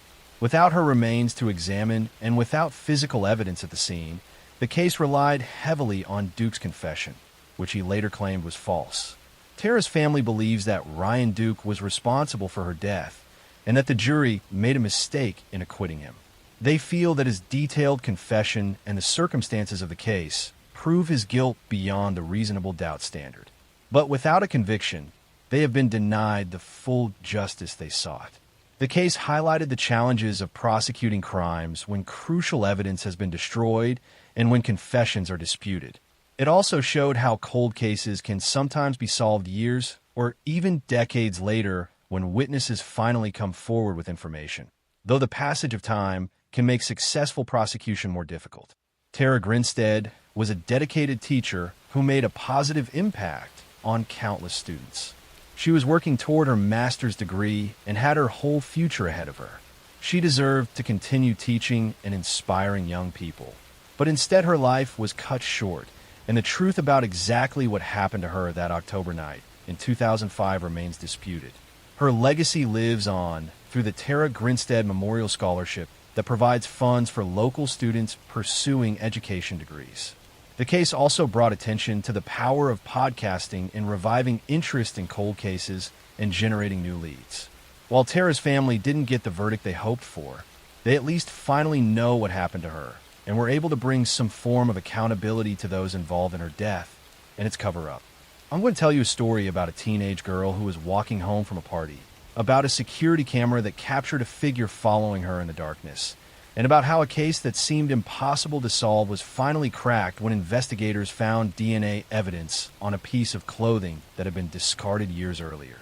Without her remains to examine and without physical evidence at the scene, the case relied heavily on Duke's confession, which he later claimed was false. Tara's family believes that Ryan Duke was responsible for her death and that the jury made a mistake in acquitting him. They feel that his detailed confession and the circumstances of the case prove his guilt beyond the reasonable doubt standard. But without a conviction, they have been denied the full justice they sought. The case highlighted the challenges of prosecuting crimes when crucial evidence has been destroyed and when confessions are disputed. It also showed how cold cases can sometimes be solved years or even decades later when witnesses finally come forward with information, though the passage of time can make successful prosecution more difficult. Tara Grinstead was a dedicated teacher who made a positive impact on countless students. She was working toward her master's degree and had her whole future ahead of her. She deserved to continue teaching and inspiring young people. But instead, her life was cut short, and the truth about exactly what happened to her that October night in 2005 remains disputed. Her legacy lives on through the Tara Grinstead Memorial Scholarship that provides funds for local students pursuing education degrees. The case also brought attention to the power of podcasting in reviving interest in cold cases and generating new leads. While Tara's family didn't get the verdict they hoped for, they at least finally know what happened to her and were able to bring some form of accountability to those involved in her death and its cover-up. I'm going to tell you a story about a teenage girl who was walking home from a party, about a security camera that captured a figure following her in the darkness, and about how a case that seemed impossible to solve was finally cracked when investigators found DNA evidence on a piece of clothing that had been discarded years earlier.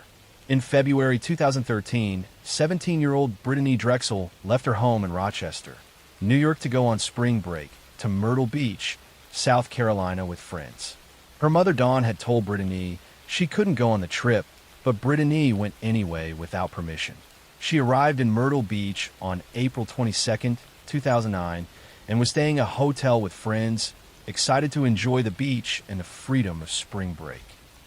In February 2013, 17-year-old Brittany Drexel left her home in Rochester, New York to go on spring break to Myrtle Beach, South Carolina with friends. Her mother Dawn had told Brittany she couldn't go on the trip, but Brittany went anyway without permission. She arrived in Myrtle Beach on April 22, 2009, and was staying at a hotel with friends, excited to enjoy the beach and the freedom of spring break.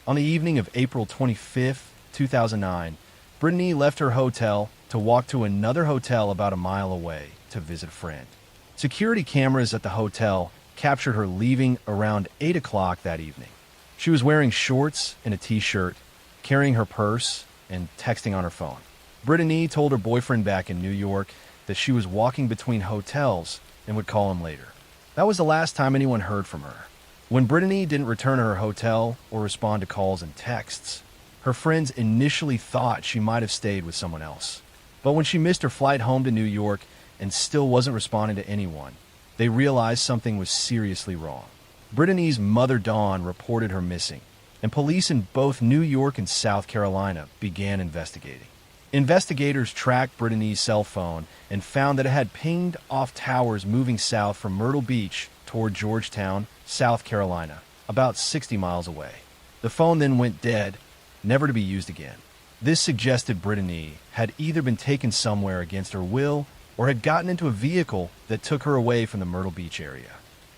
On the evening of April 25, 2009, Brittany left her hotel to walk to another hotel about a mile away to visit a friend. Security cameras at the hotel captured her leaving around 8 o'clock that evening. She was wearing shorts and a t-shirt, carrying her purse, and texting on her phone. Brittany told her boyfriend back in New York that she was walking between hotels and would call him later. That was the last time anyone heard from her. When Brittany didn't return to her hotel or respond to calls and texts, her friends initially thought she might have stayed with someone else. But when she missed her flight home to New York and still wasn't responding to anyone, they realized something was seriously wrong. Brittany's mother Dawn reported her missing, and police in both New York and South Carolina began investigating. Investigators tracked Brittany's cell phone and found that it had pinged off towers moving south from Myrtle Beach toward Georgetown, South Carolina, about 60 miles away. The phone then went dead, never to be used again. This suggested Brittany had either been taken somewhere against her will or had gotten into a vehicle that took her away from the Myrtle Beach area.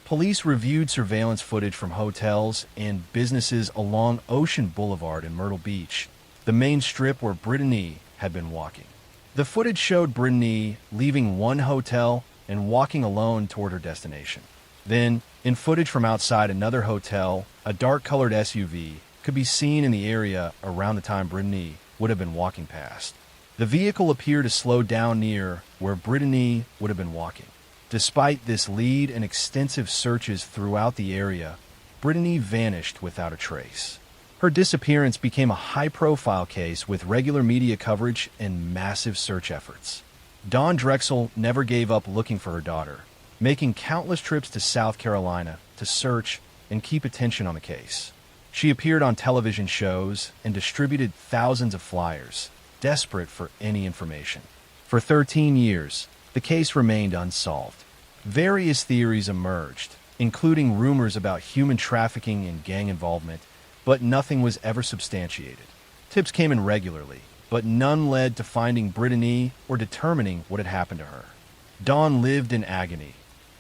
Police reviewed surveillance footage from hotels and businesses along Ocean Boulevard in Myrtle Beach, the main strip where Brittany had been walking. The footage showed Brittany leaving one hotel and walking alone toward her destination. Then, in footage from outside another hotel, a dark-colored SUV could be seen in the area around the time Brittany would have been walking past. The vehicle appeared to slow down near where Brittany would have been walking. Despite this lead and extensive searches throughout the area, Brittany vanished without a trace. Her disappearance became a high-profile case with regular media coverage and massive search efforts. Dawn Drexel never gave up looking for her daughter, making countless trips to South Carolina to search and keep attention on the case. She appeared on television shows and distributed thousands of flyers, desperate for any information. For 13 years, the case remained unsolved. Various theories emerged, including rumors about human trafficking and gang involvement, but nothing was ever substantiated. Tips came in regularly, but none led to finding Brittany or determining what had happened to her. Dawn lived in agony,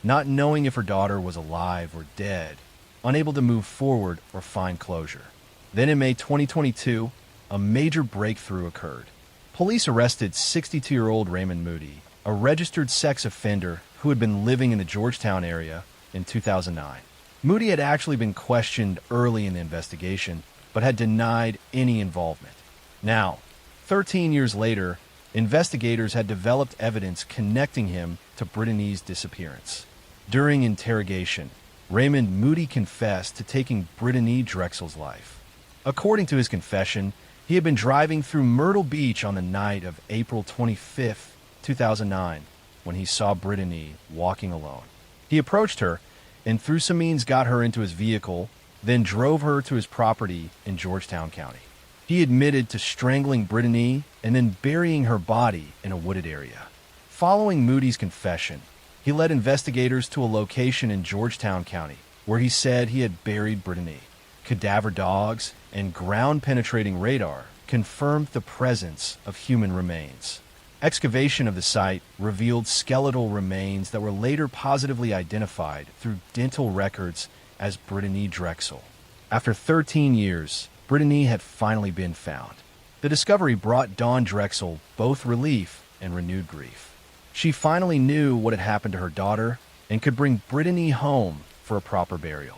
not knowing if her daughter was alive or dead, unable to move forward or find closure. Then in May 2022, a major breakthrough occurred. Police arrested 62-year-old Raymond Moody, a registered sex offender who had been living in the Georgetown area in 2009. Moody had actually been questioned early in the investigation, but had denied any involvement. Now, 13 years later, investigators had developed evidence connecting him to Brittany's disappearance. During interrogation, Raymond Moody confessed to taking Brittany Drexel's life. According to his confession, he had been driving through Myrtle Beach on the night of April 25, 2009, when he saw Brittany walking alone. He approached her and through some means got her into his vehicle, then drove her to his property in Georgetown County. He admitted to strangling Brittany and then burying her body in a wooded area. Following Moody's confession, he led investigators to a location in Georgetown County where he said he had buried Brittany. Cadaver dogs and ground-penetrating radar confirmed the presence of human remains. Excavation of the site revealed skeletal remains that were later positively identified through dental records as Brittany Drexel. After 13 years, Brittany had finally been found. The discovery brought Dawn Drexel both relief and renewed grief. She finally knew what had happened to her daughter and could bring Brittany home for a proper burial.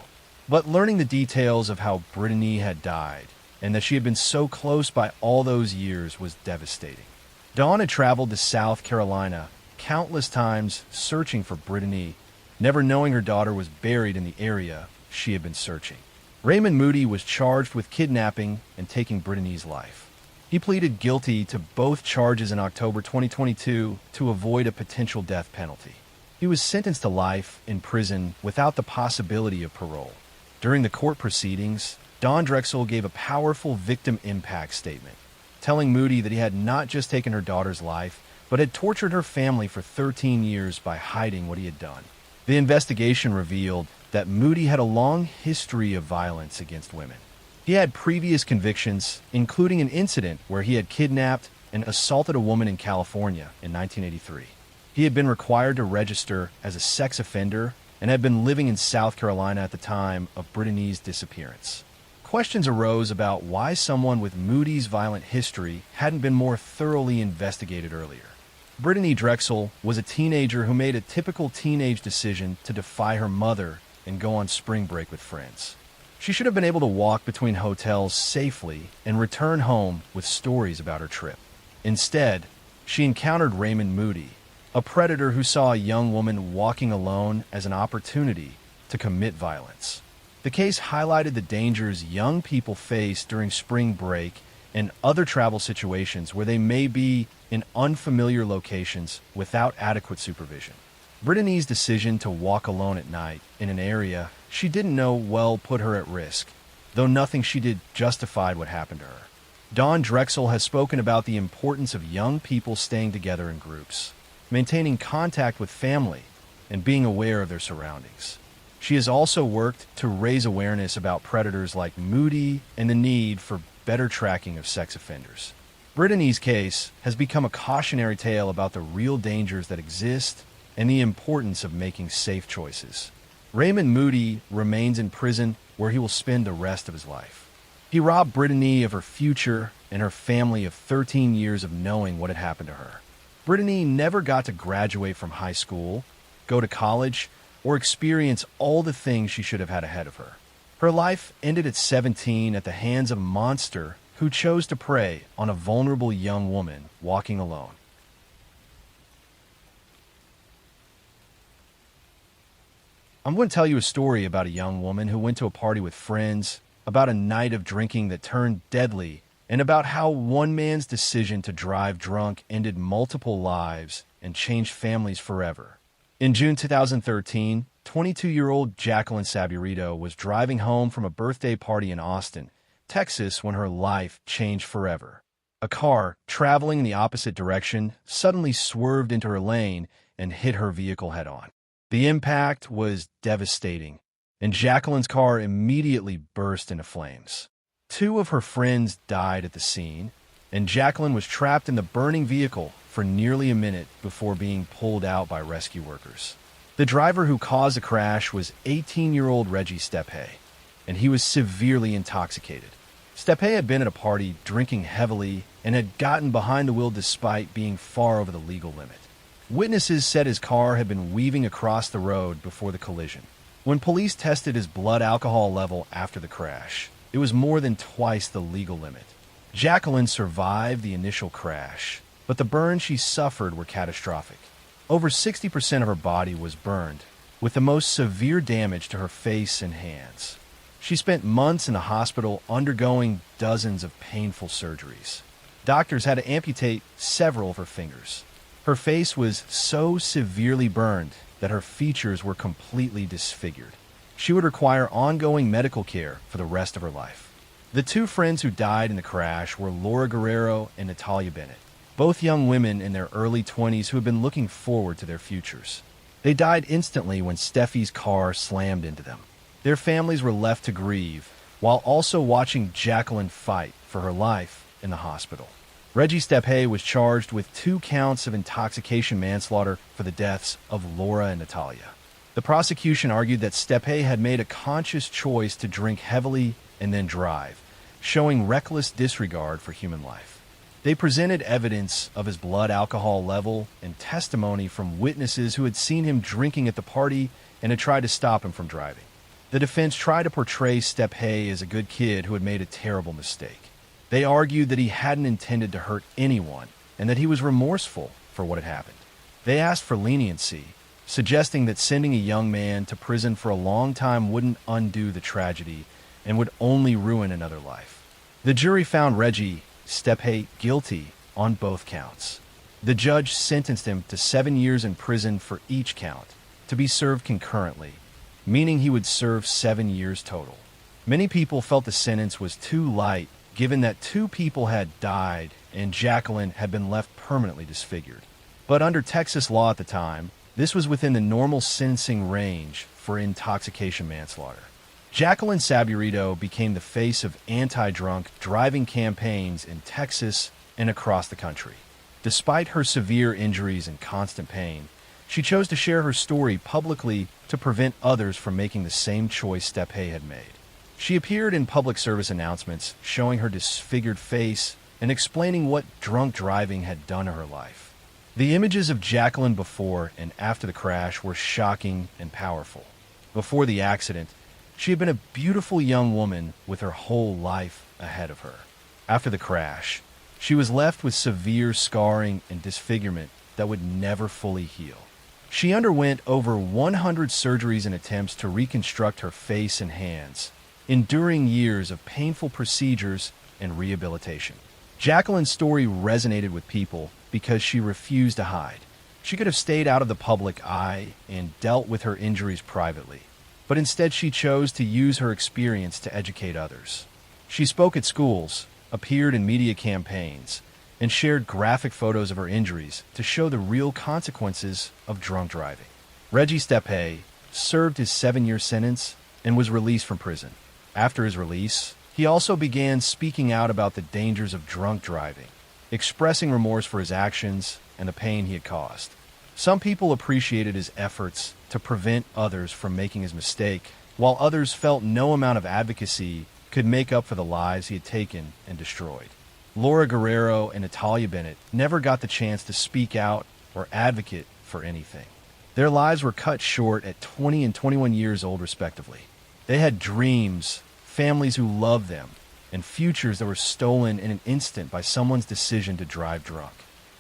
But learning the details of how Brittany had died and that she had been so close by all those years was devastating. Dawn had traveled to South Carolina countless times searching for Brittany, never knowing her daughter was buried in the area she had been searching. Raymond Moody was charged with kidnapping and taking Brittany's life. He pleaded guilty to both charges in October 2022 to avoid a potential death penalty. He was sentenced to life in prison without the possibility of parole. During the court proceedings, Dawn Drexel gave a powerful victim impact statement, telling Moody that he had not just taken her daughter's life, but had tortured her family for 13 years by hiding what he had done. The investigation revealed that Moody had a long history of violence against women. He had previous convictions, including an incident where he had kidnapped and assaulted a woman in California in 1983. He had been required to register as a sex offender and had been living in South Carolina at the time of Brittany's disappearance. Questions arose about why someone with Moody's violent history hadn't been more thoroughly investigated earlier. Brittany Drexel was a teenager who made a typical teenage decision to defy her mother and go on spring break with friends. She should have been able to walk between hotels safely and return home with stories about her trip. Instead, she encountered Raymond Moody, a predator who saw a young woman walking alone as an opportunity to commit violence. The case highlighted the dangers young people face during spring break and other travel situations where they may be in unfamiliar locations without adequate supervision. Brittany's decision to walk alone at night in an area she didn't know well put her at risk, though nothing she did justified what happened to her. Dawn Drexel has spoken about the importance of young people staying together in groups, maintaining contact with family, and being aware of their surroundings. She has also worked to raise awareness about predators like Moody and the need for better tracking of sex offenders. Brittany's case has become a cautionary tale about the real dangers that exist and the importance of making safe choices. Raymond Moody remains in prison where he will spend the rest of his life. He robbed Brittany of her future and her family of 13 years of knowing what had happened to her. Brittany never got to graduate from high school, go to college, or experience all the things she should have had ahead of her. Her life ended at 17 at the hands of a monster who chose to prey on a vulnerable young woman walking alone. I'm going to tell you a story about a young woman who went to a party with friends, about a night of drinking that turned deadly, and about how one man's decision to drive drunk ended multiple lives and changed families forever. In June 2013, 22-year-old Jacqueline Saburito was driving home from a birthday party in Austin, Texas, when her life changed forever. A car, traveling in the opposite direction, suddenly swerved into her lane and hit her vehicle head-on. The impact was devastating, and Jacqueline's car immediately burst into flames. 2 of her friends died at the scene, and Jacqueline was trapped in the burning vehicle for nearly a minute before being pulled out by rescue workers. The driver who caused the crash was 18-year-old Reggie Stepe, and he was severely intoxicated. Stepe had been at a party drinking heavily and had gotten behind the wheel despite being far over the legal limit. Witnesses said his car had been weaving across the road before the collision. When police tested his blood alcohol level after the crash, it was more than twice the legal limit. Jacqueline survived the initial crash, but the burns she suffered were catastrophic. Over 60% of her body was burned, with the most severe damage to her face and hands. She spent months in the hospital undergoing dozens of painful surgeries. Doctors had to amputate several of her fingers. Her face was so severely burned that her features were completely disfigured. She would require ongoing medical care for the rest of her life. The two friends who died in the crash were Laura Guerrero and Natalia Bennett, both young women in their early 20s who had been looking forward to their futures. They died instantly when Steffi's car slammed into them. Their families were left to grieve, while also watching Jacqueline fight for her life in the hospital. Reggie Stepe was charged with 2 counts of intoxication manslaughter for the deaths of Laura and Natalia. The prosecution argued that Stepe had made a conscious choice to drink heavily and then drive, showing reckless disregard for human life. They presented evidence of his blood alcohol level and testimony from witnesses who had seen him drinking at the party and had tried to stop him from driving. The defense tried to portray Stepe as a good kid who had made a terrible mistake. They argued that he hadn't intended to hurt anyone and that he was remorseful for what had happened. They asked for leniency, suggesting that sending a young man to prison for a long time wouldn't undo the tragedy and would only ruin another life. The jury found Reggie Stepe guilty on both counts. The judge sentenced him to 7 years in prison for each count, to be served concurrently, meaning he would serve 7 years total. Many people felt the sentence was too light, given that 2 people had died and Jacqueline had been left permanently disfigured. But under Texas law at the time, this was within the normal sentencing range for intoxication manslaughter. Jacqueline Saburito became the face of anti-drunk driving campaigns in Texas and across the country. Despite her severe injuries and constant pain, she chose to share her story publicly to prevent others from making the same choice Stepe had made. She appeared in public service announcements showing her disfigured face and explaining what drunk driving had done to her life. The images of Jacqueline before and after the crash were shocking and powerful. Before the accident, she had been a beautiful young woman with her whole life ahead of her. After the crash, she was left with severe scarring and disfigurement that would never fully heal. She underwent over 100 surgeries and attempts to reconstruct her face and hands, enduring years of painful procedures and rehabilitation. Jacqueline's story resonated with people because she refused to hide. She could have stayed out of the public eye and dealt with her injuries privately, but instead she chose to use her experience to educate others. She spoke at schools, appeared in media campaigns, and shared graphic photos of her injuries to show the real consequences of drunk driving. Reggie Stepe served his 7-year sentence and was released from prison. After his release, he also began speaking out about the dangers of drunk driving, expressing remorse for his actions and the pain he had caused. Some people appreciated his efforts to prevent others from making his mistake, while others felt no amount of advocacy could make up for the lives he had taken and destroyed. Laura Guerrero and Natalia Bennett never got the chance to speak out or advocate for anything. Their lives were cut short at 20 and 21 years old, respectively. They had dreams, families who loved them, and futures that were stolen in an instant by someone's decision to drive drunk.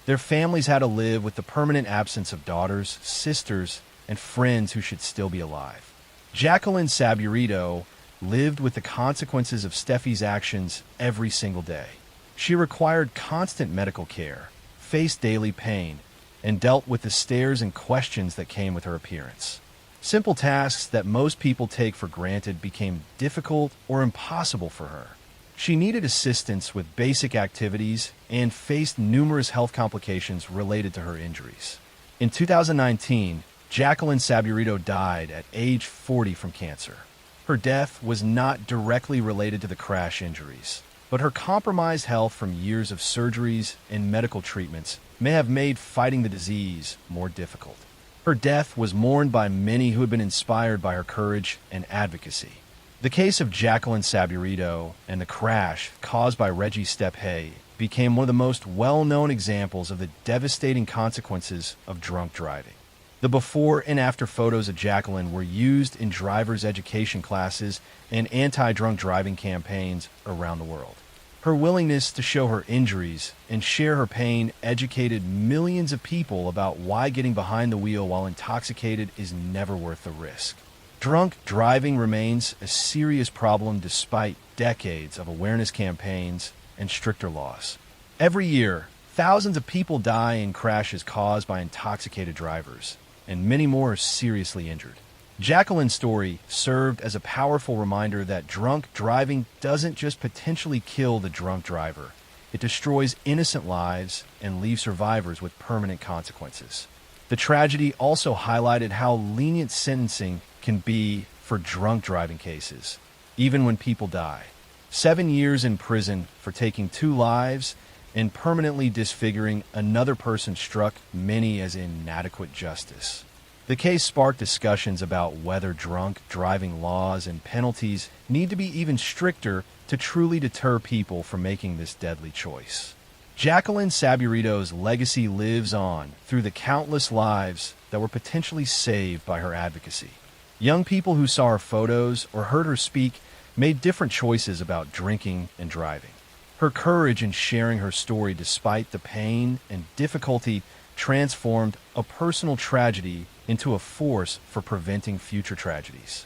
Their families had to live with the permanent absence of daughters, sisters, and friends who should still be alive. Jacqueline Saburito lived with the consequences of Steffi's actions every single day. She required constant medical care, faced daily pain, and dealt with the stares and questions that came with her appearance. Simple tasks that most people take for granted became difficult or impossible for her. She needed assistance with basic activities and faced numerous health complications related to her injuries. In 2019, Jacqueline Saburito died at age 40 from cancer. Her death was not directly related to the crash injuries, but her compromised health from years of surgeries and medical treatments may have made fighting the disease more difficult. Her death was mourned by many who had been inspired by her courage and advocacy. The case of Jacqueline Saburito and the crash caused by Reggie Stepe became one of the most well-known examples of the devastating consequences of drunk driving. The before and after photos of Jacqueline were used in driver's education classes and anti-drunk driving campaigns around the world. Her willingness to show her injuries and share her pain educated millions of people about why getting behind the wheel while intoxicated is never worth the risk. Drunk driving remains a serious problem despite decades of awareness campaigns and stricter laws. Every year, thousands of people die in crashes caused by intoxicated drivers, and many more are seriously injured. Jacqueline's story served as a powerful reminder that drunk driving doesn't just potentially kill the drunk driver, it destroys innocent lives and leaves survivors with permanent consequences. The tragedy also highlighted how lenient sentencing can be for drunk driving cases, even when people die. 7 years in prison for taking 2 lives and permanently disfiguring another person struck many as inadequate justice. The case sparked discussions about whether drunk driving laws and penalties need to be even stricter to truly deter people from making this deadly choice. Jacqueline Saburito's legacy lives on through the countless lives that were potentially saved by her advocacy. Young people who saw her photos or heard her speak made different choices about drinking and driving. Her courage in sharing her story despite the pain and difficulty transformed a personal tragedy into a force for preventing future tragedies.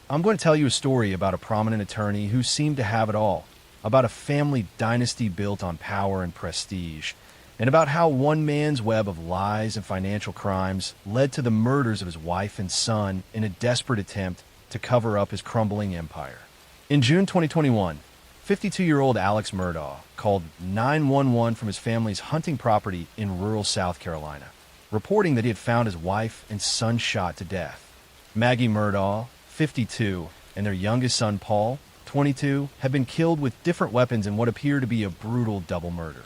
I'm going to tell you a story about a prominent attorney who seemed to have it all, about a family dynasty built on power and prestige, and about how one man's web of lies and financial crimes led to the murders of his wife and son in a desperate attempt to cover up his crumbling empire. In June 2021, 52-year-old Alex Murdaugh called 911 from his family's hunting property in rural South Carolina, reporting that he had found his wife and son shot to death. Maggie Murdaugh, 52, and their youngest son Paul, 22, had been killed with different weapons in what appeared to be a brutal double murder.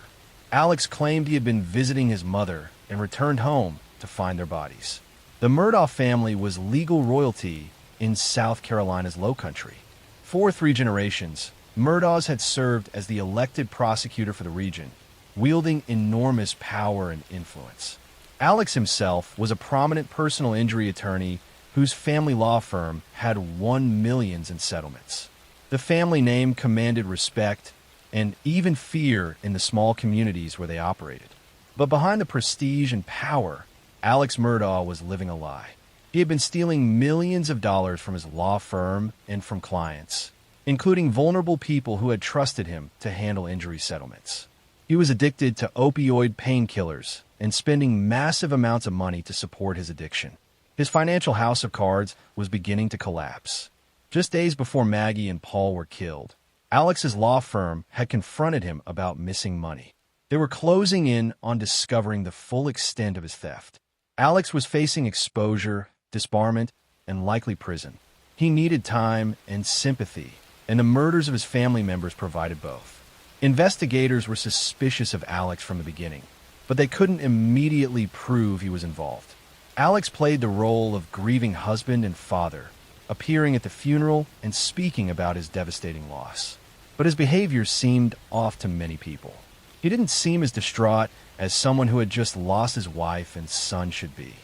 Alex claimed he had been visiting his mother and returned home to find their bodies. The Murdaugh family was legal royalty in South Carolina's Low Country. For 3 generations, Murdaughs had served as the elected prosecutor for the region, wielding enormous power and influence. Alex himself was a prominent personal injury attorney whose family law firm had won millions in settlements. The family name commanded respect and even fear in the small communities where they operated. But behind the prestige and power, Alex Murdaugh was living a lie. He had been stealing millions of dollars from his law firm and from clients, including vulnerable people who had trusted him to handle injury settlements. He was addicted to opioid painkillers and spending massive amounts of money to support his addiction. His financial house of cards was beginning to collapse. Just days before Maggie and Paul were killed, Alex's law firm had confronted him about missing money. They were closing in on discovering the full extent of his theft. Alex was facing exposure, disbarment, and likely prison. He needed time and sympathy, and the murders of his family members provided both. Investigators were suspicious of Alex from the beginning, but they couldn't immediately prove he was involved. Alex played the role of grieving husband and father, appearing at the funeral and speaking about his devastating loss. But his behavior seemed off to many people. He didn't seem as distraught as someone who had just lost his wife and son should be.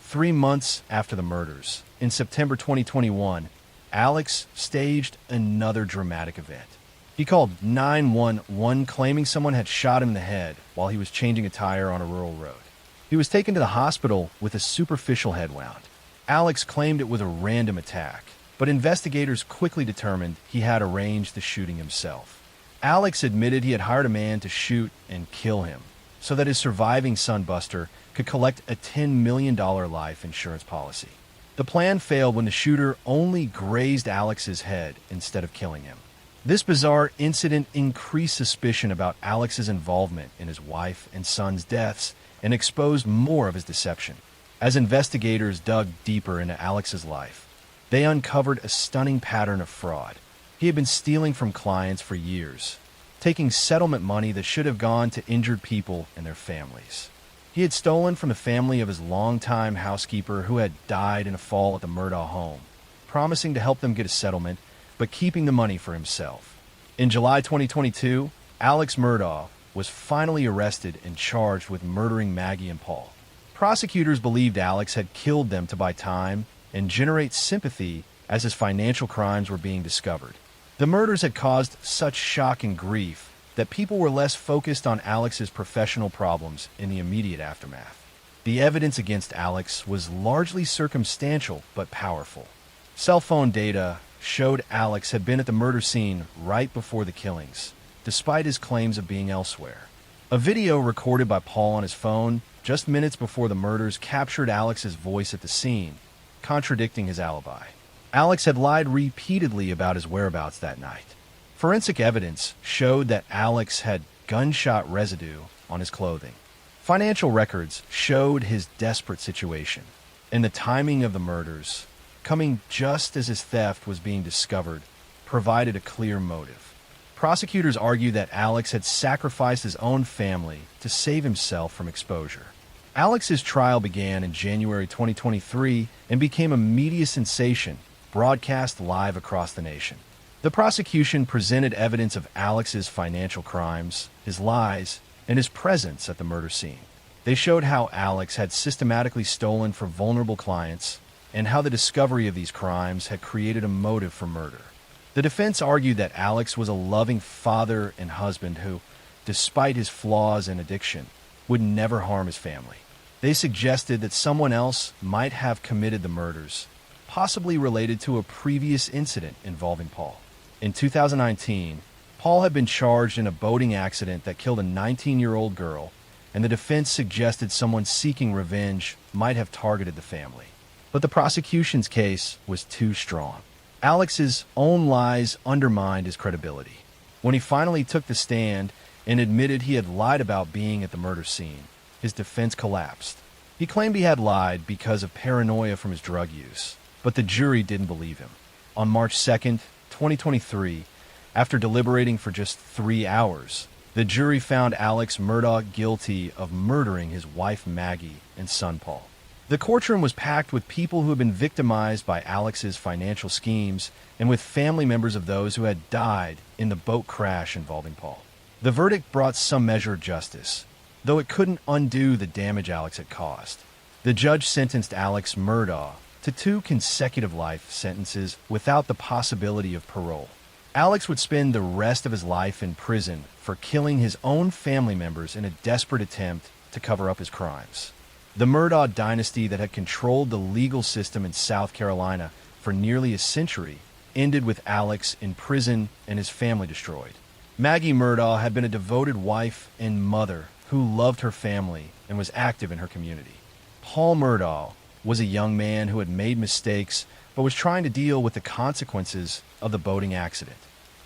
3 months after the murders, in September 2021, Alex staged another dramatic event. He called 911 claiming someone had shot him in the head while he was changing a tire on a rural road. He was taken to the hospital with a superficial head wound. Alex claimed it was a random attack, but investigators quickly determined he had arranged the shooting himself. Alex admitted he had hired a man to shoot and kill him so that his surviving son Buster could collect a $10 million life insurance policy. The plan failed when the shooter only grazed Alex's head instead of killing him. This bizarre incident increased suspicion about Alex's involvement in his wife and son's deaths and exposed more of his deception. As investigators dug deeper into Alex's life, they uncovered a stunning pattern of fraud. He had been stealing from clients for years, taking settlement money that should have gone to injured people and their families. He had stolen from the family of his longtime housekeeper who had died in a fall at the Murdaugh home, promising to help them get a settlement, but keeping the money for himself. In July 2022, Alex Murdaugh was finally arrested and charged with murdering Maggie and Paul. Prosecutors believed Alex had killed them to buy time and generate sympathy as his financial crimes were being discovered. The murders had caused such shock and grief that people were less focused on Alex's professional problems in the immediate aftermath. The evidence against Alex was largely circumstantial but powerful. Cell phone data showed Alex had been at the murder scene right before the killings, despite his claims of being elsewhere. A video recorded by Paul on his phone just minutes before the murders captured Alex's voice at the scene, contradicting his alibi. Alex had lied repeatedly about his whereabouts that night. Forensic evidence showed that Alex had gunshot residue on his clothing. Financial records showed his desperate situation, and the timing of the murders, coming just as his theft was being discovered, provided a clear motive. Prosecutors argue that Alex had sacrificed his own family to save himself from exposure. Alex's trial began in January 2023 and became a media sensation, broadcast live across the nation. The prosecution presented evidence of Alex's financial crimes, his lies, and his presence at the murder scene. They showed how Alex had systematically stolen from vulnerable clients and how the discovery of these crimes had created a motive for murder. The defense argued that Alex was a loving father and husband who, despite his flaws and addiction, would never harm his family. They suggested that someone else might have committed the murders, possibly related to a previous incident involving Paul. In 2019, Paul had been charged in a boating accident that killed a 19-year-old girl, and the defense suggested someone seeking revenge might have targeted the family. But the prosecution's case was too strong. Alex's own lies undermined his credibility. When he finally took the stand and admitted he had lied about being at the murder scene, his defense collapsed. He claimed he had lied because of paranoia from his drug use, but the jury didn't believe him. On March 2nd, 2023, after deliberating for just 3 hours, the jury found Alex Murdaugh guilty of murdering his wife Maggie and son Paul. The courtroom was packed with people who had been victimized by Alex's financial schemes and with family members of those who had died in the boat crash involving Paul. The verdict brought some measure of justice, though it couldn't undo the damage Alex had caused. The judge sentenced Alex Murdaugh to 2 consecutive life sentences without the possibility of parole. Alex would spend the rest of his life in prison for killing his own family members in a desperate attempt to cover up his crimes. The Murdaugh dynasty that had controlled the legal system in South Carolina for nearly a century ended with Alex in prison and his family destroyed. Maggie Murdaugh had been a devoted wife and mother who loved her family and was active in her community. Paul Murdaugh was a young man who had made mistakes but was trying to deal with the consequences of the boating accident.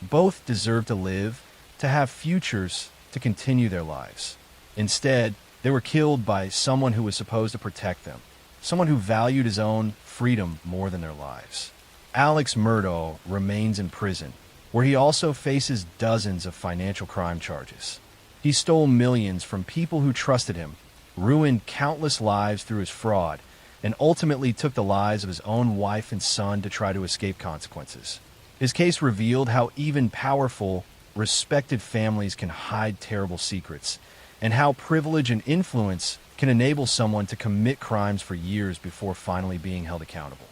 Both deserved to live, to have futures, to continue their lives. Instead, they were killed by someone who was supposed to protect them, someone who valued his own freedom more than their lives. Alex Murdaugh remains in prison, where he also faces dozens of financial crime charges. He stole millions from people who trusted him, ruined countless lives through his fraud, and ultimately took the lives of his own wife and son to try to escape consequences. His case revealed how even powerful, respected families can hide terrible secrets, and how privilege and influence can enable someone to commit crimes for years before finally being held accountable.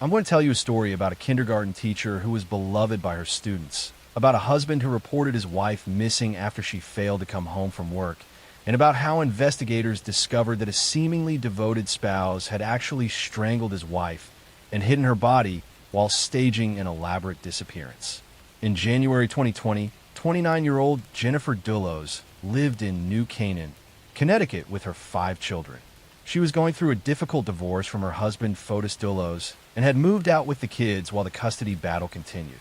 I'm going to tell you a story about a kindergarten teacher who was beloved by her students, about a husband who reported his wife missing after she failed to come home from work, and about how investigators discovered that a seemingly devoted spouse had actually strangled his wife and hidden her body while staging an elaborate disappearance. In January 2020, 29-year-old Jennifer Dullos lived in New Canaan, Connecticut with her 5 children. She was going through a difficult divorce from her husband, Fotis Dullos, and had moved out with the kids while the custody battle continued.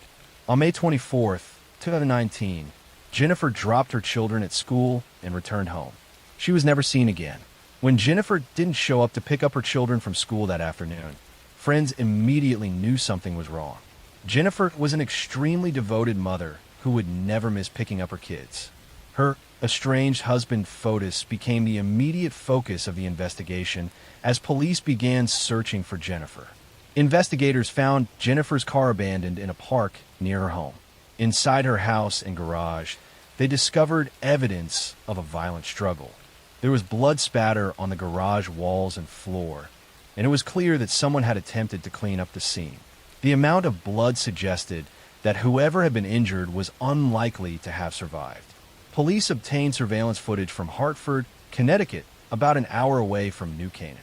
On May 24th, 2019, Jennifer dropped her children at school and returned home. She was never seen again. When Jennifer didn't show up to pick up her children from school that afternoon, friends immediately knew something was wrong. Jennifer was an extremely devoted mother who would never miss picking up her kids. Her estranged husband, Fotis, became the immediate focus of the investigation as police began searching for Jennifer. Investigators found Jennifer's car abandoned in a park near her home. Inside her house and garage, they discovered evidence of a violent struggle. There was blood spatter on the garage walls and floor, and it was clear that someone had attempted to clean up the scene. The amount of blood suggested that whoever had been injured was unlikely to have survived. Police obtained surveillance footage from Hartford, Connecticut, about an hour away from New Canaan.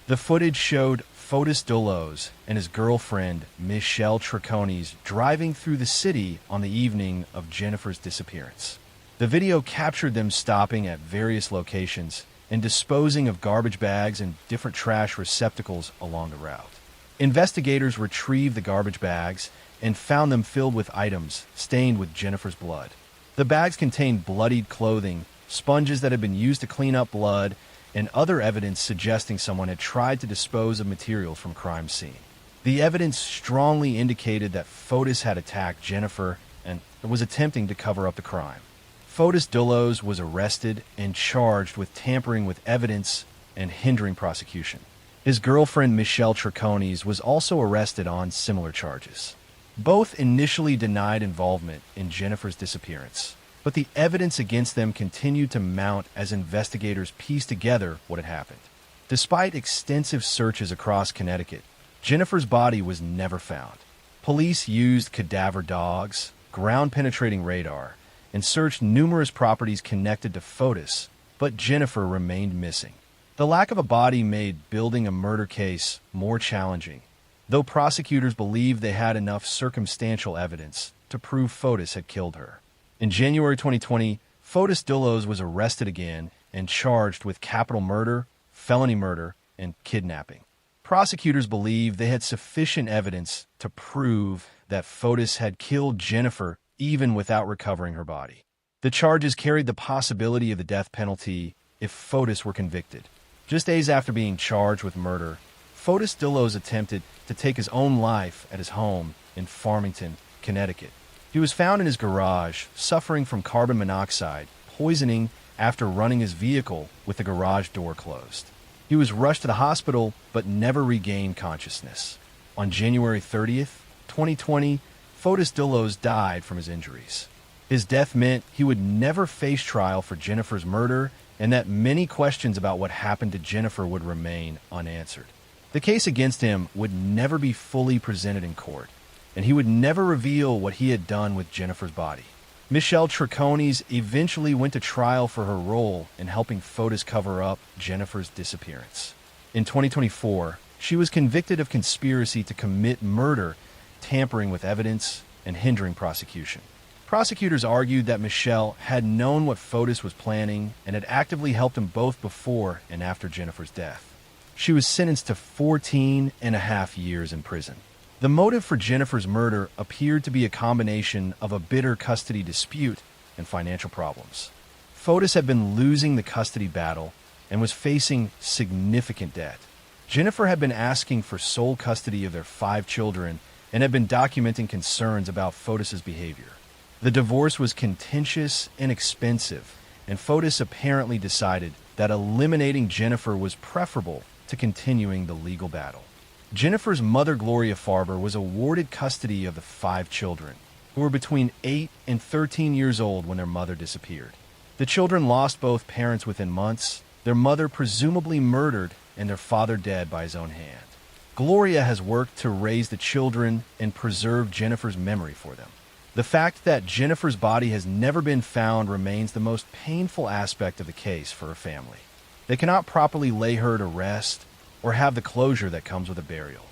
The footage showed Fotis Dullos and his girlfriend, Michelle Traconis, driving through the city on the evening of Jennifer's disappearance. The video captured them stopping at various locations and disposing of garbage bags and different trash receptacles along the route. Investigators retrieved the garbage bags and found them filled with items stained with Jennifer's blood. The bags contained bloodied clothing, sponges that had been used to clean up blood, and other evidence suggesting someone had tried to dispose of material from crime scene. The evidence strongly indicated that Fotis had attacked Jennifer and was attempting to cover up the crime. Fotis Dullos was arrested and charged with tampering with evidence and hindering prosecution. His girlfriend Michelle Triconis was also arrested on similar charges. Both initially denied involvement in Jennifer's disappearance, but the evidence against them continued to mount as investigators pieced together what had happened. Despite extensive searches across Connecticut, Jennifer's body was never found. Police used cadaver dogs, ground-penetrating radar, and searched numerous properties connected to Fotis, but Jennifer remained missing. The lack of a body made building a murder case more challenging, though prosecutors believed they had enough circumstantial evidence to prove Fotis had killed her. In January 2020, Fotis Dullos was arrested again and charged with capital murder, felony murder, and kidnapping. Prosecutors believed they had sufficient evidence to prove that Fotis had killed Jennifer even without recovering her body. The charges carried the possibility of the death penalty if Fotis were convicted. Just days after being charged with murder, Fotis Dullos attempted to take his own life at his home in Farmington, Connecticut. He was found in his garage, suffering from carbon monoxide poisoning after running his vehicle with the garage door closed. He was rushed to the hospital but never regained consciousness. On January 30th, 2020, Fotis Dullos died from his injuries. His death meant he would never face trial for Jennifer's murder and that many questions about what happened to Jennifer would remain unanswered. The case against him would never be fully presented in court, and he would never reveal what he had done with Jennifer's body. Michelle Triconis eventually went to trial for her role in helping Fotis cover up Jennifer's disappearance. In 2024, she was convicted of conspiracy to commit murder, tampering with evidence, and hindering prosecution. Prosecutors argued that Michelle had known what Fotis was planning and had actively helped him both before and after Jennifer's death. She was sentenced to 14.5 years in prison. The motive for Jennifer's murder appeared to be a combination of a bitter custody dispute and financial problems. Fotis had been losing the custody battle and was facing significant debt. Jennifer had been asking for sole custody of their 5 children and had been documenting concerns about Fotis's behavior. The divorce was contentious and expensive, and Fotis apparently decided that eliminating Jennifer was preferable to continuing the legal battle. Jennifer's mother, Gloria Farber, was awarded custody of the 5 children, who were between 8 and 13 years old when their mother disappeared. The children lost both parents within months, their mother presumably murdered, and their father dead by his own hand. Gloria has worked to raise the children and preserve Jennifer's memory for them. The fact that Jennifer's body has never been found remains the most painful aspect of the case for her family. They cannot properly lay her to rest or have the closure that comes with a burial.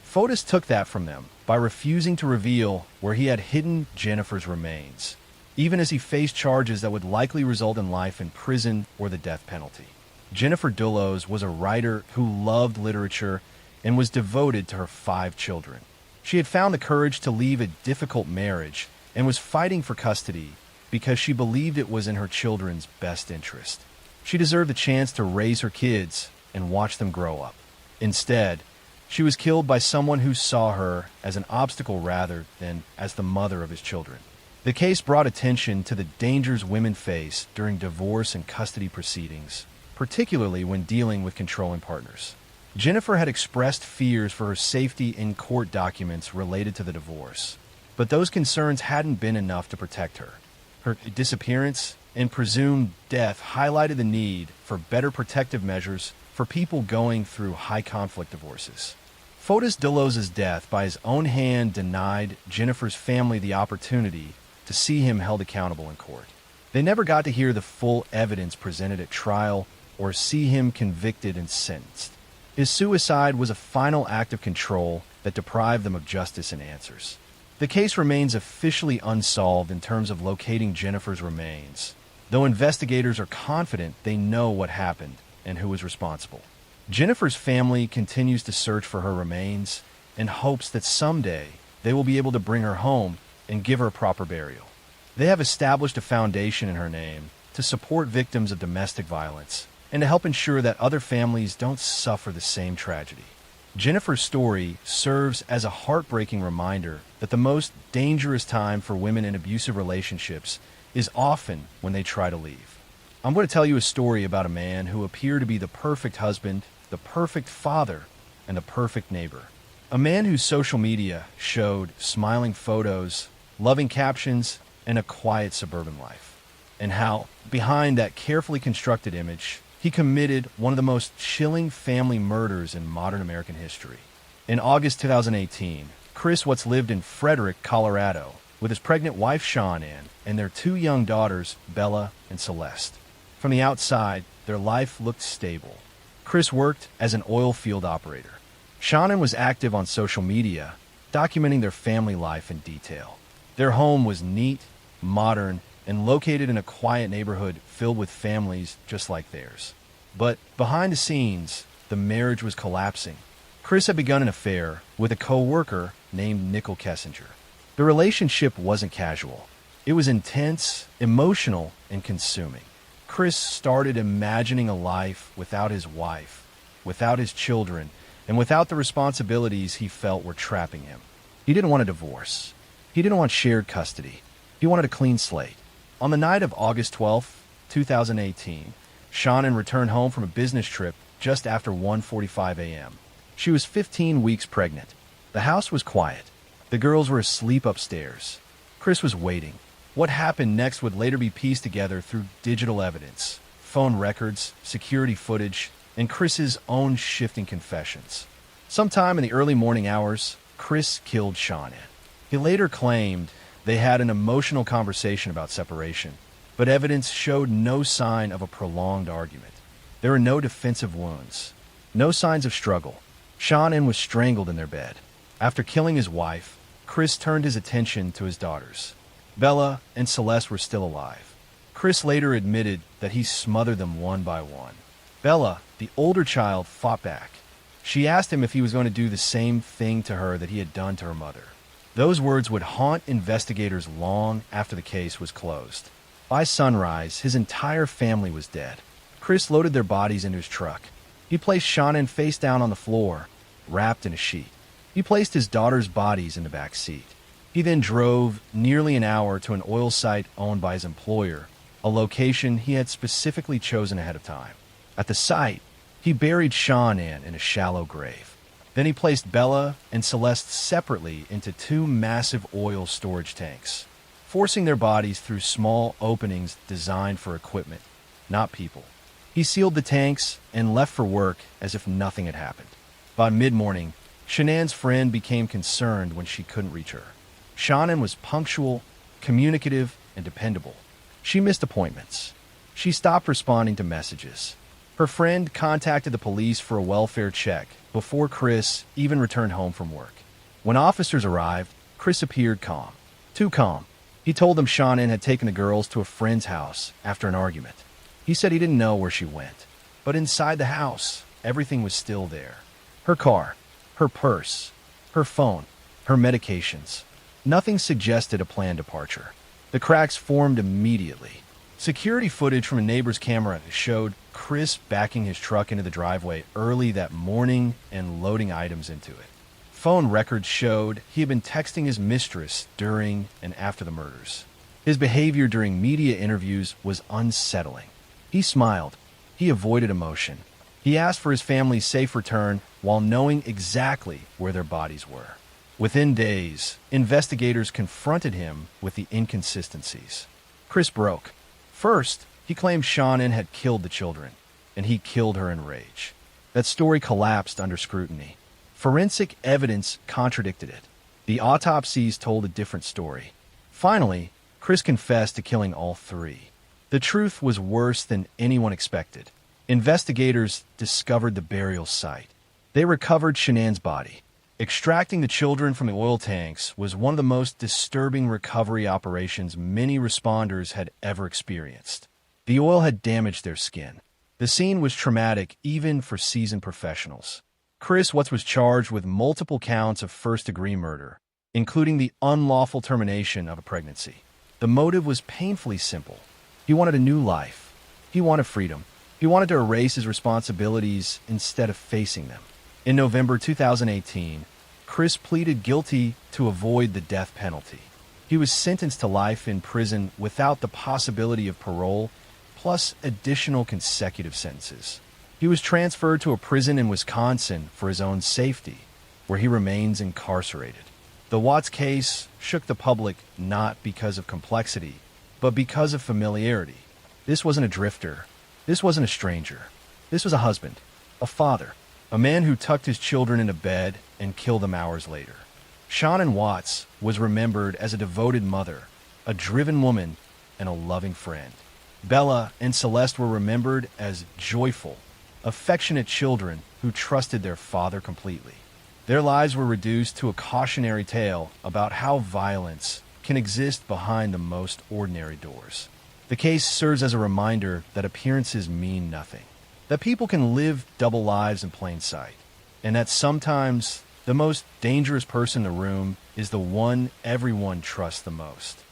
Fotis took that from them by refusing to reveal where he had hidden Jennifer's remains, even as he faced charges that would likely result in life in prison or the death penalty. Jennifer Dullos was a writer who loved literature and was devoted to her 5 children. She had found the courage to leave a difficult marriage and was fighting for custody because she believed it was in her children's best interest. She deserved the chance to raise her kids and watch them grow up. Instead, she was killed by someone who saw her as an obstacle rather than as the mother of his children. The case brought attention to the dangers women face during divorce and custody proceedings, particularly when dealing with controlling partners. Jennifer had expressed fears for her safety in court documents related to the divorce, but those concerns hadn't been enough to protect her. Her disappearance and presumed death highlighted the need for better protective measures for people going through high-conflict divorces. Fotis Dullos' death by his own hand denied Jennifer's family the opportunity to see him held accountable in court. They never got to hear the full evidence presented at trial or see him convicted and sentenced. His suicide was a final act of control that deprived them of justice and answers. The case remains officially unsolved in terms of locating Jennifer's remains, though investigators are confident they know what happened and who was responsible. Jennifer's family continues to search for her remains in hopes that someday they will be able to bring her home and give her proper burial. They have established a foundation in her name to support victims of domestic violence and to help ensure that other families don't suffer the same tragedy. Jennifer's story serves as a heartbreaking reminder that the most dangerous time for women in abusive relationships is often when they try to leave. I'm going to tell you a story about a man who appeared to be the perfect husband, the perfect father, and the perfect neighbor. A man whose social media showed smiling photos, loving captions, and a quiet suburban life. And how, behind that carefully constructed image, he committed one of the most chilling family murders in modern American history. In August 2018, Chris Watts lived in Frederick, Colorado, with his pregnant wife Sean Ann and their two young daughters, Bella and Celeste. From the outside, their life looked stable. Chris worked as an oil field operator. Sean Ann was active on social media, documenting their family life in detail. Their home was neat, modern, and located in a quiet neighborhood filled with families just like theirs. But behind the scenes, the marriage was collapsing. Chris had begun an affair with a co-worker named Nicole Kessinger. The relationship wasn't casual. It was intense, emotional, and consuming. Chris started imagining a life without his wife, without his children, and without the responsibilities he felt were trapping him. He didn't want a divorce. He didn't want shared custody. He wanted a clean slate. On the night of August 12, 2018, Sean Ann returned home from a business trip just after 1:45 a.m. She was 15 weeks pregnant. The house was quiet. The girls were asleep upstairs. Chris was waiting. What happened next would later be pieced together through digital evidence, phone records, security footage, and Chris's own shifting confessions. Sometime in the early morning hours, Chris killed Sean Ann. He later claimed they had an emotional conversation about separation, but evidence showed no sign of a prolonged argument. There were no defensive wounds, no signs of struggle. Sean Ann was strangled in their bed. After killing his wife, Chris turned his attention to his daughters. Bella and Celeste were still alive. Chris later admitted that he smothered them one by one. Bella, the older child, fought back. She asked him if he was going to do the same thing to her that he had done to her mother. Those words would haunt investigators long after the case was closed. By sunrise, his entire family was dead. Chris loaded their bodies into his truck. He placed Sean Ann face down on the floor, wrapped in a sheet. He placed his daughter's bodies in the back seat. He then drove nearly an hour to an oil site owned by his employer, a location he had specifically chosen ahead of time. At the site, he buried Sean Ann in a shallow grave. Then he placed Bella and Celeste separately into two massive oil storage tanks, forcing their bodies through small openings designed for equipment, not people. He sealed the tanks and left for work as if nothing had happened. By mid-morning, Sean Ann's friend became concerned when she couldn't reach her. Sean Ann was punctual, communicative, and dependable. She missed appointments. She stopped responding to messages. Her friend contacted the police for a welfare check before Chris even returned home from work. When officers arrived, Chris appeared calm. Too calm. He told them Sean Ann had taken the girls to a friend's house after an argument. He said he didn't know where she went. But inside the house, everything was still there. Her car, her purse, her phone, her medications. Nothing suggested a planned departure. The cracks formed immediately. Security footage from a neighbor's camera showed Chris backing his truck into the driveway early that morning and loading items into it. Phone records showed he had been texting his mistress during and after the murders. His behavior during media interviews was unsettling. He smiled. He avoided emotion. He asked for his family's safe return while knowing exactly where their bodies were. Within days, investigators confronted him with the inconsistencies. Chris broke. First, he claimed Sean Ann had killed the children, and he killed her in rage. That story collapsed under scrutiny. Forensic evidence contradicted it. The autopsies told a different story. Finally, Chris confessed to killing all three. The truth was worse than anyone expected. Investigators discovered the burial site. They recovered Sean Ann's body. Extracting the children from the oil tanks was one of the most disturbing recovery operations many responders had ever experienced. The oil had damaged their skin. The scene was traumatic even for seasoned professionals. Chris Watts was charged with multiple counts of first-degree murder, including the unlawful termination of a pregnancy. The motive was painfully simple. He wanted a new life. He wanted freedom. He wanted to erase his responsibilities instead of facing them. In November 2018, Chris pleaded guilty to avoid the death penalty. He was sentenced to life in prison without the possibility of parole, plus additional consecutive sentences. He was transferred to a prison in Wisconsin for his own safety, where he remains incarcerated. The Watts case shook the public not because of complexity, but because of familiarity. This wasn't a drifter. This wasn't a stranger. This was a husband, a father, a man who tucked his children into bed and killed them hours later. Shannon Watts was remembered as a devoted mother, a driven woman, and a loving friend. Bella and Celeste were remembered as joyful, affectionate children who trusted their father completely. Their lives were reduced to a cautionary tale about how violence can exist behind the most ordinary doors. The case serves as a reminder that appearances mean nothing, that people can live double lives in plain sight, and that sometimes the most dangerous person in the room is the one everyone trusts the most.